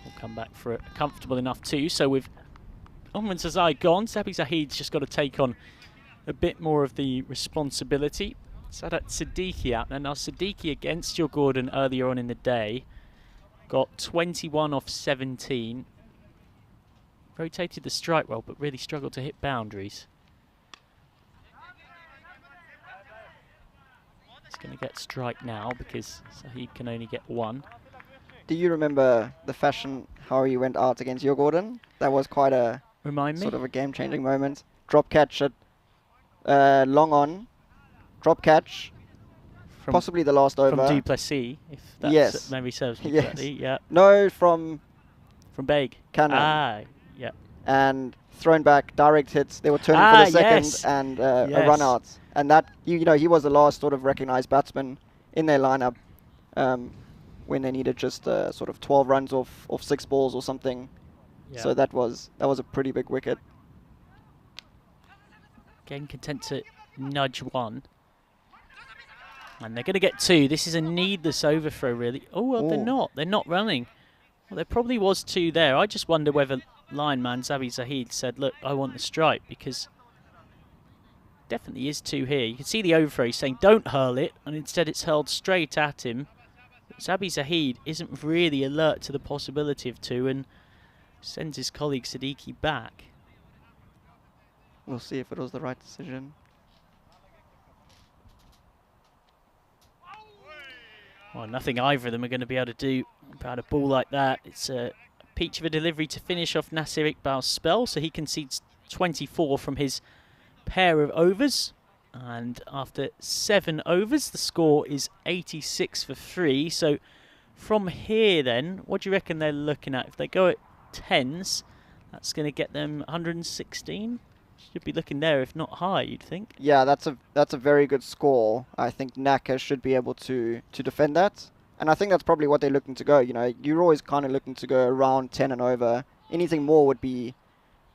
We'll come back for a comfortable enough 2. So with Omran Zazai gone, Sabi Zahid's just got to take on a bit more of the responsibility. Sadat Siddiqui out there. Now Siddiqui against your Gordon earlier on in the day got 21 off 17. Rotated the strike well, but really struggled to hit boundaries. He's going to get strike now because Zahid can only get 1. Do you remember the fashion how he went out against your Gordon? That was quite a sort of a game-changing moment. Drop catch at long on. Drop catch. From possibly the last over. From Duplessis, if that's memory serves me correctly. Yeah. No, from Baig. Cannon. Ah, yeah. And thrown back, direct hits. They were turning for the second, and a run out. And that, you know, he was the last sort of recognized batsman in their lineup when they needed just sort of 12 runs off 6 balls or something. Yeah. So that was a pretty big wicket. Again, content to nudge 1. And they're going to get 2. This is a needless overthrow, really. Oh, well, they're not. They're not running. Well, there probably was 2 there. I just wonder whether lineman Zabi Zahid said, look, I want the strike, because definitely is 2 here. You can see the overthrow. He's saying, don't hurl it, and instead it's hurled straight at him. But Zabi Zahid isn't really alert to the possibility of 2 and sends his colleague Siddiqui back. We'll see if it was the right decision. Well, nothing either of them are going to be able to do about a ball like that. It's a peach of a delivery to finish off Nasser Iqbal's spell, so he concedes 24 from his pair of overs. And after 7 overs, the score is 86 for 3. So from here then, what do you reckon they're looking at? If they go at 10s, that's going to get them 116. Should be looking there, if not high, you'd think. Yeah, that's a very good score. I think Naka should be able to defend that. And I think that's probably what they're looking to go. You know, you're always kind of looking to go around 10 and over. Anything more would be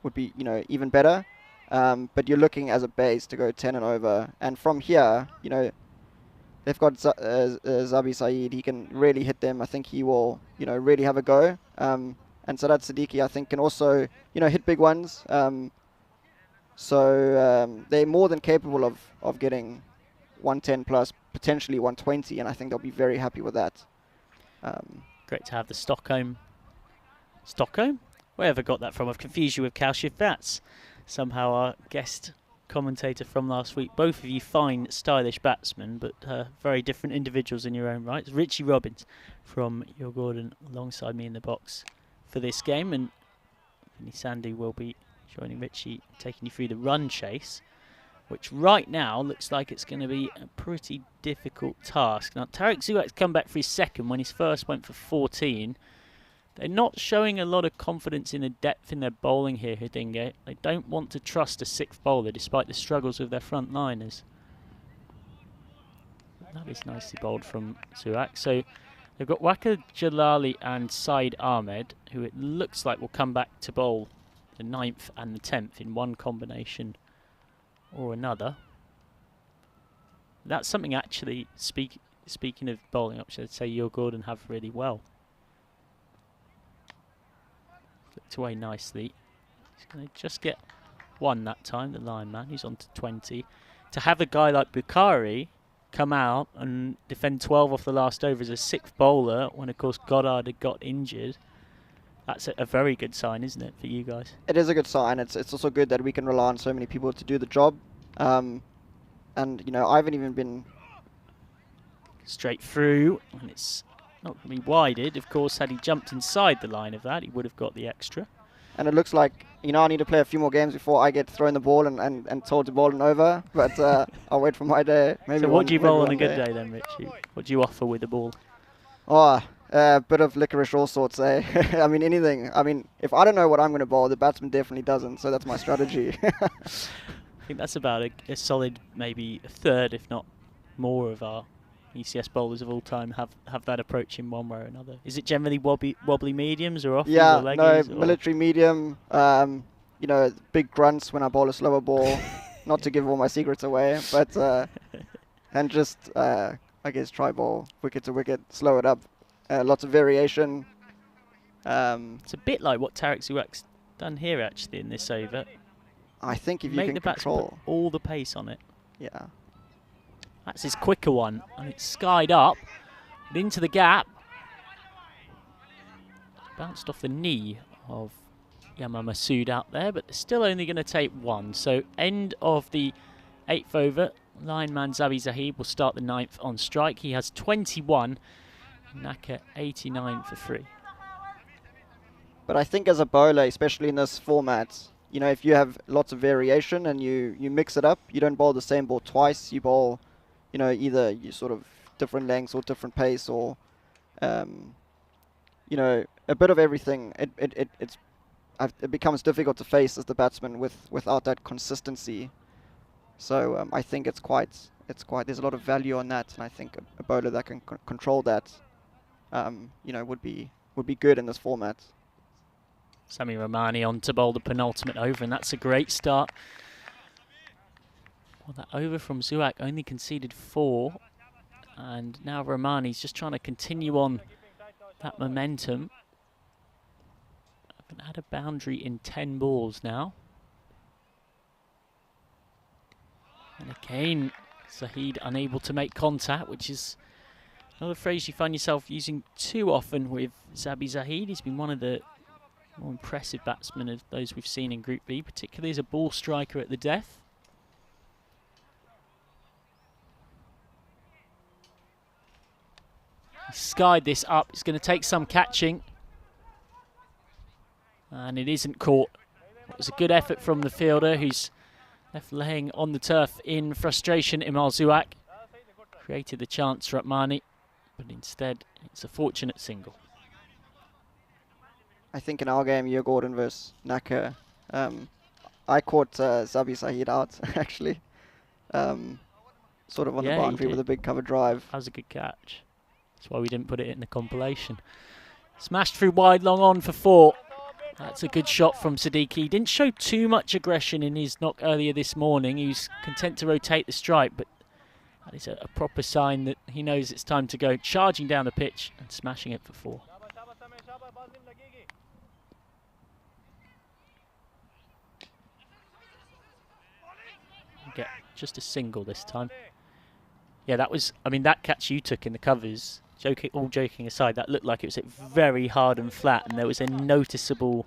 you know, even better. But you're looking as a base to go 10 and over. And from here, you know, they've got Zabi Saeed. He can really hit them. I think he will, you know, really have a go. And Sadat Siddiqui, I think, can also, you know, hit big ones. So they're more than capable of getting 110 plus, potentially 120, and I think they'll be very happy with that. Great to have the Stockholm. Wherever got that from? I've confused you with Kaushif Vats. Somehow our guest commentator from last week. Both of you fine, stylish batsmen, but very different individuals in your own right. It's Richie Robbins from Your Gordon alongside me in the box for this game, and Vinny Sandy will be joining Richie, taking you through the run chase, which right now looks like it's going to be a pretty difficult task. Now, Tarek Zouak's come back for his second when his first went for 14. They're not showing a lot of confidence in the depth in their bowling here, Hidinge. They don't want to trust a 6th bowler despite the struggles with their front liners. That is nicely bowled from Zouak. So they've got Waqar Jalali and Saeed Ahmed, who it looks like will come back to bowl the 9th and the 10th in one combination or another. That's something actually, speaking of bowling options, I'd say Your Gordon have really well. Flicked away nicely. He's going to just get 1 that time, the lineman, who's on to 20. To have a guy like Bukhari come out and defend 12 off the last over as a 6th bowler, when of course Goddard had got injured, that's a very good sign, isn't it, for you guys? It is a good sign. It's also good that we can rely on so many people to do the job. And, you know, I haven't even been... Straight through, and it's not going to be wided. Of course, had he jumped inside the line of that, he would have got the extra. And it looks like, you know, I need to play a few more games before I get thrown the ball and told to bowl and over. But I'll wait for my day. Maybe so what do you bowl on a good day then, Richie? What do you offer with the ball? Oh, a bit of licorice, all sorts, eh? I mean, anything. I mean, if I don't know what I'm going to bowl, the batsman definitely doesn't. So that's my strategy. I think that's about a solid, maybe a third, if not more, of our ECS bowlers of all time have that approach in one way or another. Is it generally wobbly mediums or off? Yeah, or no, leggies, military medium. You know, big grunts when I bowl a slower ball. Not to give all my secrets away, but and just I guess try bowl wicket to wicket, slow it up. Lots of variation. It's a bit like what Tarek Zouak's done here actually in this over. I think if you Make can the batsman control, put all the pace on it. yeah. That's his quicker one, and it's skied up and into the gap. Bounced off the knee of Yama Masood out there, but they're still only going to take 1. So end of the 8th over. Lineman Zabi Zahid will start the 9th on strike. He has 21. Naka 89 for 3. But I think as a bowler, especially in this format, you know, if you have lots of variation and you mix it up, you don't bowl the same ball twice. You bowl, you know, either you sort of different lengths or different pace, or you know, a bit of everything. It becomes difficult to face as the batsman without that consistency. So I think it's quite there's a lot of value on that, and I think a bowler that can control that, you know, would be good in this format. Sami Romani on to bowl the penultimate over, and that's a great start. Well, that over from Zouak only conceded 4. And now Romani's just trying to continue on that momentum. Haven't had a boundary in 10 balls now. And again, Zahid unable to make contact, which is another phrase you find yourself using too often with Zabi Zahid. He's been one of the more impressive batsmen of those we've seen in Group B, particularly as a ball striker at the death. He skied this up. It's going to take some catching. And it isn't caught. It was a good effort from the fielder, who's left laying on the turf in frustration. Imal Zuak created the chance for Atmani, but instead it's a fortunate single. I think in our game, Gordon versus Naka, I caught Zabi Zahid out, actually. Sort of on the boundary with a big cover drive. That was a good catch. That's why we didn't put it in the compilation. Smashed through wide, long on for 4. That's a good shot from Siddiqui. He didn't show too much aggression in his knock earlier this morning. He was content to rotate the strike, but that is a proper sign that he knows it's time to go, charging down the pitch and smashing it for 4. Get just a single this time. Yeah, that was, I mean, that catch you took in the covers, all joking aside, that looked like it was very hard and flat, and there was a noticeable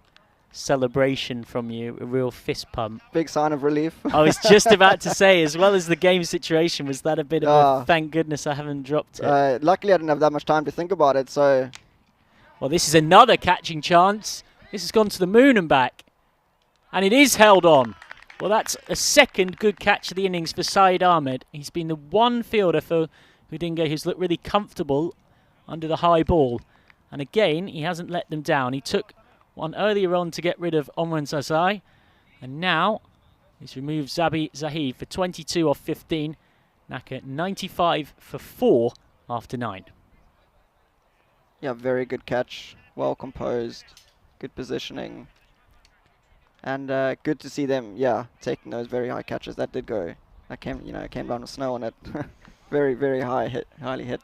celebration from you, a real fist pump. Big sign of relief. I was just about to say, as well as the game situation, was that a bit of a thank goodness I haven't dropped it? Luckily, I didn't have that much time to think about it, so... Well, this is another catching chance. This has gone to the moon and back, and it is held on. Well, that's a second good catch of the innings for Saeed Ahmed. He's been the one fielder for Hudinga who's looked really comfortable under the high ball. And again, he hasn't let them down. He took one earlier on to get rid of Omran Zazai. And now he's removed Zabi Zahid for 22 off 15. Naka 95 for 4 after 9. Yeah, very good catch. Well composed. Good positioning. And good to see them, taking those very high catches. That did go. That came, came down with snow on it. Very, very highly hit.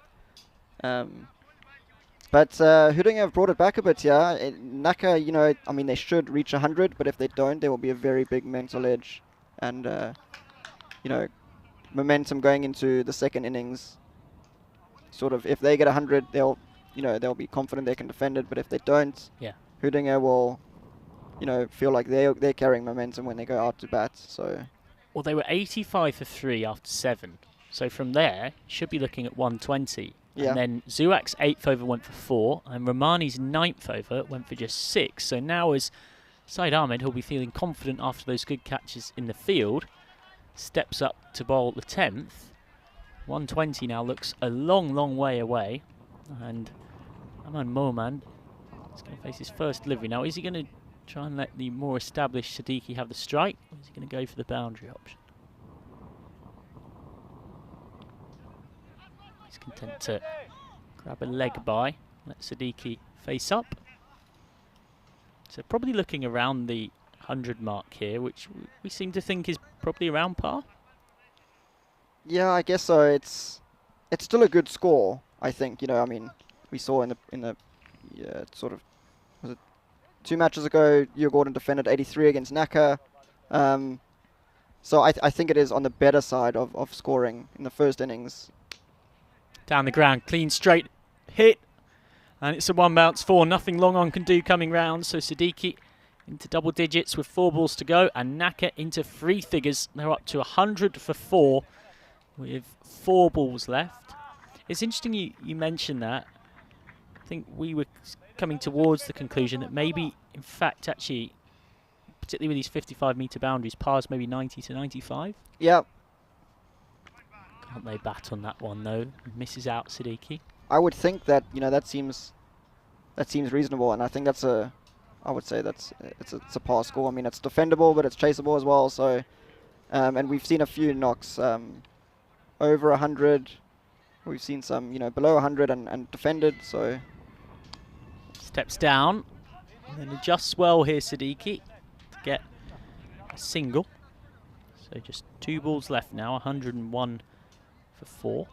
But Hudinga have brought it back a bit, yeah. Naka, I mean, they should reach 100, but if they don't, there will be a very big mental edge. And, momentum going into the second innings. Sort of, if they get 100, they'll be confident they can defend it. But if they don't, Hudinga will... feel like they're carrying momentum when they go out to bat. So, well, they were 85 for 3 after 7. So from there, should be looking at 120. Yeah. And then Zuak's 8th over went for 4, and Romani's 9th over went for just 6. So now as Saeed Ahmed, who'll be feeling confident after those good catches in the field, steps up to bowl the 10th. 120 now looks a long, long way away. And Aman Moman is going to face his first delivery. Now, is he going to try and let the more established Siddiqui have the strike, or is he going to go for the boundary option? He's content to grab a leg by, let Siddiqui face up. So probably looking around the 100 mark here, which we seem to think is probably around par. Yeah, I guess so. It's still a good score, I think. I mean, we saw in the sort of, was it 2 matches ago, Gordon defended 83 against Naka. So I think it is on the better side of scoring in the first innings. Down the ground, clean, straight hit. And it's a 1 bounce 4. Nothing long on can do coming round. So Siddiqui into double digits with 4 balls to go. And Naka into 3 figures. They're up to 100 for 4 with 4 balls left. It's interesting you mentioned that. I think we were coming towards the conclusion that maybe, in fact, actually, particularly with these 55-metre boundaries, par's maybe 90 to 95. Yeah. Can't they bat on that one, though? Misses out Siddiqui. I would think that, that seems reasonable, and I think I would say it's a par score. I mean, it's defendable, but it's chaseable as well. So, and we've seen a few knocks over 100. We've seen some, below 100 and defended. So. Steps down, and then adjusts well here, Siddiqui, to get a single. So just 2 balls left now, 101 for 4.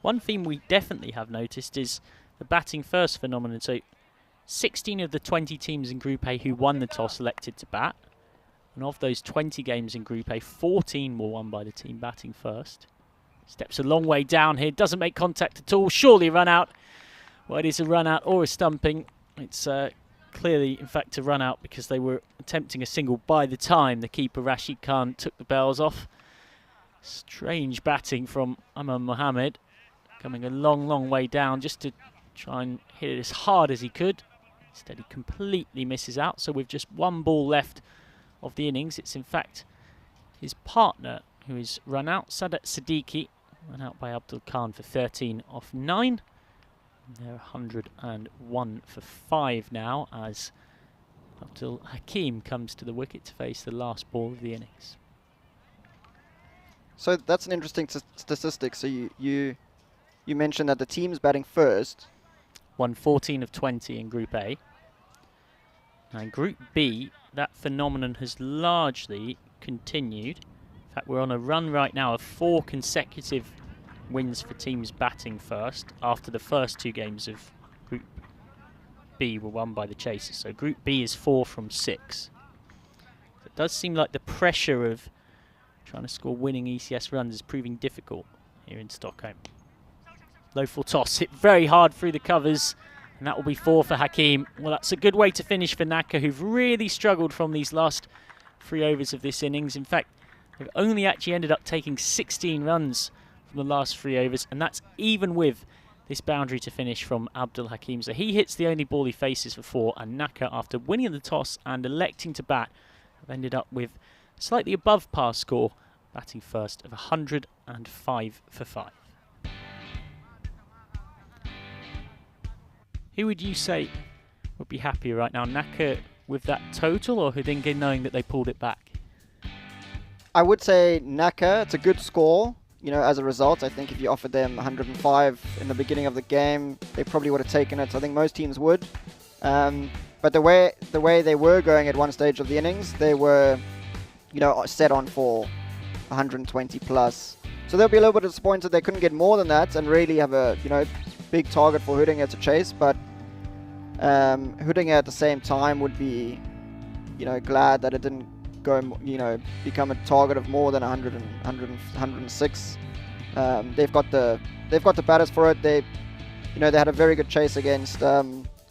One theme we definitely have noticed is the batting first phenomenon. So 16 of the 20 teams in Group A who won the toss elected to bat. And of those 20 games in Group A, 14 were won by the team batting first. Steps a long way down here, doesn't make contact at all. Surely a run out. Well, it is a run out or a stumping. It's clearly, in fact, a run out because they were attempting a single by the time the keeper, Rashid Khan, took the bells off. Strange batting from Aman Mohammed. Coming a long, long way down just to try and hit it as hard as he could. Instead, he completely misses out. So with just one ball left of the innings, it's in fact his partner who is run out. Sadat Siddiqui run out by Abdul Khan for 13 off 9. They're 101 for 5 now as Abdul Hakim comes to the wicket to face the last ball of the innings. So that's an interesting statistic. So you mentioned that the teams batting first won 14 of 20 in Group A. Now in Group B, that phenomenon has largely continued. In fact, we're on a run right now of 4 consecutive wins for teams batting first after the first 2 games of Group B were won by the Chasers. So Group B is 4 from 6. It does seem like the pressure of trying to score winning ECS runs is proving difficult here in Stockholm. Low full toss, hit very hard through the covers, and that will be 4 for Hakim. Well, that's a good way to finish for Naka, who've really struggled from these last 3 overs of this innings. In fact, they've only actually ended up taking 16 runs from the last 3 overs, and that's even with this boundary to finish from Abdul Hakim. So he hits the only ball he faces for 4, and Naka, after winning the toss and electing to bat, have ended up with a slightly above par score, batting first of 105 for 5. Who would you say would be happier right now, Naka with that total or Hudinge knowing that they pulled it back? I would say Naka, it's a good score. You know, as a result, I think if you offered them 105 in the beginning of the game, they probably would have taken it. I think most teams would. But the way they were going at one stage of the innings, they were, you know, set on for 120 plus. So they'll be a little bit disappointed they couldn't get more than that and really have a, you know, big target for Hudinge to chase. But Hudinge at the same time would be, you know, glad that it didn't go, you know, become a target of more than 106. They've got the batters for it. They had a very good chase against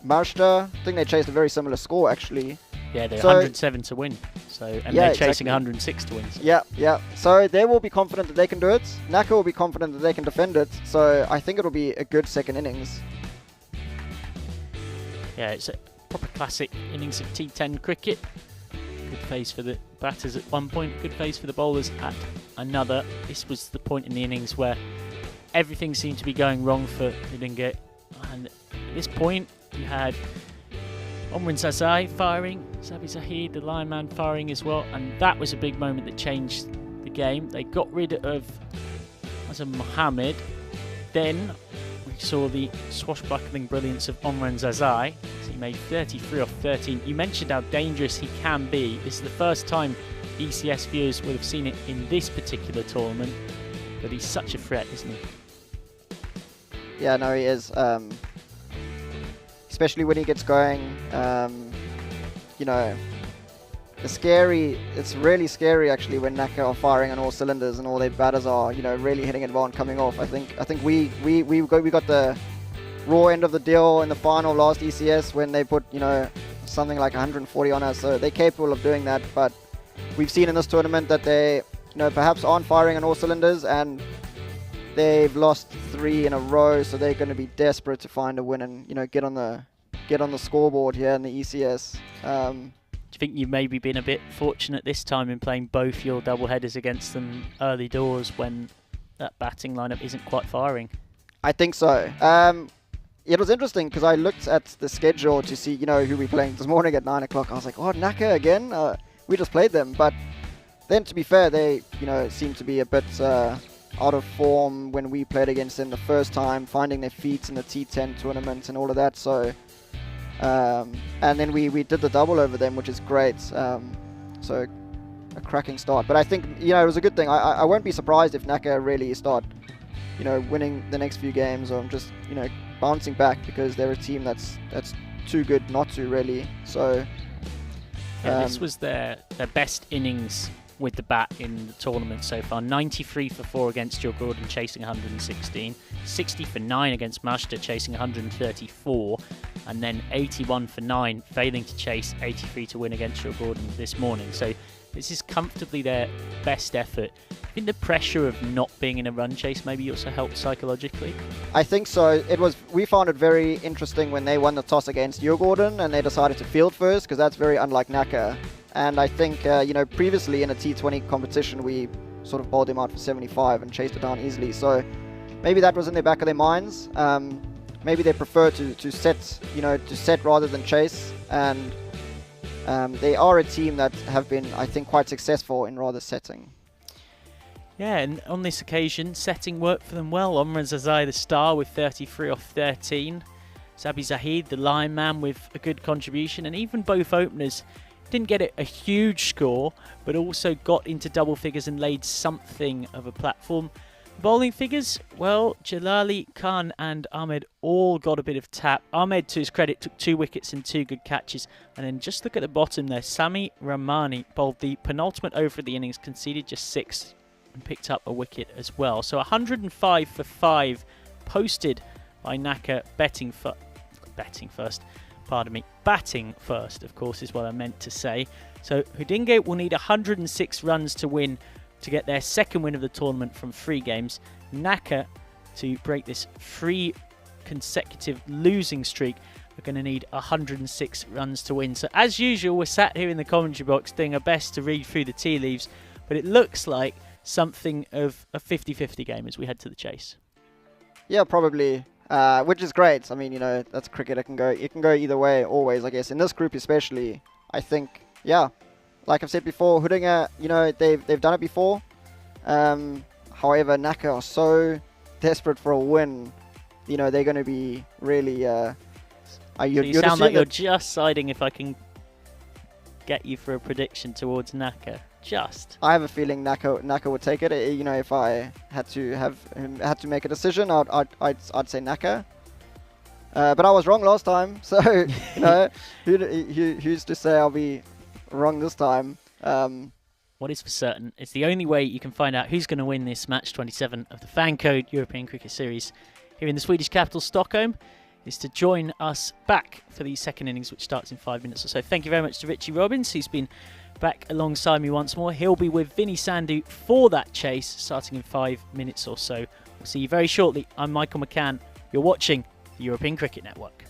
Marshta. I think they chased a very similar score actually. Yeah, they're 107 to win. So they're chasing 106 to win. So. Yeah. So they will be confident that they can do it. Naka will be confident that they can defend it. So I think it'll be a good second innings. Yeah, it's a proper classic innings of T10 cricket. Good phase for the batters at one point, good phase for the bowlers at another. This was the point in the innings where everything seemed to be going wrong for Hudinge. And at this point, you had Omrin Sazai firing, Sabi Zahid, the Lion Man, firing as well. And that was a big moment that changed the game. They got rid of Azam Mohammed. Then we saw the swashbuckling brilliance of Omran Zazai. So he made 33 off 13. You mentioned how dangerous he can be. This is the first time ECS viewers would have seen it in this particular tournament. But he's such a threat, isn't he? Yeah, no, he is. Especially when he gets going. You know, it's really scary actually when Naka are firing on all cylinders and all their batters are, you know, really hitting it well and coming off. I think we got the raw end of the deal in the final last ECS when they put, you know, something like 140 on us. So they're capable of doing that, but we've seen in this tournament that they, you know, perhaps aren't firing on all cylinders, and they've lost 3 in a row, so they're going to be desperate to find a win and, you know, get on the scoreboard here in the ECS. Do you think you've maybe been a bit fortunate this time in playing both your double headers against them early doors when that batting lineup isn't quite firing? I think so. It was interesting because I looked at the schedule to see, you know, who we playing this morning at 9 o'clock. I was like, oh, Naka again? We just played them. But then, to be fair, they, you know, seemed to be a bit out of form when we played against them the first time, finding their feet in the T10 tournament and all of that. So, and then we did the double over them, which is great. So a cracking start. But I think, you know, it was a good thing. I won't be surprised if Naka really start winning the next few games or just, bouncing back, because they're a team that's too good not to really. So yeah, this was their best innings with the bat in the tournament so far. 93 for 4 against Djurgården, chasing 116. 60 for 9 against Mazda, chasing 134. And then 81 for 9, failing to chase, 83 to win against Djurgården this morning. So this is comfortably their best effort. I think the pressure of not being in a run chase maybe also helped psychologically. I think so. We found it very interesting when they won the toss against Djurgården and they decided to field first, because that's very unlike Nacka. And I think, previously in a T20 competition, we sort of bowled him out for 75 and chased it down easily. So maybe that was in the back of their minds. Maybe they prefer to set rather than chase. And they are a team that have been, I think, quite successful in rather setting. Yeah, and on this occasion, setting worked for them well. Omar Zazai, the star, with 33 off 13. Sabi Zahid, the line man, with a good contribution. And even both openers didn't get it a huge score, but also got into double figures and laid something of a platform. Bowling figures, well, Jalali, Khan and Ahmed all got a bit of tap. Ahmed, to his credit, took 2 wickets and 2 good catches. And then just look at the bottom there. Sami Rahmani bowled the penultimate over of the innings, conceded just 6 and picked up a wicket as well. So 105 for 5 posted by Nacka, batting first, of course, is what I meant to say. So Hudinge will need 106 runs to win to get their second win of the tournament from 3 games. Nacka, to break this 3 consecutive losing streak, are going to need 106 runs to win. So as usual, we're sat here in the commentary box doing our best to read through the tea leaves, but it looks like something of a 50-50 game as we head to the chase. Yeah, probably. Which is great. I mean, that's cricket. It can go either way always, I guess. In this group especially, I think, yeah, like I've said before, Hudinge, they've done it before. However, Nacka are so desperate for a win. They're going to be really... so you sound like you're just siding if I can get you for a prediction towards Nacka. Just. I have a feeling Nacka would take it. If I had to make a decision, I'd say Nacka. But I was wrong last time, so who's to say I'll be wrong this time? What is for certain, it's the only way you can find out who's going to win this match 27 of the FanCode European Cricket Series here in the Swedish capital, Stockholm, is to join us back for the second innings, which starts in 5 minutes or so. Thank you very much to Richie Robbins, who's been back alongside me once more. He'll be with Vinny Sandhu for that chase, starting in 5 minutes or so. We'll see you very shortly. I'm Michael McCann. You're watching the European Cricket Network.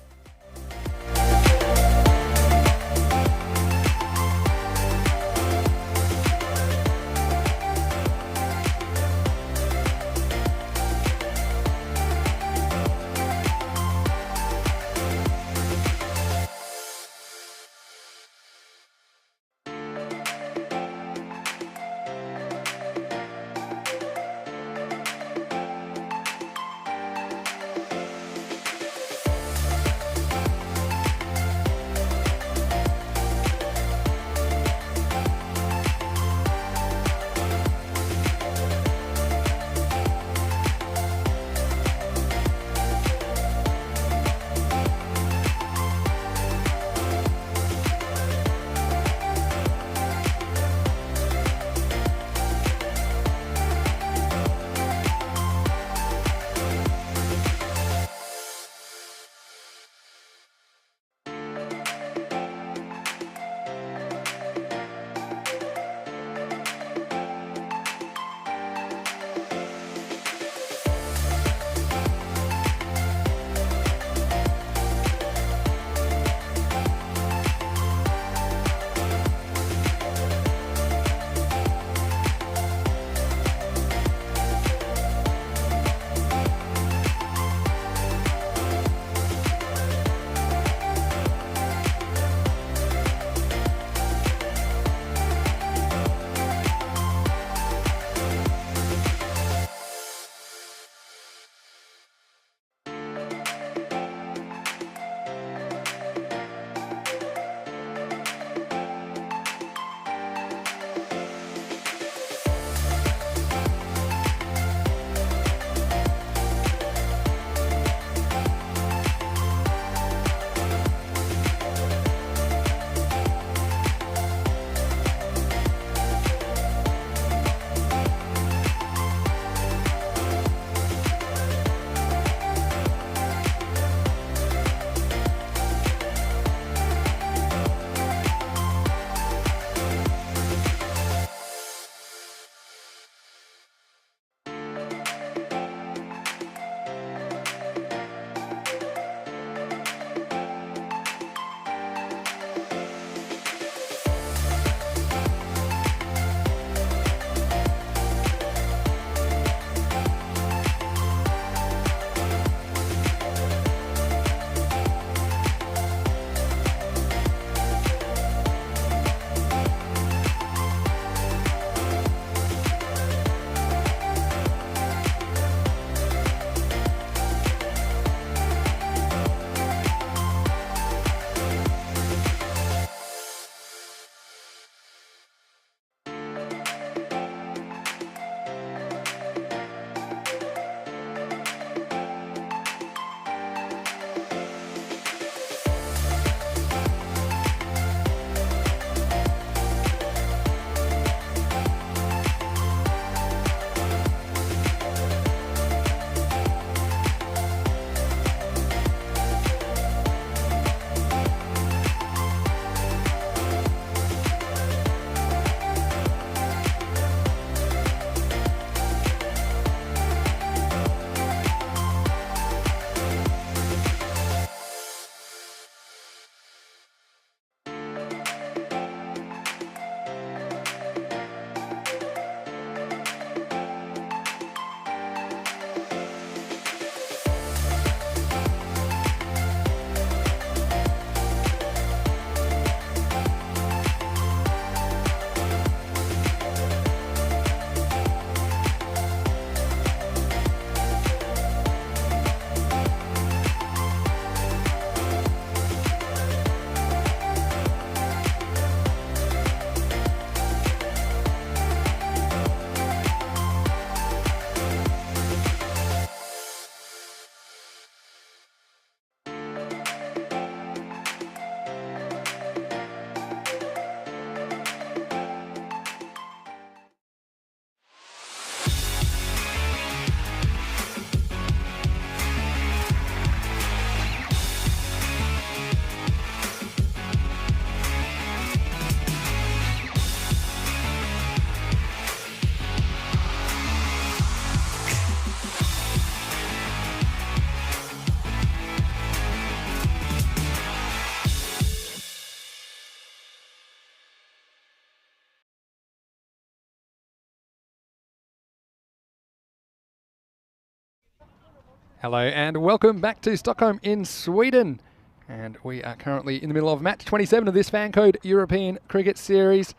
Hello and welcome back to Stockholm in Sweden. And we are currently in the middle of match 27 of this FanCode European Cricket Series.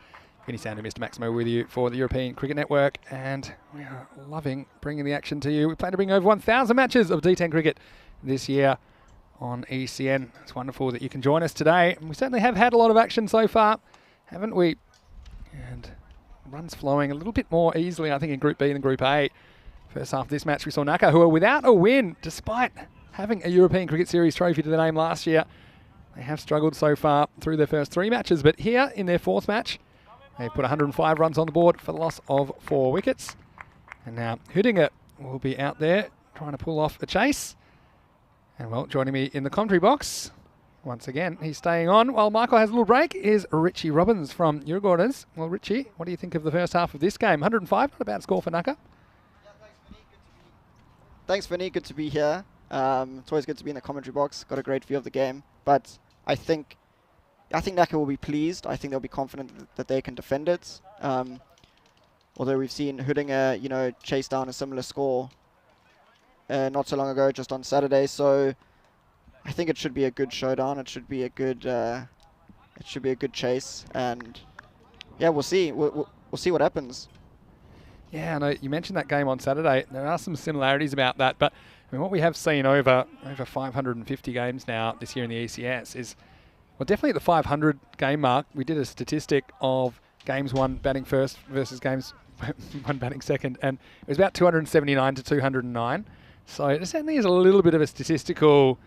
Vinny Sander, Mr. Maximo with you for the European Cricket Network, and we are loving bringing the action to you. We plan to bring over 1,000 matches of D10 cricket this year on ECN. It's wonderful that you can join us today. And we certainly have had a lot of action so far, haven't we? And runs flowing a little bit more easily, I think, in Group B than Group A. First half of this match, we saw Naka, who are without a win, despite having a European Cricket Series trophy to their name last year. They have struggled so far through their first 3 matches, but here in their 4th match, they put 105 runs on the board for the loss of 4 wickets. And now Hudinger will be out there trying to pull off a chase. And well, joining me in the commentary box, once again, he's staying on while Michael has a little break, is Richie Robbins from Djurgårdens. Well, Richie, what do you think of the first half of this game? 105, not a bad score for Naka. Thanks, Vinny. Good to be here. It's always good to be in the commentary box. Got a great view of the game. But I think Naka will be pleased. I think they'll be confident that they can defend it. Although we've seen Hudinger, chase down a similar score not so long ago, just on Saturday. So I think it should be a good showdown. It should be a good chase. And yeah, we'll see. We'll see what happens. Yeah, I know you mentioned that game on Saturday. There are some similarities about that, but I mean, what we have seen over 550 games now this year in the ECS is, well, definitely at the 500 game mark, we did a statistic of games won batting first versus games won batting second, and it was about 279 to 209. So there certainly is a little bit of a statistical,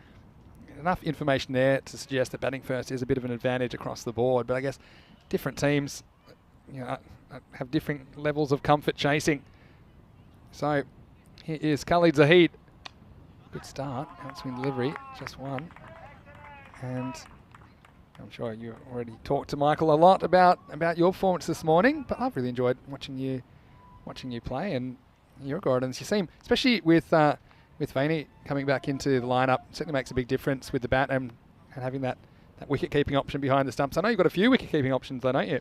enough information there to suggest that batting first is a bit of an advantage across the board. But I guess different teams, have different levels of comfort chasing. So here is Khalid Zahid. Good start. Outswing delivery, just one. And I'm sure you already talked to Michael a lot about your performance this morning, but I've really enjoyed watching you play. And Djurgårdens, you seem, especially with Vaney coming back into the lineup, certainly makes a big difference with the bat and having that wicket-keeping option behind the stumps. I know you've got a few wicket-keeping options though, don't you?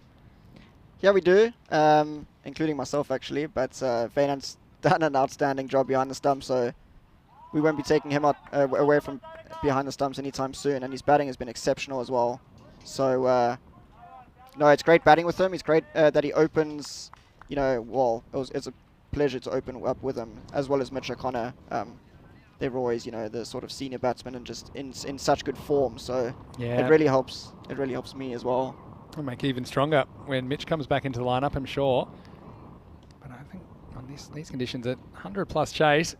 Yeah, we do, including myself actually, but Vaynant's done an outstanding job behind the stump, so we won't be taking him out, away from behind the stumps anytime soon, and his batting has been exceptional as well. So, no, it's great batting with him. It's great that he opens, it's a pleasure to open up with him, as well as Mitch O'Connor. They were always, the sort of senior batsmen and just in such good form, so yeah, it really helps. It really helps me as well. It'll make it even stronger when Mitch comes back into the lineup, I'm sure. But I think on these conditions, at 100 plus chase,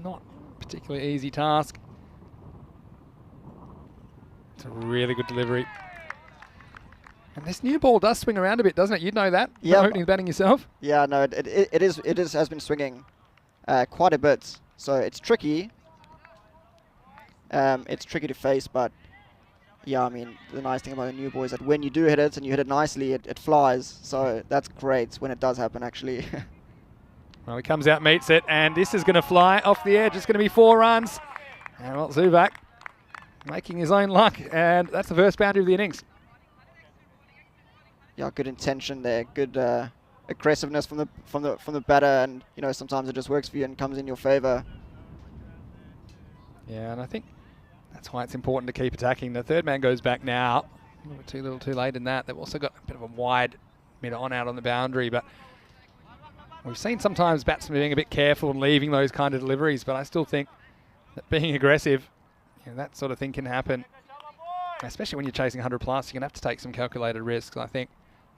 not a particularly easy task. It's a really good delivery. And this new ball does swing around a bit, doesn't it? You'd know that. Yeah. Opening the batting yourself. Yeah, no, it has been swinging quite a bit. So it's tricky. It's tricky to face, but yeah, I mean, the nice thing about the new ball is that when you do hit it and you hit it nicely, it flies. So that's great when it does happen, actually. Well, he comes out, meets it, and this is going to fly off the edge. It's going to be 4 runs. And well, Zubak making his own luck, and that's the first boundary of the innings. Yeah, good intention there. Good aggressiveness from the batter, and sometimes it just works for you and comes in your favour. Yeah, and I think that's why it's important to keep attacking. The third man goes back now. A little too late in that. They've also got a bit of a wide mid-on out on the boundary, but we've seen sometimes batsmen being a bit careful and leaving those kind of deliveries, but I still think that being aggressive, that sort of thing can happen. Especially when you're chasing 100 plus, you're going to have to take some calculated risks, I think,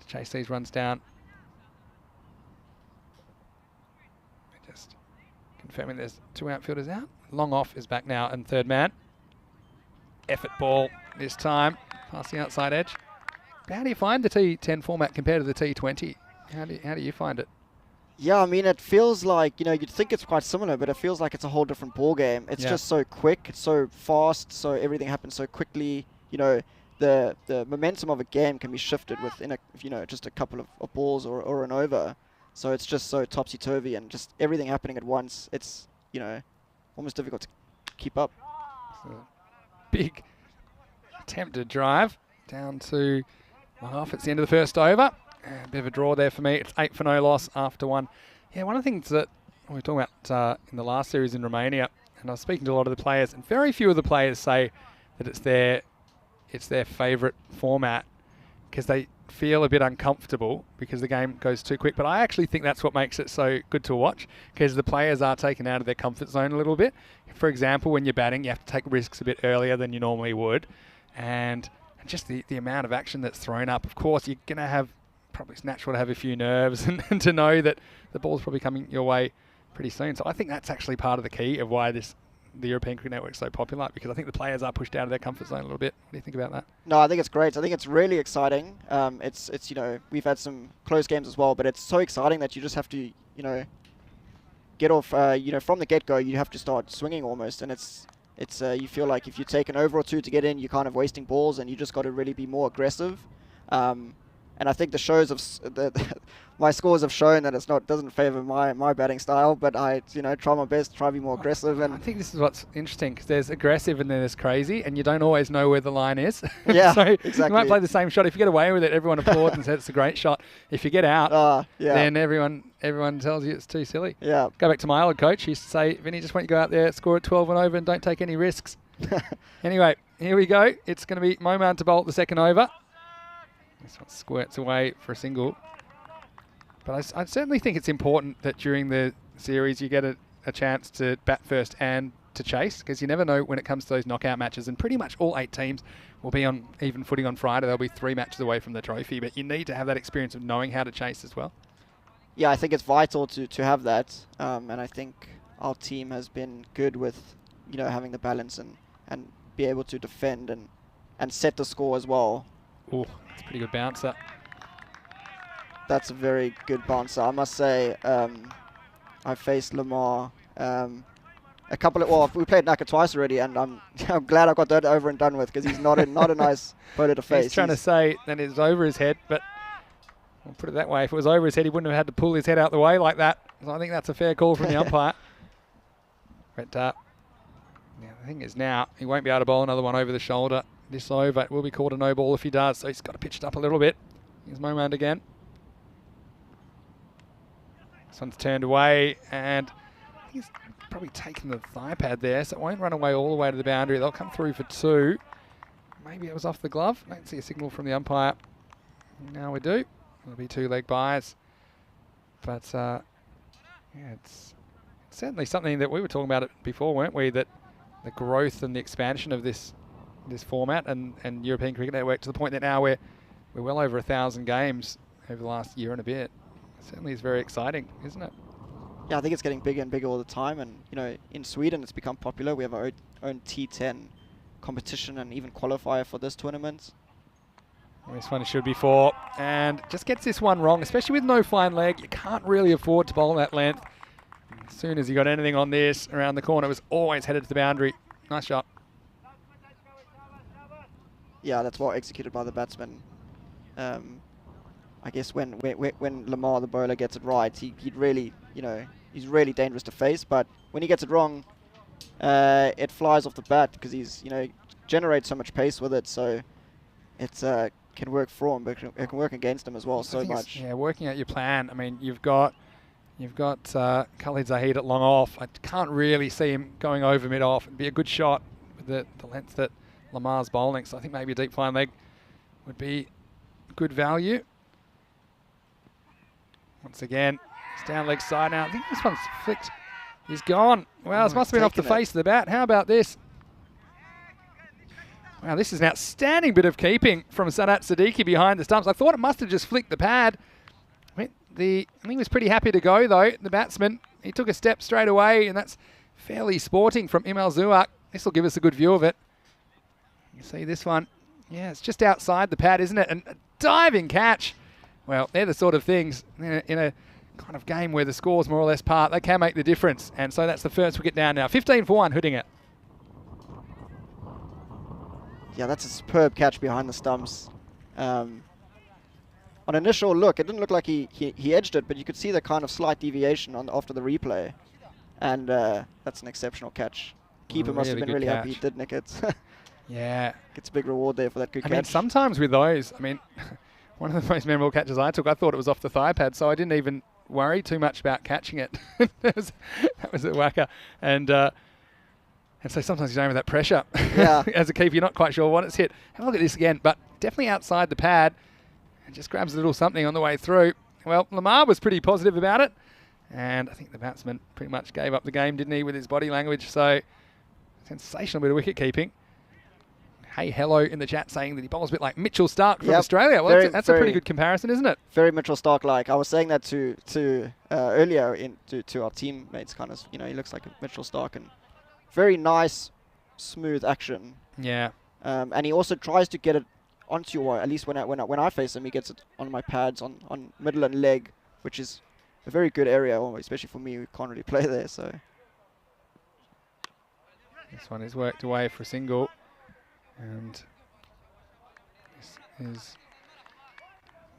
to chase these runs down. Just confirming there's 2 outfielders out. Long off is back now, and third man. Effort ball this time, past the outside edge. How do you find the T10 format compared to the T20? How do you find it? Yeah, I mean, it feels like, you'd think it's quite similar, but it feels like it's a whole different ball game. It's just so quick, it's so fast, so everything happens so quickly. The momentum of a game can be shifted within just a couple of balls or an over. So it's just so topsy-turvy and just everything happening at once. It's, almost difficult to keep up. So big attempted drive down to one off. It's the end of the first over. A bit of a draw there for me. It's 8 for no loss after one. Yeah, one of the things that we were talking about in the last series in Romania and I was speaking to a lot of the players, and very few of the players say that it's their favourite format because they feel a bit uncomfortable because the game goes too quick. But I actually think that's what makes it so good to watch, because the players are taken out of their comfort zone a little bit. For example, when you're batting, you have to take risks a bit earlier than you normally would, and just the amount of action that's thrown up. Of course, you're going to have, probably it's natural to have a few nerves and to know that the ball's probably coming your way pretty soon. So I think that's actually part of the key of why the European Cricket Network is so popular, because I think the players are pushed out of their comfort zone a little bit. What do you think about that? No, I think it's great. I think it's really exciting. It's we've had some close games as well, but it's so exciting that you just have to get off. From the get-go, you have to start swinging almost, and it's you feel like if you take an over or two to get in, you're kind of wasting balls, and you just got to really be more aggressive. And I think the shows of my scores have shown that doesn't favour my batting style, but I try my best, try to be more aggressive. And I think this is what's interesting, because there's aggressive and then there's crazy, and you don't always know where the line is. Yeah, so exactly. You might play the same shot. If you get away with it, everyone applauds and says it's a great shot. If you get out, then everyone tells you it's too silly. Yeah. Go back to my old coach. He used to say, Vinny, just want you to go out there, score at 12 and over, and don't take any risks. Anyway, here we go. It's going to be Moman to bowl the second over. This one squirts away for a single. But I certainly think it's important that during the series you get a chance to bat first and to chase, because you never know when it comes to those knockout matches. And pretty much all 8 teams will be on even footing on Friday. They'll be 3 matches away from the trophy. But you need to have that experience of knowing how to chase as well. Yeah, I think it's vital to have that. And I think our team has been good with having the balance and be able to defend and set the score as well. Oh, that's a pretty good bouncer. That's a very good bouncer. I must say, I faced Lamar we played Naka twice already, and I'm glad I got that over and done with, because he's not a nice bowler to face. He's trying to say that it's over his head, but I'll put it that way. If it was over his head, he wouldn't have had to pull his head out the way like that. So I think that's a fair call from the umpire. But the thing is now, he won't be able to bowl another one over the shoulder. This over, it will be called a no ball if he does, so he's got to pitch it up a little bit. Here's Momand again. This one's turned away, and he's probably taken the thigh pad there, so it won't run away all the way to the boundary. They'll come through for 2. Maybe it was off the glove. Don't see a signal from the umpire. Now we do. It'll be 2 leg byes. But it's certainly something that we were talking about it before, weren't we? That the growth and the expansion of this format and European Cricket Network, to the point that now we're well over 1,000 games over the last year and a bit. It certainly is very exciting, isn't it? Yeah, I think it's getting bigger and bigger all the time, and in Sweden it's become popular. We have our own T10 competition and even qualifier for this tournament. This one should be 4, and just gets this one wrong, especially with no fine leg. You can't really afford to bowl that length. As soon as you got anything on this around the corner, it was always headed to the boundary. Nice shot. Yeah, that's well executed by the batsman. I guess when Lamar, the bowler, gets it right, he'd really, he's really dangerous to face. But when he gets it wrong, it flies off the bat, because he's, generates so much pace with it. So it can work for him, but it can work against him as well so much. Yeah, working out your plan. I mean, you've got Khalid Zahid at long off. I can't really see him going over mid off. It'd be a good shot with the length that Lamar's bowling, so I think maybe a deep fine leg would be good value. Once again, it's down leg side now. I think this one's flicked. He's gone. Well, this must have been off the face of the bat. How about this? Wow, this is an outstanding bit of keeping from Sanat Siddiqui behind the stumps. I thought it must have just flicked the pad. I think he was pretty happy to go, though, the batsman. He took a step straight away, and that's fairly sporting from Imal Zuak. This will give us a good view of it. You see this one? Yeah, it's just outside the pad, isn't it? And a diving catch. Well, they're the sort of things in a kind of game where the score's more or less part, they can make the difference. And so that's the first wicket down now. 15 for 1, hitting it. Yeah, that's a superb catch behind the stumps. On initial look, it didn't look like he edged it, but you could see the kind of slight deviation after the replay. And that's an exceptional catch. Keeper must have been really happy he did nick it. Yeah. Gets a big reward there for that good catch. I mean, sometimes with those, one of the most memorable catches I took, I thought it was off the thigh pad, so I didn't even worry too much about catching it. that was a whacker. And And so sometimes you're aiming with that pressure. Yeah. As a keeper, you're not quite sure what it's hit. Have a look at this again, but definitely outside the pad. And just grabs a little something on the way through. Well, Lamar was pretty positive about it. And I think the batsman pretty much gave up the game, didn't he, with his body language. So, sensational bit of wicket keeping. Hey, hello in the chat saying that he bowls a bit like Mitchell Stark from Australia. Well, that's a pretty good comparison, isn't it? Very Mitchell Stark-like. I was saying that to earlier to our teammates, kind of. You know, he looks like a Mitchell Stark, and very nice, smooth action. Yeah. And he also tries to get it onto your wire. At least when I face him, he gets it on my pads on middle and leg, which is a very good area, especially for me who can't really play there. So this one is worked away for a single. And this is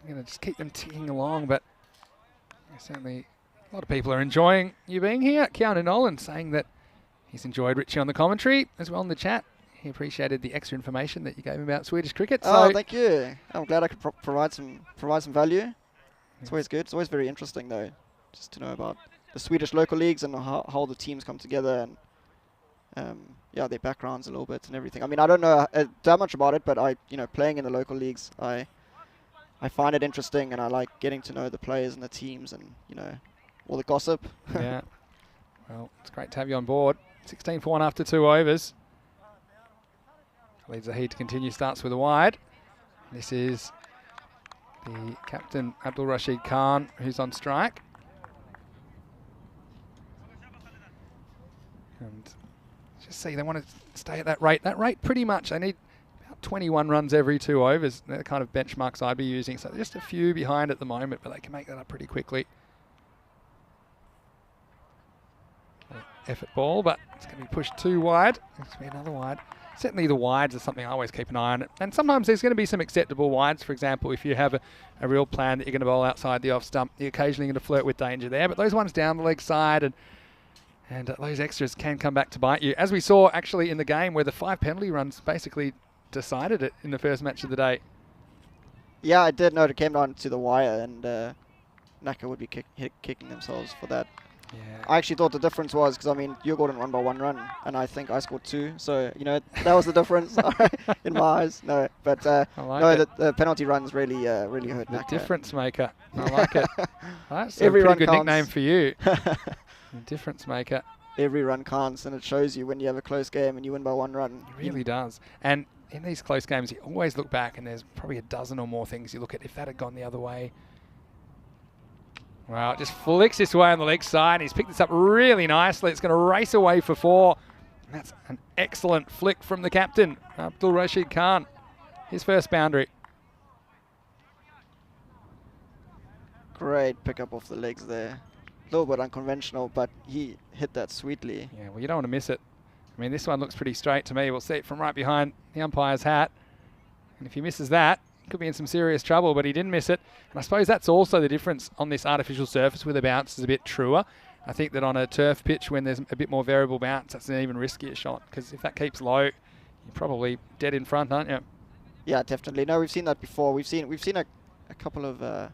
going to just keep them ticking along, but certainly a lot of people are enjoying you being here. Keanu Nolan saying that he's enjoyed Richie on the commentary as well in the chat. He appreciated the extra information that you gave him about Swedish cricket. Oh, thank you. I'm glad I could provide some value. It's always good. It's always very interesting though, just to know about the Swedish local leagues and how the teams come together and their backgrounds a little bit and everything. I mean, I don't know that much about it, but playing in the local leagues, I find it interesting, and I like getting to know the players and the teams and, all the gossip. Yeah. Well, it's great to have you on board. 16 for 1 after 2 overs. Leads the heat to continue, starts with a wide. This is the captain, Abdul Rashid Khan, who's on strike. And just see, they want to stay at that rate. That rate pretty much, they need about 21 runs every 2 overs. They're the kind of benchmarks I'd be using. So just a few behind at the moment, but they can make that up pretty quickly. Effort ball, but it's going to be pushed too wide. It's going to be another wide. Certainly the wides are something I always keep an eye on. And sometimes there's going to be some acceptable wides. For example, if you have a real plan that you're going to bowl outside the off stump, you're occasionally going to flirt with danger there. But those ones down the leg side and those extras can come back to bite you. As we saw actually in the game where the 5 penalty runs basically decided it in the first match of the day. Yeah, I did know it came down to the wire, and Naka would be kicking themselves for that. Yeah. I actually thought the difference was, because I mean, you Gordon won by 1 run, and I think I scored 2. So, that was the difference in my eyes. No, but the penalty runs really hurt The Naka. difference maker. I like it. That's Every a pretty run good counts. nickname for you. The difference maker. Every run counts, and it shows you when you have a close game and you win by 1 run. It really does. And in these close games, you always look back, and there's probably a dozen or more things you look at. If that had gone the other way. Well, it just flicks this way on the leg side. He's picked this up really nicely. It's going to race away for 4. And that's an excellent flick from the captain, Abdul Rashid Khan. His first boundary. Great pick up off the legs there. A little bit unconventional, but he hit that sweetly. Yeah, well, you don't want to miss it. I mean, this one looks pretty straight to me. We'll see it from right behind the umpire's hat. And if he misses that, could be in some serious trouble, but he didn't miss it. And I suppose that's also the difference on this artificial surface where the bounce is a bit truer. I think that on a turf pitch, when there's a bit more variable bounce, that's an even riskier shot, because if that keeps low, you're probably dead in front, aren't you? Yeah, definitely. No, we've seen that before. We've seen a couple of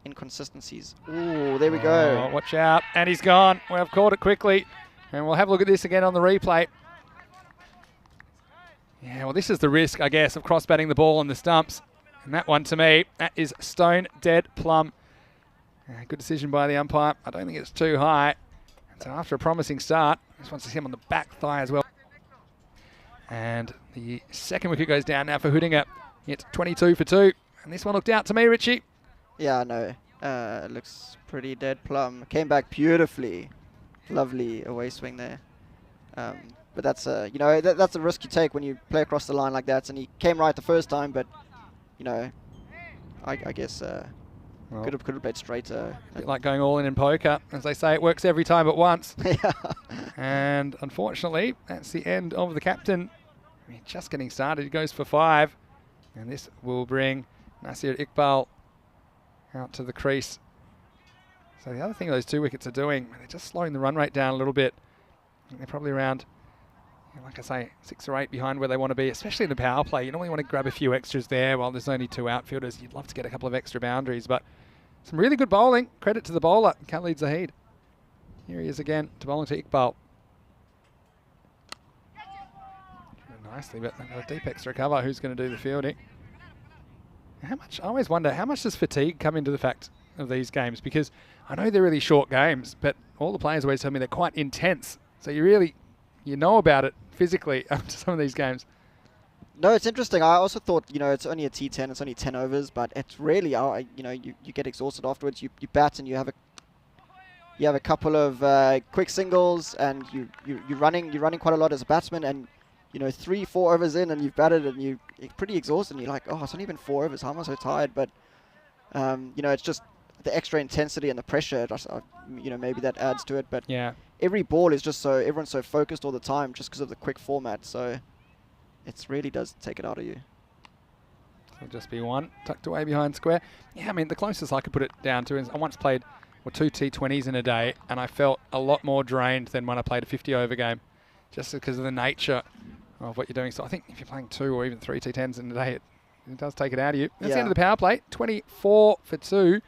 inconsistencies. Ooh, there we go. Oh, watch out. And he's gone. Well, I've caught it quickly. And we'll have a look at this again on the replay. Yeah, well, this is the risk, I guess, of cross-batting the ball on the stumps. And that one, to me, that is stone dead plumb. Good decision by the umpire. I don't think it's too high. And so after a promising start, just wants to see him on the back thigh as well. And the second wicket goes down now for Hudinger. It's 22 for 2. And this one looked out to me, Richie. Yeah, no. It looks pretty dead plumb. Came back beautifully. Lovely away swing there. But that's that's a risk you take when you play across the line like that. And he came right the first time, but I guess could have played straighter. A bit like going all in poker. As they say, it works every time but once. Yeah. And unfortunately, that's the end of the captain. I mean, just getting started. He goes for 5. And this will bring Nasir Iqbal out to the crease. So the other thing those 2 wickets are doing, they're just slowing the run rate down a little bit. They're probably around, like I say, 6 or 8 behind where they want to be, especially in the power play. You normally want to grab a few extras there while there's only 2 outfielders. You'd love to get a couple of extra boundaries, but some really good bowling. Credit to the bowler, Khalid Zahid. Here he is again to bowling to Iqbal. nicely, but they've got a deep extra cover. Who's going to do the fielding? How much? I always wonder, how much does fatigue come into the fact of these games? Because I know they're really short games, but all the players always tell me they're quite intense. So you know about it physically after some of these games. No, it's interesting. I also thought, it's only a T10, it's only 10 overs, but it's really, you get exhausted afterwards. You bat and you have a couple of quick singles, and you're running quite a lot as a batsman, and 3-4 overs in, and you've batted and you're pretty exhausted, and you're like, oh, it's only been 4 overs. How am I so tired? But it's just the extra intensity and the pressure. Maybe that adds to it. But yeah, every ball is just everyone's so focused all the time, just because of the quick format. So it really does take it out of you. It'll just be one tucked away behind square. Yeah, I mean, the closest I could put it down to is I once played 2 T20s in a day, and I felt a lot more drained than when I played a 50-over game, just because of the nature of what you're doing. So I think if you're playing 2 or even 3 T10s in a day, it does take it out of you. That's the end of the power play. 24 for 2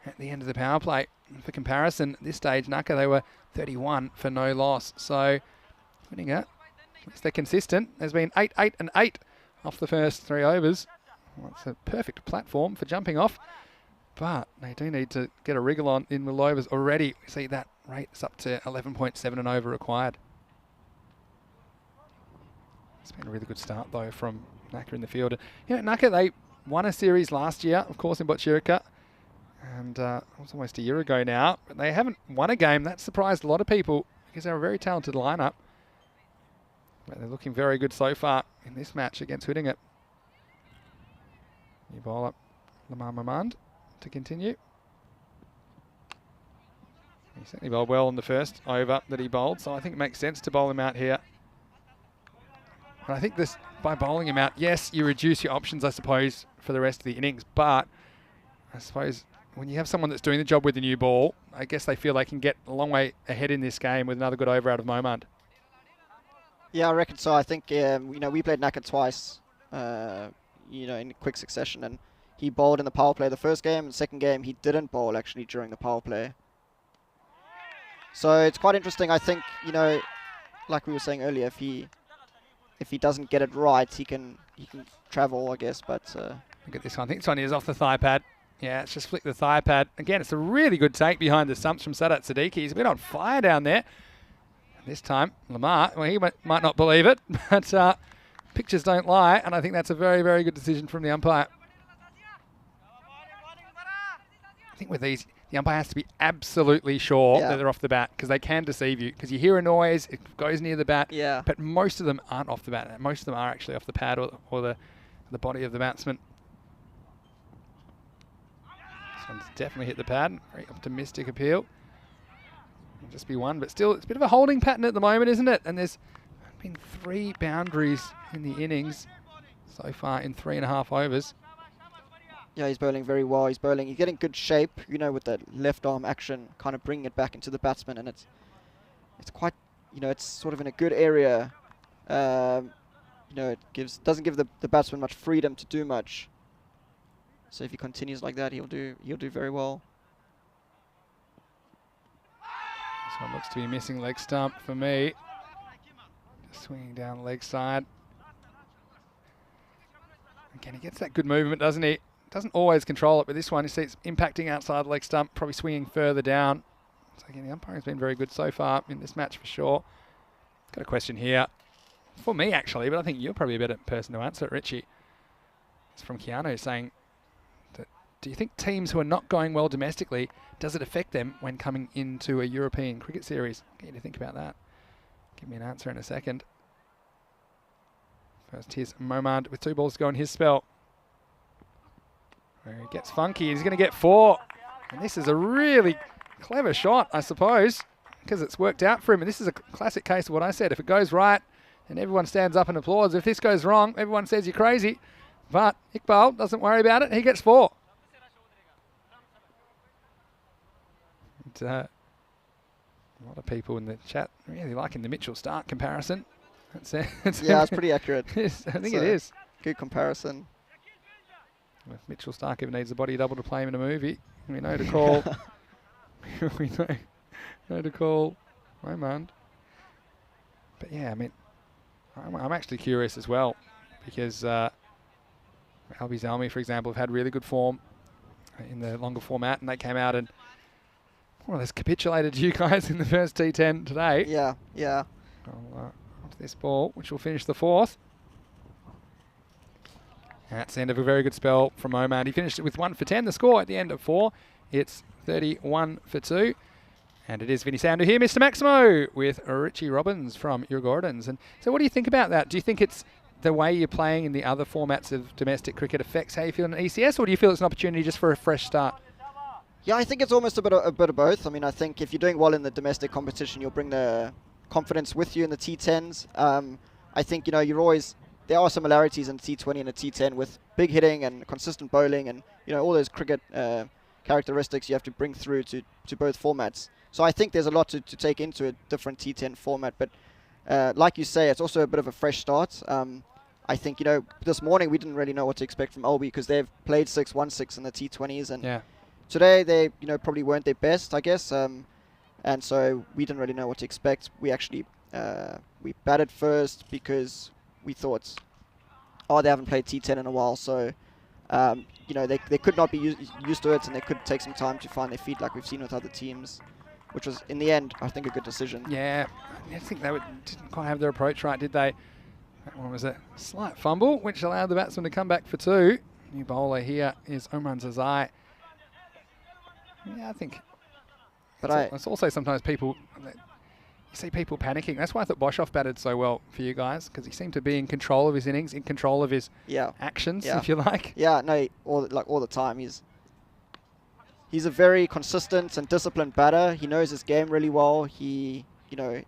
at the end of the power play. For comparison, at this stage, Naka, they were 31 for no loss. So winning it. At least they're consistent. There's been 8, 8 and 8 off the first 3 overs. Well, it's a perfect platform for jumping off. But they do need to get a wriggle on in the overs already. We see that rate is up to 11.7 and over required. It's been a really good start, though, from Naka in the field. Naka, they won a series last year, of course, in Bochirica. And it was almost a year ago now. But they haven't won a game. That surprised a lot of people because they're a very talented lineup. But they're looking very good so far in this match against Whittingham. New ball up, Lamar Mamand to continue. He certainly bowled well in the first over that he bowled, so I think it makes sense to bowl him out here. And I think this, by bowling him out, yes, you reduce your options, I suppose, for the rest of the innings, but I suppose when you have someone that's doing the job with the new ball, I guess they feel they can get a long way ahead in this game with another good over out of Momand. Yeah, I reckon so. I think, we played Naka twice, in quick succession, and he bowled in the power play the first game, and the second game he didn't bowl actually during the power play. So it's quite interesting. I think, like we were saying earlier, if he doesn't get it right, he can travel, I guess. But look at this one. I think this one is off the thigh pad. Yeah, it's just flick the thigh pad. Again, it's a really good take behind the stumps from Sadat Siddiqui. He's been on fire down there. And this time, Lamar, well, he might not believe it, but pictures don't lie, and I think that's a very, very good decision from the umpire. I think with these, the umpire has to be absolutely sure that they're off the bat, because they can deceive you, because you hear a noise, it goes near the bat, but most of them aren't off the bat. Most of them are actually off the pad or the body of the batsman. This one's definitely hit the pad. Very optimistic appeal. It'll just be one, but still, it's a bit of a holding pattern at the moment, isn't it? And there's been 3 boundaries in the innings so far in 3.5 overs. Yeah, he's bowling very well. He's getting good shape, with the left arm action, kind of bringing it back into the batsman, and it's quite, it's sort of in a good area. It doesn't give the batsman much freedom to do much. So if he continues like that, he'll do very well. This one looks to be missing leg stump for me. Just swinging down leg side. Again, he gets that good movement, doesn't he? Doesn't always control it, but this one, you see it's impacting outside leg stump, probably swinging further down. So again, the umpiring has been very good so far in this match for sure. Got a question here for me actually, but I think you're probably a better person to answer it, Richie. It's from Keanu saying, do you think teams who are not going well domestically, does it affect them when coming into a European cricket series? Get you to think about that. Give me an answer in a second. First, here's Momand with 2 balls to go in his spell. Where he gets funky. He's going to get 4. And this is a really clever shot, I suppose, because it's worked out for him. And this is a classic case of what I said. If it goes right, then everyone stands up and applauds. If this goes wrong, everyone says you're crazy. But Iqbal doesn't worry about it. He gets 4. And, a lot of people in the chat really liking the Mitchell-Stark comparison. Yeah, it's pretty accurate. I think it is. Good comparison. If Mitchell-Stark ever needs a body double to play him in a movie, we know to call. We know to call Momand. But yeah, I mean, I'm actually curious as well, because Albi Zalmi, for example, have had really good form in the longer format, and they came out and more or less capitulated to you guys in the first T10 today. Yeah, yeah. Onto this ball, which will finish the fourth. That's the end of a very good spell from Omad. He finished it with 1 for 10. The score at the end of 4, it's 31 for 2. And it is Vinny Sandu here, Mr. Maximo, with Richie Robbins from Your Gordons. And so what do you think about that? Do you think it's the way you're playing in the other formats of domestic cricket affects how you feel in ECS, or do you feel it's an opportunity just for a fresh start? Yeah, I think it's almost a bit of both. I mean, I think if you're doing well in the domestic competition, you'll bring the confidence with you in the T10s. I think, there are similarities in T20 and a T10 with big hitting and consistent bowling and, all those cricket characteristics you have to bring through to both formats. So I think there's a lot to take into a different T10 format. But like you say, it's also a bit of a fresh start. I think, this morning we didn't really know what to expect from Albi because they've played 6-1-6 in the T20s. And today they, probably weren't their best, I guess. And so we didn't really know what to expect. We actually we batted first because we thought, they haven't played T10 in a while, so they could not be used to it, and they could take some time to find their feet like we've seen with other teams, which was, in the end, I think a good decision. Yeah, I think they didn't quite have their approach right, did they? That one was a slight fumble, which allowed the batsman to come back for 2. New bowler here is Omran Zazai. Yeah, I think. But it's also sometimes people. You see people panicking. That's why I thought Boshoff batted so well for you guys, because he seemed to be in control of his innings, in control of his actions, if you like. Yeah, no, all the time. He's a very consistent and disciplined batter. He knows his game really well. He,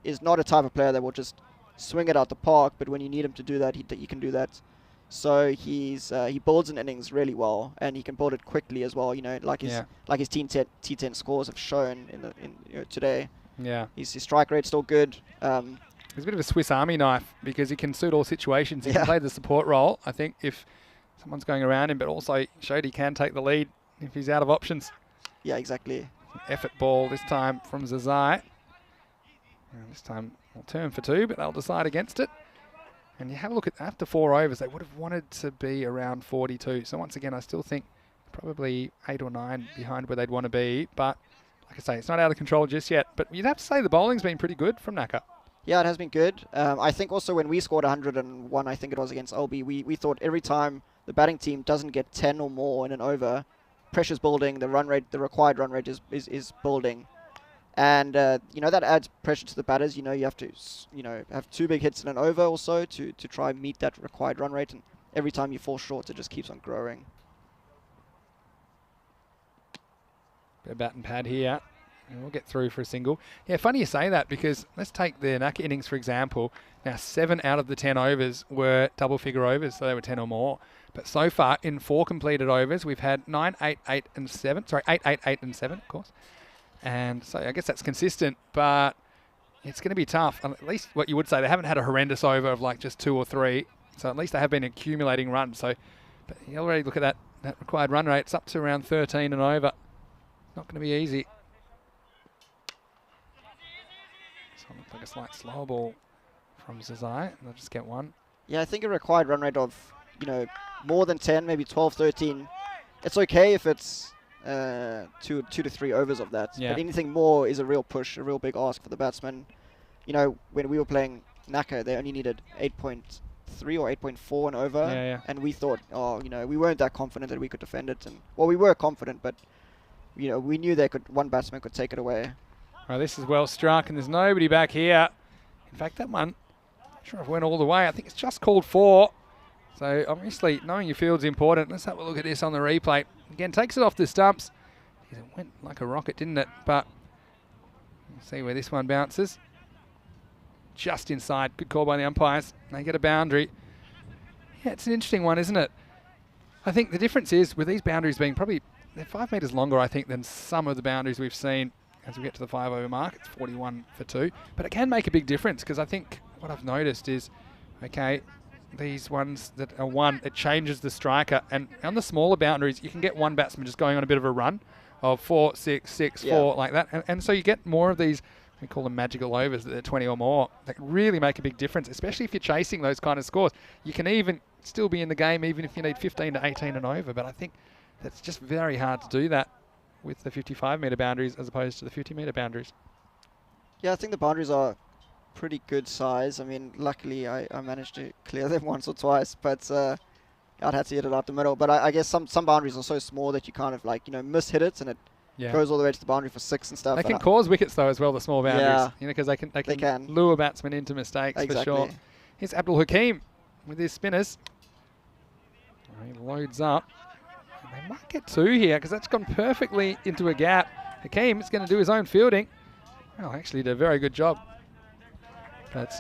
is not a type of player that will just swing it out the park, but when you need him to do that, he can do that. So he builds an innings really well, and he can build it quickly as well. Like his T10 scores have shown in today. Yeah, his strike rate's still good. He's a bit of a Swiss Army knife because he can suit all situations. He can play the support role, I think, if someone's going around him, but also showed he can take the lead if he's out of options. Yeah, exactly. Effort ball this time from Zazai. And this time we'll turn for 2, but they'll decide against it. And you have a look at after 4 overs, they would have wanted to be around 42. So once again, I still think probably 8 or 9 behind where they'd want to be, but like I say, it's not out of control just yet, but you'd have to say the bowling's been pretty good from Naka. Yeah, it has been good. I think also when we scored 101, I think it was against Albi, we thought every time the batting team doesn't get 10 or more in an over, pressure's building, the run rate, the required run rate is building. And, that adds pressure to the batters. You have to, have 2 big hits in an over or so to try and meet that required run rate. And every time you fall short, it just keeps on growing. Bit of bat and pad here, and we'll get through for a single. Yeah, funny you say that, because let's take the Naka innings, for example. Now, 7 out of the 10 overs were double-figure overs, so they were 10 or more. But so far, in 4 completed overs, we've had 9, 8, 8, and 7. Sorry, 8, 8, 8, and 7, of course. And so I guess that's consistent, but it's going to be tough. At least what you would say, they haven't had a horrendous over of like just 2 or 3. So at least they have been accumulating runs. So, but you already look at that required run rate. It's up to around 13 and over. Not going to be easy. So it looks like a slight slow ball from Zazai. They'll just get 1. Yeah, I think a required run rate of, more than 10, maybe 12, 13. It's okay if it's 2 to 3 overs of that. Yeah. But anything more is a real push, a real big ask for the batsman. When we were playing Naka, they only needed 8.3 or 8.4 and over. And we thought, we weren't that confident that we could defend it. We were confident, but we knew one batsman could take it away. Well, this is well struck, and there's nobody back here. In fact, that one, I'm not sure if it went all the way. I think it's just called 4. So obviously, knowing your field's important. Let's have a look at this on the replay. Again, takes it off the stumps. It went like a rocket, didn't it? But we'll see where this one bounces. Just inside. Good call by the umpires. They get a boundary. Yeah, it's an interesting one, isn't it? I think the difference is, with these boundaries being probably, they're 5 metres longer, I think, than some of the boundaries we've seen as we get to the 5 over mark. It's 41 for 2. But it can make a big difference, because I think what I've noticed is, okay, these ones that are 1, it changes the striker. And on the smaller boundaries, you can get one batsman just going on a bit of a run of 4, 6, 6, 4, like that. And so you get more of these we call them magical overs, that they're 20 or more. They can really make a big difference, especially if you're chasing those kind of scores. You can even still be in the game even if you need 15 to 18 and over, but I think that's just very hard to do that with the 55-metre boundaries as opposed to the 50-metre boundaries. Yeah, I think the boundaries are pretty good size. I mean, luckily I managed to clear them once or twice, but I'd had to hit it out the middle. But I guess some boundaries are so small that you kind of like, miss-hit it and it goes all the way to the boundary for 6 and stuff. They can cause wickets though as well, the small boundaries. Yeah. Because they can lure batsmen into mistakes for sure. Here's Abdul Hakim with his spinners. He loads up. And they might get 2 here because that's gone perfectly into a gap. Hakim is going to do his own fielding. Well, actually did a very good job. But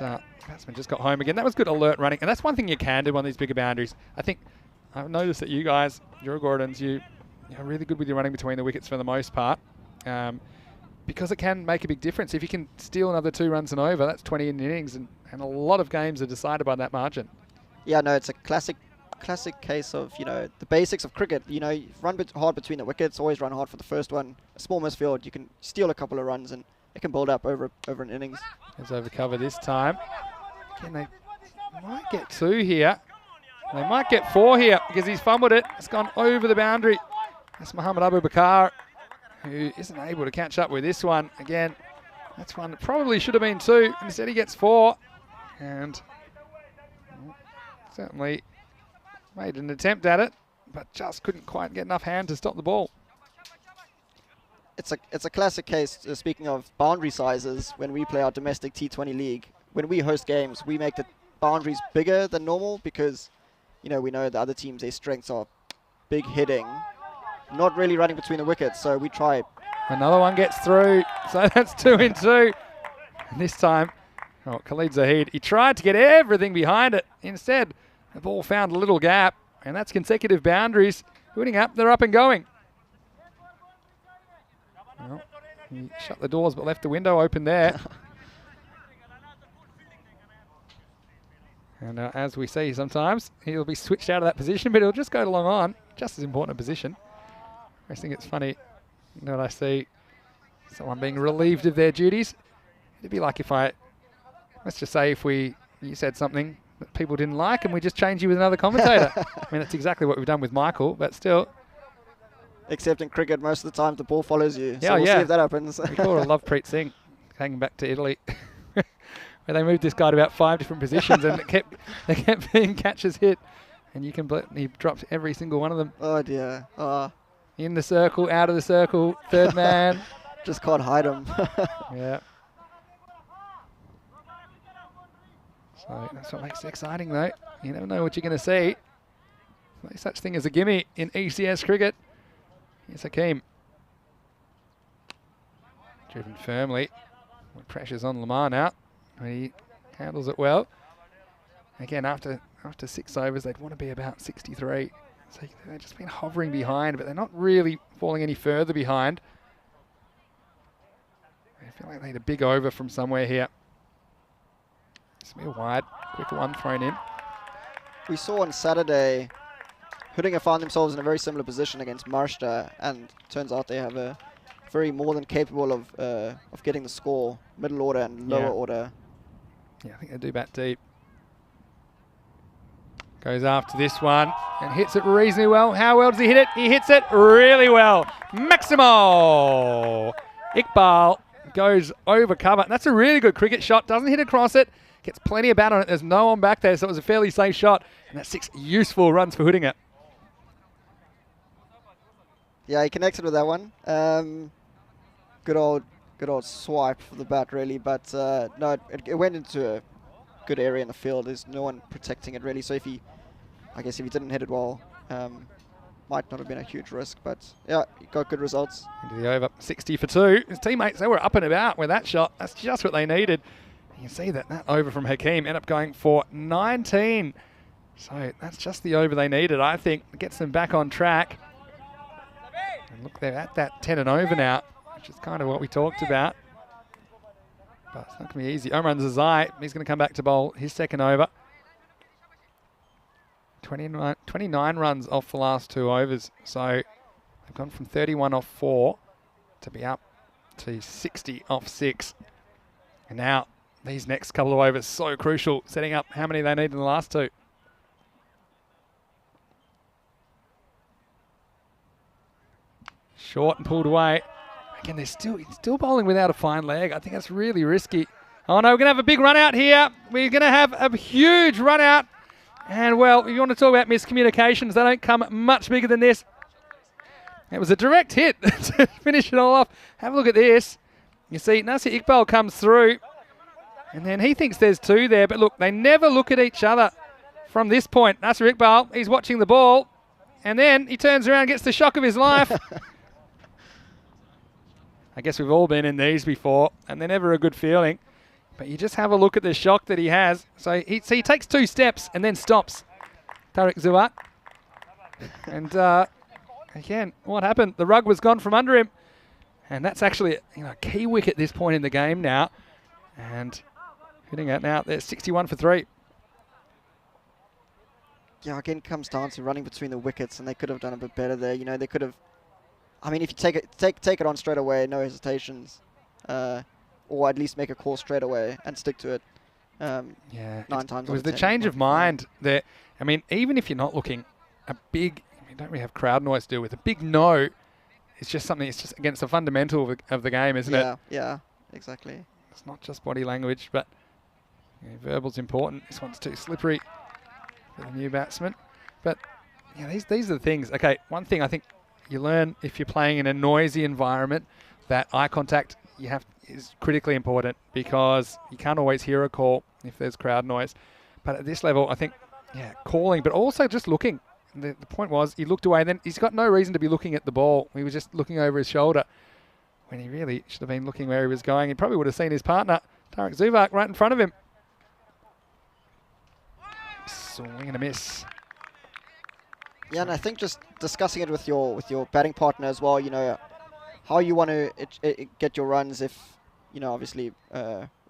batsman just got home again. That was good alert running. And that's one thing you can do on these bigger boundaries. I think I've noticed that you guys, Gordons, you're really good with your running between the wickets for the most part. Because it can make a big difference. If you can steal another 2 runs and over, that's 20 in innings. And a lot of games are decided by that margin. Yeah, no, it's a classic case of, the basics of cricket. Run hard between the wickets, always run hard for the first one. A small misfield, you can steal a couple of runs and it can build up over an innings. There's over cover this time. Again, they might get 2 here. They might get 4 here because he's fumbled it. It's gone over the boundary. That's Muhammad Abu Bakar, who isn't able to catch up with this one. Again, that's one that probably should have been 2. Instead he gets 4. And certainly made an attempt at it, but just couldn't quite get enough hand to stop the ball. It's a classic case, speaking of boundary sizes, when we play our domestic T20 league. When we host games, we make the boundaries bigger than normal because, we know the other teams, their strengths are big hitting, not really running between the wickets, so we try. Another one gets through, so that's 2 in 2. And this time, Khalid Zahid, he tried to get everything behind it. Instead, the ball found a little gap, and that's consecutive boundaries. Hooting up, they're up and going. Well, he shut the doors but left the window open there. And as we see sometimes, he'll be switched out of that position, but he'll just go along on. Just as important a position. I think it's funny when I see someone being relieved of their duties. It'd be like if let's just say if you said something that people didn't like and we just change you with another commentator. I mean, that's exactly what we've done with Michael, but still. Except in cricket, most of the time the ball follows you. Yeah, so we'll see if that happens. We call it Lovepreet Singh, hanging back to Italy, where they moved this guy to about 5 different positions, and they kept being catches hit, and he dropped every single one of them. Oh dear. In the circle, out of the circle, third man. Just can't hide him. Yeah. So that's what makes it exciting, though. You never know what you're going to see. No such thing as a gimme in ECS cricket. Here's Hakim. Driven firmly. Pressure's on Lamar now. He handles it well. Again, after 6 overs, they'd want to be about 63. So they've just been hovering behind, but they're not really falling any further behind. I feel like they need a big over from somewhere here. Smith wide, quick one thrown in. We saw on Saturday, Hootinga found themselves in a very similar position against Marshta, and turns out they have a very more than capable of getting the score, middle order and lower order. Yeah, I think they do bat deep. Goes after this one and hits it reasonably well. How well does he hit it? He hits it really well. Maximo Iqbal goes over cover. That's a really good cricket shot. Doesn't hit across it. Gets plenty of bat on it. There's no one back there, so it was a fairly safe shot. And that's 6 useful runs for Hootinga. Yeah, he connected with that one. Good old swipe for the bat, really. But no, it went into a good area in the field. There's no one protecting it, really. So if he didn't hit it well, might not have been a huge risk. But yeah, he got good results. Into the over, 60 for 2. His teammates, they were up and about with that shot. That's just what they needed. You can see that over from Hakim ended up going for 19. So that's just the over they needed, I think. It gets them back on track. And look, they're at that 10 and over now, which is kind of what we talked about. But it's not going to be easy. Omran Zazai, he's going to come back to bowl his second over. 29 runs off the last 2 overs. So they've gone from 31 off 4 to be up to 60 off 6. And now these next couple of overs so crucial, setting up how many they need in the last two. Short and pulled away. Again, he's still bowling without a fine leg. I think that's really risky. Oh no, we're going to have a big run out here. We're going to have a huge run out. And well, if you want to talk about miscommunications, they don't come much bigger than this. It was a direct hit to finish it all off. Have a look at this. You see, Nasir Iqbal comes through, and then he thinks there's two there. But look, they never look at each other from this point. Nasir Iqbal, he's watching the ball, and then he turns around and gets the shock of his life. I guess we've all been in these before, and they're never a good feeling. But you just have a look at the shock that he has. So he takes 2 steps and then stops. Tariq Zuat. And again, what happened? The rug was gone from under him. And that's actually a key wicket at this point in the game now. And hitting it now, they're 61 for 3. Yeah, again, it comes down to running between the wickets, and they could have done a bit better there. They could have. I mean, if you take it on straight away, no hesitations, or at least make a call straight away and stick to it. Yeah, 9 times. It was the change of mind that, I mean, even if you're not looking, you don't really have crowd noise to do with. A big no is just something, it's just against the fundamental of the game, isn't it? Yeah, exactly. It's not just body language, but verbal's important. This one's too slippery for the new batsman. But yeah, these are the things. Okay, one thing I think you learn if you're playing in a noisy environment, that eye contact is critically important, because you can't always hear a call if there's crowd noise. But at this level, I think, calling, but also just looking. The point was, he looked away, and then he's got no reason to be looking at the ball. He was just looking over his shoulder when he really should have been looking where he was going. He probably would have seen his partner, Tariq Zuat, right in front of him. Swing and a miss. Yeah, and I think just discussing it with your batting partner as well, how you want to get your runs, if, obviously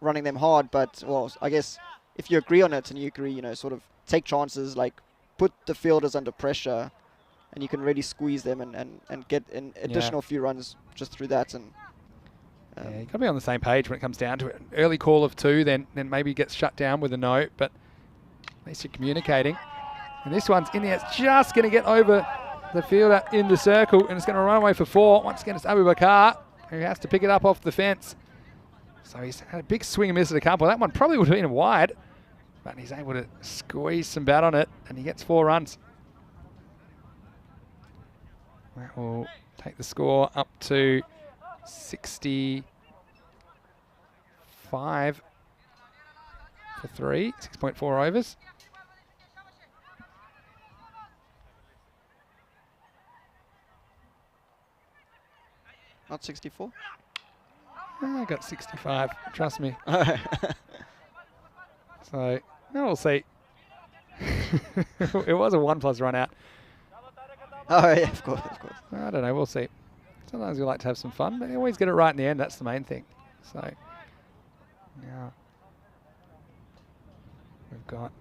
running them hard, but, well, I guess if you agree on it and you agree, sort of take chances, like put the fielders under pressure, and you can really squeeze them and get an additional few runs just through that. And you've got to be on the same page when it comes down to it. An early call of 2, then maybe gets shut down with a no, but at least you're communicating. And this one's in there. It's just going to get over the fielder in the circle, and it's going to run away for 4. Once again, it's Abu Bakar, who has to pick it up off the fence. So he's had a big swing and miss at a couple. That one probably would have been wide, but he's able to squeeze some bat on it, and he gets 4 runs. That will take the score up to 65 for 3, 6.4 overs. Not 64? I got 65, trust me. So, we'll see. It was a 1+ run out. Oh, yeah, of course. I don't know, we'll see. Sometimes we like to have some fun, but you always get it right in the end. That's the main thing. So, now we've got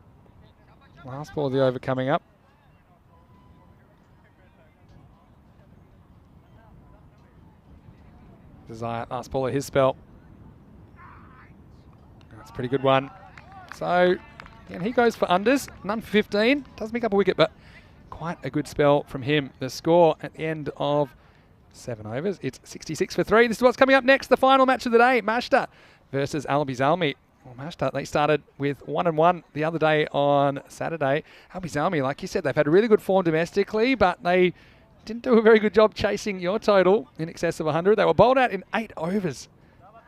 last ball of the over coming up. Desire, last ball of his spell. That's a pretty good one. So, again, he goes for unders. None for 15. Does pick up a wicket, but quite a good spell from him. The score at the end of 7 overs, it's 66 for 3. This is what's coming up next. The final match of the day, Mashta versus Albi Zalmi. Well, Mashta, they started with 1-1 the other day on Saturday. Albi Zalmi, like you said, they've had a really good form domestically, but they didn't do a very good job chasing your total in excess of 100. They were bowled out in 8 overs,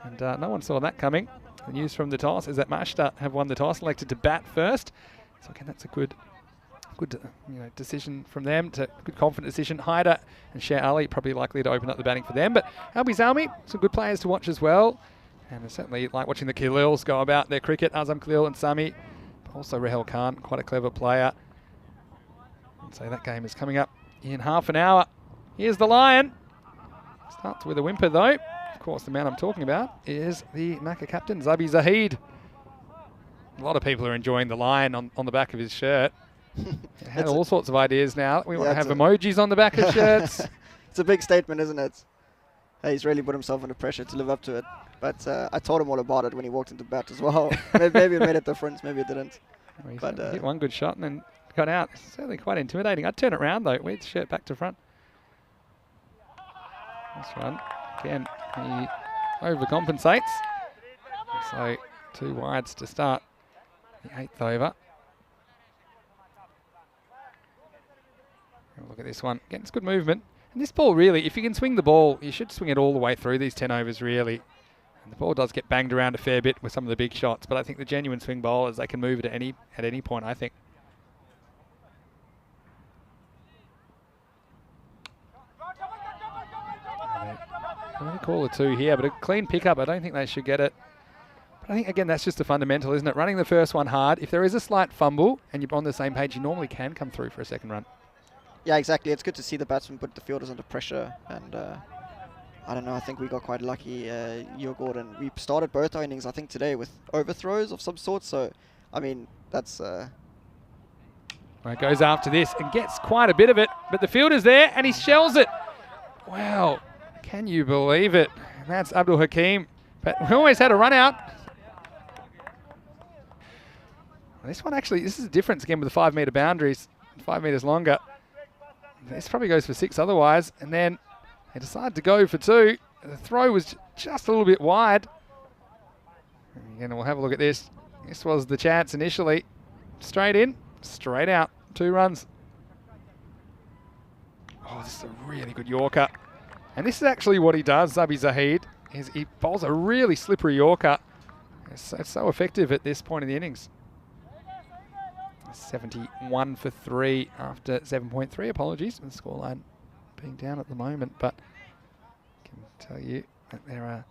and no one saw that coming. The news from the toss is that Mashta have won the toss, elected to bat first. So again, that's a good decision from them. Good confident decision. Haider and Sher Ali probably likely to open up the batting for them. But Albi Zalmi, some good players to watch as well. And I certainly like watching the Khalils go about their cricket. Azam Khalil and Sami. But also Rahel Khan, quite a clever player. And so that game is coming up in half an hour. Here's the Lion. Starts with a whimper though. Of course, the man I'm talking about is the Macca captain, Zabi Zahid. A lot of people are enjoying the Lion on the back of his shirt. Had all sorts of ideas now. We want to have emojis on the back of shirts. It's a big statement, isn't it? He's really put himself under pressure to live up to it. But I told him all about it when he walked into bat as well. Maybe it made a difference, maybe it didn't. Well, he But certainly hit one good shot and then got out. Certainly quite intimidating. I'd turn it around though, with the shirt back to front. This one, again, he overcompensates. So 2 wides to start the 8th over. Have a look at this one. Again, it's good movement. And this ball really, if you can swing the ball, you should swing it all the way through these 10 overs really. And the ball does get banged around a fair bit with some of the big shots, but I think the genuine swing bowlers, they can move it at any point, I think. I'm going to call a 2 here, but a clean pickup, I don't think they should get it. But I think, again, that's just a fundamental, isn't it? Running the first one hard. If there is a slight fumble and you're on the same page, you normally can come through for a second run. yeah, exactly. It's good to see the batsmen put the fielders under pressure. And I don't know, I think we got quite lucky. Yor Gordon, we started both our innings, I think, today with overthrows of some sort. So, I mean, that's... Well, goes after this and gets quite a bit of it, but the fielder's there and he shells it. Wow, can you believe it? And that's Abdul Hakim. But we always had a run out. This one actually, this is a difference again with the 5 metre boundaries, 5 metres longer. This probably goes for 6 otherwise, and then they decide to go for 2. The throw was just a little bit wide. And again, we'll have a look at this. This was the chance initially. Straight in, straight out, 2 runs. Oh, this is a really good Yorker. And this is actually what he does, Zabi Zahid, is he bowls a really slippery Yorker. It's so effective at this point in the innings. 71 for 3 after 7.3. Apologies for the scoreline being down at the moment, but I can tell you that there are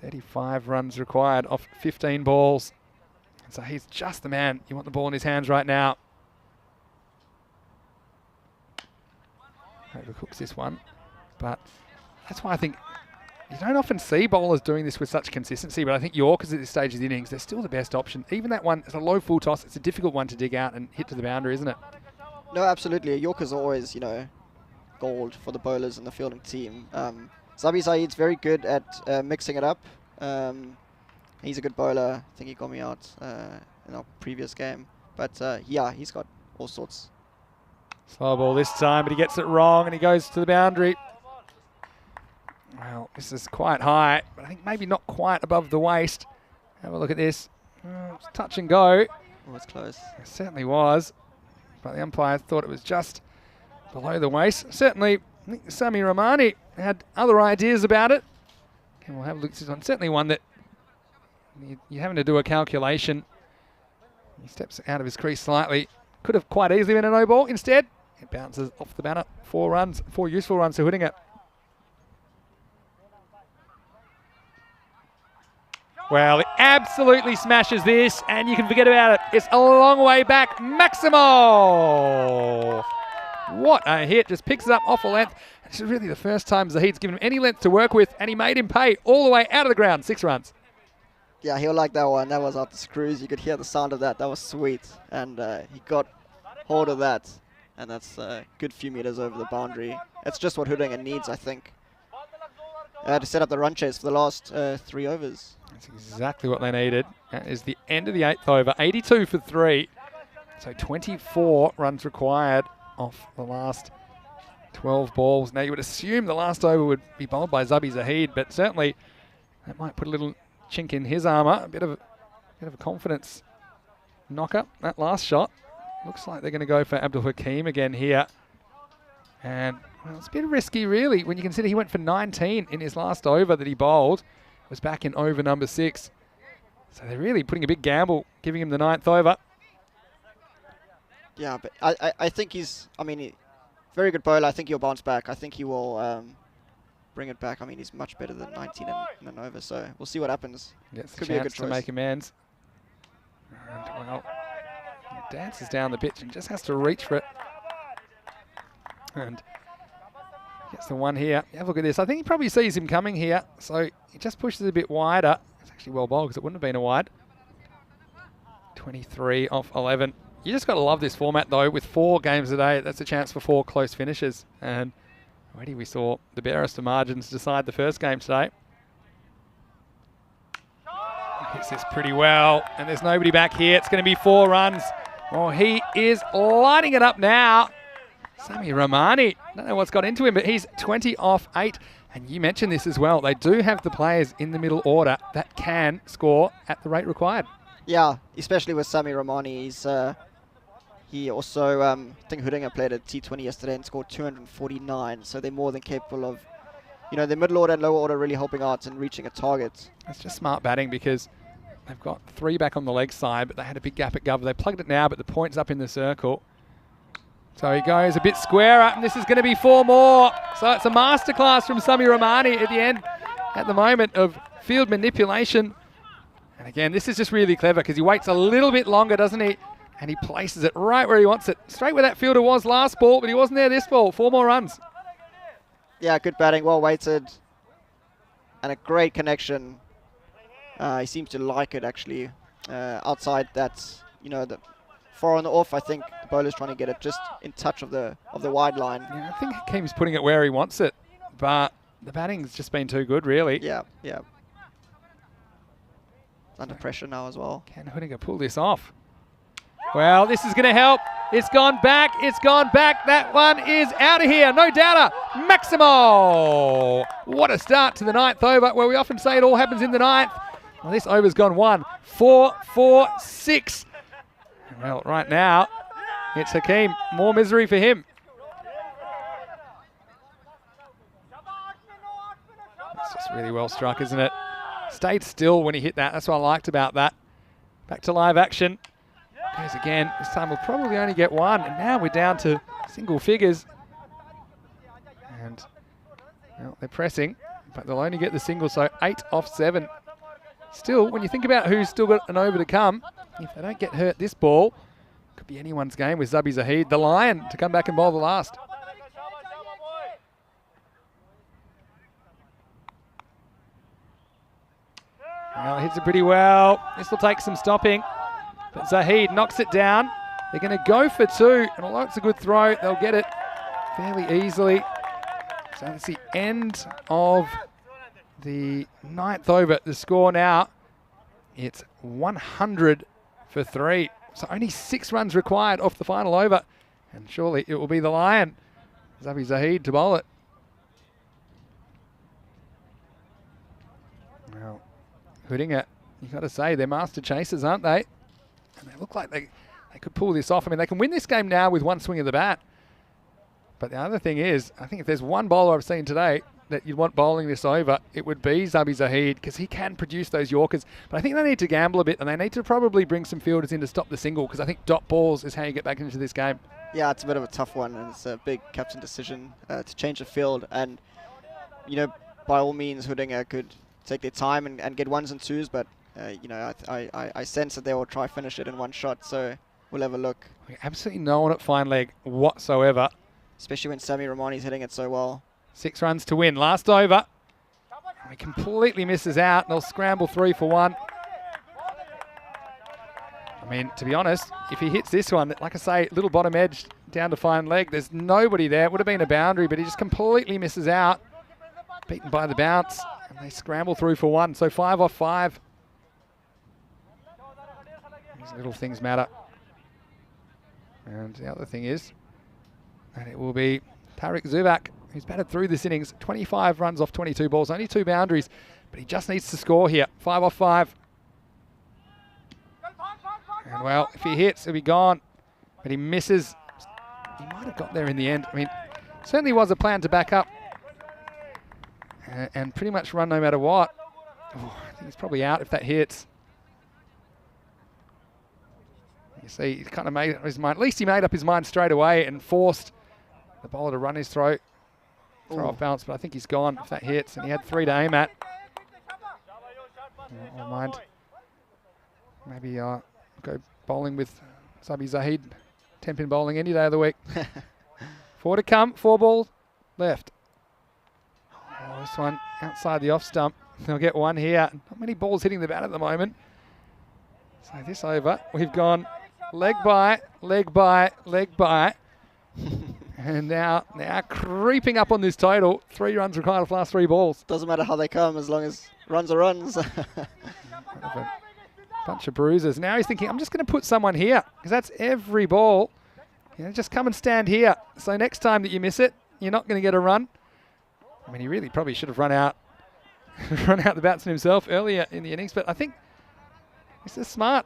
35 runs required off 15 balls. So he's just the man. You want the ball in his hands right now. Overcooks this one, but that's why I think you don't often see bowlers doing this with such consistency, but I think Yorkers at this stage of the innings, they're still the best option. Even that one, it's a low full toss. It's a difficult one to dig out and hit to the boundary, isn't it? No, absolutely. Yorkers are always, gold for the bowlers and the fielding team. Zabi Zaid's very good at mixing it up. He's a good bowler. I think he got me out in our previous game. But yeah, he's got all sorts. Slow ball this time, but he gets it wrong and he goes to the boundary. Well, this is quite high, but I think maybe not quite above the waist. Have a look at this. It's touch and go. Oh, it's close. It certainly was, but the umpire thought it was just below the waist. Certainly, I think Sami Rahmani had other ideas about it. Okay, we'll have a look at this one. Certainly one that you're having to do a calculation. He steps out of his crease slightly. Could have quite easily been a no ball. Instead, it bounces off the banner. 4 runs, 4 useful runs to Huttinger. Well, it absolutely smashes this, and you can forget about it. It's a long way back. Maximo! What a hit. Just picks it up off a length. This is really the first time Zahid's given him any length to work with, and he made him pay all the way out of the ground. 6 runs. Yeah, he'll like that one. That was out the screws. You could hear the sound of that. That was sweet. And he got hold of that. And that's a good few meters over the boundary. It's just what Huttinger needs, I think, to set up the run chase for the last 3 overs. That's exactly what they needed. That is the end of the 8th over. 82 for 3. So 24 runs required off the last 12 balls. Now you would assume the last over would be bowled by Zabi Zahid, but certainly that might put a little chink in his armour. A bit of a confidence knocker. That last shot. Looks like they're going to go for Abdul Hakim again here. And well, it's a bit risky really when you consider he went for 19 in his last over that he bowled. Was back in over number 6. So they're really putting a big gamble, giving him the 9th over. Yeah, but I think very good bowler. I think he'll bounce back. I think he will bring it back. I mean, he's much better than 19 in an over, so we'll see what happens. Gets Could the be a good chance to choice. make amends. And, well, he dances down the pitch and just has to reach for it. And gets the one here. Have a look at this. I think he probably sees him coming here, so he just pushes it a bit wider. It's actually well bowled because it wouldn't have been a wide. 23 off 11. You just got to love this format, though. With 4 games a day, that's a chance for 4 close finishes. And Already we saw the barest of margins decide the first game today. Hits this pretty well, and there's nobody back here. It's going to be 4 runs. Oh, he is lighting it up now. Sami Romani, don't know what's got into him, but he's 20 off 8. And you mentioned this as well. They do have the players in the middle order that can score at the rate required. Yeah, especially with Sami Romani. He also, I think Hudinger played at T20 yesterday and scored 249. So they're more than capable of, the middle order and lower order really helping out and reaching a target. That's just smart batting because they've got 3 back on the leg side, but they had a big gap at cover. They plugged it now, but the point's up in the circle. So he goes a bit squarer, and this is going to be 4 more. So it's a masterclass from Sami Romani at the end, at the moment, of field manipulation. And again, this is just really clever because he waits a little bit longer, doesn't he? And he places it right where he wants it. Straight where that fielder was last ball, but he wasn't there this ball. 4 more runs. Yeah, good batting, well weighted, and a great connection. He seems to like it, actually. Outside that, the 4 on the off, I think the bowler's trying to get it just in touch of the wide line. Yeah, I think Hakeem's putting it where he wants it, but the batting's just been too good, really. Yeah. Under pressure now as well. Can Hudinger pull this off? Well, this is going to help. It's gone back. It's gone back. That one is out of here. No doubter. Maximo. What a start to the 9th over. Well, we often say it all happens in the 9th. Well, this over's gone 1, 4, 4, 6. Well, right now, it's Hakeem. More misery for him. That's just really well struck, isn't it? Stayed still when he hit that. That's what I liked about that. Back to live action. Goes again. This time we'll probably only get 1. And now we're down to single figures. And, well, they're pressing, but they'll only get the single, so 8 off 7. Still, when you think about who's still got an over to come, if they don't get hurt this ball, could be anyone's game with Zabi Zahid, the Lion, to come back and bowl the last. Well, hits it pretty well. This will take some stopping, but Zahid knocks it down. They're going to go for 2, and although it's a good throw, they'll get it fairly easily. So that's the end of the 9th over. The score now, it's 100 for 3. So only 6 runs required off the final over. And surely it will be the Lion, Zabi Zahid, to bowl it. Well, Hudinger, you've got to say, they're master chasers, aren't they? And they look like they could pull this off. I mean, they can win this game now with 1 swing of the bat. But the other thing is, I think if there's one bowler I've seen today that you'd want bowling this over, it would be Zabi Zahid, because he can produce those Yorkers. But I think they need to gamble a bit, and they need to probably bring some fielders in to stop the single, because I think dot balls is how you get back into this game. Yeah, it's a bit of a tough one, and it's a big captain decision to change the field. And, by all means, Hudinger could take their time and get 1s and 2s, but, I sense that they will try finish it in 1 shot, so we'll have a look. Absolutely no one at fine leg whatsoever. Especially when Sami Romani's hitting it so well. 6 runs to win. Last over. He completely misses out. They'll scramble 3 for 1. I mean, to be honest, if he hits this one, like I say, little bottom edge down to fine leg, there's nobody there. It would have been a boundary, but he just completely misses out. Beaten by the bounce, and they scramble through for 1. So 5 off 5. These little things matter. And the other thing is, and it will be Tariq Zubak, who's batted through this innings. 25 runs off 22 balls, only 2 boundaries, but he just needs to score here. 5 off 5. And well, if he hits, he'll be gone. But he misses. He might have got there in the end. I mean, certainly was a plan to back up and pretty much run no matter what. Oh, I think he's probably out if that hits. You see, he's kind of made up his mind. At least he made up his mind straight away and forced the bowler to run his throw off balance, but I think he's gone if that hits, and he had 3 to aim at. I don't mind. Maybe go bowling with Zabi Zahid, 10-pin bowling any day of the week. 4 to come, 4 balls left. Oh, this one outside the off stump. They'll get 1 here. Not many balls hitting the bat at the moment. So this over, we've gone leg by, leg by, leg by. And now creeping up on this total. 3 runs required off last 3 balls. Doesn't matter how they come as long as runs are runs. A bunch of bruises. Now he's thinking, I'm just going to put someone here because that's every ball. Just come and stand here. So next time that you miss it, you're not going to get a run. I mean, he really probably should have run out the batsman himself earlier in the innings, but I think this is smart.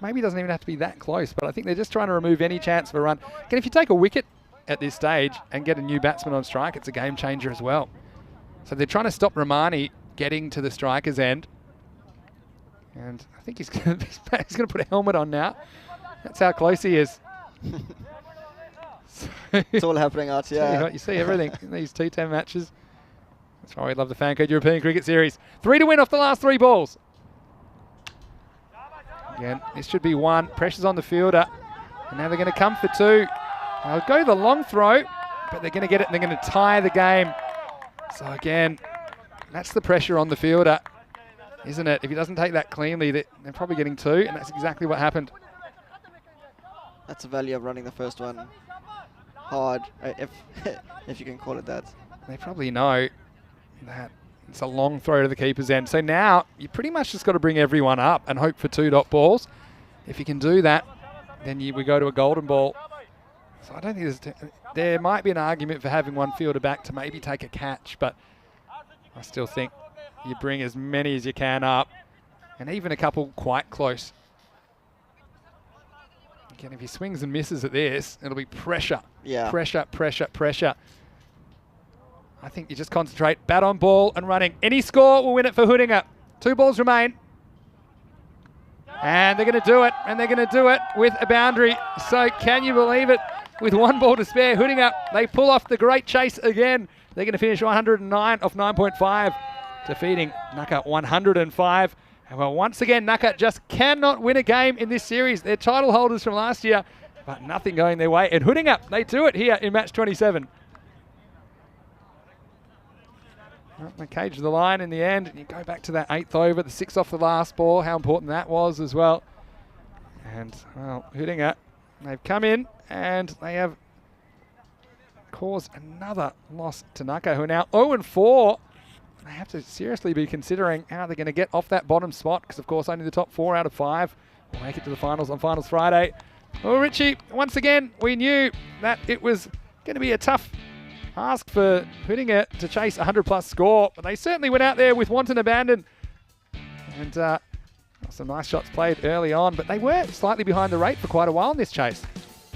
Maybe it doesn't even have to be that close, but I think they're just trying to remove any chance of a run. Again, if you take a wicket at this stage and get a new batsman on strike, it's a game changer as well. So they're trying to stop Rahmani getting to the striker's end. And I think he's going to put a helmet on now. That's how close he is. It's all happening out here. You see everything in these T10 matches. That's why we love the FanCode European Cricket Series. 3 to win off the last 3 balls. Again, this should be 1. Pressure's on the fielder. And now they're going to come for 2. They'll go the long throw, but they're going to get it and they're going to tie the game. So again, that's the pressure on the fielder, isn't it? If he doesn't take that cleanly, they're probably getting 2, and that's exactly what happened. That's the value of running the first one hard, if you can call it that. They probably know that it's a long throw to the keeper's end. So now you pretty much just got to bring everyone up and hope for 2 dot balls. If you can do that, then we go to a golden ball. So I don't think there might be an argument for having one fielder back to maybe take a catch, but I still think you bring as many as you can up, and even a couple quite close. Again, if he swings and misses at this, it'll be pressure. Yeah. Pressure, pressure, pressure. I think you just concentrate, bat on ball and running. Any score will win it for Hoodinger. 2 balls remain. And they're going to do it, and they're going to do it with a boundary. So can you believe it? With 1 ball to spare, Hoodinger, they pull off the great chase again. They're going to finish 109 off 9.5, defeating Naka 105. And well, once again, Naka just cannot win a game in this series. They're title holders from last year, but nothing going their way. And Hoodinger, they do it here in match 27. Well, they caged the line in the end. And you go back to that 8th over, the 6 off the last ball, how important that was as well. And, well, Hoodinger, they've come in and they have caused another loss to Naka, who are now 0-4. They have to seriously be considering how they're going to get off that bottom spot, because, of course, only the top 4 out of 5 will make it to the finals on Finals Friday. Well, Richie, once again, we knew that it was going to be a tough ask for Hoodinger to chase a 100-plus score, but they certainly went out there with wanton abandon. And some nice shots played early on, but they were slightly behind the rate for quite a while in this chase.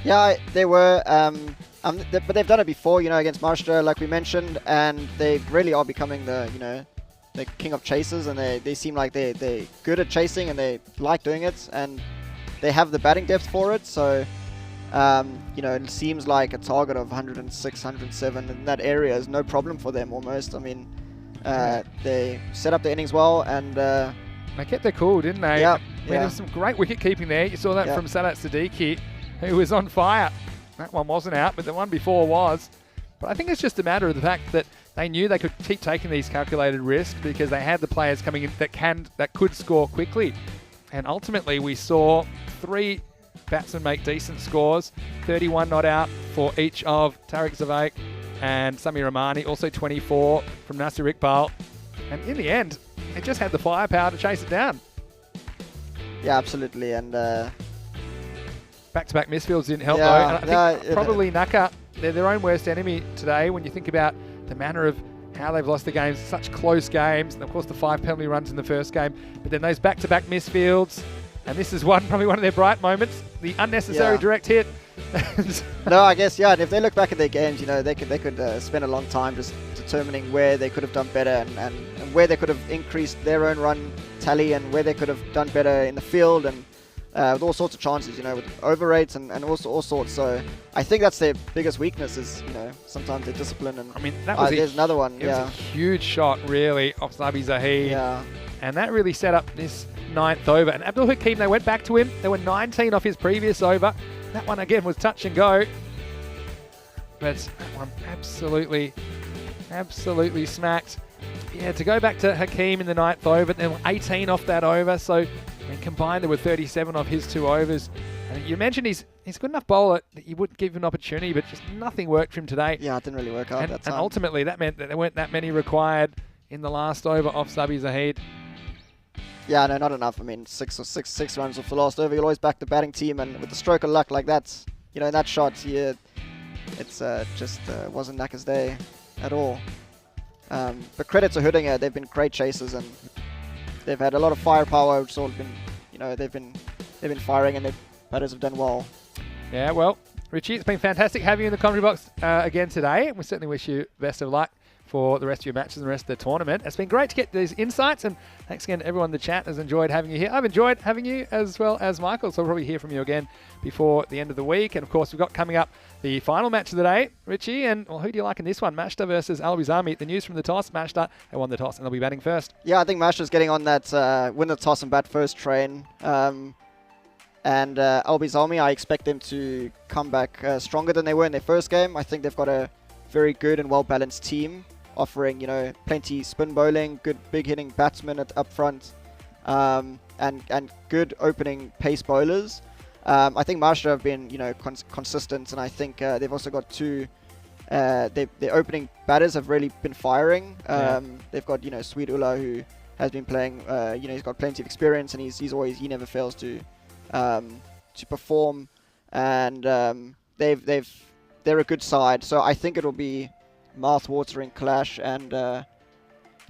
Yeah, they were, but they've done it before, against Maharashtra, like we mentioned, and they really are becoming the king of chasers, and they seem like they're good at chasing, and they like doing it, and they have the batting depth for it. So, it seems like a target of 106, 107 in that area is no problem for them almost. I mean, they set up the innings well, and they kept their cool, didn't they? Yeah. I mean, there was some great wicket keeping there. You saw that from Sadat Siddiqui, who was on fire. That one wasn't out, but the one before was. But I think it's just a matter of the fact that they knew they could keep taking these calculated risks because they had the players coming in that could score quickly. And ultimately, we saw 3 batsmen make decent scores. 31 not out for each of Tariq Zavaik and Samir Rahmani. Also 24 from Nasir Iqbal. And in the end, they just had the firepower to chase it down. Yeah, absolutely. And back-to-back misfields didn't help, though. And I think probably Naka, they're their own worst enemy today when you think about the manner of how they've lost the games, such close games, and of course the 5 penalty runs in the first game, but then those back-to-back misfields, and this is probably one of their bright moments, the unnecessary direct hit. No, I guess, and if they look back at their games, they could spend a long time just determining where they could have done better and where they could have increased their own run tally and where they could have done better in the field, and with all sorts of chances, with over rates and also all sorts. So I think that's their biggest weakness is, sometimes their discipline. And I mean, that was there's another one. It was a huge shot, really, off Zabi Zahid. Yeah. And that really set up this 9th over. And Abdul Hakim, they went back to him. They were 19 off his previous over. That one, again, was touch and go. But that one absolutely smacked. Yeah, to go back to Hakim in the 9th over, they were 18 off that over. So, and combined, there were 37 off his 2 overs. And you mentioned he's he's a good enough bowler that you would give him an opportunity, but just nothing worked for him today. Yeah, it didn't really work out that time. And ultimately, that meant that there weren't that many required in the last over off Subby Zahid. Yeah, no, not enough. I mean, six runs off the last over. You'll always back the batting team, and with the stroke of luck like that, you know, in that shot, yeah, it's just wasn't Naka's day at all. But credit to Hudinger, they've been great chasers, and they've had a lot of firepower, which has all been, you know, they've been firing, and their batters have done well. Yeah, well, Richie, it's been fantastic having you in the commentary box again today. We certainly wish you best of luck for the rest of your matches and the rest of the tournament. It's been great to get these insights, and thanks again to everyone in the chat has enjoyed having you here. I've enjoyed having you as well as Michael, so we'll probably hear from you again before the end of the week. And of course, we've got coming up the final match of the day, Richie, and well, who do you like in this one? Mashta versus Albies Army. The news from the toss, Mashta, they won the toss and they'll be batting first. Yeah, I think Mashta's getting on that win the toss and bat first train. And Albies Army, I expect them to come back stronger than they were in their first game. I think they've got a very good and well-balanced team, offering, you know, plenty spin bowling, good big hitting batsmen up front, and good opening pace bowlers. I think Marsha have been, you know, consistent, and I think they've also got their opening batters have really been firing. They've got, you know, Sweet Ullah, who has been playing, you know, he's got plenty of experience, and he never fails to perform, and they're a good side. So I think it'll be mouth-watering clash, and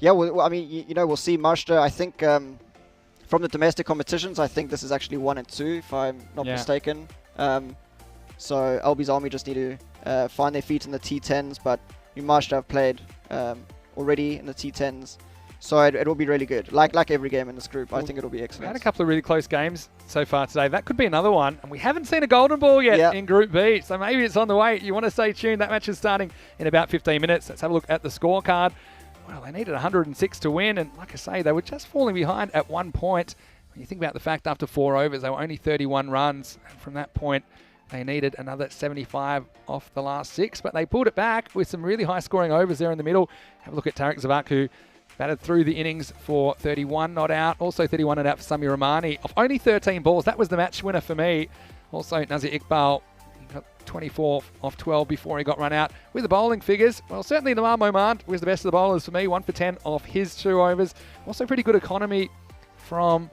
yeah, I mean, you know, we'll see Mashta. I think from the domestic competitions, I think this is actually 1 and 2, if I'm not mistaken. So Albies Army just need to find their feet in the T10s, but Mashta have played already in the T10s. So it will be really good. Like every game in this group, I think it'll be excellent. We had a couple of really close games so far today. That could be another one. And we haven't seen a golden ball yet in Group B. So maybe it's on the way. You want to stay tuned. That match is starting in about 15 minutes. Let's have a look at the scorecard. Well, they needed 106 to win. And like I say, they were just falling behind at 1 point. When you think about the fact after 4 overs, they were only 31 runs. And from that point, they needed another 75 off the last 6. But they pulled it back with some really high scoring overs there in the middle. Have a look at Tariq Zavak, who batted through the innings for 31 not out. Also 31 not out for Samir Rahmani. Off only 13 balls. That was the match winner for me. Also Nazir Iqbal, he got 24 off 12 before he got run out. With the bowling figures, well, certainly Nawar Momand was the best of the bowlers for me. 1 for 10 off his 2 overs. Also pretty good economy from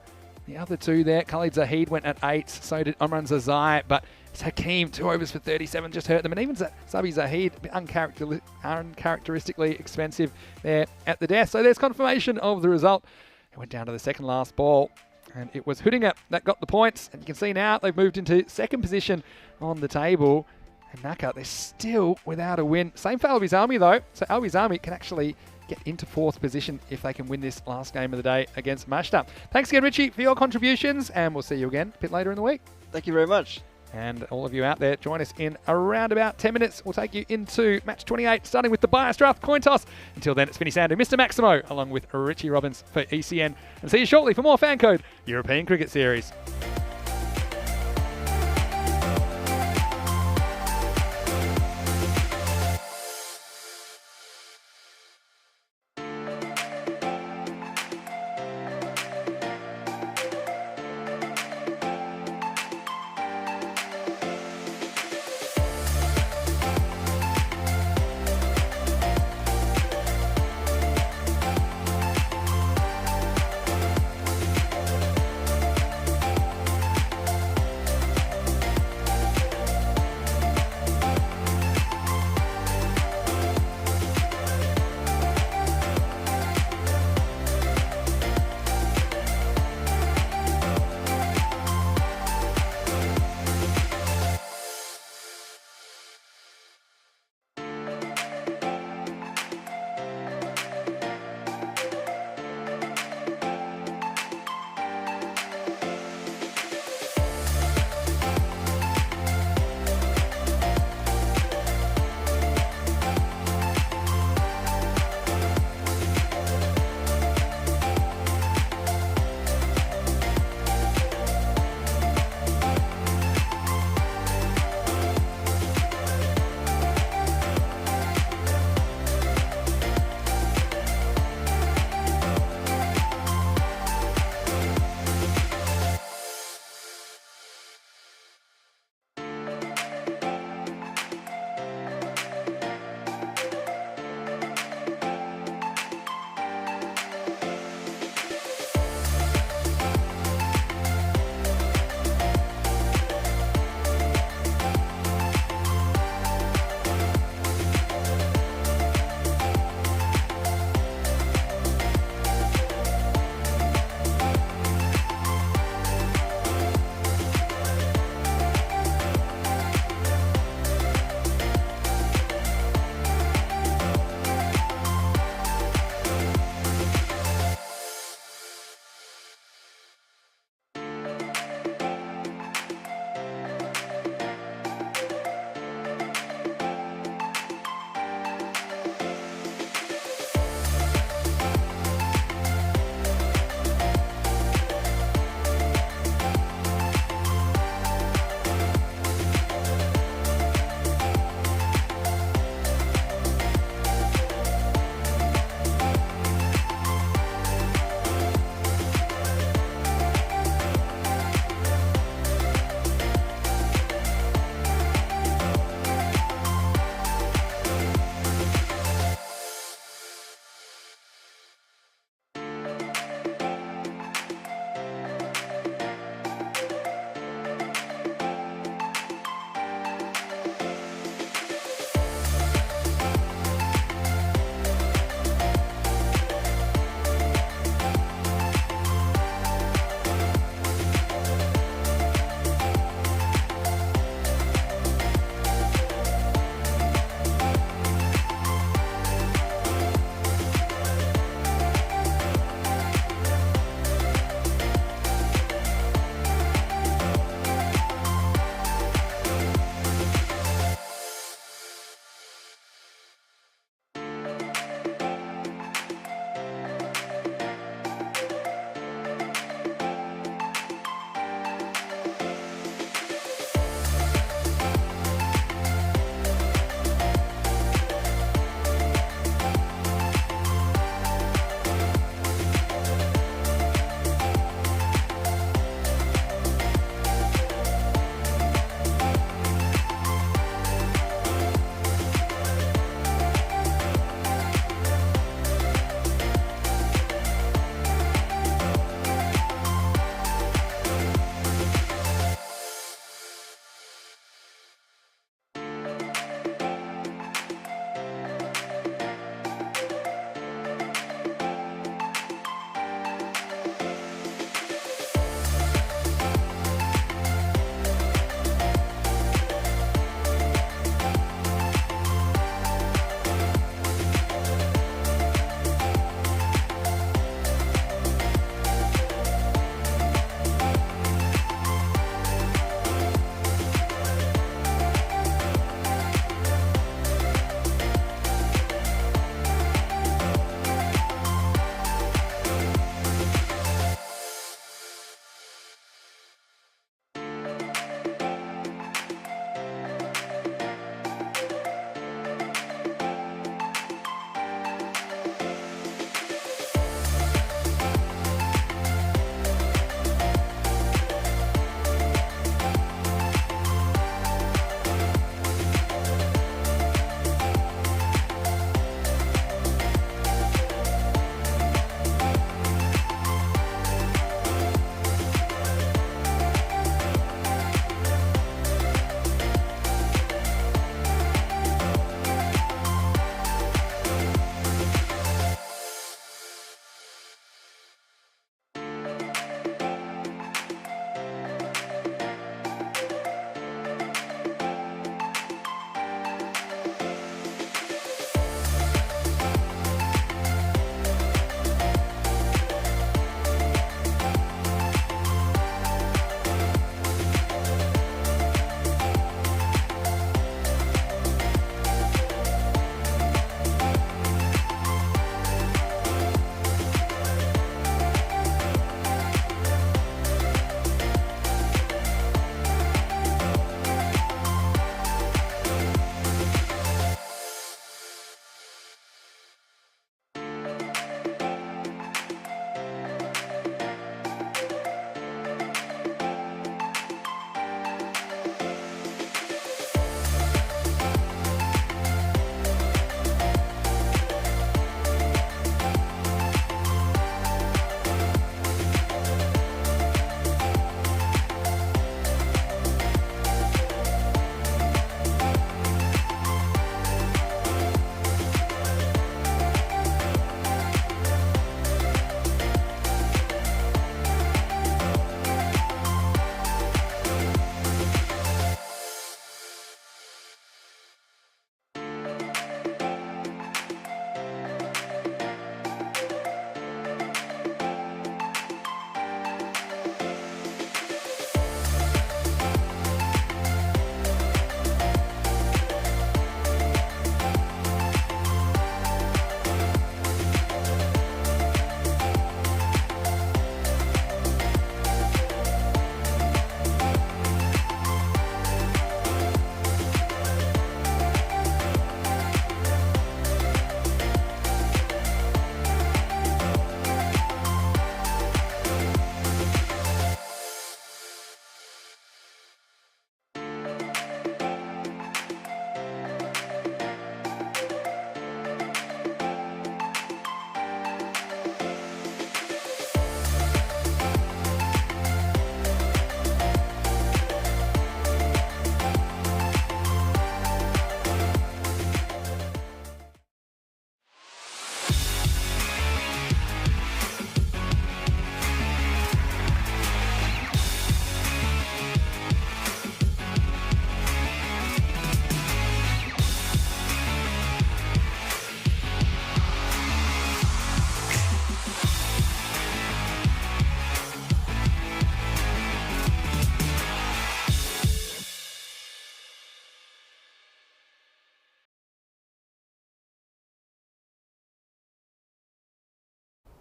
the other 2 there. Khalid Zahid went at 8. So did Umran Zazai. But Hakeem, 2 overs for 37, just hurt them. And even Sabi Zahid, a bit uncharacteristically expensive there at the death. So there's confirmation of the result. It went down to the second last ball, and it was Hudinger that got the points. And you can see now they've moved into second position on the table. And Naka, they're still without a win. Same for Albies Army, though. So Albies Army can actually get into 4th position if they can win this last game of the day against Mashta. Thanks again, Richie, for your contributions, and we'll see you again a bit later in the week. Thank you very much. And all of you out there, join us in around about 10 minutes. We'll take you into match 28, starting with the bias draft coin toss. Until then, it's Vinny Sandu, Mr. Maximo, along with Richie Robbins for ECN. And see you shortly for more FanCode European Cricket Series.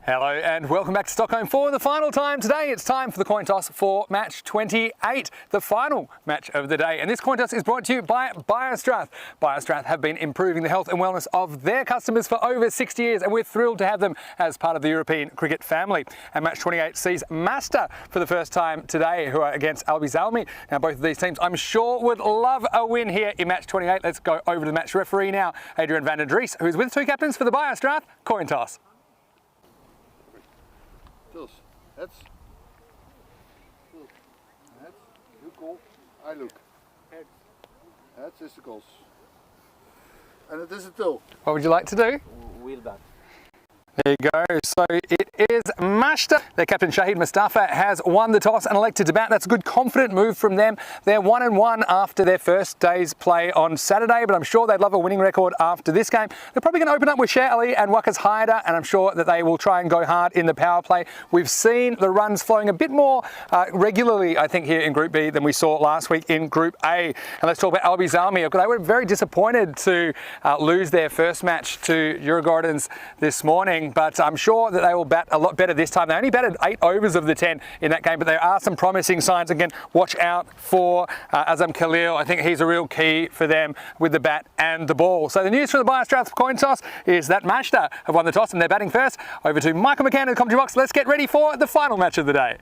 Hello and welcome back to Stockholm for the final time today. It's time for the coin toss for match 28, the final match of the day. And this coin toss is brought to you by BioStrath. BioStrath have been improving the health and wellness of their customers for over 60 years, and we're thrilled to have them as part of the European cricket family. And match 28 sees Master for the first time today, who are against Albi Zalmi. Now, both of these teams, I'm sure, would love a win here in match 28. Let's go over to the match referee now, Adrian van der Dries, who's with two captains for the BioStrath coin toss. Tails. Heads. Tails. Heads. You call. I look. Heads. Heads is the calls. And it is a tail. What would you like to do? Wheel back. There you go. So it is Master. Their captain Shahid Mustafa has won the toss and elected to bat. That's a good, confident move from them. They're 1-1 after their first day's play on Saturday, but I'm sure they'd love a winning record after this game. They're probably going to open up with Sher Ali and Wakas Haider, and I'm sure that they will try and go hard in the power play. We've seen the runs flowing a bit more regularly, I think, here in Group B than we saw last week in Group A. And let's talk about Albi Zalmi. They were very disappointed to lose their first match to Djurgårdens this morning, but I'm sure that they will bat a lot better this time. They only batted 8 overs of the 10 in that game, but there are some promising signs. Again, watch out for Azam Khalil. I think he's a real key for them with the bat and the ball. So the news from the BioStrath coin toss is that Mazda have won the toss and they're batting first. Over to Michael McCann in the commentary box. Let's get ready for the final match of the day.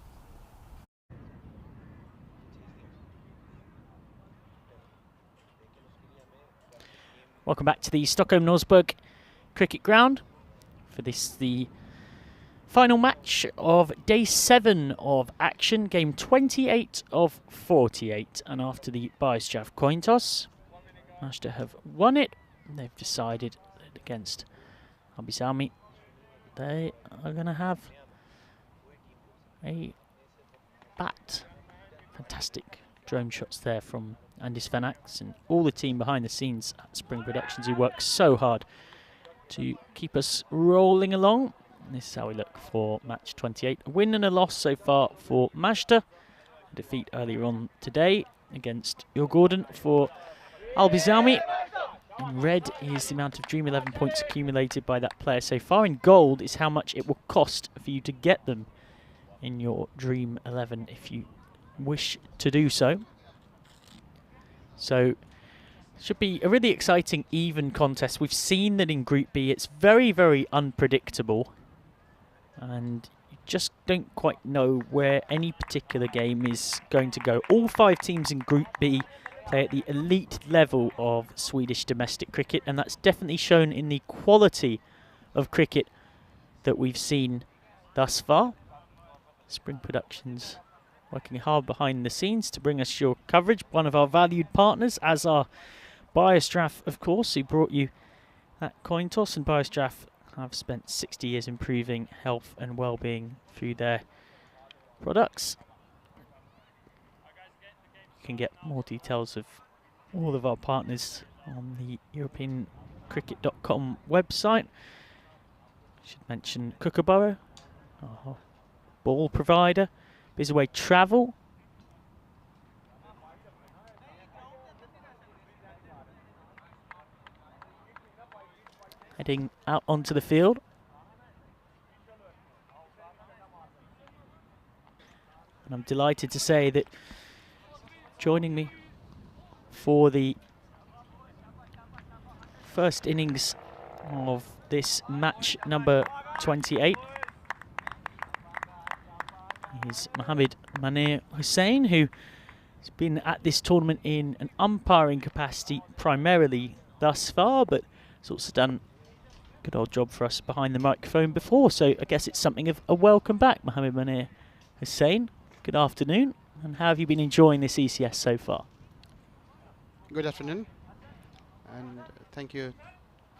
Welcome back to the Stockholm Norrsburg cricket ground for this, the final match of day 7 of action, game 28 of 48. And after the BioStrath coin toss, Mazda have won it. They've decided that against Albi Zalmi, they are going to have a bat. Fantastic drone shots there from Andis Van Ax and all the team behind the scenes at Spring Productions who work so hard to keep us rolling along. And this is how we look for match 28. A win and a loss so far for Mazda. A defeat earlier on today against Djurgården for Albi Zalmi. In red is the amount of Dream 11 points accumulated by that player so far. In gold is how much it will cost for you to get them in your Dream 11 if you wish to do so. So should be a really exciting, even contest. We've seen that in Group B it's very, very unpredictable, and you just don't quite know where any particular game is going to go. All 5 teams in Group B play at the elite level of Swedish domestic cricket, and that's definitely shown in the quality of cricket that we've seen thus far. Spring Productions working hard behind the scenes to bring us your coverage. One of our valued partners, as our BioStrath, of course, who brought you that coin toss, and BioStrath have spent 60 years improving health and well-being through their products. You can get more details of all of our partners on the EuropeanCricket.com website. I should mention Kookaburra, our ball provider, Bizaway Travel, heading out onto the field. And I'm delighted to say that joining me for the first innings of this match number 28 is Mohammed Manir Hussain, who has been at this tournament in an umpiring capacity primarily thus far, but has also done a good old job for us behind the microphone before, so I guess it's something of a welcome back. Mohammed Manir Hussain, good afternoon, and how have you been enjoying this ECS so far? Good afternoon, and thank you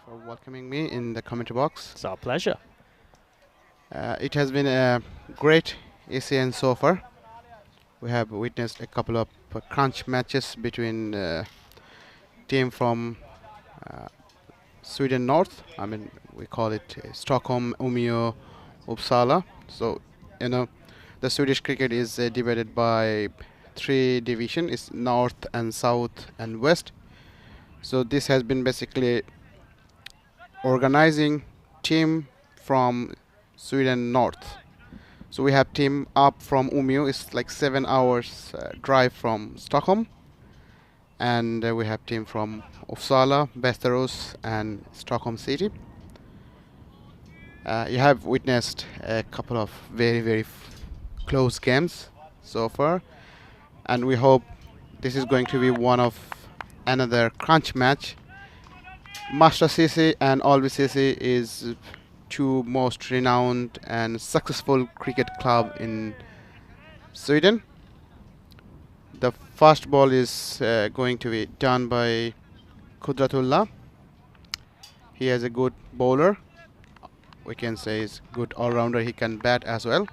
for welcoming me in the commentary box. It's our pleasure. It has been a great ECN so far. We have witnessed a couple of crunch matches between team from Sweden North. I mean, we call it Stockholm, Umeå, Uppsala. So, you know, the Swedish cricket is divided by 3 divisions. It's North and South and West. So this has been basically organizing team from Sweden North. So we have team up from Umeå. It's like 7 hours drive from Stockholm. And we have team from Uppsala, Västerås and Stockholm City. You have witnessed a couple of very close games so far, and we hope this is going to be one of another crunch match. Master CC and Alby CC is two most renowned and successful cricket club in Sweden. The first ball is going to be done by Kudratullah. He is a good bowler. We can say he's good all-rounder. He can bat as well.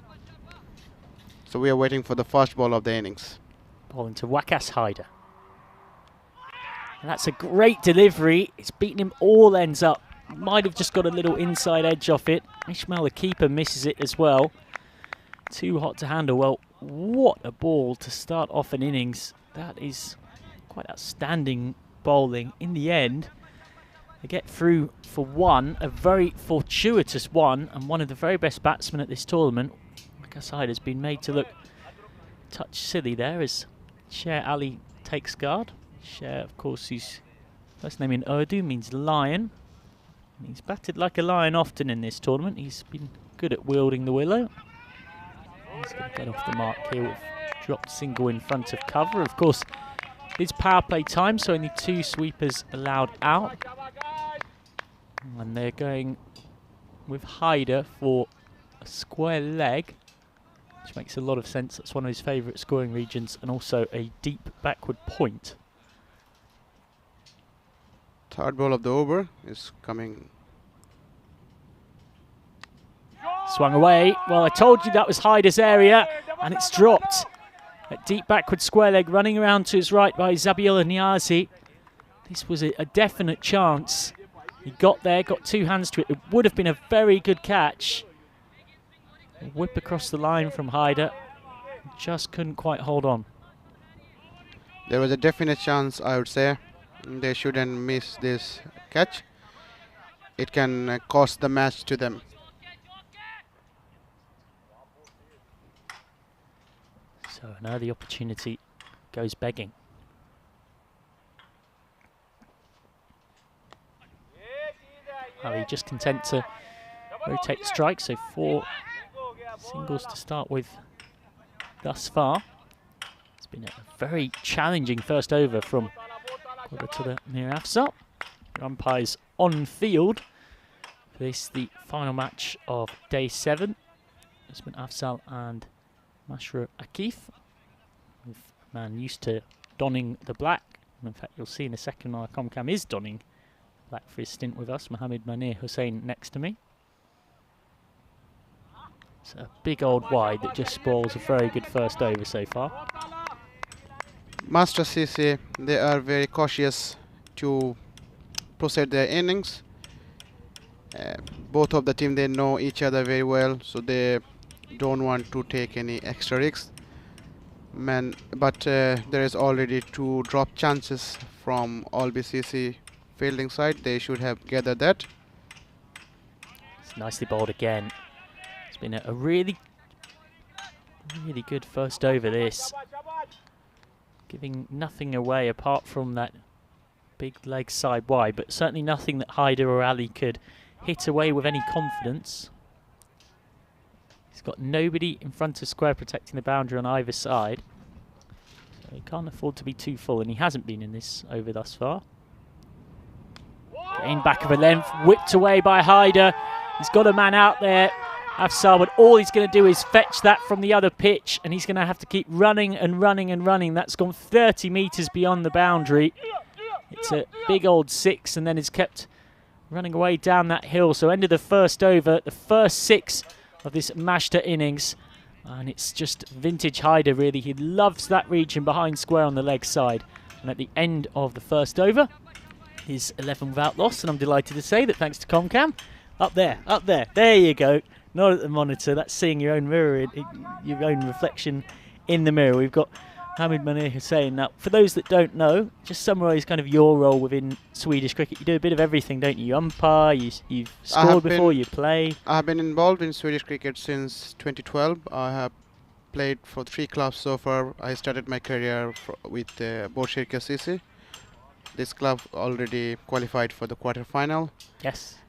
So we are waiting for the first ball of the innings. Ball into Wakas Haider. And that's a great delivery. It's beaten him all ends up. Might have just got a little inside edge off it. Ishmael, the keeper, misses it as well. Too hot to handle. Well, what a ball to start off an innings. That is quite outstanding bowling. In the end, they get through for one, a very fortuitous one, and one of the very best batsmen at this tournament. Wakas Haider has been made to look a touch silly there as Sher Ali takes guard. Sher, of course, his first name in Urdu means lion. He's batted like a lion often in this tournament. He's been good at wielding the willow. He's going to get off the mark here with dropped single in front of cover. Of course, it's power play time, so only 2 sweepers allowed out. And they're going with Haider for a square leg, which makes a lot of sense. That's one of his favourite scoring regions, and also a deep backward point. Third ball of the over is coming. Swung away. Well, I told you that was Haider's area, and it's dropped. A deep backward square leg running around to his right by Zabiola Niazi. This was a definite chance. He got there, got 2 hands to it. It would have been a very good catch. A whip across the line from Haider. Just couldn't quite hold on. There was a definite chance, I would say. They shouldn't miss this catch. It can cost the match to them. So now the opportunity goes begging. Ali just content to rotate strike, so 4 singles to start with thus far. It's been a very challenging first over from Kudratullah Mir Afzal. The umpires on field for this, the final match of day 7. Usman Afzal and Mashra Akif, with a man used to donning the black. And in fact, you'll see in a second our Comcam is donning black for his stint with us. Mohammed Manir Hussain next to me. It's a big old wide that just spoils a very good first over so far. Master CC, they are very cautious to proceed their innings. Both of the team, they know each other very well, so they don't want to take any extra risks. But there is already 2 drop chances from Alby CC fielding side. They should have gathered that. It's nicely bowled again. It's been a really good first over this. Giving nothing away apart from that big leg side wide, but certainly nothing that Haider or Ali could hit away with any confidence. He's got nobody in front of square protecting the boundary on either side. So he can't afford to be too full, and he hasn't been in this over thus far. Getting back of a length, whipped away by Haider. He's got a man out there, Afzal, but all he's going to do is fetch that from the other pitch, and he's going to have to keep running and running and running. That's gone 30 metres beyond the boundary. It's a big old 6, and then it's kept running away down that hill. So end of the first over, the first 6 of this Mashta innings. And it's just vintage Haider, really. He loves that region behind square on the leg side. And at the end of the first over, he's 11 without loss. And I'm delighted to say that thanks to Comcam, up there, there you go. Not at the monitor, that's seeing your own mirror, your own reflection in the mirror. We've got Hamid Manir Hussein. Now, for those that don't know, just summarise kind of your role within Swedish cricket. You do a bit of everything, don't you? You umpire, you've scored before, you play. I have been involved in Swedish cricket since 2012. I have played for 3 clubs so far. I started my career with Botkyrka CC. This club already qualified for the quarter-final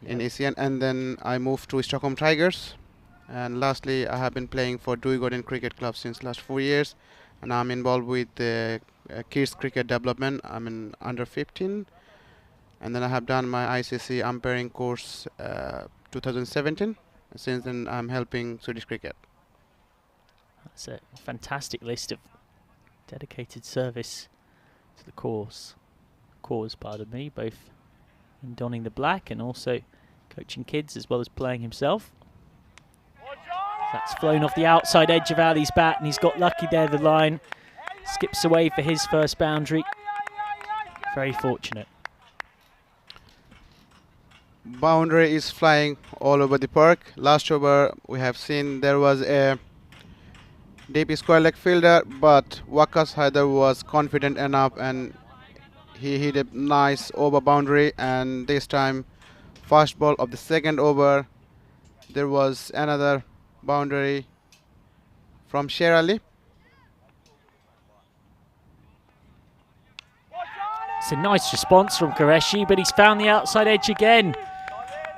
in ASEAN, and then I moved to Stockholm Tigers. And lastly, I have been playing for Djurgården Cricket Club since last 4 years, and I'm involved with the kids cricket development. I'm in under 15, and then I have done my ICC umpiring course 2017. Since then, I'm helping Swedish cricket. That's a fantastic list of dedicated service to the cause, pardon me, both in donning the black and also coaching kids as well as playing himself. That's flown off the outside edge of Ali's bat, and he's got lucky there. The line skips away for his first boundary. Very fortunate. Boundary is flying all over the park. Last over, we have seen there was a deep square leg fielder, but Waqas Haider was confident enough and he hit a nice over boundary. And this time, first ball of the second over, there was another boundary from Sher Ali. It's a nice response from Qureshi, but he's found the outside edge again.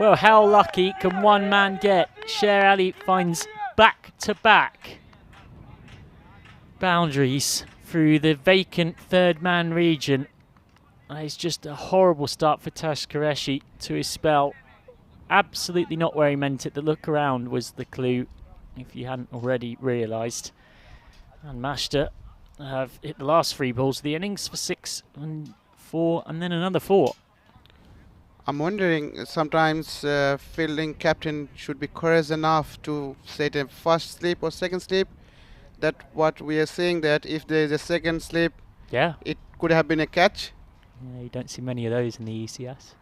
Well, how lucky can one man get? Sher Ali finds back-to-back boundaries through the vacant third-man region. It's just a horrible start for Tash Qureshi to his spell. Absolutely not where he meant it. The look around was the clue, if you hadn't already realised. And Mashta have hit the last 3 balls of the innings for 6 and 4, and then another 4. I'm wondering, sometimes fielding captain should be courageous enough to set a first slip or second slip. That what we are seeing, that if there is a second slip, it could have been a catch. Yeah, you don't see many of those in the ECS.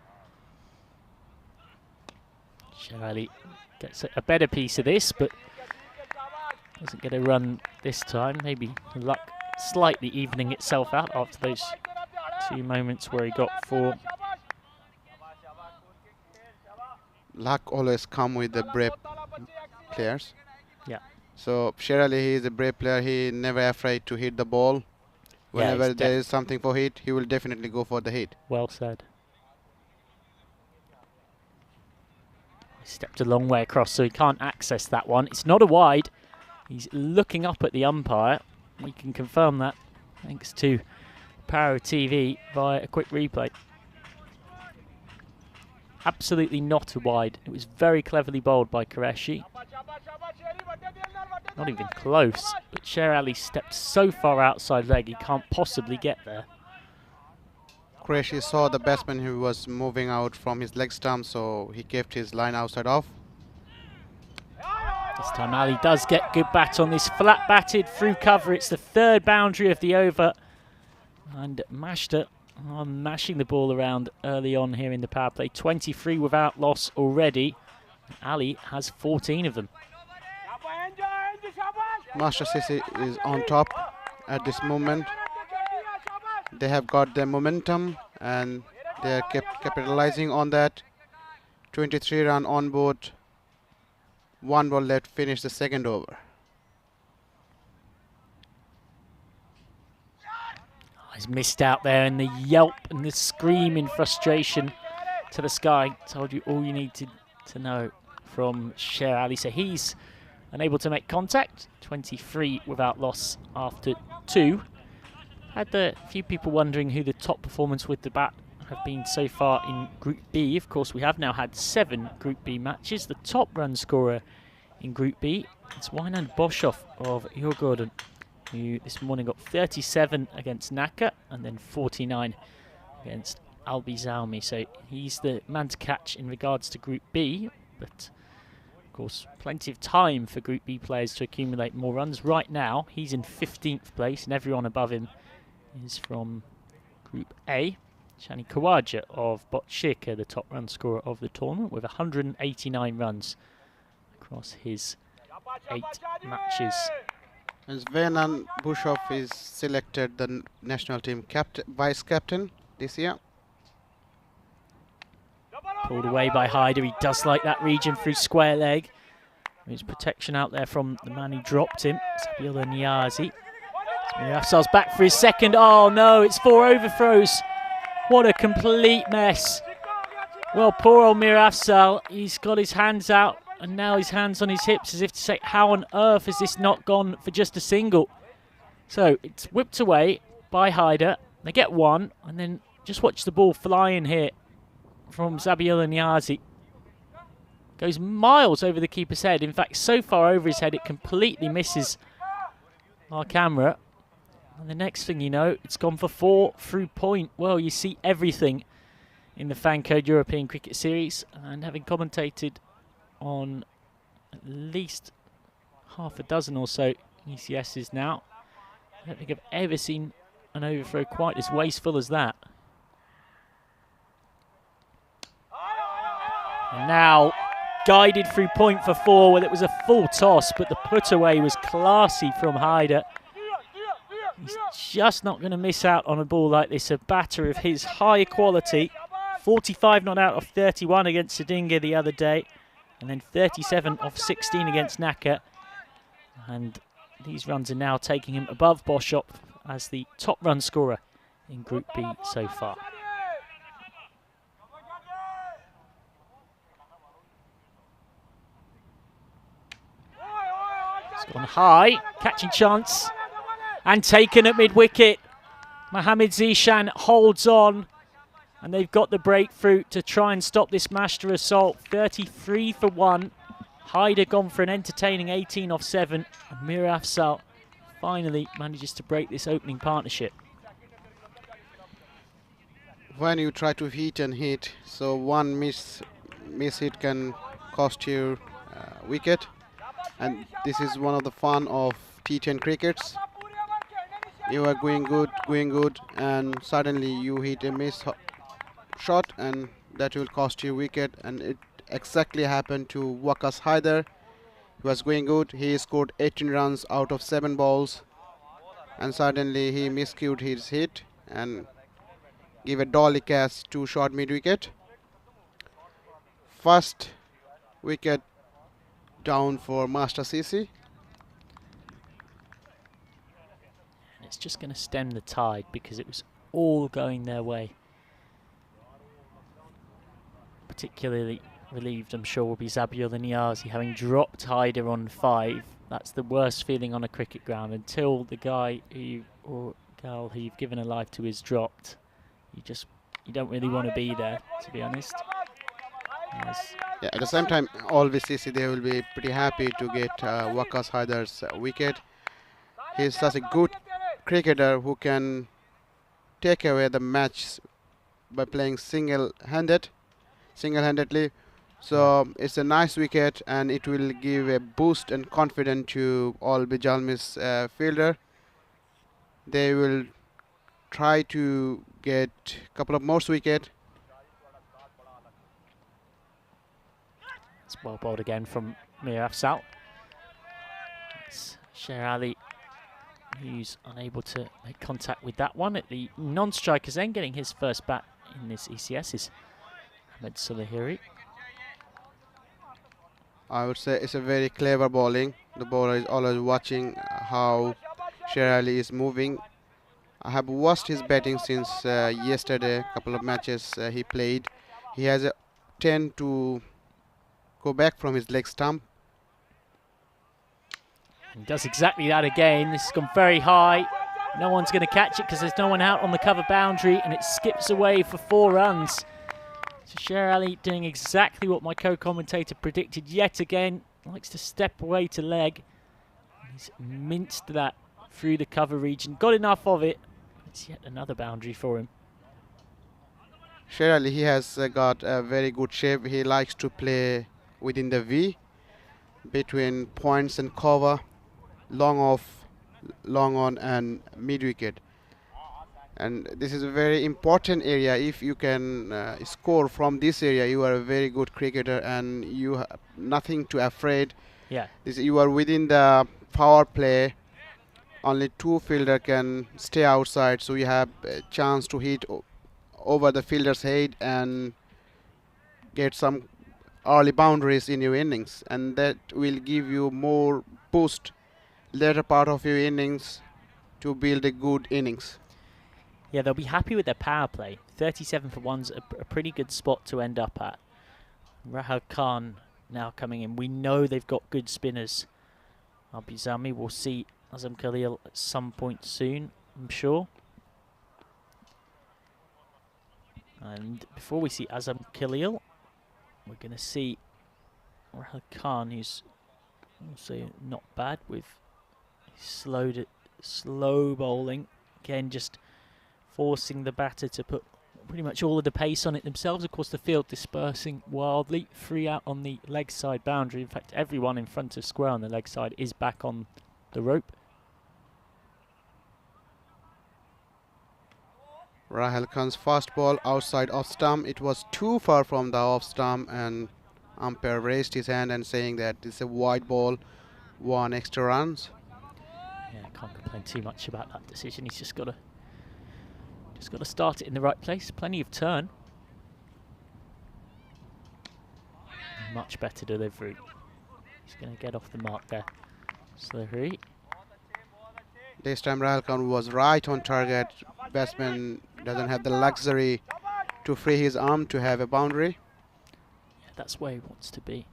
Sher gets a better piece of this, but doesn't get a run this time. Maybe luck slightly evening itself out after those 2 moments where he got 4. Luck always come with the brave players. Yeah. So Sher Ali, he is a brave player. He never afraid to hit the ball. Whenever there is something for hit, he will definitely go for the hit. Well said. He stepped a long way across, so he can't access that one. It's not a wide. He's looking up at the umpire. We can confirm that thanks to Power of TV via a quick replay. Absolutely not a wide. It was very cleverly bowled by Qureshi. Not even close, but Sher Ali stepped so far outside leg he can't possibly get there. Qureshi saw the batsman who was moving out from his leg stump, so he kept his line outside off. This time Ali does get good bat on this flat batted through cover. It's the 3rd boundary of the over. And Mashta are mashing the ball around early on here in the power play. 23 without loss already. Ali has 14 of them. Master Sisi is on top at this moment. They have got their momentum and they are capitalizing on that. 23 run on board. 1 ball left, finish the second over. He's missed out there, and the yelp and the scream in frustration to the sky told you all you needed to know from Sher Ali. So he's unable to make contact. 23 without loss after 2. Had a few people wondering who the top performance with the bat have been so far in Group B. Of course, we have now had 7 Group B matches. The top run scorer in Group B is Wynand Boshoff of Djurgården, who this morning got 37 against Nacka and then 49 against Albi Zaumi. So he's the man to catch in regards to Group B, but of course plenty of time for Group B players to accumulate more runs. Right now he's in 15th place and everyone above him is from Group A. Shani Kawaja of Botkyrka, the top run scorer of the tournament, with 189 runs across his 8 matches. As Venan Bushov is selected the national team vice captain this year. Pulled away by Haider. He does like that region through square leg. There's protection out there from the man who dropped him, Sabiola Niazi. Mirafsal's back for his second. Oh no, it's 4 overthrows. What a complete mess. Well, poor old Mirafsal, he's got his hands out and now his hands on his hips as if to say, how on earth has this not gone for just a single? So it's whipped away by Haider. They get one, and then just watch the ball fly in here from Sabiola Niazi. Goes miles over the keeper's head. In fact, so far over his head, it completely misses our camera. And the next thing you know, it's gone for 4 through point. Well, you see everything in the FanCode European Cricket Series. And having commentated on at least half a dozen or so ECSs now, I don't think I've ever seen an overthrow quite as wasteful as that. And now guided through point for 4. Well, it was a full toss, but the put away was classy from Haider. He's just not going to miss out on a ball like this. A batter of his high quality. 45 not out of 31 against Sedinga the other day. And then 37 off 16 against Naka. And these runs are now taking him above Boschop as the top run scorer in Group B so far. It's gone high, catching chance, and taken at mid-wicket. Mohamed Zishan holds on, and they've got the breakthrough to try and stop this master assault. 33 for 1. Haider gone for an entertaining 18 off 7, and Mir Afzal finally manages to break this opening partnership. When you try to hit and hit, so one miss hit can cost you wicket, and this is one of the fun of T10 crickets. You are going good, and suddenly you hit a miss shot, and that will cost you wicket. And it exactly happened to Waqas Haider. He was going good. He scored 18 runs out of 7 balls, and suddenly he miscued his hit and give a dolly catch to short mid wicket. First wicket down for Master CC. And it's just going to stem the tide because it was all going their way. Particularly relieved, I'm sure, will be Zabiola Niazi, having dropped Haider on 5. That's the worst feeling on a cricket ground until the guy who, or girl who you've given a life to is dropped. You don't really want to be there, to be honest. Yes. Yeah, at the same time, all VCC, they will be pretty happy to get Waqas Haider's wicket. He's such a good cricketer who can take away the match by playing single-handedly. So it's a nice wicket, and it will give a boost and confidence to all Bijalmi's fielder. They will try to get a couple of more wickets. It's well bowled again from Mir Afzal. It's Sher Ali who's unable to make contact with that one. At the non-strikers then getting his first bat in this ECS is Ahmed Sulahiri. I would say it's a very clever bowling. The bowler is always watching how Sher Ali is moving. I have watched his batting since yesterday, a couple of matches he played. He has a tend to go back from his leg stump. He does exactly that again. This has gone very high. No one's going to catch it because there's no one out on the cover boundary, and it skips away for 4 runs. So Sher Ali doing exactly what my co-commentator predicted yet again. Likes to step away to leg. He's minced that through the cover region. Got enough of it. It's yet another boundary for him. Sher Ali, he has got a very good shape. He likes to play within the V, between points and cover, long off, long on, and mid wicket. And this is a very important area. If you can score from this area, you are a very good cricketer, and you have nothing to afraid. Yeah. You are within the power play, only 2 fielder can stay outside, so you have a chance to hit over the fielder's head and get some early boundaries in your innings, and that will give you more boost later part of your innings to build a good innings. Yeah, they'll be happy with their power play. 37 for 1's a pretty good spot to end up at. Rahul Khan now coming in. We know they've got good spinners. Abizami, we'll see Azam Khalil at some point soon, I'm sure. And before we see Azam Khalil, we're going to see Rahul Khan, who's also not bad with slow bowling. Again, just forcing the batter to put pretty much all of the pace on it themselves. Of course, the field dispersing wildly. 3 out on the leg side boundary. In fact, everyone in front of square on the leg side is back on the rope. Rahul Khan's fast ball outside off stump. It was too far from the off stump, and umpire raised his hand and saying that it's a wide ball, 1 extra runs. Yeah, I can't complain too much about that decision. He's just got to start it in the right place. Plenty of turn. Much better delivery. He's going to get off the mark there. Slurry. This time Rahul Khan was right on target. Batsman doesn't have the luxury to free his arm to have a boundary. Yeah, that's where he wants to be.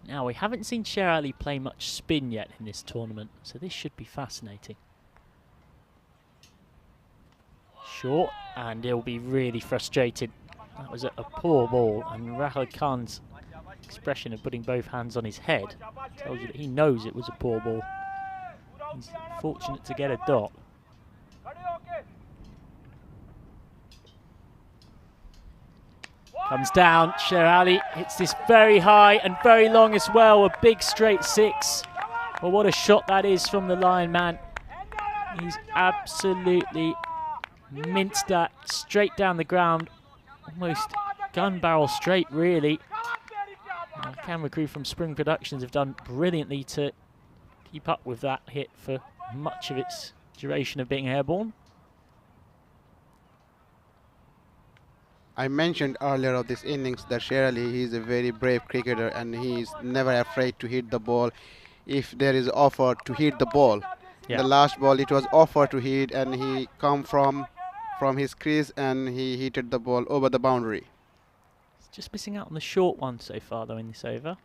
Now, we haven't seen Sher Ali play much spin yet in this tournament, so this should be fascinating. Short, and he'll be really frustrated. That was a poor ball, and Rahul Khan's expression of putting both hands on his head tells you that he knows it was a poor ball. He's fortunate to get a dot. Comes down, Sher Ali hits this very high and very long as well, a big straight 6. Well, what a shot that is from the Lion man. He's absolutely minced that straight down the ground, almost gun barrel straight really. Our camera crew from Spring Productions have done brilliantly to keep up with that hit for much of its duration of being airborne. I mentioned earlier of this innings that Sher Ali, he's a very brave cricketer and he's never afraid to hit the ball if there is offer to hit the ball. Yeah. The last ball it was offer to hit and he come from his crease and he hit the ball over the boundary. He's just missing out on the short one so far though in this over.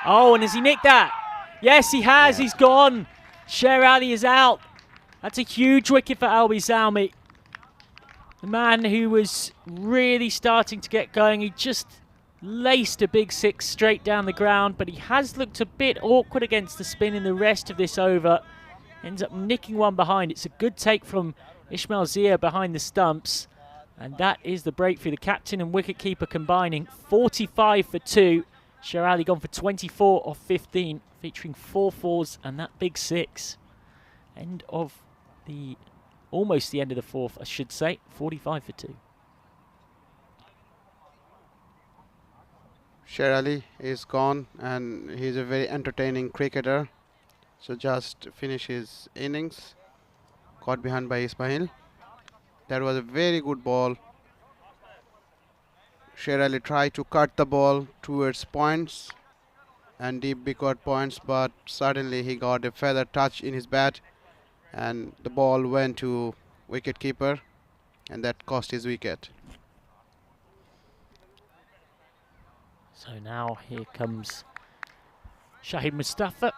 Oh, and has he nicked that? Yes, he has. Yeah. He's gone. Sher Ali is out. That's a huge wicket for Albi Zalmi. The man who was really starting to get going, he just laced a big 6 straight down the ground, but he has looked a bit awkward against the spin in the rest of this over. Ends up nicking one behind. It's a good take from Ismail Zia behind the stumps, and that is the breakthrough. The captain and wicketkeeper combining 45 for 2. Sher Ali gone for 24 off 15, featuring 4 fours and that big 6. End of the... almost the end of the 4th, I should say. 45 for 2. Sher Ali is gone and he's a very entertaining cricketer. So just finish his innings. Caught behind by Ismail. That was a very good ball. Sher Ali tried to cut the ball towards points and deep wicket points, but suddenly he got a feather touch in his bat and the ball went to wicket-keeper and that cost his wicket. So now here comes Shahid Mustafa,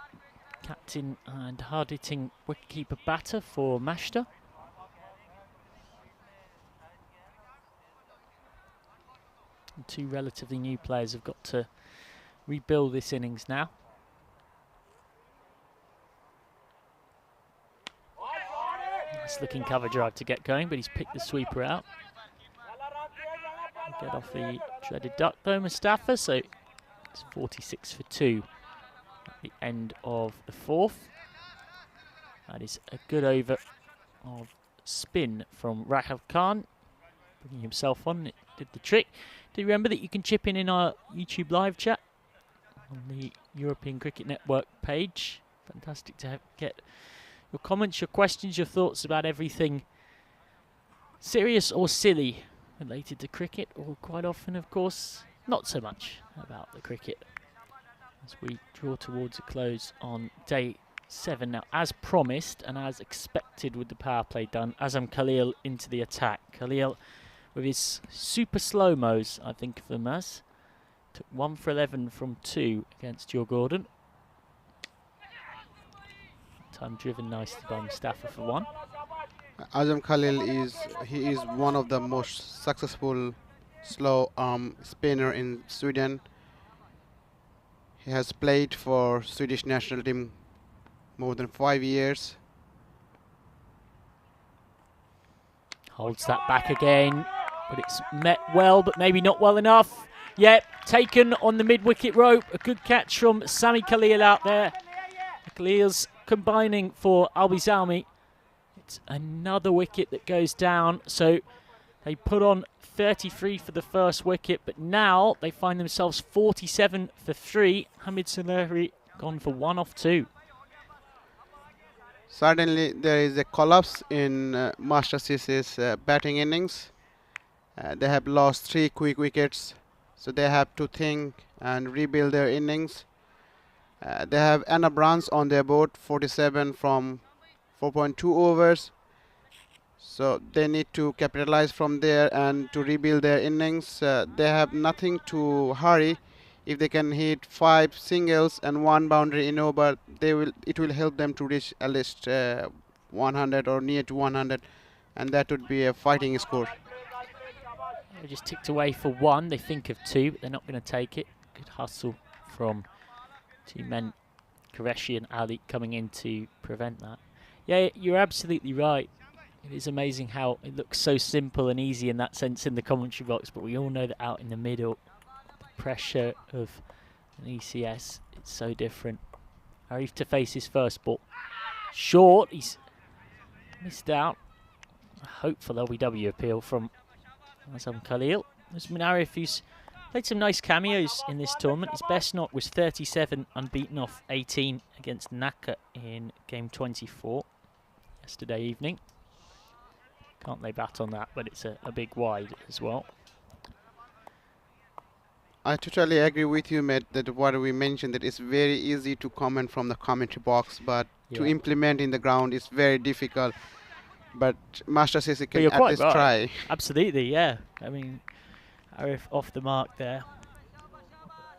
captain and hard-hitting wicket-keeper batter for Mashta. And 2 relatively new players have got to rebuild this innings now. Nice looking cover drive to get going, but he's picked the sweeper out. Get off the dreaded duck though, Mustafa, so it's 46 for 2 at the end of the 4th. That is a good over of spin from Rahul Khan, bringing himself on. It did the trick. Do you remember that you can chip in our YouTube live chat on the European Cricket Network page? Fantastic to get Your comments, your questions, your thoughts about everything serious or silly related to cricket, or quite often, of course, not so much about the cricket. As we draw towards a close on day 7 now, as promised and as expected with the power play done, Azam Khalil into the attack. Khalil with his super slow-mos, I think of them as. Took 1 for 11 from 2 against Joe Gordon. Time driven nicely by Mustafa for 1. Azam Khalil is one of the most successful slow arm spinner in Sweden. He has played for Swedish national team more than 5 years. Holds that back again, but it's met well, but maybe not well enough. Yep, taken on the mid-wicket rope. A good catch from Sami Khalil out there. Khalil's combining for Albi Zalmi. It's another wicket that goes down, so they put on 33 for the first wicket, but now they find themselves 47 for 3. Hamid Sulehi gone for 1 off 2. Suddenly there is a collapse in Master CC's batting innings. They have lost 3 quick wickets, so they have to think and rebuild their innings. They have Anna Brands on their board, 47 from 4.2 overs. So they need to capitalize from there and to rebuild their innings. They have nothing to hurry. If they can hit 5 singles and 1 boundary in over, it will help them to reach at least 100 or near to 100, and that would be a fighting score. They just ticked away for 1. They think of 2, but they're not going to take it. Good hustle from 2 men, Qureshi and Ali, coming in to prevent that. Yeah, you're absolutely right. It is amazing how it looks so simple and easy in that sense in the commentary box, but we all know that out in the middle, the pressure of an ECS, it's so different. Arif to face his first ball. Short, he's missed out. A hopeful LBW appeal from Azam Khalil. There's Arif, who's played some nice cameos in this tournament. His best knock was 37, unbeaten off 18 against Naka in game 24 yesterday evening. Can't lay bat on that, but it's a big wide as well. I totally agree with you, Matt, that what we mentioned, that it's very easy to comment from the commentary box, but to implement in the ground is very difficult. But Master says he can at least try. Absolutely, yeah. I mean, Arif off the mark there.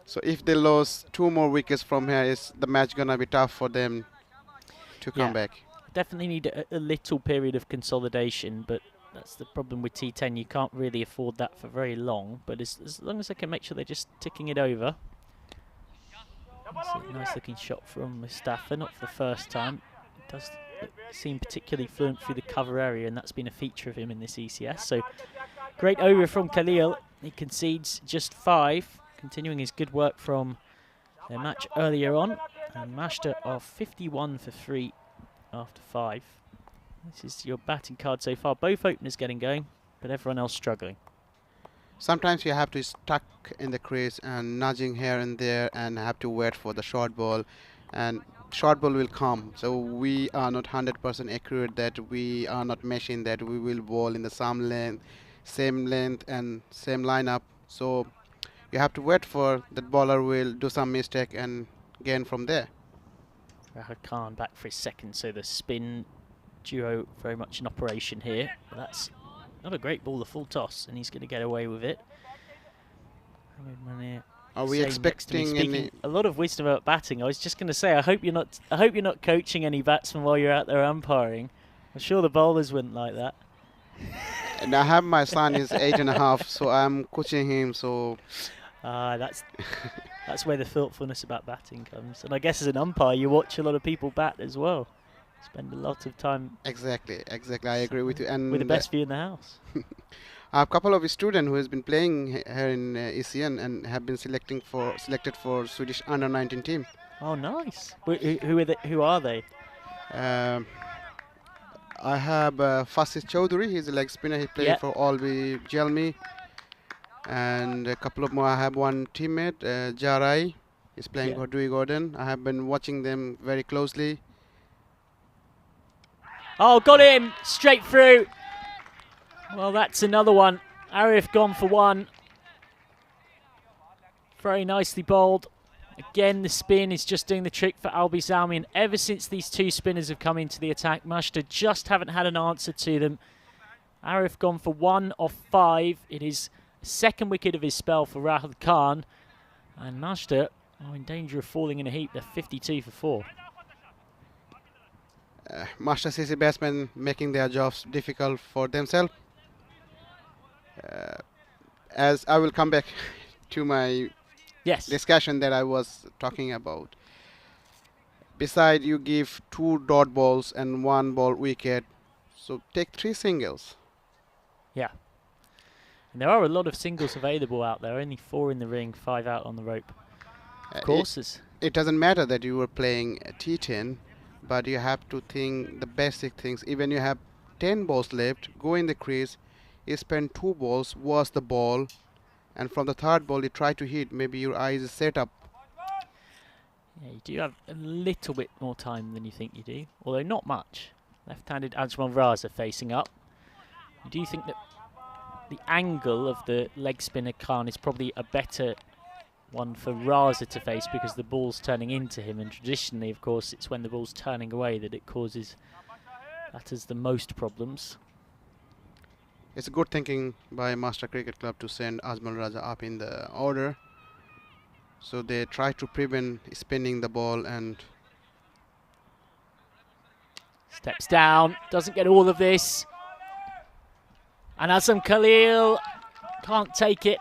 So if they lose 2 more wickets from here, is the match gonna be tough for them to come back? Definitely need a little period of consolidation, but that's the problem with T10. You can't really afford that for very long, but as long as they can make sure they're just ticking it over. That's a nice looking shot from Mustafa, not for the first time. It does seem particularly fluent through the cover area, and that's been a feature of him in this ECS. So great over from Khalil. He concedes just 5, continuing his good work from their match earlier on. And Mashta are 51 for 3 after 5. This is your batting card so far. Both openers getting going, but everyone else struggling. Sometimes you have to stuck in the crease and nudging here and there and have to wait for the short ball, and short ball will come. So we are not 100% accurate, that we are not meshing that we will bowl in the same length and same lineup. So you have to wait for that bowler will do some mistake and gain from there. Rahad Khan back for his second, so the spin duo very much in operation here. But that's not a great ball, the full toss, and he's going to get away with it. Are we expecting any? A lot of wisdom about batting. I was just going to say, I hope you're not coaching any batsmen while you're out there umpiring. I'm sure the bowlers wouldn't like that. And I have my son is 8.5, so I'm coaching him. So that's where the thoughtfulness about batting comes. And I guess as an umpire, you watch a lot of people bat as well. Spend a lot of time. Exactly. I agree with you. And with the best view in the house. I have a couple of students who has been playing here in ECN and have been selected for Swedish under-19 team. Oh, nice. Who are they? I have Fasis Chowdhury. He's a leg spinner. He's playing for Albi Jalmi. And a couple of more. I have one teammate, Jarai. He's playing for Dewey Gordon. I have been watching them very closely. Oh, got him straight through. Well, that's another one. Arif gone for one. Very nicely bowled. Again, the spin is just doing the trick for Albi Zalmi, and ever since these two spinners have come into the attack, Mashta just haven't had an answer to them. Arif gone for 1 off 5. It is second wicket of his spell for Rahul Khan, and Mashta are in danger of falling in a heap. They're 52 for 4. Master CC batsmen making their jobs difficult for themselves. As I will come back to my discussion that I was talking about. Beside, you give 2 dot balls and 1 ball wicket, so take 3 singles. Yeah. And there are a lot of singles available out there, only 4 in the ring, 5 out on the rope. Of course, it doesn't matter that you were playing T10, but you have to think the basic things. Even you have 10 balls left, go in the crease, you spend 2 balls, watch the ball, and from the 3rd ball you try to hit. Maybe your eyes is set up. Yeah, you do have a little bit more time than you think you do, although not much. Left-handed Ajmal Raza facing up. You do think that the angle of the leg spinner Khan is probably a better one for Raza to face because the ball's turning into him, and traditionally, of course, it's when the ball's turning away that it causes batters the most problems. It's a good thinking by Master Cricket Club to send Ajmal Raza up in the order. So they try to prevent spinning the ball and... Steps down, doesn't get all of this. And Azam Khalil can't take it.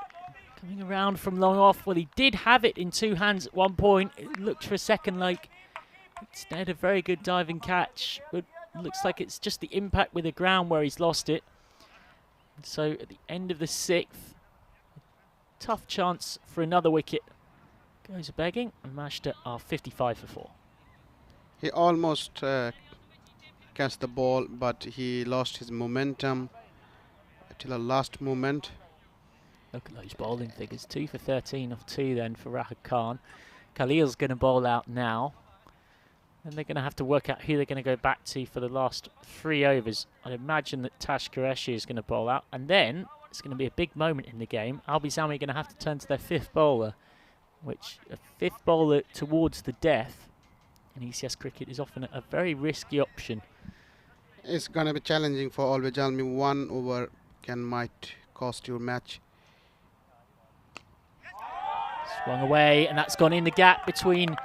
Coming around from long off. Well, he did have it in 2 hands at one point. It looked for a second like instead a very good diving catch. But looks like it's just the impact with the ground where he's lost it. So at the end of the 6th, tough chance for another wicket. Goes a begging, and Mashta are 55 for 4. He almost catch the ball, but he lost his momentum till the last moment. Look at those bowling figures. 2 for 13 off 2 then for Rahul Khan. Khalil's going to bowl out now. And they're going to have to work out who they're going to go back to for the last 3 overs. I'd imagine that Tash Qureshi is going to bowl out. And then it's going to be a big moment in the game. Albi Zalmi are going to have to turn to their 5th bowler, which a 5th bowler towards the death in ECS cricket is often a very risky option. It's going to be challenging for Albi Zalmi. 1 over might cost your match. Swung away, and that's gone in the gap between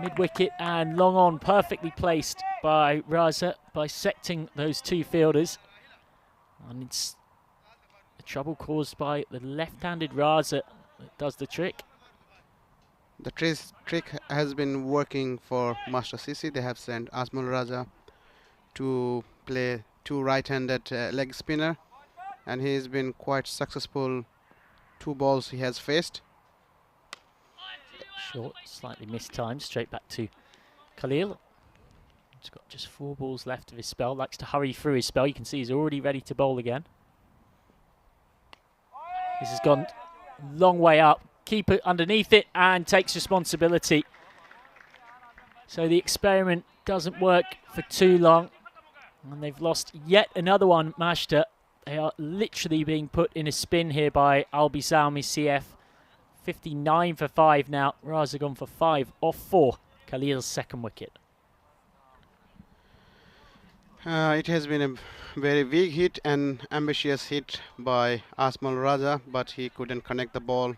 mid-wicket and long on. Perfectly placed by Raza, bisecting those 2 fielders. And it's the trouble caused by the left-handed Raza that does the trick. The trick has been working for Master CC. They have sent Ajmal Raza to play 2 right-handed leg spinner, and he's been quite successful. 2 balls he has faced. Short, slightly mistimed, straight back to Khalil. He's got just 4 balls left of his spell, likes to hurry through his spell. You can see he's already ready to bowl again. This has gone a long way up. Keeper underneath it and takes responsibility. So the experiment doesn't work for too long. And they've lost yet another one, Mashta. They are literally being put in a spin here by Albi Zalmi CF. 59 for 5 now. Raza gone for 5 off 4. Khalil's 2nd wicket. It has been a very weak hit and ambitious hit by Ajmal Raza, but he couldn't connect the ball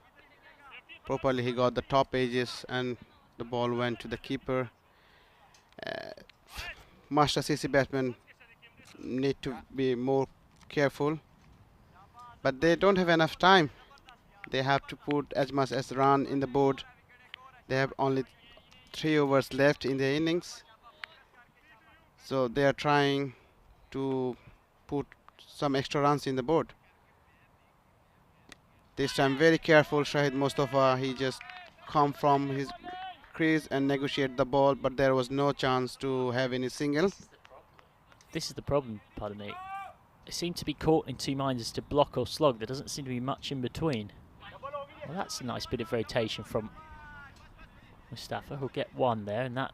properly. He got the top edges and the ball went to the keeper. Master CC batsmen need to be more careful, but they don't have enough time. They have to put as much as run in the board. They have only 3 overs left in the innings, so they are trying to put some extra runs in the board. This time very careful Shahid Mustafa. He just come from his crease and negotiate the ball, but there was no chance to have any single. This is the problem, pardon me. They seem to be caught in 2 minds as to block or slog. There doesn't seem to be much in between. Well, that's a nice bit of rotation from Mustafa. He'll get 1 there, and that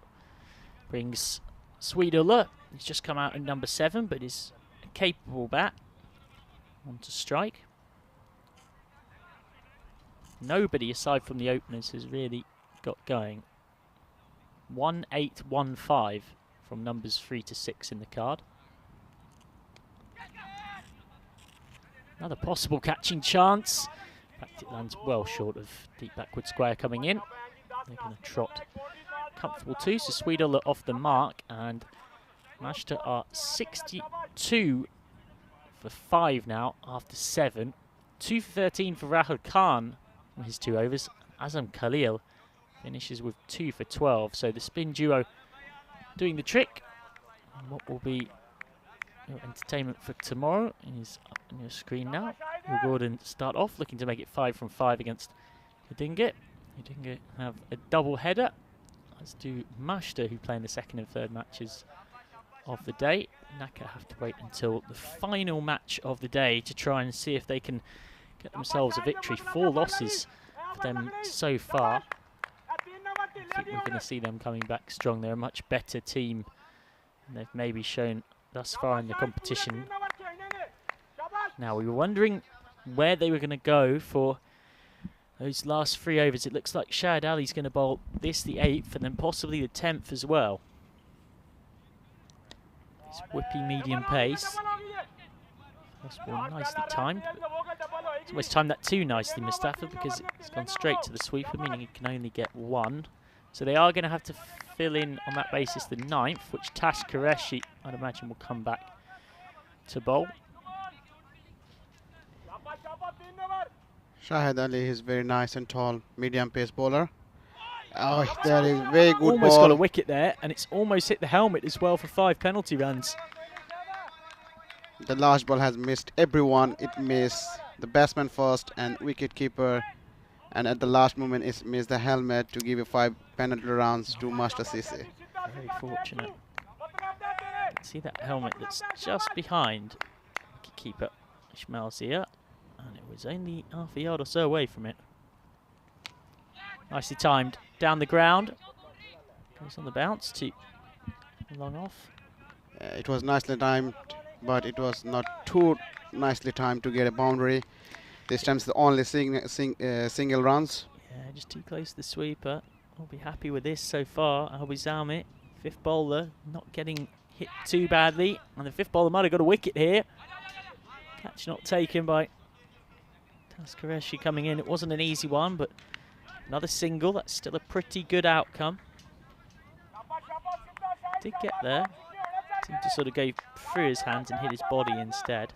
brings Sweetullah He's just come out in number 7, but is a capable bat. On to strike. Nobody aside from the openers has really got going. 1-8-1-5 from numbers 3 to 6 in the card. Another possible catching chance. In fact, it lands well short of deep backward square coming in. They're going to trot comfortable too. So Sweden off the mark, and Mashta are 62 for 5 now after 7. 2 for 13 for Rahul Khan on his 2 overs. Azam Khalil finishes with 2 for 12. So the spin duo doing the trick. And what will be your entertainment for tomorrow is up on your screen now. Will Gordon start off looking to make it 5 from 5 against Udinge. Udinge have a double header, as do Mashta, who play in the second and third matches of the day. Naka have to wait until the final match of the day to try and see if they can get themselves a victory. 4 losses for them so far. I think we're going to see them coming back strong. They're a much better team than they've maybe shown thus far in the competition. Now, we were wondering where they were going to go for those last 3 overs. It looks like Shahid Ali's going to bowl this, the 8th, and then possibly the 10th as well. This whippy medium pace. First ball nicely timed. It's almost timed that too nicely, Mustafa, because it's gone straight to the sweeper, meaning he can only get 1. So they are going to have to fill in on that basis the 9th, which Tash Qureshi, I'd imagine, will come back to bowl. Shahid Ali is very nice and tall, medium pace bowler. Oh, that is very good Almost ball. got a wicket there, and it's almost hit the helmet as well for 5 penalty runs. The last ball has missed everyone. It missed the batsman first and wicket keeper, and at the last moment it missed the helmet to give you 5 penalty runs to Master Sisi. Very fortunate. You can see that helmet that's just behind wicket keeper Ismail Zia, and it was only half a yard or so away from it. Nicely timed down the ground. Goes on the bounce to long off. It was nicely timed, but it was not too nicely timed to get a boundary. This time's the only single runs. Yeah, just too close to the sweeper. I'll be happy with this so far. Albizami, 5th bowler, not getting hit too badly. And the 5th bowler might have got a wicket here. Catch not taken by Tas Qureshi coming in. It wasn't an easy one, but another single. That's still a pretty good outcome. Did get there. Seemed to sort of go through his hands and hit his body instead.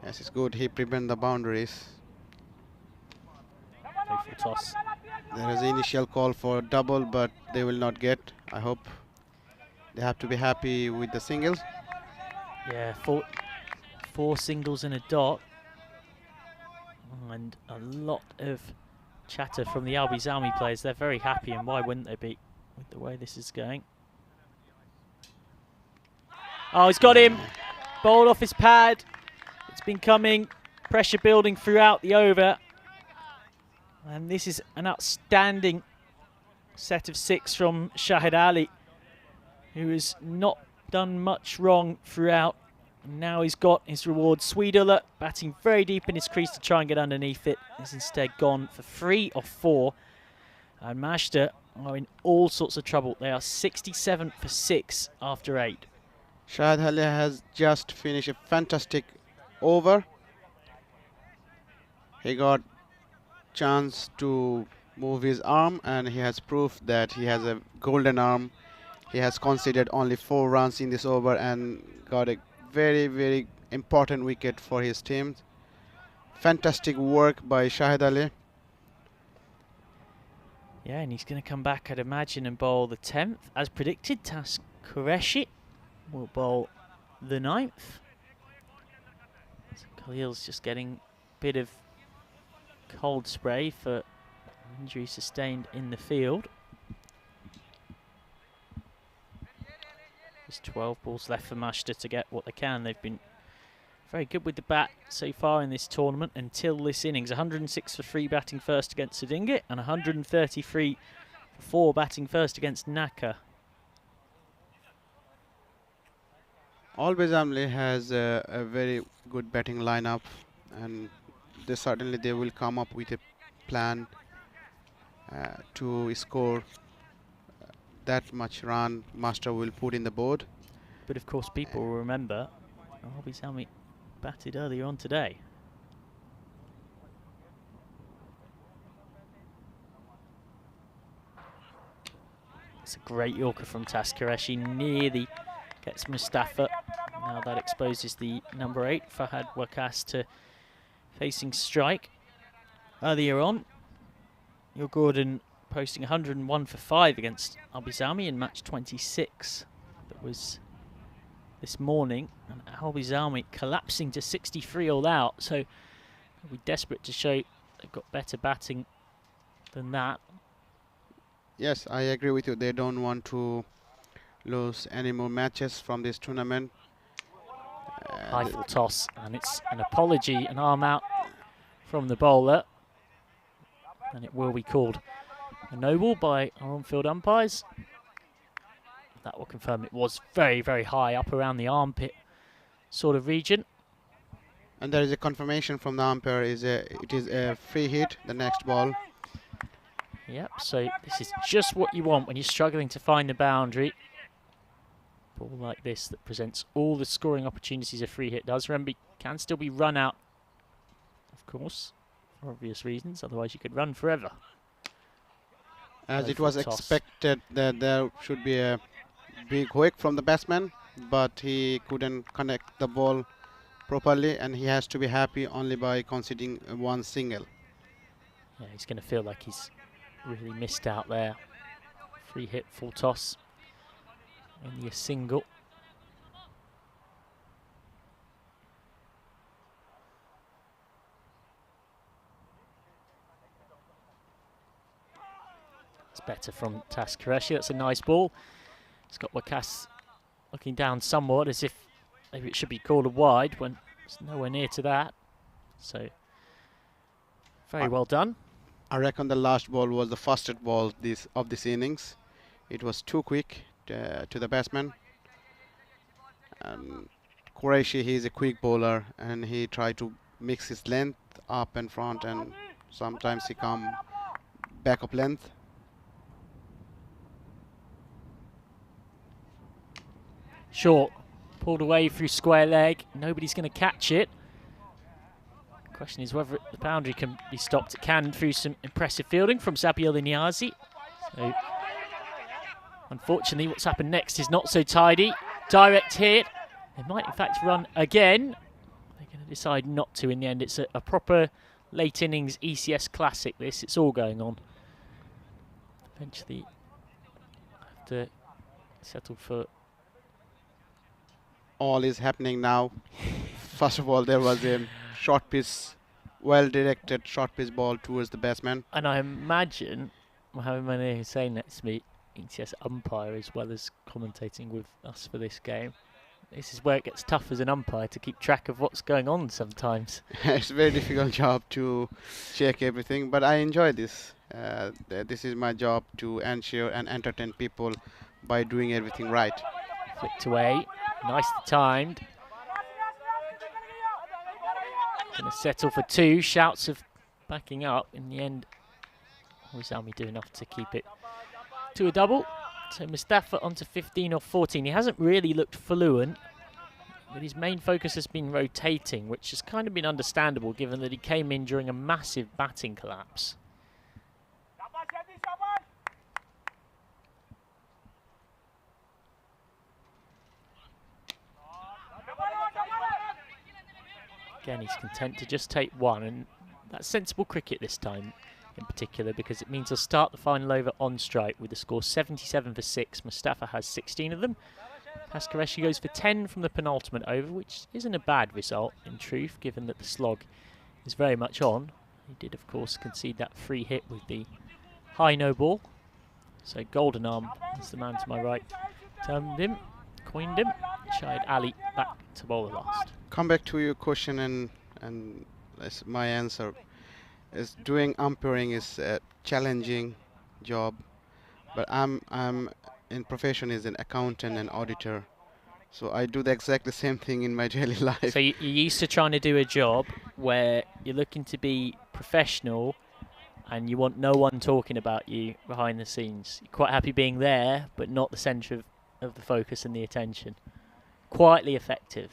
Yes, it's good. He prevented the boundaries. Go for a toss. There is an initial call for double, but they will not get. I hope they have to be happy with the singles. Yeah, four singles and a dot. And a lot of chatter from the Albizami players. They're very happy, and why wouldn't they be with the way this is going? Oh, he's got him. Bowled off his pad. It's been coming. Pressure building throughout the over. And this is an outstanding set of 6 from Shahid Ali, who has not done much wrong throughout. And now he's got his reward. Swedula batting very deep in his crease to try and get underneath it. Is instead gone for 3 of 4. And Mashta are in all sorts of trouble. They are 67 for 6 after 8. Shahid Ali has just finished a fantastic over. He got chance to move his arm, and he has proved that he has a golden arm. He has conceded only 4 runs in this over and got a very, very important wicket for his team. Fantastic work by Shahid Ali. Yeah, and he's going to come back, I'd imagine, and bowl the 10th. As predicted, Tas Qureshi will bowl the 9th. So Khalil's just getting a bit of cold spray for injury sustained in the field. There's 12 balls left for Mashta to get what they can. They've been very good with the bat so far in this tournament until this innings. 106 for 3 batting first against Udinge and 133 for 4 batting first against Naka. Always Amli has a very good batting lineup, and they will come up with a plan to score that much run. Master will put in the board. But of course, people will remember Albizami batted earlier on today. It's a great Yorker from Taskareshi, nearly gets Mustafa. Now that exposes the number 8, Fahad Wakas, to facing strike. Earlier on, Your Gordon posting 101 for 5 against Albizami in match 26. That was this morning, and Albizami collapsing to 63 all out, so they'll be desperate to show they've got better batting than that. Yes, I agree with you. They don't want to lose any more matches from this tournament. High full toss, and it's an apology, an arm out from the bowler, and it will be called a no ball by our on-field umpires. That will confirm it was very, very high up around the armpit sort of region. And there is a confirmation from the umpire. It is a free hit, the next ball. Yep, so this is just what you want when you're struggling to find the boundary. Ball like this that presents all the scoring opportunities a free hit does. Remember, can still be run out, of course, for obvious reasons. Otherwise, you could run forever. As it was expected that there should be a big hook from the batsman, but he couldn't connect the ball properly, and he has to be happy only by conceding one single. Yeah, he's going to feel like he's really missed out there. Free hit, full toss, only a single. It's better from Taskareshi. That's a nice ball. It's got Wakas looking down somewhat as if maybe it should be called a wide when it's nowhere near to that. So, very well done. I reckon the last ball was the fastest ball of this innings. It was too quick to the batsman. Qureshi, he is a quick bowler, and he tried to mix his length up and front, and sometimes he come back up length. Short, pulled away through square leg. Nobody's going to catch it. Question is whether the boundary can be stopped. It can through some impressive fielding from Zabiel Niazi. So, unfortunately, what's happened next is not so tidy. Direct hit. They might, in fact, run again. They're going to decide not to in the end. It's a proper late innings ECS classic, this. It's all going on. Eventually, have to settle for... All is happening now. First of all, there was a short pitch, well-directed short pitch ball towards the batsman. And I imagine Mohamed Mane Hussain next to me, ECS umpire as well as commentating with us for this game. This is where it gets tough as an umpire to keep track of what's going on sometimes. It's a very difficult job to check everything, but I enjoy this. This is my job to ensure and entertain people by doing everything right. Flicked away, nicely timed. Going to settle for 2. Shouts of backing up. In the end, Rizalmi do enough to keep it to a double. So Mustafa onto 15 or 14. He hasn't really looked fluent, but his main focus has been rotating, which has kind of been understandable given that he came in during a massive batting collapse. Again, he's content to just take 1, and that's sensible cricket this time in particular, because it means he'll start the final over on strike with the score 77 for 6. Mustafa has 16 of them. Taskareshi goes for 10 from the penultimate over, which isn't a bad result in truth, given that the slog is very much on. He did, of course, concede that free hit with the high no ball. So Golden Arm, as the man to my right termed him, coined him. Shahid Ali back to bowl the last. Come back to your question, and my answer is doing umpiring is a challenging job, but I'm in profession as an accountant and auditor, So I do the exactly same thing in my daily life. So you're used to trying to do a job where you're looking to be professional and you want no one talking about you behind the scenes. You're quite happy being there, but not the centre of the focus and the attention. Quietly effective.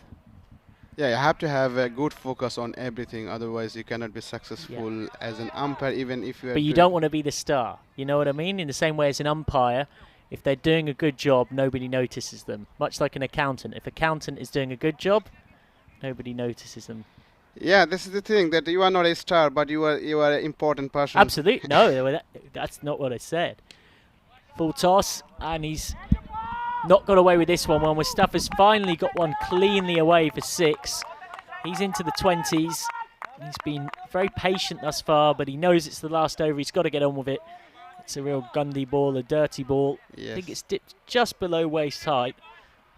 Yeah, you have to have a good focus on everything, otherwise you cannot be successful as an umpire, even if you are But you don't want to be the star. You know what I mean? In the same way as an umpire, if they're doing a good job, nobody notices them. Much like an accountant. If an accountant is doing a good job, nobody notices them. Yeah, this is the thing, that you are not a star, but you are an important person. Absolutely. No, that's not what I said. Full toss, and he's not got away with this one. When Mustafa's finally got one cleanly away for 6. He's into the 20s. He's been very patient thus far, but he knows it's the last over. He's got to get on with it. It's a real gundy ball, a dirty ball. Yes. I think it's dipped just below waist height.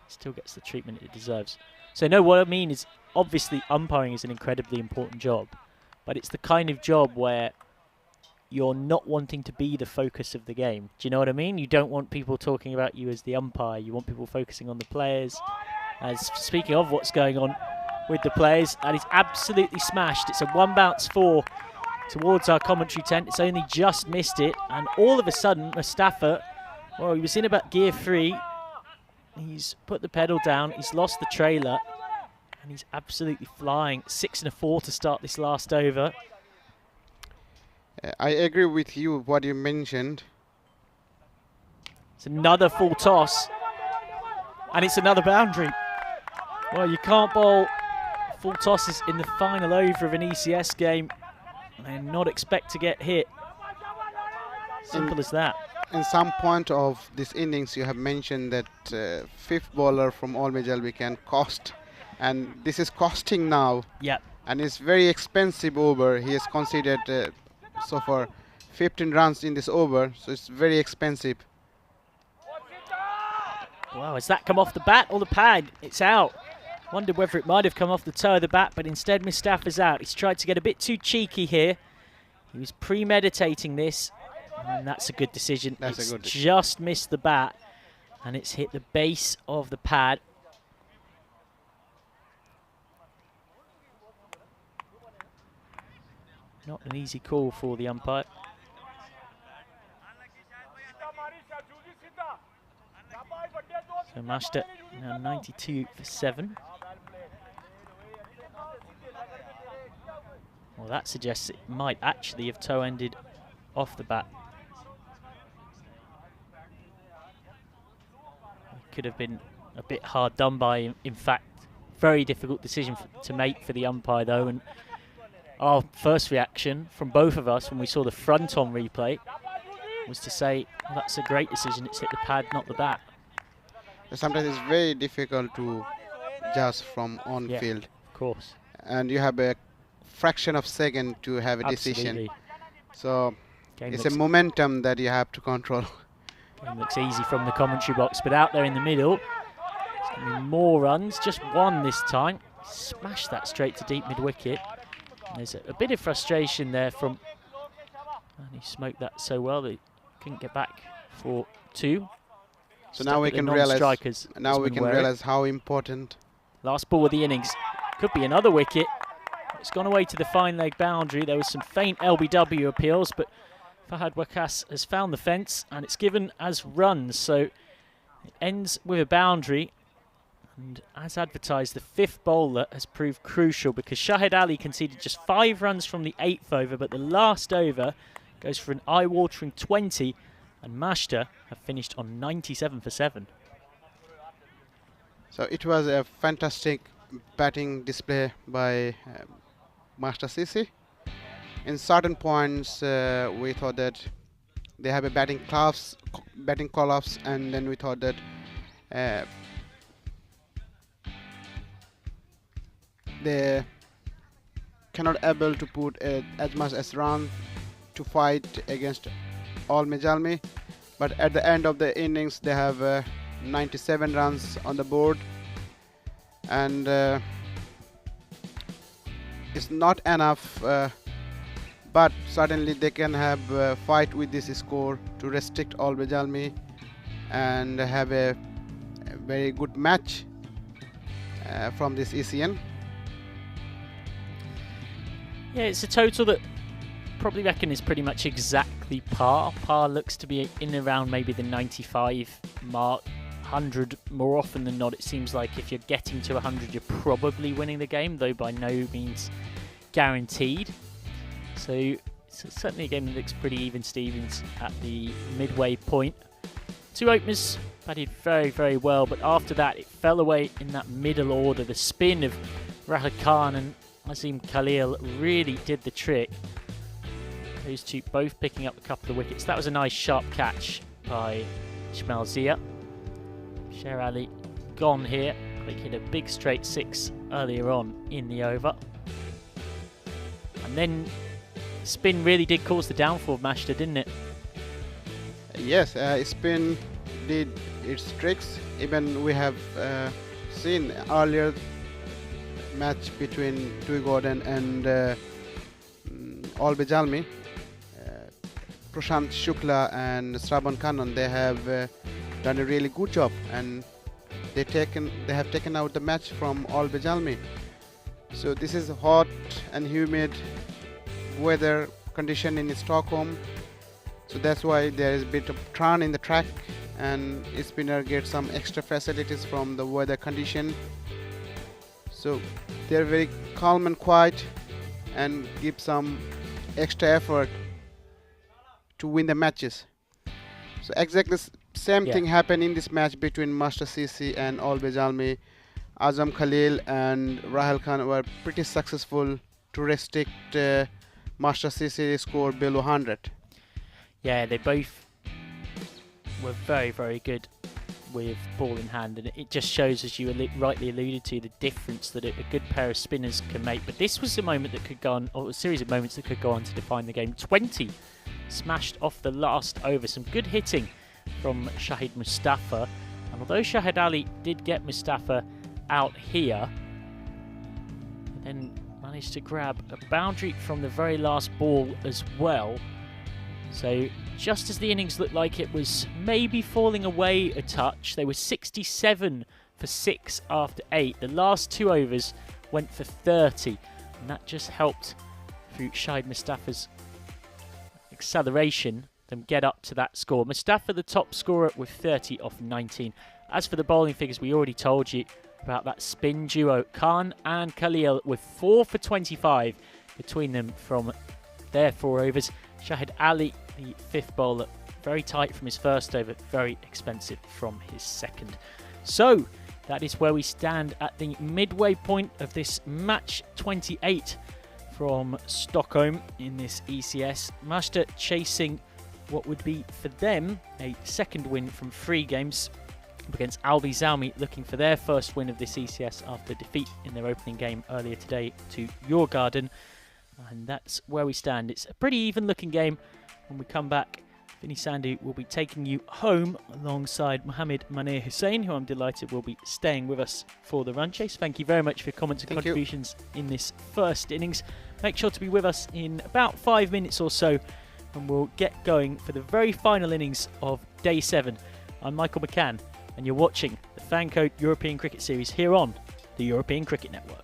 Still gets the treatment it deserves. So no, what I mean is, obviously umpiring is an incredibly important job, but it's the kind of job where you're not wanting to be the focus of the game. Do you know what I mean? You don't want people talking about you as the umpire. You want people focusing on the players. As speaking of what's going on with the players, and he's absolutely smashed. It's a 1 bounce 4 towards our commentary tent. It's only just missed it, and all of a sudden Mustafa, well, he was in about gear 3. He's put the pedal down. He's lost the trailer. And he's absolutely flying. 6 and a 4 to start this last over. I agree with you, what you mentioned. It's another full toss. And it's another boundary. Well, you can't bowl full tosses in the final over of an ECS game and not expect to get hit. Simple as that. In some point of this innings, you have mentioned that 5th bowler from All Majalbi can cost. And this is costing now. Yep. And it's very expensive over. He has conceded so far 15 runs in this over, so it's very expensive. Wow, has that come off the bat or the pad? It's out. Wondered whether it might have come off the toe of the bat, but instead Mustafa's out. He's tried to get a bit too cheeky here. He was premeditating this, and that's a good decision. It's just missed the bat, and it's hit the base of the pad. Not an easy call for the umpire. So Mashta now 92 for 7. Well, that suggests it might actually have toe-ended off the bat. It could have been a bit hard done by, in fact. Very difficult decision to make for the umpire, though. And our first reaction from both of us when we saw the front on replay was to say, well, that's a great decision. It's hit the pad, not the bat. Sometimes it's very difficult to judge from on field. Of course. And you have a fraction of second to have a decision. So it's a momentum that you have to control. Game looks easy from the commentary box, but out there in the middle, there's going to be more runs. Just one this time. Smashed that straight to deep mid-wicket. There's a bit of frustration there from... And he smoked that so well that he couldn't get back for 2. So now we can realize. Now we can realize how important. Last ball of the innings. Could be another wicket. It's gone away to the fine leg boundary. There was some faint LBW appeals, but Fahad Wakas has found the fence and it's given as runs. So it ends with a boundary. And as advertised, the 5th bowler has proved crucial because Shahid Ali conceded just 5 runs from the 8th over, but the last over goes for an eye-watering 20, and Mashta have finished on 97 for 7. So it was a fantastic batting display by Master Sisi. In certain points, we thought that they have a batting collapse, and then we thought that they cannot able to put as much as run to fight against All Majalmi, but at the end of the innings they have 97 runs on the board, and it's not enough, but certainly they can have a fight with this score to restrict All Majalmi and have a very good match from this ECN. Yeah, it's a total that probably reckon is pretty much exactly par. Par looks to be in around maybe the 95 mark. 100 more often than not, it seems like if you're getting to 100 you're probably winning the game, though by no means guaranteed. So it's certainly a game that looks pretty even Stevens at the midway point. Two openers batted very, very well, but after that it fell away in that middle order. The spin of Rahul Khan and Azim Khalil really did the trick. Those two both picking up a couple of wickets. That was a nice sharp catch by Ismail Zia. Sher Ali gone here. They hit a big straight six earlier on in the over. And then spin really did cause the downfall of Mashta, didn't it? Yes, spin did its tricks. Even we have seen earlier match between Tui Gordon and Albejalmi. Prashant Shukla and Shravan Kannan, they have done a really good job, and they have taken out the match from Albejalmi. So this is hot and humid weather condition in Stockholm. So that's why there is a bit of turn in the track, and spinner gets some extra facilities from the weather condition. So they're very calm and quiet and give some extra effort to win the matches. So exactly same thing happened in this match between Master CC and Albejalmi. Azam Khalil and Rahul Khan were pretty successful to restrict Master CC score below 100. Yeah, they both were very, very good with ball in hand, and it just shows, as you rightly alluded to, the difference that a good pair of spinners can make. But this was a moment that could go on, or a series of moments that could go on to define the game. 20 smashed off the last over. Some good hitting from Shahid Mustafa, and although Shahid Ali did get Mustafa out here, then managed to grab a boundary from the very last ball as well. So just as the innings looked like it was maybe falling away a touch, they were 67 for 6 after 8. The last 2 overs went for 30, and that just helped through Shahid Mustafa's acceleration them get up to that score. Mustafa the top scorer with 30 off 19. As for the bowling figures, we already told you about that spin duo, Khan and Khalil, with 4 for 25 between them from their 4 overs. Shahid Ali, the 5th bowler, very tight from his first over, very expensive from his second. So that is where we stand at the midway point of this match 28 from Stockholm in this ECS. Mashta chasing what would be for them a second win from 3 games against Albi Zalmi, looking for their first win of this ECS after defeat in their opening game earlier today to Your Garden. And that's where we stand. It's a pretty even looking game. When we come back, Vinny Sandhu will be taking you home alongside Mohammed Manir Hussain, who I'm delighted will be staying with us for the run chase. Thank you very much for your comments and contributions in this first innings. Make sure to be with us in about 5 minutes or so, and we'll get going for the very final innings of Day 7. I'm Michael McCann, and you're watching the FanCode European Cricket Series here on the European Cricket Network.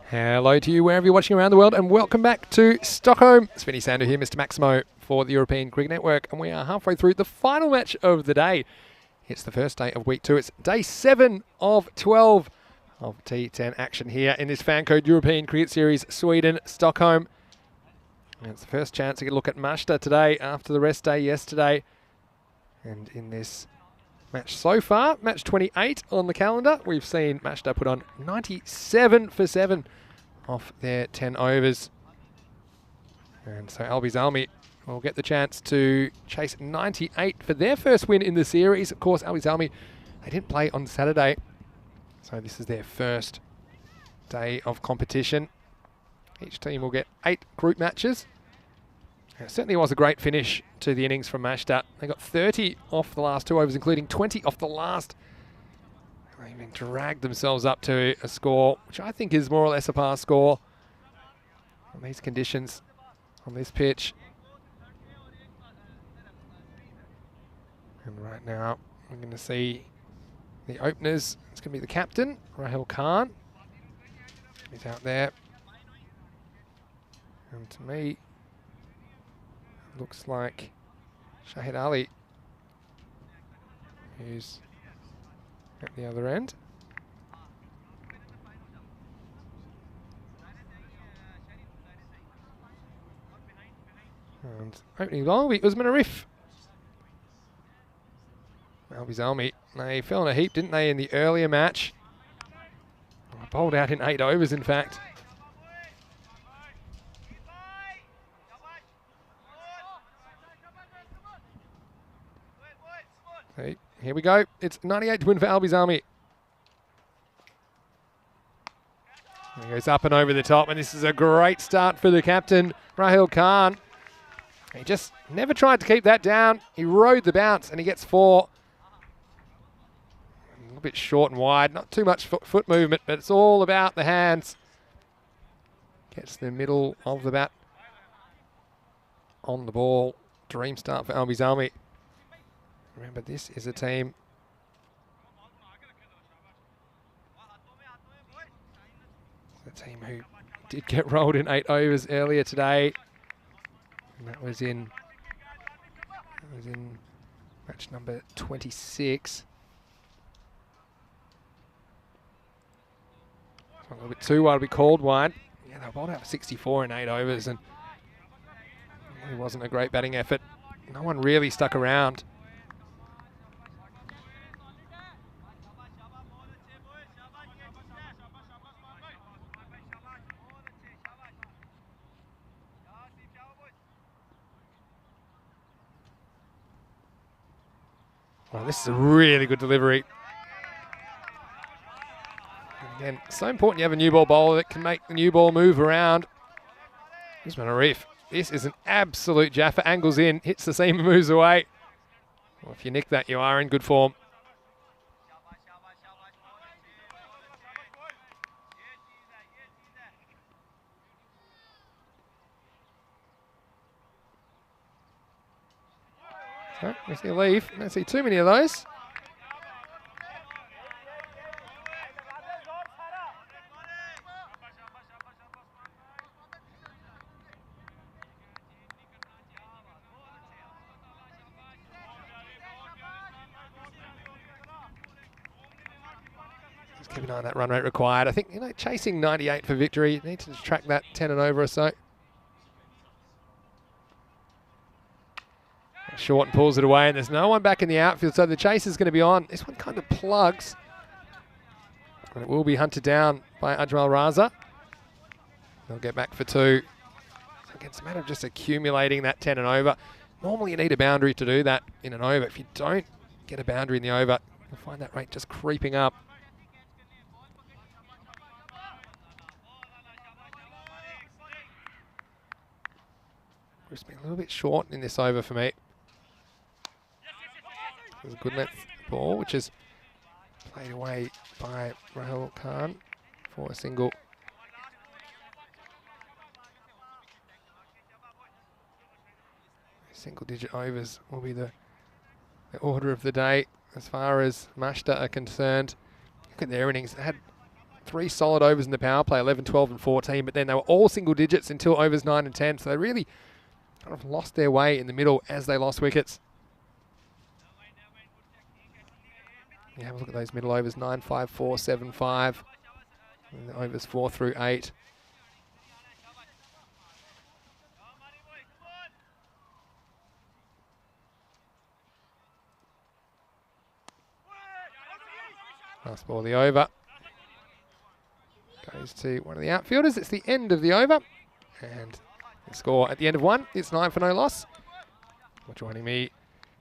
Hello to you wherever you're watching around the world, and welcome back to Stockholm. Svenny Sander here, Mr. Maximo for the European Cricket Network, and we are halfway through the final match of the day. It's the first day of week 2. It's day 7 of 12 of T10 action here in this FanCode European Cricket Series, Sweden, Stockholm. And it's the first chance to get a look at Majta today after the rest day yesterday. And in this match so far, match 28 on the calendar, we've seen Majta put on 97 for 7 off their 10 overs. And so Albi Zalmi will get the chance to chase 98 for their first win in the series. Of course, Albi Zalmi, they didn't play on Saturday, so this is their first day of competition. Each team will get 8 group matches. It certainly was a great finish to the innings from Majta. They got 30 off the last 2 overs, including 20 off the last. They even dragged themselves up to a score, which I think is more or less a par score on these conditions, on this pitch. And right now, we're going to see the openers. It's going to be the captain, Rahul Khan. He's out there. And to me, it looks like Shahid Ali, who's at the other end. And opening ball, Usman Arif. Albi Zalmi, they fell in a heap, didn't they, in the earlier match? Bowled out in 8 overs, in fact. So here we go. It's 98 to win for Albi Zalmi. He goes up and over the top, and this is a great start for the captain, Rahul Khan. He just never tried to keep that down. He rode the bounce, and he gets 4. A little bit short and wide, not too much foot movement, but it's all about the hands. Gets the middle of the bat on the ball. Dream start for Albi Zalmi. Remember, this is a team who did get rolled in 8 overs earlier today. And that was in match number 26. A little bit too wide, we called wide. Yeah, they were bowled out for 64 in 8 overs, and it really wasn't a great batting effort. No one really stuck around. Well, this is a really good delivery. Again, so important you have a new ball bowler that can make the new ball move around. Usman Arif, this is an absolute jaffa. Angles in, hits the seam and moves away. Well, if you nick that, you are in good form. So, we see a leave. Don't see too many of those. Just keep an eye on that run rate required. I think, chasing 98 for victory, you need to track that 10 and over or so. Short and pulls it away, and there's no one back in the outfield, so the chase is going to be on. This one kind of plugs, and it will be hunted down by Ajmal Raza. They'll get back for 2. So again, it's a matter of just accumulating that 10 and over. Normally you need a boundary to do that in an over. If you don't get a boundary in the over, you'll find that rate just creeping up. It's been a little bit short in this over for me. There's a good length ball, which is played away by Rahul Khan for a single. Single-digit overs will be the order of the day as far as Majta are concerned. Look at their innings. They had 3 solid overs in the power play, 11, 12 and 14, but then they were all single digits until overs 9 and 10, so they really kind of lost their way in the middle as they lost wickets. You have a look at those middle overs, 9, 5, 4, 7, 5, and the overs 4 through 8. Last ball of the over. Goes to one of the outfielders. It's the end of the over. And the score at the end of 1 is 9 for no loss. Well, joining me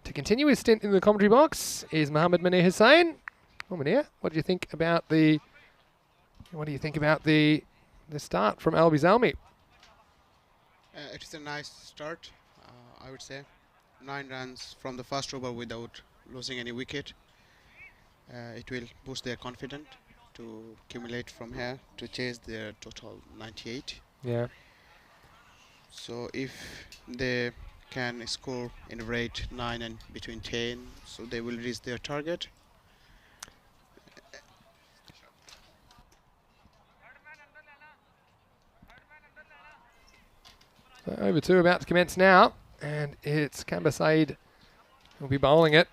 to continue his stint in the commentary box is Mohammed Munir Hussain. Well, Munir, what do you think about the start from Albi Zalmi? It is a nice start, I would say. 9 runs from the first over without losing any wicket. It will boost their confidence to accumulate from here to chase their total 98. Yeah. So if they can score in rate 9 and between 10, so they will reach their target. So over 2 about to commence now, and it's Kamba Said who'll be bowling it.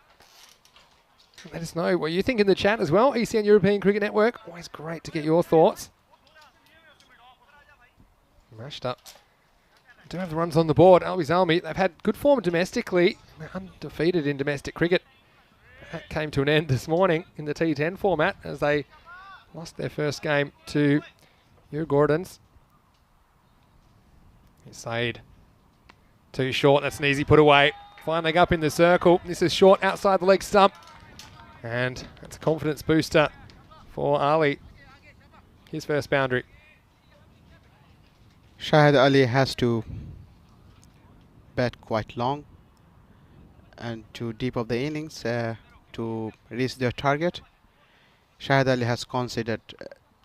Let us know what you think in the chat as well. ECN European Cricket Network. Always great to get your thoughts. Mashed up. We do have the runs on the board. Albi Zalmi, they've had good form domestically. They're undefeated in domestic cricket. That came to an end this morning in the T10 format as they lost their first game to Hugh Gordons. Here's Said. Too short. That's an easy put away. Finding up in the circle. This is short outside the leg stump. And that's a confidence booster for Ali. His first boundary. Shahid Ali has to bat quite long and to deep of the innings to reach their target. Shahid Ali has conceded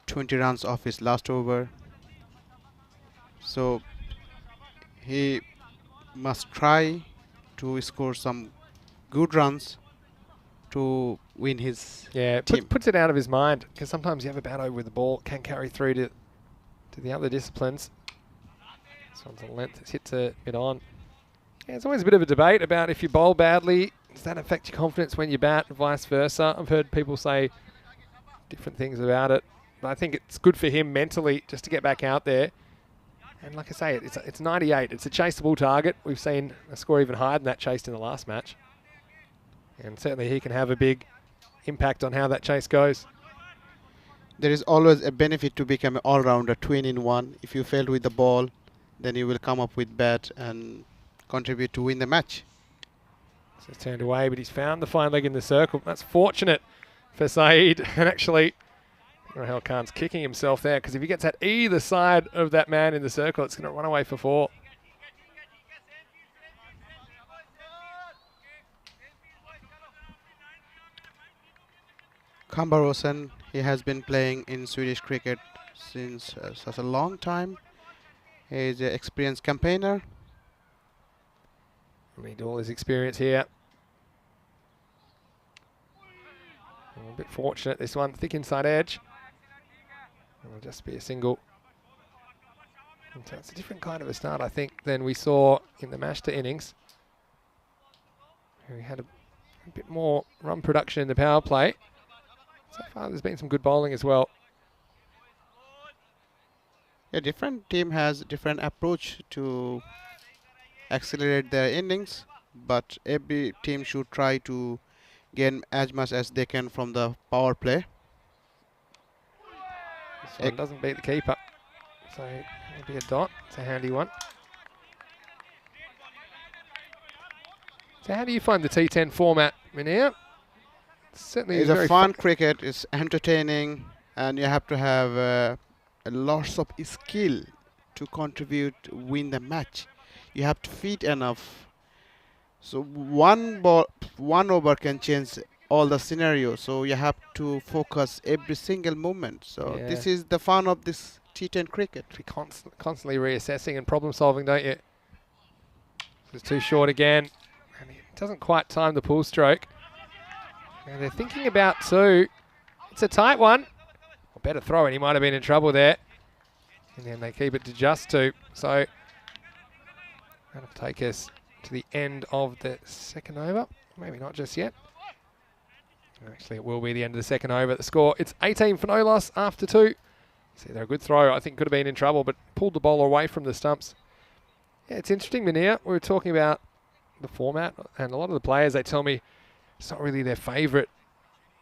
20 runs off his last over. So he must try to score some good runs to win his team. Puts it out of his mind, because sometimes you have a bad over with the ball, can carry through to the other disciplines. This one's a length, it's hit to mid-on. Yeah, there's always a bit of a debate about if you bowl badly, does that affect your confidence when you bat, and vice versa. I've heard people say different things about it, but I think it's good for him mentally just to get back out there. And like I say, it's 98, it's a chaseable target. We've seen a score even higher than that chased in the last match. And certainly he can have a big impact on how that chase goes. There is always a benefit to become an all-rounder, twin in one. If you fail with the ball, then you will come up with bat and contribute to win the match. So he's turned away, but he's found the fine leg in the circle. That's fortunate for Saeed. And actually, Rahul Khan's kicking himself there, because if he gets at either side of that man in the circle, it's going to run away for 4. Kambar Hossain, he has been playing in Swedish cricket since such a long time. He is an experienced campaigner. Need all his experience here. A bit fortunate this one, thick inside edge. It'll just be a single. And so it's a different kind of a start, I think, than we saw in the Mashta innings. We had a bit more run production in the power play. So far, there's been some good bowling as well. A different team has a different approach to accelerate their innings, but every team should try to gain as much as they can from the power play. This one doesn't beat the keeper, so it'll be a dot. It's a handy one. So how do you find the T10 format, Munir? Certainly It's a fun cricket, it's entertaining, and you have to have a lots of skill to contribute to win the match. You have to fit enough. So one over can change all the scenario. So you have to focus every single moment. So this is the fun of this T10 cricket. Be constantly reassessing and problem solving, don't you? It's too short again, and it doesn't quite time the pull stroke. And they're thinking about 2. It's a tight one. or better throw, and he might have been in trouble there. And then they keep it to just 2. So that'll take us to the end of the second over. Maybe not just yet. Actually, it will be the end of the second over. The score, it's 18 for no loss after 2. See, they're a good throw. I think could have been in trouble, but pulled the ball away from the stumps. Yeah, it's interesting, Mania. We were talking about the format, and a lot of the players, they tell me it's not really their favourite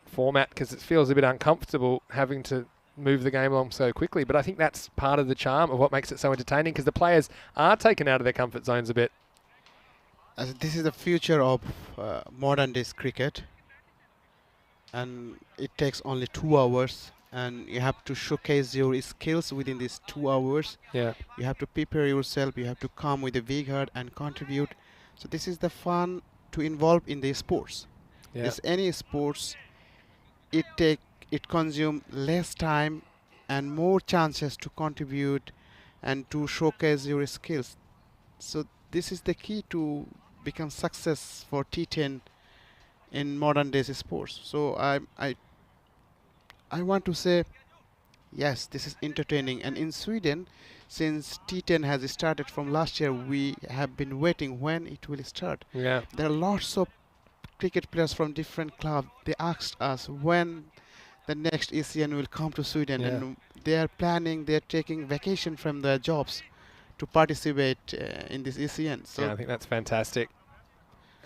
format because it feels a bit uncomfortable having to move the game along so quickly. But I think that's part of the charm of what makes it so entertaining, because the players are taken out of their comfort zones a bit. As this is the future of modern days cricket, and it takes only 2 hours, and you have to showcase your skills within these 2 hours. Yeah. You have to prepare yourself, you have to come with a vigor and contribute. So this is the fun to involve in the sports. Yeah. It's any sports, it consume less time and more chances to contribute and to showcase your skills. So this is the key to become success for T10 in modern days sports. So I want to say, yes, this is entertaining. And in Sweden, since T10 has started from last year, we have been waiting when it will start. Yeah. There are lots of cricket players from different clubs. They asked us when the next ASEAN will come to Sweden, Yeah. and they are planning, they are taking vacation from their jobs to participate in this ASEAN. So Yeah, I think that's fantastic.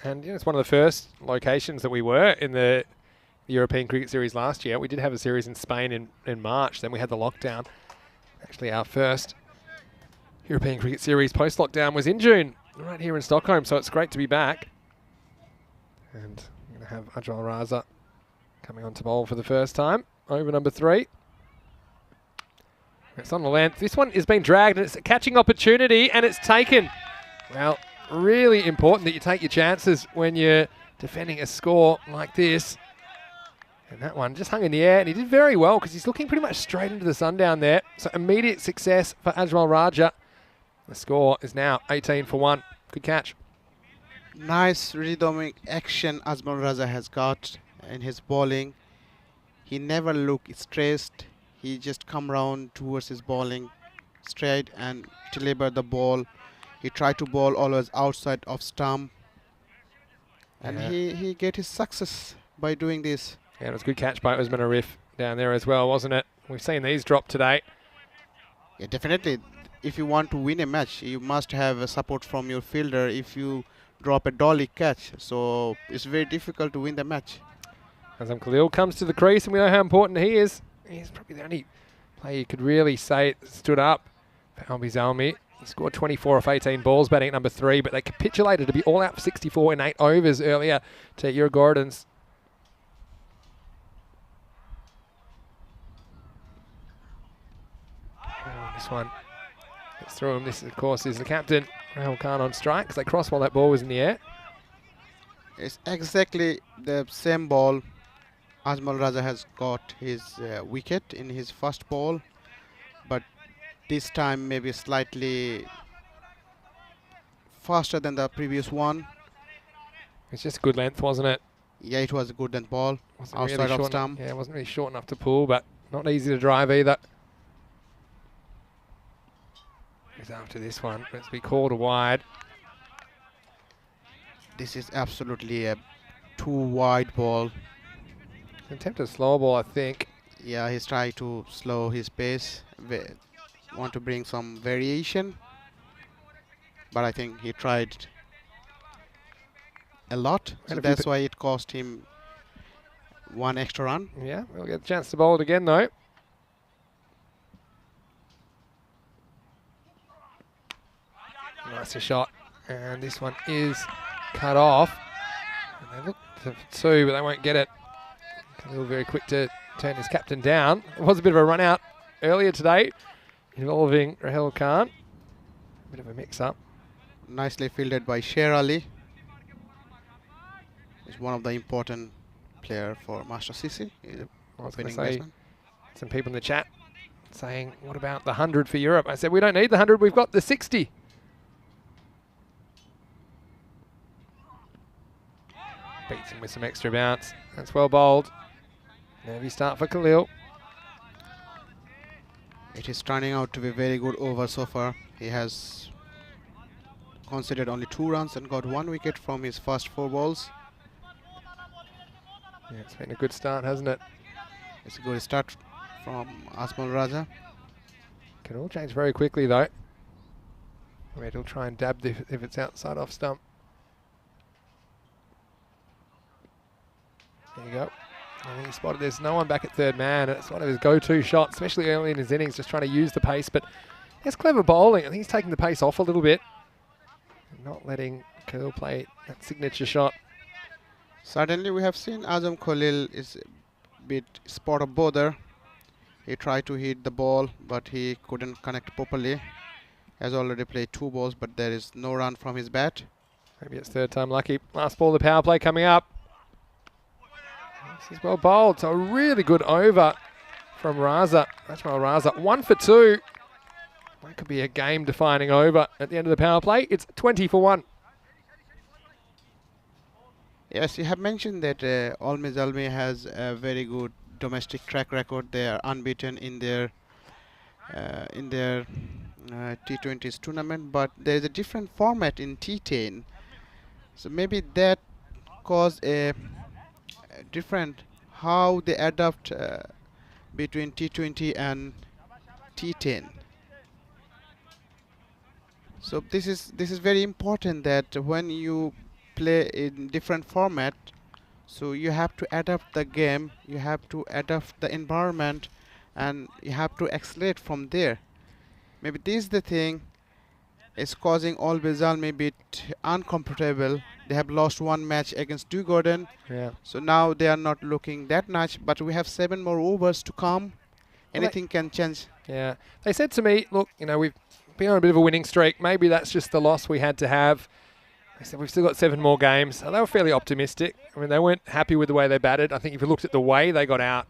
And it's one of the first locations that we were in the European Cricket Series last year. We did have a series in Spain in March, then we had the lockdown. Actually, our first European Cricket Series post-lockdown was in June, right here in Stockholm, so it's great to be back. And we're going to have Ajmal Raza coming on to bowl for the first time, over number 3. It's on the length. This one is being dragged, and it's a catching opportunity, and it's taken. Well, really important that you take your chances when you're defending a score like this. And that one just hung in the air, and he did very well because he's looking pretty much straight into the sun down there. So immediate success for Ajmal Raja. The score is now 18 for 1. Good catch. nice rhythmic action Ajmal Raza has got in his bowling. He never looked stressed. He just come round towards his bowling straight and deliver the ball. He tried to bowl always outside of stump. And Yeah. he get his success by doing this. Yeah, it was a good catch by Usman Arif down there as well, wasn't it? We've seen these drop today. Yeah, definitely. If you want to win a match, you must have a support from your fielder if you drop a dolly catch. So it's very difficult to win the match. Azam Khalil comes to the crease, and we know how important he is. He's probably the only player you could really say stood up for Albi Zalmi. He scored 24 off 18 balls, batting at number 3, but they capitulated to be all out for 64 in 8 overs earlier to your Gordons. This one gets through him. This, of course, is the captain, Rahul Khan, on strike because they crossed while that ball was in the air. It's exactly the same ball. Ajmal Raza has got his wicket in his first ball, but this time maybe slightly faster than the previous one. It's just good length, wasn't it? Yeah, it was a good length ball Wasn't outside really of short stump. Yeah, it wasn't really short enough to pull, but not easy to drive either. Goes after this one. Let's be called a wide. This is absolutely a too wide ball. Attempt a slow ball, I think. Yeah, he's trying to slow his pace. Want to bring some variation, but I think he tried a lot, so that's why it cost him 1 extra run. Yeah, we'll get a chance to bowl it again though. Nice a shot, and this one is cut off. And they look for 2, but they won't get it. Khalil very quick to turn his captain down. It was a bit of a run out earlier today involving Rahul Khan. A bit of a mix-up. Nicely fielded by Sher Ali. He's one of the important player for Master CC. He's I was a going winning to say, batsman. some people in the chat saying, what about the 100 for Europe? I said, we don't need the 100, we've got the 60. Beats him with some extra bounce. That's well bowled. Nervy start for Khalil. It is turning out to be very good over so far. He has conceded only 2 runs and got 1 wicket from his first 4 balls. Yeah, it's been a good start, hasn't it? It's a good start from Asmal Raja. Can all change very quickly though. Red will try and dab if it's outside off stump. There you go. I think he spotted there's no one back at third man. It's one of his go-to shots, especially early in his innings, just trying to use the pace. But that's clever bowling. I think he's taking the pace off a little bit. Not letting Khalil play that signature shot. Suddenly we have seen Azam Khalil is a bit spot of bother. He tried to hit the ball, but he couldn't connect properly. Has already played 2 balls, but there is no run from his bat. Maybe it's third time lucky. Last ball of the power play coming up. This is well bowled. So a really good over from Raza. That's well Raza. 1 for 2. That could be a game-defining over at the end of the power play. It's 20 for 1. Yes, you have mentioned that Almi Zalmi has a very good domestic track record. They are unbeaten in their T20s tournament, but there is a different format in T10. So maybe that caused a different how they adapt between T20 and T10. So this is very important that when you play in different format, so you have to adapt the game, you have to adapt the environment, and you have to accelerate from there. Maybe this is the thing is causing all Bizalmi a bit uncomfortable. They have lost 1 match against Dew Gordon. Yeah. So now they are not looking that much, but we have 7 more overs to come. Anything can change. Yeah. They said to me, look, you know, we've been on a bit of a winning streak. Maybe that's just the loss we had to have. They said we've still got 7 more games. So they were fairly optimistic. I mean, they weren't happy with the way they batted. I think if you looked at the way they got out,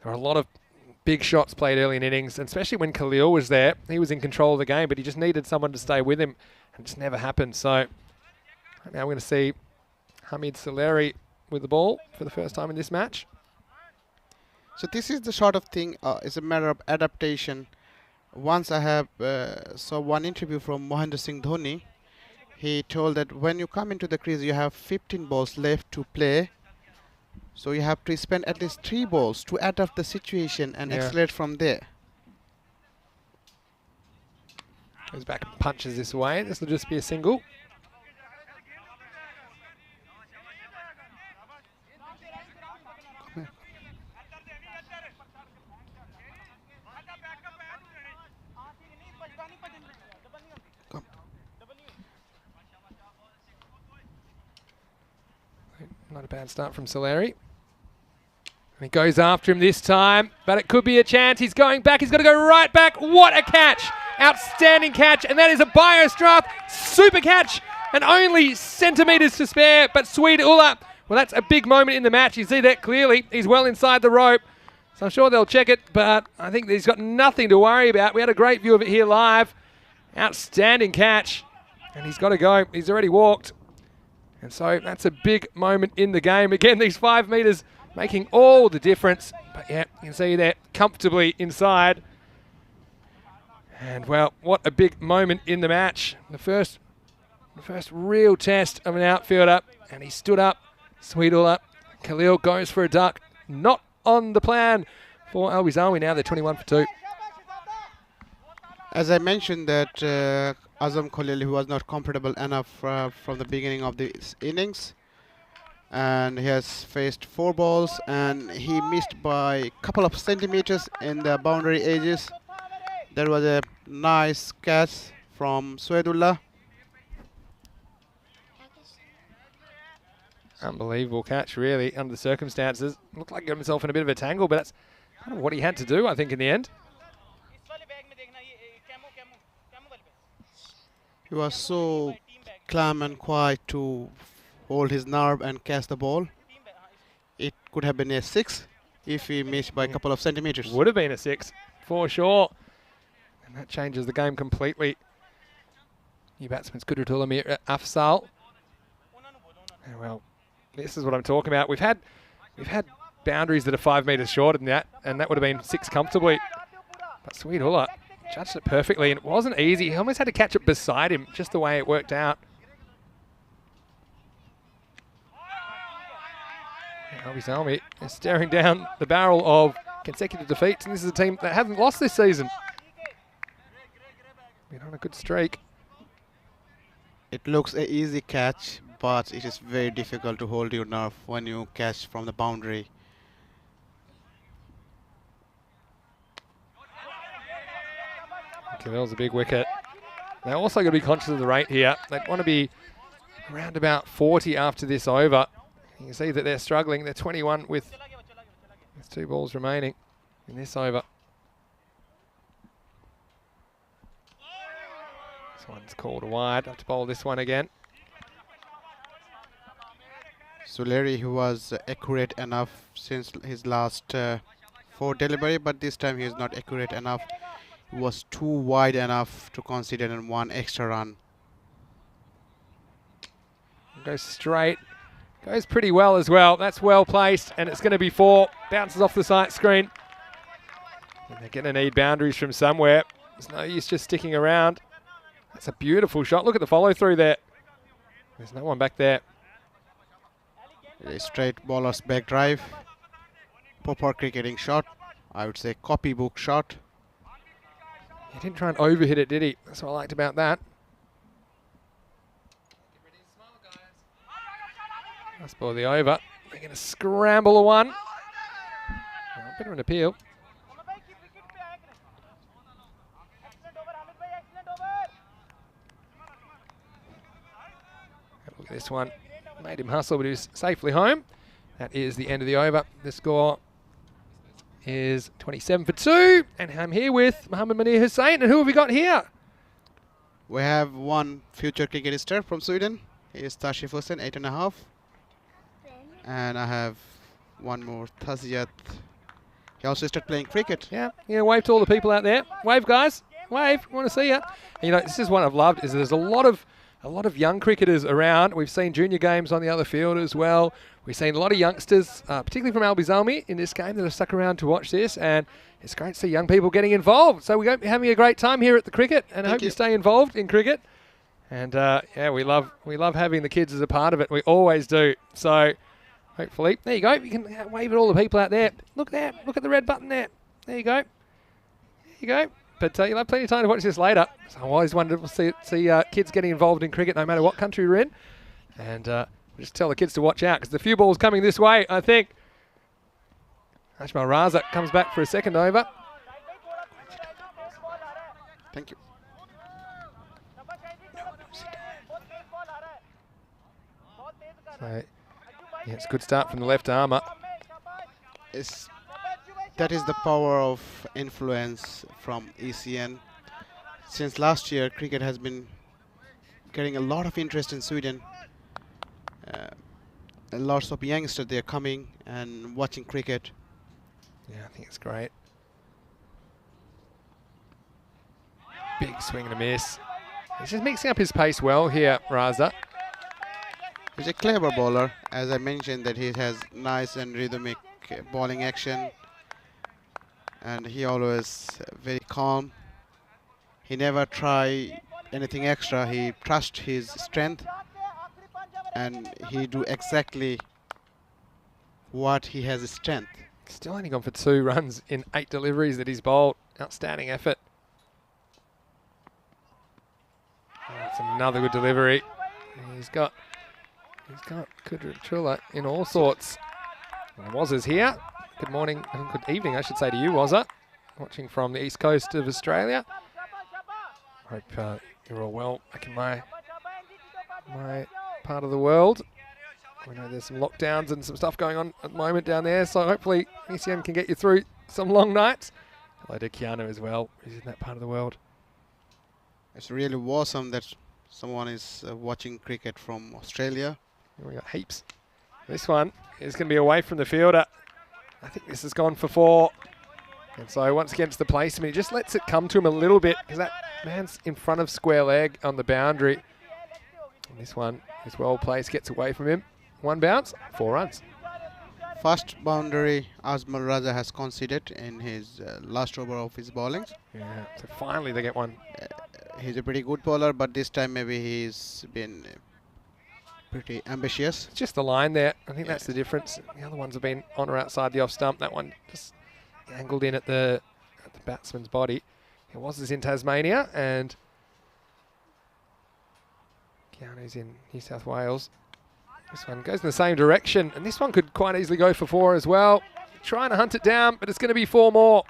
there were a lot of big shots played early in innings, and especially when Khalil was there. He was in control of the game, but he just needed someone to stay with him, and it just never happened. So now we're going to see Hamid Saleri with the ball for the first time in this match. So this is the sort of thing, it's a matter of adaptation. Once I have saw one interview from Mahendra Singh Dhoni. He told that when you come into the crease, you have 15 balls left to play. So you have to spend at least 3 balls to adapt the situation and accelerate from there. Goes back and punches this away. This will just be a single. Not a bad start from Saleri. And he goes after him this time, but it could be a chance. He's going back. He's got to go right back. What a catch. Outstanding catch. And that is a Biostrath super catch. And only centimetres to spare. But Swede Ulla, well, that's a big moment in the match. You see that clearly. He's well inside the rope. So I'm sure they'll check it, but I think he's got nothing to worry about. We had a great view of it here live. Outstanding catch. And he's got to go. He's already walked. And so that's a big moment in the game. Again, these 5 metres making all the difference. But yeah, you can see they're comfortably inside. And well, what a big moment in the match. The first real test of an outfielder. And he stood up. Sweetula. Khalil goes for a duck. Not on the plan for Albies Army now. They're 21 for 2. As I mentioned that Azam Khalil, who was not comfortable enough from the beginning of the innings, and he has faced 4 balls and he missed by a couple of centimeters in the boundary edges. There was a nice catch from Suedullah. Unbelievable catch, really, under the circumstances. Looked like he got himself in a bit of a tangle, but that's kind of what he had to do, I think, in the end. He was so calm and quiet to hold his nerve and catch the ball. It could have been a 6 if he missed by a couple of centimeters. Would have been a 6, for sure. And that changes the game completely. New batsman's Kudratullah Mir Afsal. And well, this is what I'm talking about. We've had boundaries that are 5 metres shorter than that, and that would have been 6 comfortably. But Sweetulla judged it perfectly, and it wasn't easy. He almost had to catch it beside him, just the way it worked out. Albi Salmi is staring down the barrel of consecutive defeats, and this is a team that hasn't lost this season. Been on a good streak. It looks an easy catch, but it is very difficult to hold your nerve when you catch from the boundary. Cavell's a big wicket. They're also going to be conscious of the rate here. They want to be around about 40 after this over. You can see that they're struggling. They're 21 with 2 balls remaining in this over. This one's called wide. Have to bowl this one again. Suleri, who was accurate enough since his last 4 delivery, but this time he is not accurate enough. He was too wide enough to consider in 1 extra run. Goes straight. Goes pretty well as well. That's well placed, and it's going to be 4. Bounces off the sight screen. And they're going to need boundaries from somewhere. There's no use just sticking around. That's a beautiful shot. Look at the follow through there. There's no one back there. A straight bowler's back drive. Proper cricketing shot. I would say copybook shot. He didn't try and overhit it, did he? That's what I liked about that. Let's ball the over. They're going to scramble a one. Well, bit of an appeal. Have a look at this one. Made him hustle, but he was safely home. That is the end of the over. The score is 27 for 2. And I'm here with Mohammad Munir Hussain. And who have we got here? We have one future cricket star from Sweden. He is Tashif Hussain, 8.5. And I have one more, Taziyat. He also started playing cricket. Yeah, wave to all the people out there. Wave, guys. Wave. Want to see you. You know, this is what I've loved, is there's a lot of young cricketers around. We've seen junior games on the other field as well. We've seen a lot of youngsters, particularly from Albi Salmi in this game, that have stuck around to watch this, and it's great to see young people getting involved. So we're having a great time here at the cricket, and I hope you stay involved in cricket. And yeah, we love having the kids as a part of it. We always do. So hopefully, there you go. You can wave at all the people out there. Look there. Look at the red button there. There you go. There you go. But you'll have plenty of time to watch this later. So I always wondered to see kids getting involved in cricket no matter what country we're in. And we'll just tell the kids to watch out because the few balls coming this way, I think. Ashmal Raza comes back for a second over. Thank you. So, yeah, it's a good start from the left armour. That is the power of influence from ECN. Since last year, cricket has been getting a lot of interest in Sweden. And lots of youngsters, they are coming and watching cricket. Yeah, I think it's great. Big swing and a miss. He's just mixing up his pace well here, Raza. He's a clever bowler. As I mentioned, that he has nice and rhythmic bowling action. And he always very calm. He never try anything extra. He trusts his strength, and he do exactly what he has strength. Still only gone for 2 runs in 8 deliveries that he's bowled. Outstanding effort. That's another good delivery. He's got Kudratula in all sorts. And Wazza's here. Good morning, good evening, I should say, to you, Wazza. Watching from the east coast of Australia. Hope you're all well back in my part of the world. I know there's some lockdowns and some stuff going on at the moment down there, so hopefully ECN can get you through some long nights. Hello to Keanu as well, who's in that part of the world. It's really awesome that someone is watching cricket from Australia. We got heaps. This one is going to be away from the fielder. I think this has gone for 4. And so once again, it's the placement. He just lets it come to him a little bit because that man's in front of square leg on the boundary. And this one is well placed, gets away from him. 1 bounce, 4 runs. first boundary Azmal Raza has conceded in his last over of his bowlings. Yeah, so finally they get one. He's a pretty good bowler, but this time maybe he's been pretty ambitious. It's just the line there. I think that's the difference. The other ones have been on or outside the off stump. That one just angled in at the batsman's body. It was in Tasmania, and Keanu's in New South Wales. This one goes in the same direction, and this one could quite easily go for 4 as well. Trying to hunt it down, but it's going to be 4 more.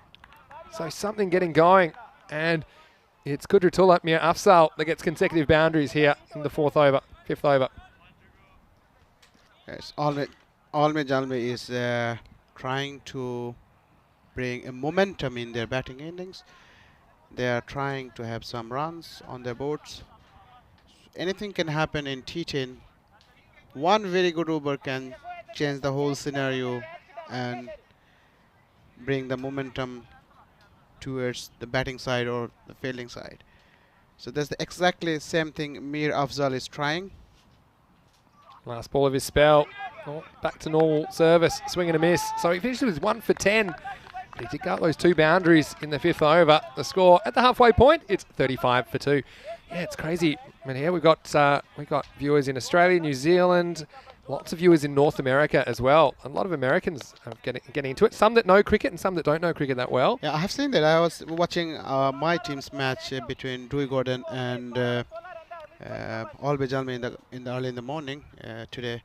So something getting going, and it's Kudratullah Mir Afzal that gets consecutive boundaries here in the 5th over. Yes, Alme Jalme is trying to bring a momentum in their batting innings. They are trying to have some runs on their boards. Anything can happen in T10. One very good over can change the whole scenario and bring the momentum towards the batting side or the fielding side. So that's the exactly same thing Mir Afzal is trying. Last ball of his spell. Oh, back to normal service. Swing and a miss. So he finished with 1 for 10. But he did get those 2 boundaries in the 5th over. The score at the halfway point, it's 35 for 2. Yeah, it's crazy. I mean, here we've got viewers in Australia, New Zealand, lots of viewers in North America as well. A lot of Americans are getting into it. Some that know cricket and some that don't know cricket that well. Yeah, I have seen that. I was watching my team's match between Drew Gordon and Albe Jalme in the early in the morning today,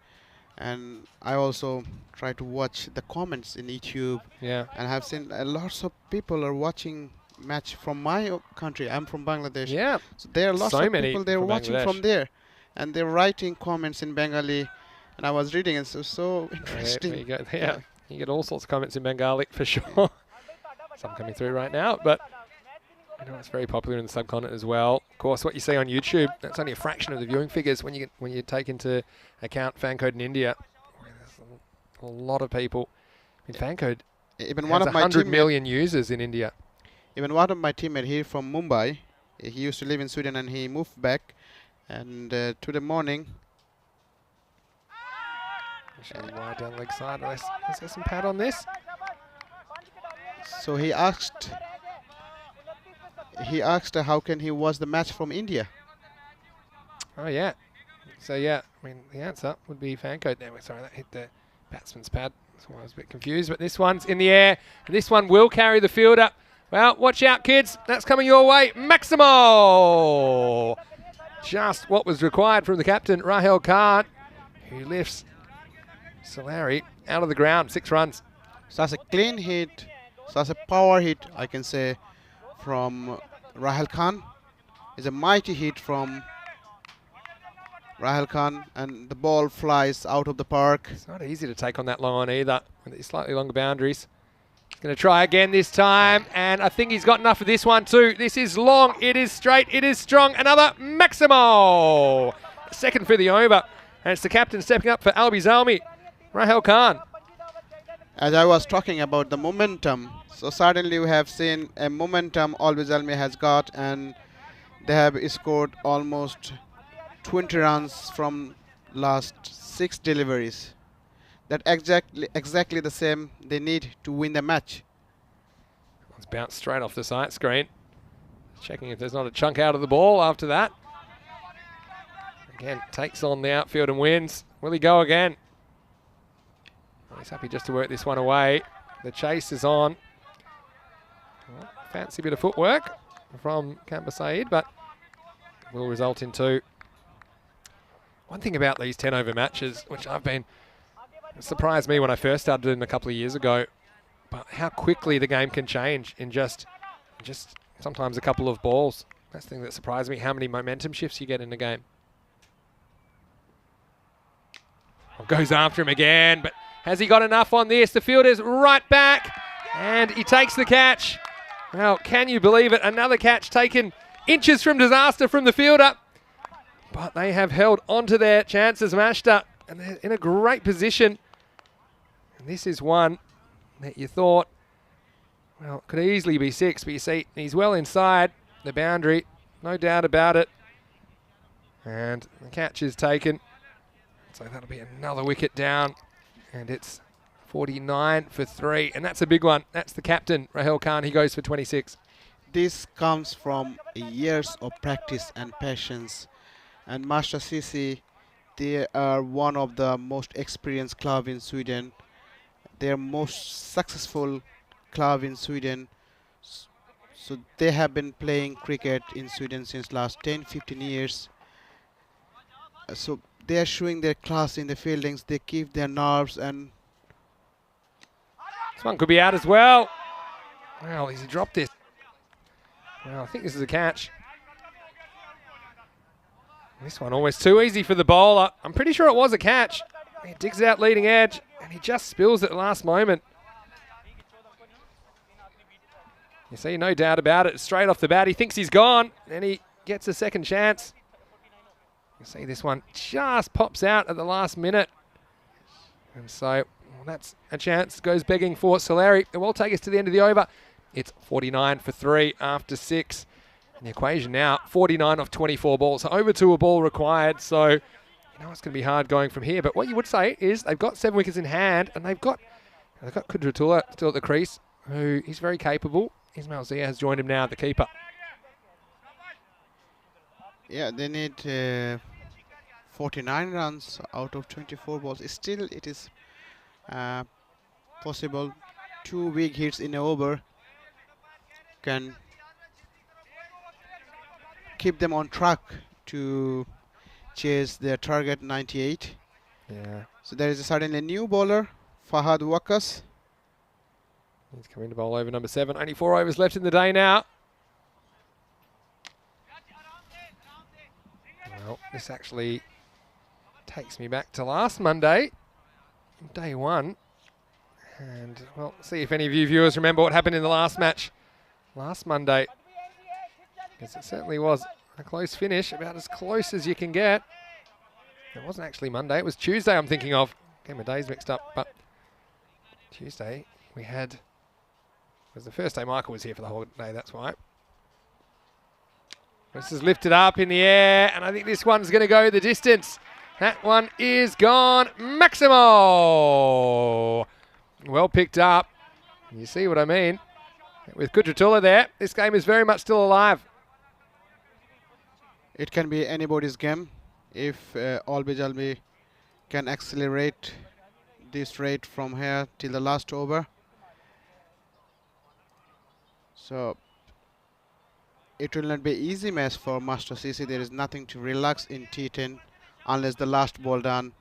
and I also try to watch the comments in YouTube. Yeah, and have seen lots of people are watching match from my country. I'm from Bangladesh. Yeah, so there are lots so of many people they're watching Bangladesh. from there, and they're writing comments in Bengali, and I was reading it. So interesting. There you go. Yeah, you get all sorts of comments in Bengali for sure. Some coming through right now, but I know it's very popular in the subcontinent as well. Of course, what you see on YouTube, that's only a fraction of the viewing figures when you take into account FanCode in India. There's a lot of people. I mean, FanCode Even has one of my 100 million users in India. Even one of my teammates here from Mumbai, he used to live in Sweden and he moved back. And to the morning, Actually, wide down the leg side. Let's get some pad on this. so he asked how can he watch the match from India. Oh yeah. So yeah, I mean the answer would be FanCode. There, sorry, that hit the batsman's pad. That's why I was a bit confused. But this one's in the air, and this one will carry the fielder. Well, watch out, kids. That's coming your way. Maximo! Just what was required from the captain, Rahel Khan, who lifts Solari out of the ground. 6 runs. So that's a clean hit. So that's a power hit, I can say, from Rahel Khan. It's a mighty hit from Rahel Khan, and the ball flies out of the park. It's not easy to take on that long on either, with these slightly longer boundaries. He's going to try again this time, and I think he's got enough of this one too. This is long, it is straight, it is strong. Another Maximo! Second for the over, and it's the captain stepping up for Albi Zalmi, Rahel Khan. As I was talking about the momentum, so suddenly we have seen a momentum Albi Zalmi has got, and they have scored almost 20 runs from last 6 deliveries. That exactly the same they need to win the match. It's bounced straight off the sight screen. Checking if there's not a chunk out of the ball after that. Again, takes on the outfield and wins. Will he go again? Well, he's happy just to work this one away. The chase is on. Well, fancy bit of footwork from Kamba Saeed, but will result in 2. One thing about these 10 over matches, which it surprised me when I first started doing them a couple of years ago, but how quickly the game can change in just sometimes a couple of balls. That's the thing that surprised me, how many momentum shifts you get in the game. Goes after him again, but has he got enough on this? The fielder's right back, and he takes the catch. Well, can you believe it? Another catch taken inches from disaster from the fielder. But they have held onto their chances, Mashta, and they're in a great position. And this is one that you thought, well, could easily be 6, but you see, he's well inside the boundary, no doubt about it. And the catch is taken. So that'll be another wicket down, and it's 49 for 3, and that's a big one. That's the captain, Rahel Khan. He goes for 26. This comes from years of practice and patience. And Master CC, they are one of the most experienced club in Sweden. Their most successful club in Sweden. So they have been playing cricket in Sweden since last 10-15 years. So they are showing their class in the fieldings. They keep their nerves, and This one could be out as well. Well, he dropped this. Well, I think this is a catch. This one almost too easy for the bowler. I'm pretty sure it was a catch. He digs it out leading edge, and he just spills it at the last moment. You see, no doubt about it. Straight off the bat, he thinks he's gone, and he gets a second chance. You see this one just pops out at the last minute. And so well, that's a chance. Goes begging for Solari. It will take us to the end of the over. It's 49 for 3 after 6. And the equation now, 49 off 24 balls. So over to a ball required. So you know it's going to be hard going from here. But what you would say is they've got 7 wickets in hand, and they've got Kudratullah still at the crease, who is very capable. Ismail Zia has joined him now, the keeper. yeah, they need 49 runs out of 24 balls. Still, it is possible. 2 big hits in an over can keep them on track to chase their target 98. Yeah. So there is suddenly a new bowler, Fahad Wakas. He's coming to bowl over number 7. Only 4 overs left in the day now. Well, this actually takes me back to last Monday, day 1. And, well, see if any of you viewers remember what happened in the last match last Monday. Because it certainly was a close finish, about as close as you can get. It wasn't actually Monday, it was Tuesday I'm thinking of. Getting my days mixed up, but Tuesday we had... It was the first day Michael was here for the whole day, that's why. This is lifted up in the air, and I think this one's going to go the distance. That one is gone. Maximo! Well picked up. You see what I mean? With Kudratullah there, this game is very much still alive. It can be anybody's game if Albi Jalbi can accelerate this rate from here till the last over. So it will not be easy match for Master CC. There is nothing to relax in T10 unless the last ball done.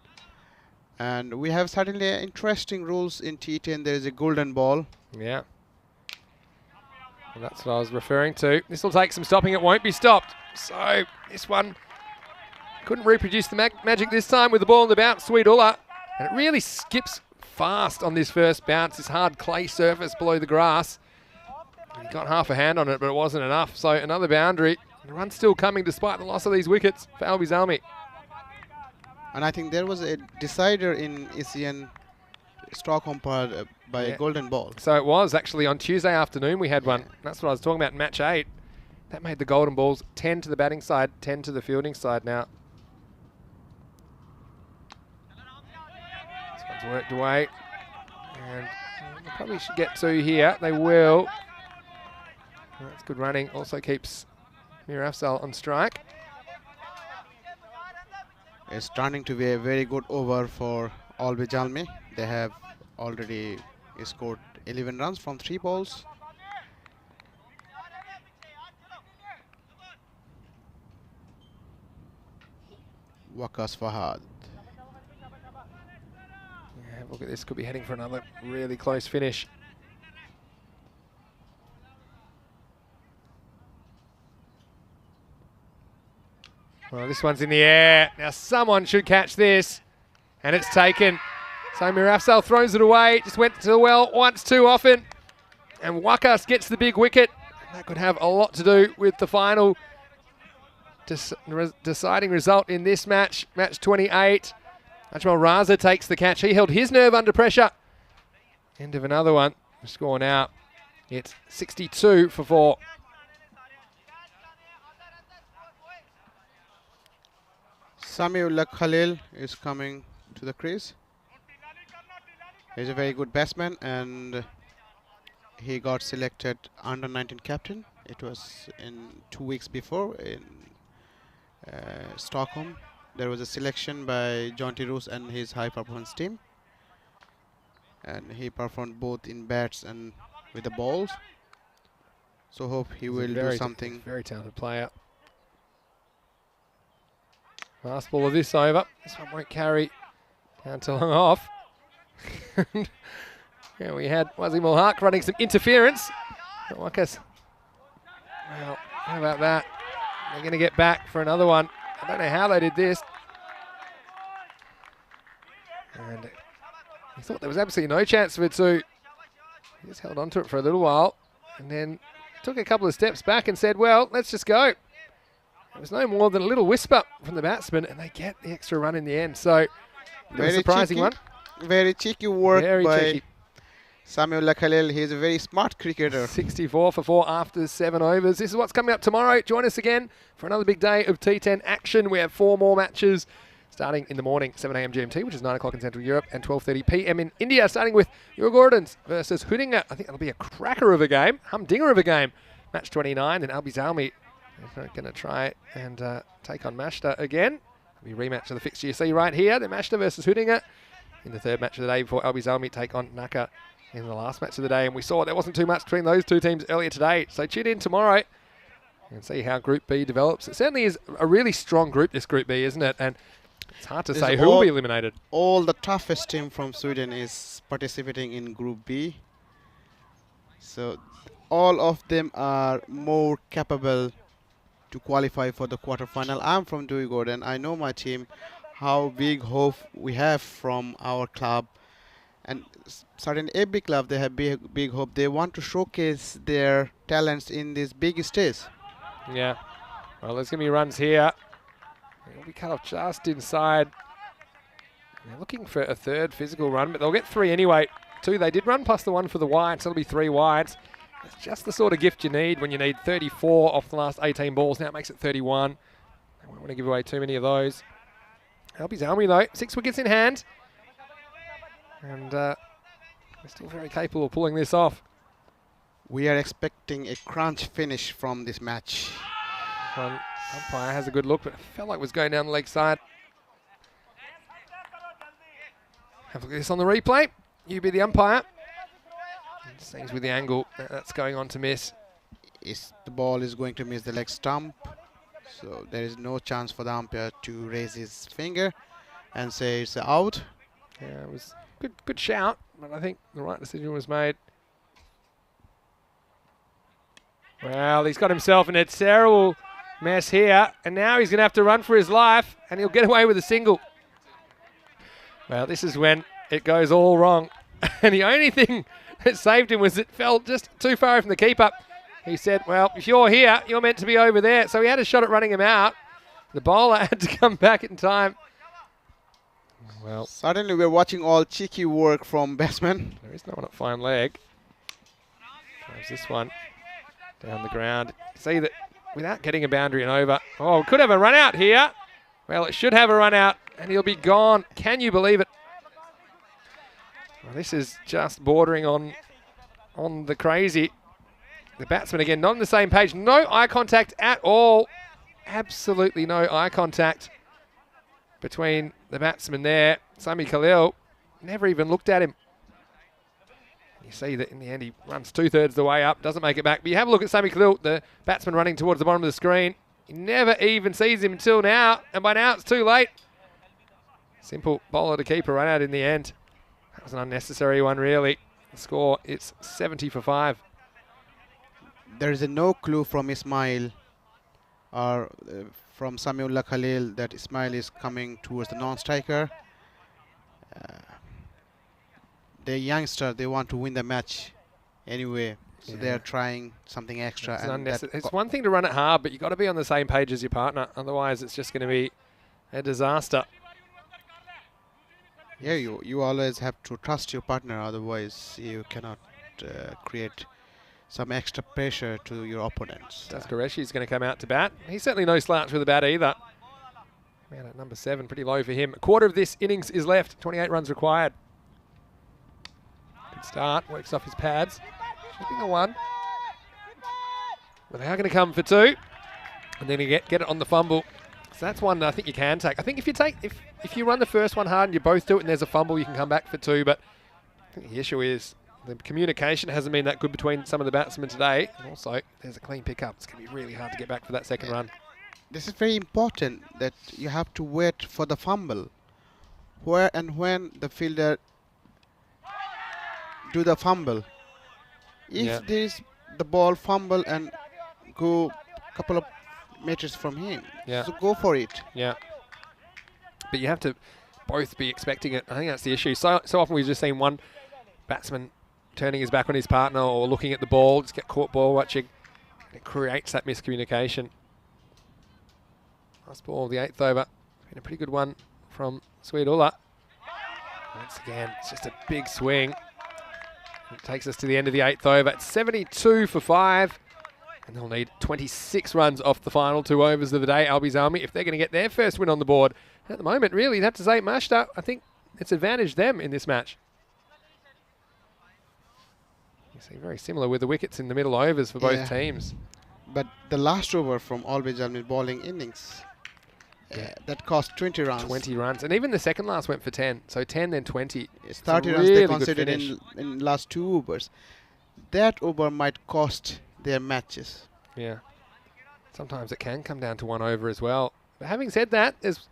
And we have certainly interesting rules in T10. There is a golden ball. Yeah. And that's what I was referring to. This will take some stopping. It won't be stopped. So this one couldn't reproduce the magic this time with the ball in the bounce. Sweetullah. And it really skips fast on this first bounce. This hard clay surface below the grass. He got half a hand on it, but it wasn't enough. So another boundary. The run's still coming despite the loss of these wickets for Albi Zalmi. And I think there was a decider in ASEAN Stockholm by a golden ball. So it was actually on Tuesday afternoon we had one. That's what I was talking about in match 8. That made the golden balls 10 to the batting side, 10 to the fielding side now. This one's worked away. And they probably should get 2 here. They will. That's good running. Also keeps Mir Afzal on strike. It's turning to be a very good over for Albi Jalmi. They have already scored 11 runs from 3 balls. Wakas Fahad. Yeah, look at this. Could be heading for another really close finish. Well, this one's in the air. Now someone should catch this. And it's taken. So Mir Afzal throws it away. Just went to the well once too often. And Wakas gets the big wicket. That could have a lot to do with the final deciding result in this match. Match 28. Ajmal Raza takes the catch. He held his nerve under pressure. End of another one. The score now. It's 62 for 4. Samiullah Khalil is coming to the crease. He's a very good batsman, and he got selected under 19 captain. It was in 2 weeks before in Stockholm. There was a selection by John T. Roos and his high performance team, and he performed both in bats and with the balls. So hope he will do something. Very talented player. Last ball of this over. This one won't carry down to long off. Yeah, we had Wazim Mulhaq running some interference. Wakas. Well, how about that? They're going to get back for another one. I don't know how they did this. And he thought there was absolutely no chance for it to. He just held on to it for a little while and then took a couple of steps back and said, well, let's just go. It was no more than a little whisper from the batsman, and they get the extra run in the end. So, very surprising one. Very cheeky work by cheeky. Samuel Khalil. He's a very smart cricketer. 64 for 4 after 7 overs. This is what's coming up tomorrow. Join us again for another big day of T10 action. We have 4 more matches starting in the morning, 7 a.m. GMT, which is 9 o'clock in Central Europe, and 12:30 p.m. in India, starting with Gordons versus Hudinga. I think that'll be a cracker of a game, humdinger of a game. Match 29, and Albi Zalmi going to try and take on Mashta again. It'll be a rematch of the fixture you see right here. The Mashta versus Hudinga in the 3rd match of the day before Albi Zalmi take on Naka in the last match of the day. And we saw there wasn't too much between those two teams earlier today. So tune in tomorrow and see how Group B develops. It certainly is a really strong group, this Group B, isn't it? And it's hard to say who will be eliminated. All the toughest team from Sweden is participating in Group B. So all of them are more capable to qualify for the quarterfinal. I'm from Dewey Gordon. I know my team, how big hope we have from our club. And certainly every club, they have big hope. They want to showcase their talents in this big stage. Yeah. Well, there's going to be runs here. They'll be cut off just inside. They're looking for a 3rd physical run, but they'll get 3 anyway. 2 they did run, plus the 1 for the wides. So it'll be 3 wides. It's just the sort of gift you need when you need 34 off the last 18 balls. Now it makes it 31. I don't want to give away too many of those. Albi Zalmi, though, 6 wickets in hand. And they're still very capable of pulling this off. We are expecting a crunch finish from this match. One umpire has a good look, but it felt like it was going down the leg side. Have a look at this on the replay. You be the umpire. Seems with the angle that's going on to miss. The ball is going to miss the leg stump. So there is no chance for the umpire to raise his finger and say it's out. Yeah, it was good shout, but I think the right decision was made. Well, he's got himself in a terrible mess here, and now he's going to have to run for his life, and he'll get away with a single. Well, this is when it goes all wrong. And the only thing that saved him was it fell just too far from the keeper. He said, well, if you're here, you're meant to be over there. So he had a shot at running him out. The bowler had to come back in time. Well, suddenly we're watching all cheeky work from batsmen. There is no one at fine leg. Drives this one down the ground. See that without getting a boundary and over. Oh, could have a run out here. Well, it should have a run out, and he'll be gone. Can you believe it? Well, this is just bordering on the crazy. The batsman again, not on the same page. No eye contact at all. Absolutely no eye contact between the batsman there. Sami Khalil never even looked at him. You see that in the end he runs 2/3 the way up, doesn't make it back. But you have a look at Sami Khalil, the batsman running towards the bottom of the screen. He never even sees him until now, and by now it's too late. Simple bowler to keep a run out in the end. That was an unnecessary one, really. The score, it's 70 for 5. There is no clue from Ismail or from Samuel Khalil that Ismail is coming towards the non-striker. The youngster, they want to win the match anyway, so they are trying something extra. And it's one thing to run it hard, but you've got to be on the same page as your partner. Otherwise, it's just going to be a disaster. Yeah, you always have to trust your partner, otherwise you cannot create some extra pressure to your opponents. Das Qureshi's going to come out to bat. He's certainly no slouch with the bat either. Man at number 7, pretty low for him. A quarter of this innings is left, 28 runs required. Good start. Works off his pads. Should be the one. But they are going to come for 2. And then you get it on the fumble. So that's one that I think you can take. I think if you run the first one hard and you both do it and there's a fumble, you can come back for 2. But I think the issue is the communication hasn't been that good between some of the batsmen today. And also, there's a clean pickup. It's going to be really hard to get back for that second run. This is very important that you have to wait for the fumble. Where and when the fielder do the fumble. If there is the ball fumble and go a couple of meters from him, so go for it. Yeah. But you have to both be expecting it. I think that's the issue. So often we've just seen one batsman turning his back on his partner or looking at the ball, just get caught ball watching. And it creates that miscommunication. Last ball, the 8th over. Been a pretty good one from Sweetulla. Once again, it's just a big swing. It takes us to the end of the 8th over. It's 72 for 5. And they'll need 26 runs off the final 2 overs of the day, Albies Army, if they're going to get their first win on the board. At the moment, really, you'd have to say, Mashta, I think it's advantaged them in this match. You see very similar with the wickets in the middle overs for both teams. But the last over from Albies Army bowling innings, that cost 20 runs. 20 runs. And even the second last went for 10. So 10, then 20. It's 30 runs really they considered in last 2 overs. That over might cost their matches. Yeah. Sometimes it can come down to 1 over as well. But having said that, there's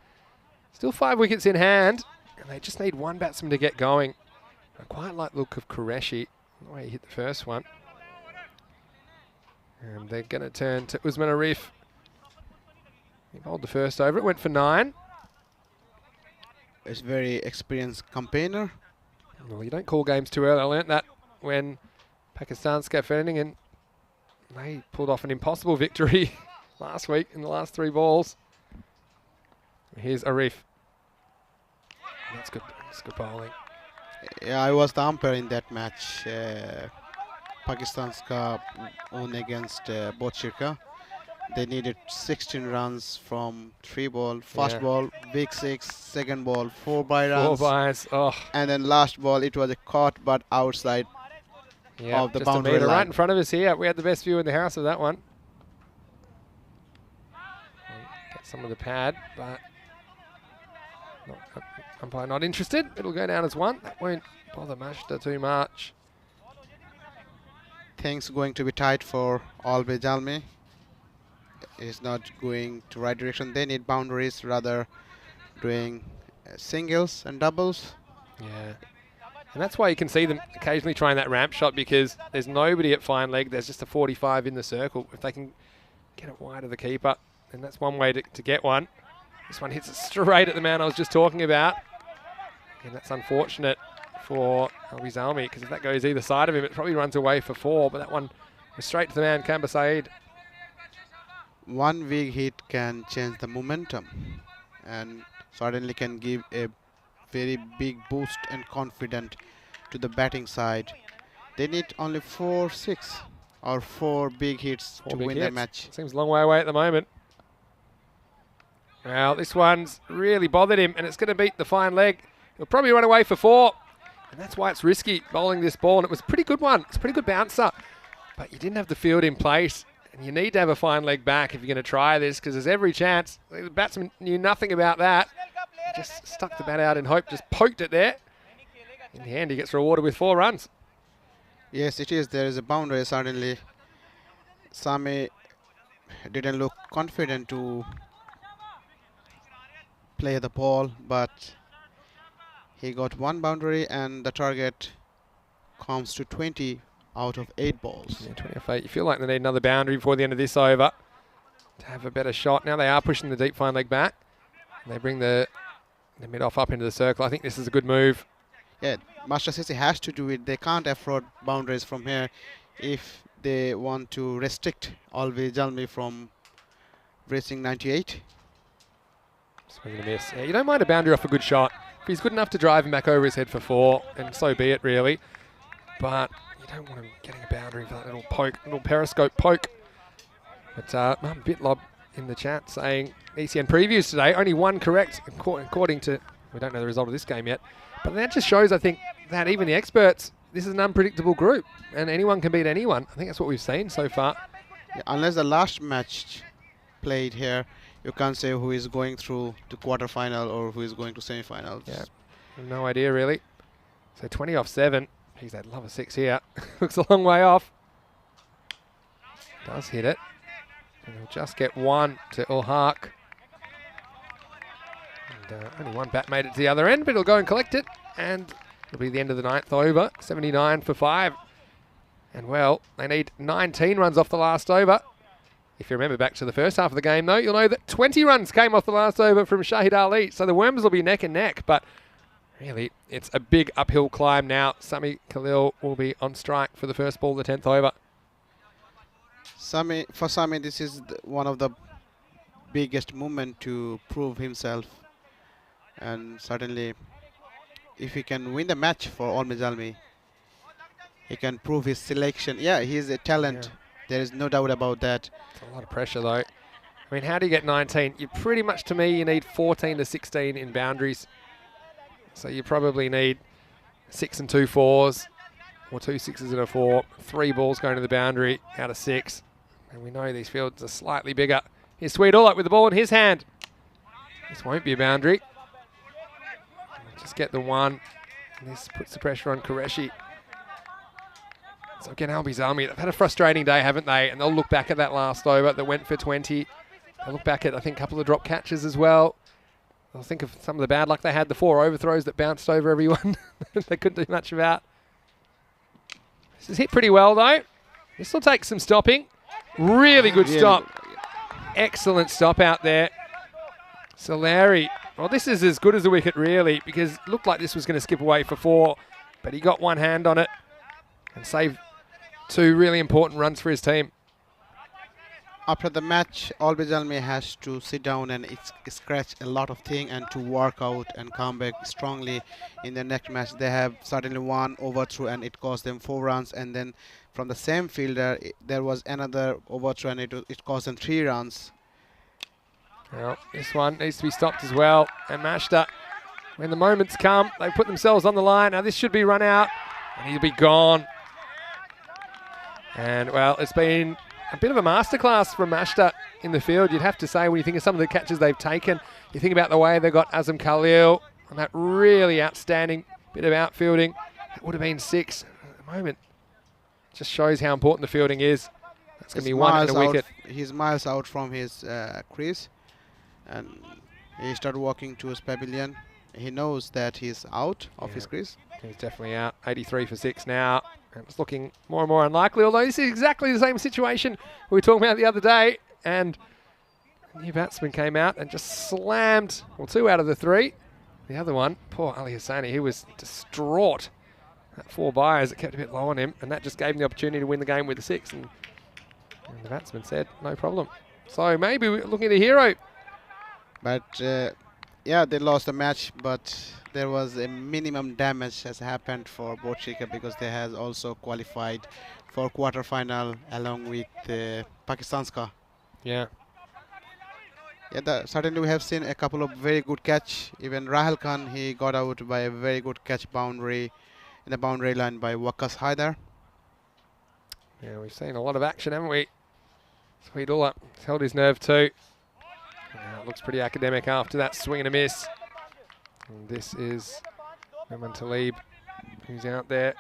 still 5 wickets in hand. And they just need 1 batsman to get going. I quite like the look of Qureshi, the way he hit the first one. And they're going to turn to Usman Arif. He bowled the first over. It went for 9. It's very experienced campaigner. Well, you don't call games too early. I learnt that when Pakistan Skafending, and they pulled off an impossible victory last week in the last 3 balls. Here's Arif. That's good. That's good bowling. Yeah, I was the umpire in that match. Pakistan's won against Bochirka. They needed 16 runs from 3 ball. First ball, big 6. Second ball, 4 by runs. 4 byes. Oh. And then last ball, it was a caught but outside of the just boundary line. Right in front of us here. We had the best view in the house of that one. Get some of the pad, but umpire not interested. It'll go down as 1. That won't bother Mashta too much. Things going to be tight for Albies Army. It's not going to right direction. They need boundaries, rather doing singles and doubles. Yeah. And that's why you can see them occasionally trying that ramp shot, because there's nobody at fine leg. There's just a 45 in the circle. If they can get it wide of the keeper, then that's one way to get one. This one hits it straight at the man I was just talking about. And that's unfortunate for Albies Army, because if that goes either side of him, it probably runs away for 4. But that one was straight to the man, Kamba Saeed. One big hit can change the momentum and certainly can give a very big boost and confidence to the batting side. They need only 4, 6 or 4 big hits to win the match. Seems a long way away at the moment. Well, this one's really bothered him, and it's going to beat the fine leg. He'll probably run away for 4, and that's why it's risky bowling this ball. And it was a pretty good one. It's a pretty good bouncer, but you didn't have the field in place. And you need to have a fine leg back if you're going to try this, because there's every chance. The batsman knew nothing about that. He just stuck the bat out in hope, just poked it there. In the end, he gets rewarded with 4 runs. Yes, it is. There is a boundary. Certainly, Sami didn't look confident to play the ball, but he got 1 boundary, and the target comes to 20 out of 8 balls. Yeah, 20 off 8. You feel like they need another boundary before the end of this over to have a better shot. Now they are pushing the deep fine leg back. And they bring the mid-off up into the circle. I think this is a good move. Yeah, Master Sisi has to do it. They can't afford boundaries from here if they want to restrict Albies Army from racing 98. Swing and a miss. Yeah, you don't mind a boundary off a good shot. If he's good enough to drive him back over his head for 4, and so be it, really. But you don't want him getting a boundary for that little poke, little periscope poke. But Bitlob in the chat saying ECN previews today, only 1 correct according to, we don't know the result of this game yet. But that just shows, I think, that even the experts this is an unpredictable group, and anyone can beat anyone. I think that's what we've seen so far. Yeah, unless the last match played here, you can't say who is going through to quarterfinal or who is going to semi-finals. Yeah, no idea really. So 20 off 7. Geez, they'd love a 6 here. Looks a long way off. Does hit it. And he'll just get 1 to Ulhark. And only one bat made it to the other end, but he'll go and collect it. And it'll be the end of the 9th over. 79 for 5. And well, they need 19 runs off the last over. If you remember back to the first half of the game, though, you'll know that 20 runs came off the last over from Shahid Ali. So the Worms will be neck and neck, but really, it's a big uphill climb now. Sami Khalil will be on strike for the first ball of the 10th over. For Sami, this is one of the biggest moment to prove himself. And certainly, if he can win the match for Al-Mizalmi, he can prove his selection. Yeah, he is a talent. Yeah. There is no doubt about that. It's a lot of pressure, though. I mean, how do you get 19? You pretty much, to me, you need 14 to 16 in boundaries. So you probably need 6 and 2 4s, or 2 6s and a 4, 3 balls going to the boundary out of 6. And we know these fields are slightly bigger. Here's Sweet Ullark with the ball in his hand. This won't be a boundary. Just get the 1. And this puts the pressure on Qureshi. So again, Al-Bizalmi, they've had a frustrating day, haven't they? And they'll look back at that last over that went for 20. They'll look back at, I think, a couple of drop catches as well. I'll think of some of the bad luck they had, the 4 overthrows that bounced over everyone. They couldn't do much about. This is hit pretty well, though. This will take some stopping. Really good stop. Excellent stop out there. Solari. Well, this is as good as a wicket, really, because it looked like this was going to skip away for 4, but he got one hand on it and saved 2 really important runs for his team. After the match, Al-Bizalmi has to sit down and scratch a lot of things and to work out and come back strongly in the next match. They have certainly 1 overthrow and it cost them 4 runs, and then from the same fielder there was another overthrow and it cost them 3 runs. Well, this one needs to be stopped as well. And Mashta, when the moments come, they put themselves on the line. Now this should be run out and he'll be gone. And well, it's been a bit of a masterclass from Mashta in the field, you'd have to say, when you think of some of the catches they've taken. You think about the way they got Azam Khalil on that really outstanding bit of outfielding. It would have been 6 at the moment. Just shows how important the fielding is. That's going to be 1 and a wicket. He's miles out from his crease, and he started walking to his pavilion. He knows that he's out of his crease. He's definitely out. 83 for 6 now. And it's looking more and more unlikely, although this is exactly the same situation we were talking about the other day. And a new batsman came out and just slammed, well, 2 out of the 3. The other one, poor Ali Hassani, he was distraught. That 4 byes, it kept a bit low on him, and that just gave him the opportunity to win the game with the 6. And the batsman said, no problem. So maybe we're looking at a hero. But yeah, they lost the match, but there was a minimum damage has happened for both cricket because they has also qualified for quarterfinal along with Pakistanska. Yeah. Yeah, certainly we have seen a couple of very good catch. Even Rahul Khan, he got out by a very good catch boundary in the boundary line by Waqas Haider. Yeah, we've seen a lot of action, haven't we? Sweet Ullark held his nerve too. It looks pretty academic after that swing and a miss. And this is Rahman Talib, who's out there.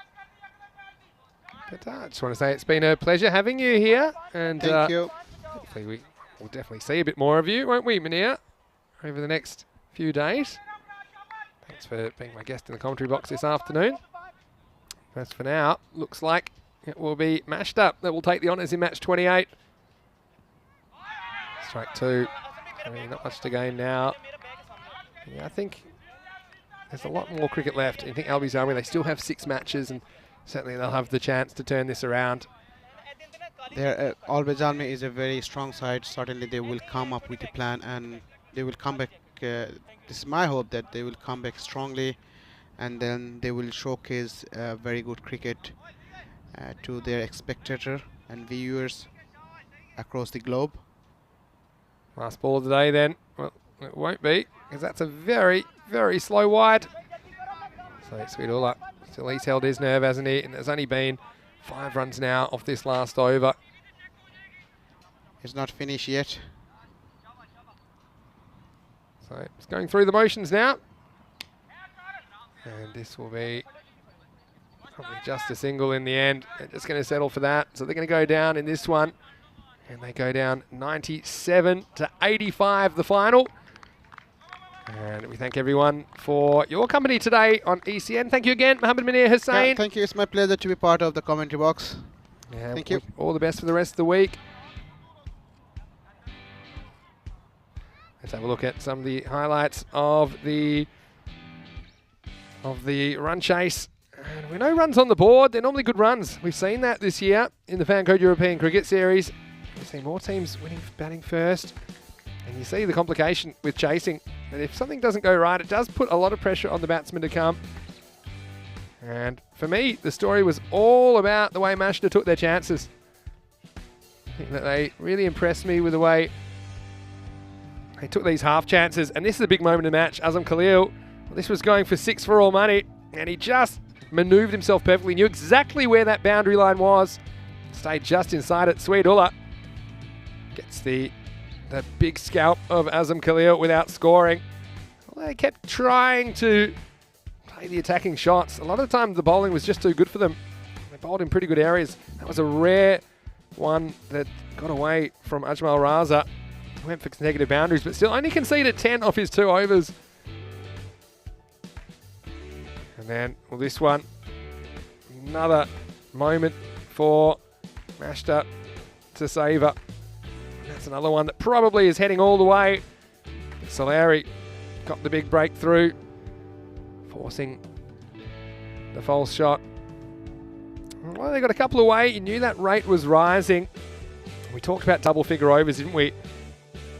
But I just want to say it's been a pleasure having you here. And thank you. Hopefully we will definitely see a bit more of you, won't we, Munir, over the next few days. Thanks for being my guest in the commentary box this afternoon. As for now, looks like it will be Mashed Up that will take the honours in match 28. Strike 2. I mean, not much to gain now. Yeah, I think there's a lot more cricket left. I think Al-Bizalmi, they still have 6 matches, and certainly they'll have the chance to turn this around. Al-Bizalmi is a very strong side. Certainly they will come up with a plan and they will come back. This is my hope that they will come back strongly, and then they will showcase very good cricket to their spectator and viewers across the globe. Last ball of the day then. Well, it won't be, because that's a very, very slow wide. So Sweet Ullark Still, he's held his nerve, hasn't he? And there's only been 5 runs now off this last over. It's not finished yet. So it's going through the motions now. And this will be probably just a single in the end. They're just going to settle for that. So they're going to go down in this one. And they go down 97 to 85, the final. And we thank everyone for your company today on ECN. Thank you again, Mohammed Munir Hussain. Yeah, thank you. It's my pleasure to be part of the commentary box. Yeah, thank you. All the best for the rest of the week. Let's have a look at some of the highlights of the run chase. And we know runs on the board. They're normally good runs. We've seen that this year in the FanCode European Cricket Series. We've seen more teams winning batting first. And you see the complication with chasing. And if something doesn't go right, it does put a lot of pressure on the batsman to come. And for me, the story was all about the way Mashta took their chances. I think that they really impressed me with the way they took these half chances. And this is a big moment in the match. Azam Khalil, well, this was going for 6 for all money. And he just manoeuvred himself perfectly. Knew exactly where that boundary line was. Stayed just inside it. Sweet Ullah gets the big scalp of Azam Khalil without scoring. Well, they kept trying to play the attacking shots. A lot of the time the bowling was just too good for them. They bowled in pretty good areas. That was a rare one that got away from Ajmal Raza. He went for negative boundaries, but still only conceded 10 off his 2 overs. And then, well, this one, another moment for Mashta to savour. That's another one that probably is heading all the way. Solari got the big breakthrough, forcing the false shot. Well, they got a couple away. You knew that rate was rising. We talked about double figure overs, didn't we?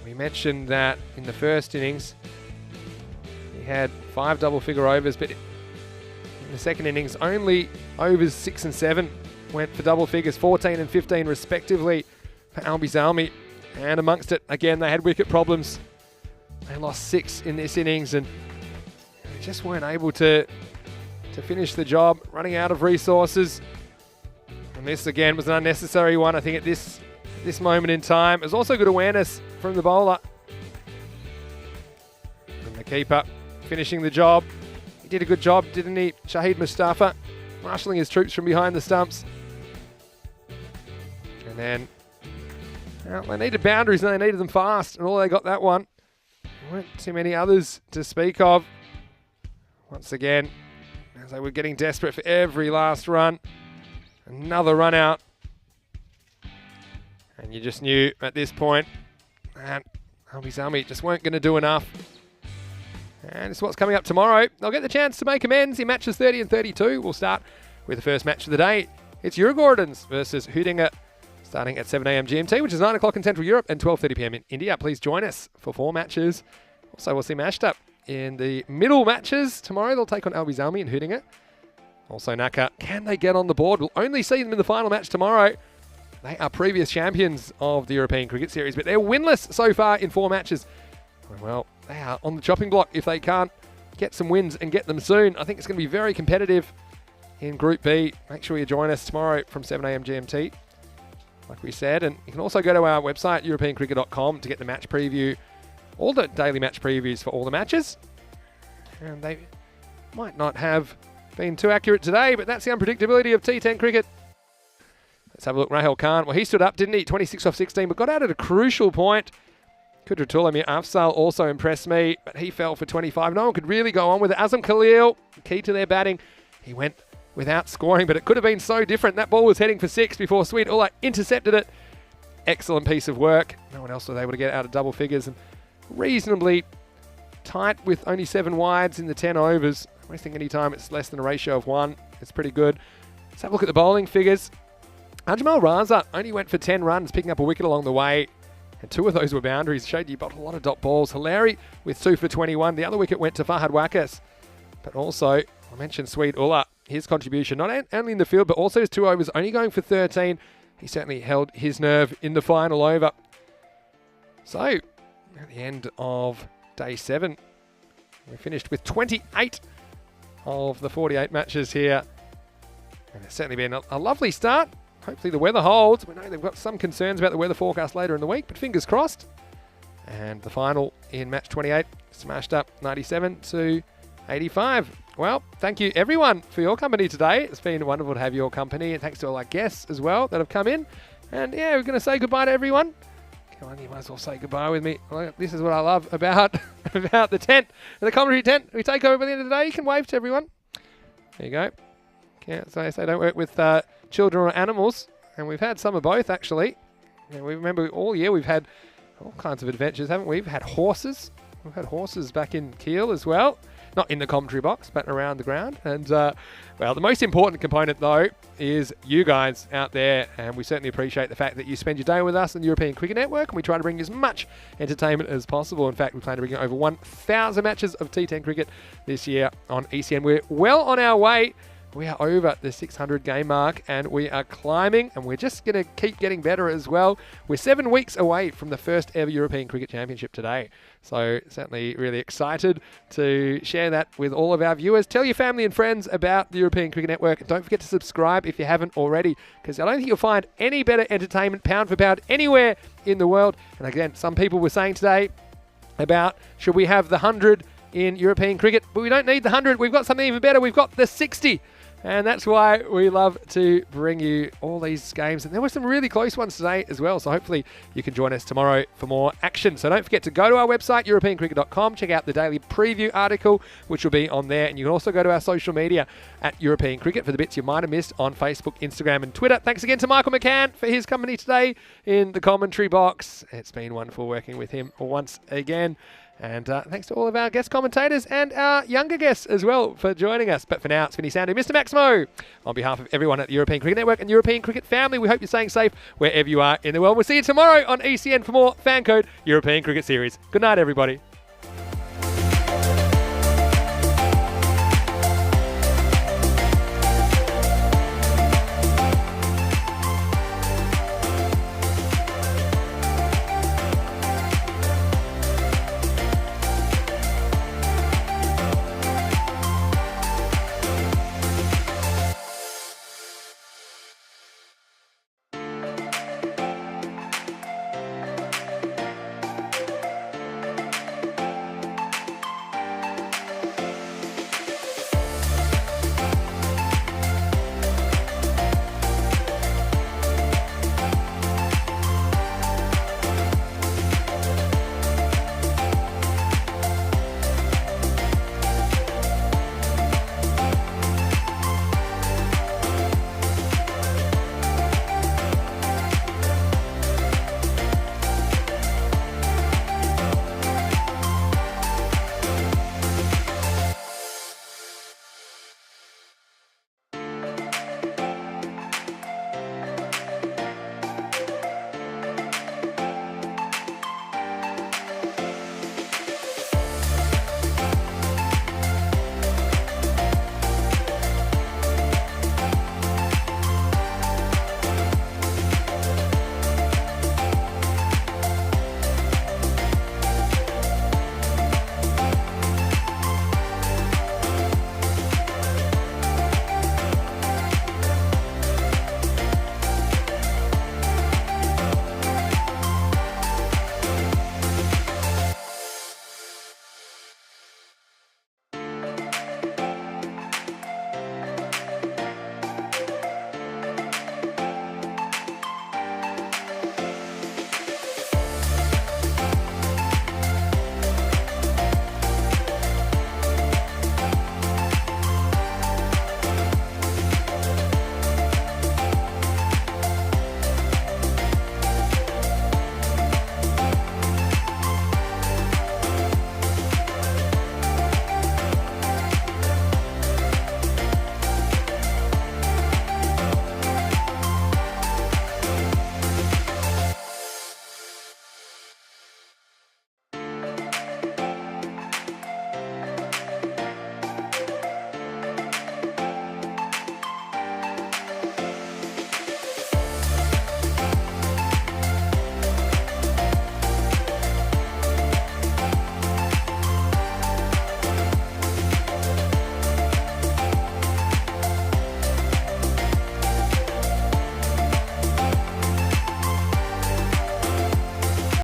We mentioned that in the first innings, he had 5 double figure overs, but in the second innings, only overs 6 and 7 went for double figures, 14 and 15 respectively for Albi Zalmi. And amongst it, again, they had wicket problems. They lost 6 in this innings and they just weren't able to finish the job, running out of resources. And this, again, was an unnecessary one, I think, at this moment in time. It was also good awareness from the bowler. And the keeper finishing the job. He did a good job, didn't he? Shahid Mustafa marshalling his troops from behind the stumps. And then, well, they needed boundaries and they needed them fast, and all they got that one. There weren't too many others to speak of. Once again, as they were getting desperate for every last run. Another run out. And you just knew at this point that Albi Zalmi just weren't going to do enough. And this is what's coming up tomorrow. They'll get the chance to make amends in matches 30 and 32. We'll start with the first match of the day. It's Uruguayans versus Hudinger, starting at 7 a.m. GMT, which is 9 o'clock in Central Europe and 12:30 p.m. in India. Please join us for 4 matches. Also, we'll see mashed up in the middle matches. Tomorrow, they'll take on Albi Zalmi and Hudinger. Also, Naka, can they get on the board? We'll only see them in the final match tomorrow. They are previous champions of the European Cricket Series, but they're winless so far in 4 matches. Well, they are on the chopping block if they can't get some wins and get them soon. I think it's going to be very competitive in Group B. Make sure you join us tomorrow from 7 a.m. GMT, like we said. And you can also go to our website, europeancricket.com, to get the match preview, all the daily match previews for all the matches. And they might not have been too accurate today, but that's the unpredictability of T10 cricket. Let's have a look. Rahul Khan, well, he stood up, didn't he? 26 off 16, but got out at a crucial point. Kudratullah Mir Afzal also impressed me, but he fell for 25. No one could really go on with it. Azam Khalil, key to their batting. He went without scoring, but it could have been so different. That ball was heading for 6 before Sweet Ullah intercepted it. Excellent piece of work. No one else was able to get out of double figures, and reasonably tight with only 7 wides in the 10 overs. I think any time it's less than a ratio of 1, it's pretty good. Let's have a look at the bowling figures. Ajmal Raza only went for 10 runs, picking up a wicket along the way. And 2 of those were boundaries. Showed you bowled a lot of dot balls. Hilary with 2 for 21. The other wicket went to Fahad Wakas. But also, I mentioned Sweet Ullah. His contribution, not only in the field, but also his 2 overs, only going for 13. He certainly held his nerve in the final over. So, at the end of day 7, we finished with 28 of the 48 matches here. And it's certainly been a lovely start. Hopefully the weather holds. We know they've got some concerns about the weather forecast later in the week, but fingers crossed. And the final in match 28 smashed up 97 to 85. Well, thank you everyone for your company today. It's been wonderful to have your company, and thanks to all our guests as well that have come in. And yeah, we're going to say goodbye to everyone. Come on, you might as well say goodbye with me. This is what I love about the tent, the commentary tent. We take over at the end of the day. You can wave to everyone. There you go. Can't say they don't work with children or animals, and we've had some of both actually. And we remember all year we've had all kinds of adventures, haven't we? We've had horses. We've had horses back in Kiel as well. Not in the commentary box, but around the ground. And, well, the most important component, though, is you guys out there. And we certainly appreciate the fact that you spend your day with us on the European Cricket Network. And we try to bring you as much entertainment as possible. In fact, we plan to bring you over 1,000 matches of T10 cricket this year on ECN. We're well on our way. We are over the 600 game mark and we are climbing, and we're just going to keep getting better as well. We're 7 weeks away from the first ever European Cricket Championship today. So certainly really excited to share that with all of our viewers. Tell your family and friends about the European Cricket Network. And don't forget to subscribe if you haven't already, because I don't think you'll find any better entertainment pound for pound anywhere in the world. And again, some people were saying today about should we have the 100 in European cricket, but we don't need the 100. We've got something even better. We've got the 60. And that's why we love to bring you all these games. And there were some really close ones today as well. So hopefully you can join us tomorrow for more action. So don't forget to go to our website, europeancricket.com. Check out the daily preview article, which will be on there. And you can also go to our social media at European Cricket for the bits you might have missed on Facebook, Instagram and Twitter. Thanks again to Michael McCann for his company today in the commentary box. It's been wonderful working with him once again. And thanks to all of our guest commentators and our younger guests as well for joining us. But for now, it's Vinny Sandu, Mr. Maximo. On behalf of everyone at the European Cricket Network and European Cricket family, we hope you're staying safe wherever you are in the world. We'll see you tomorrow on ECN for more FanCode European Cricket Series. Good night, everybody.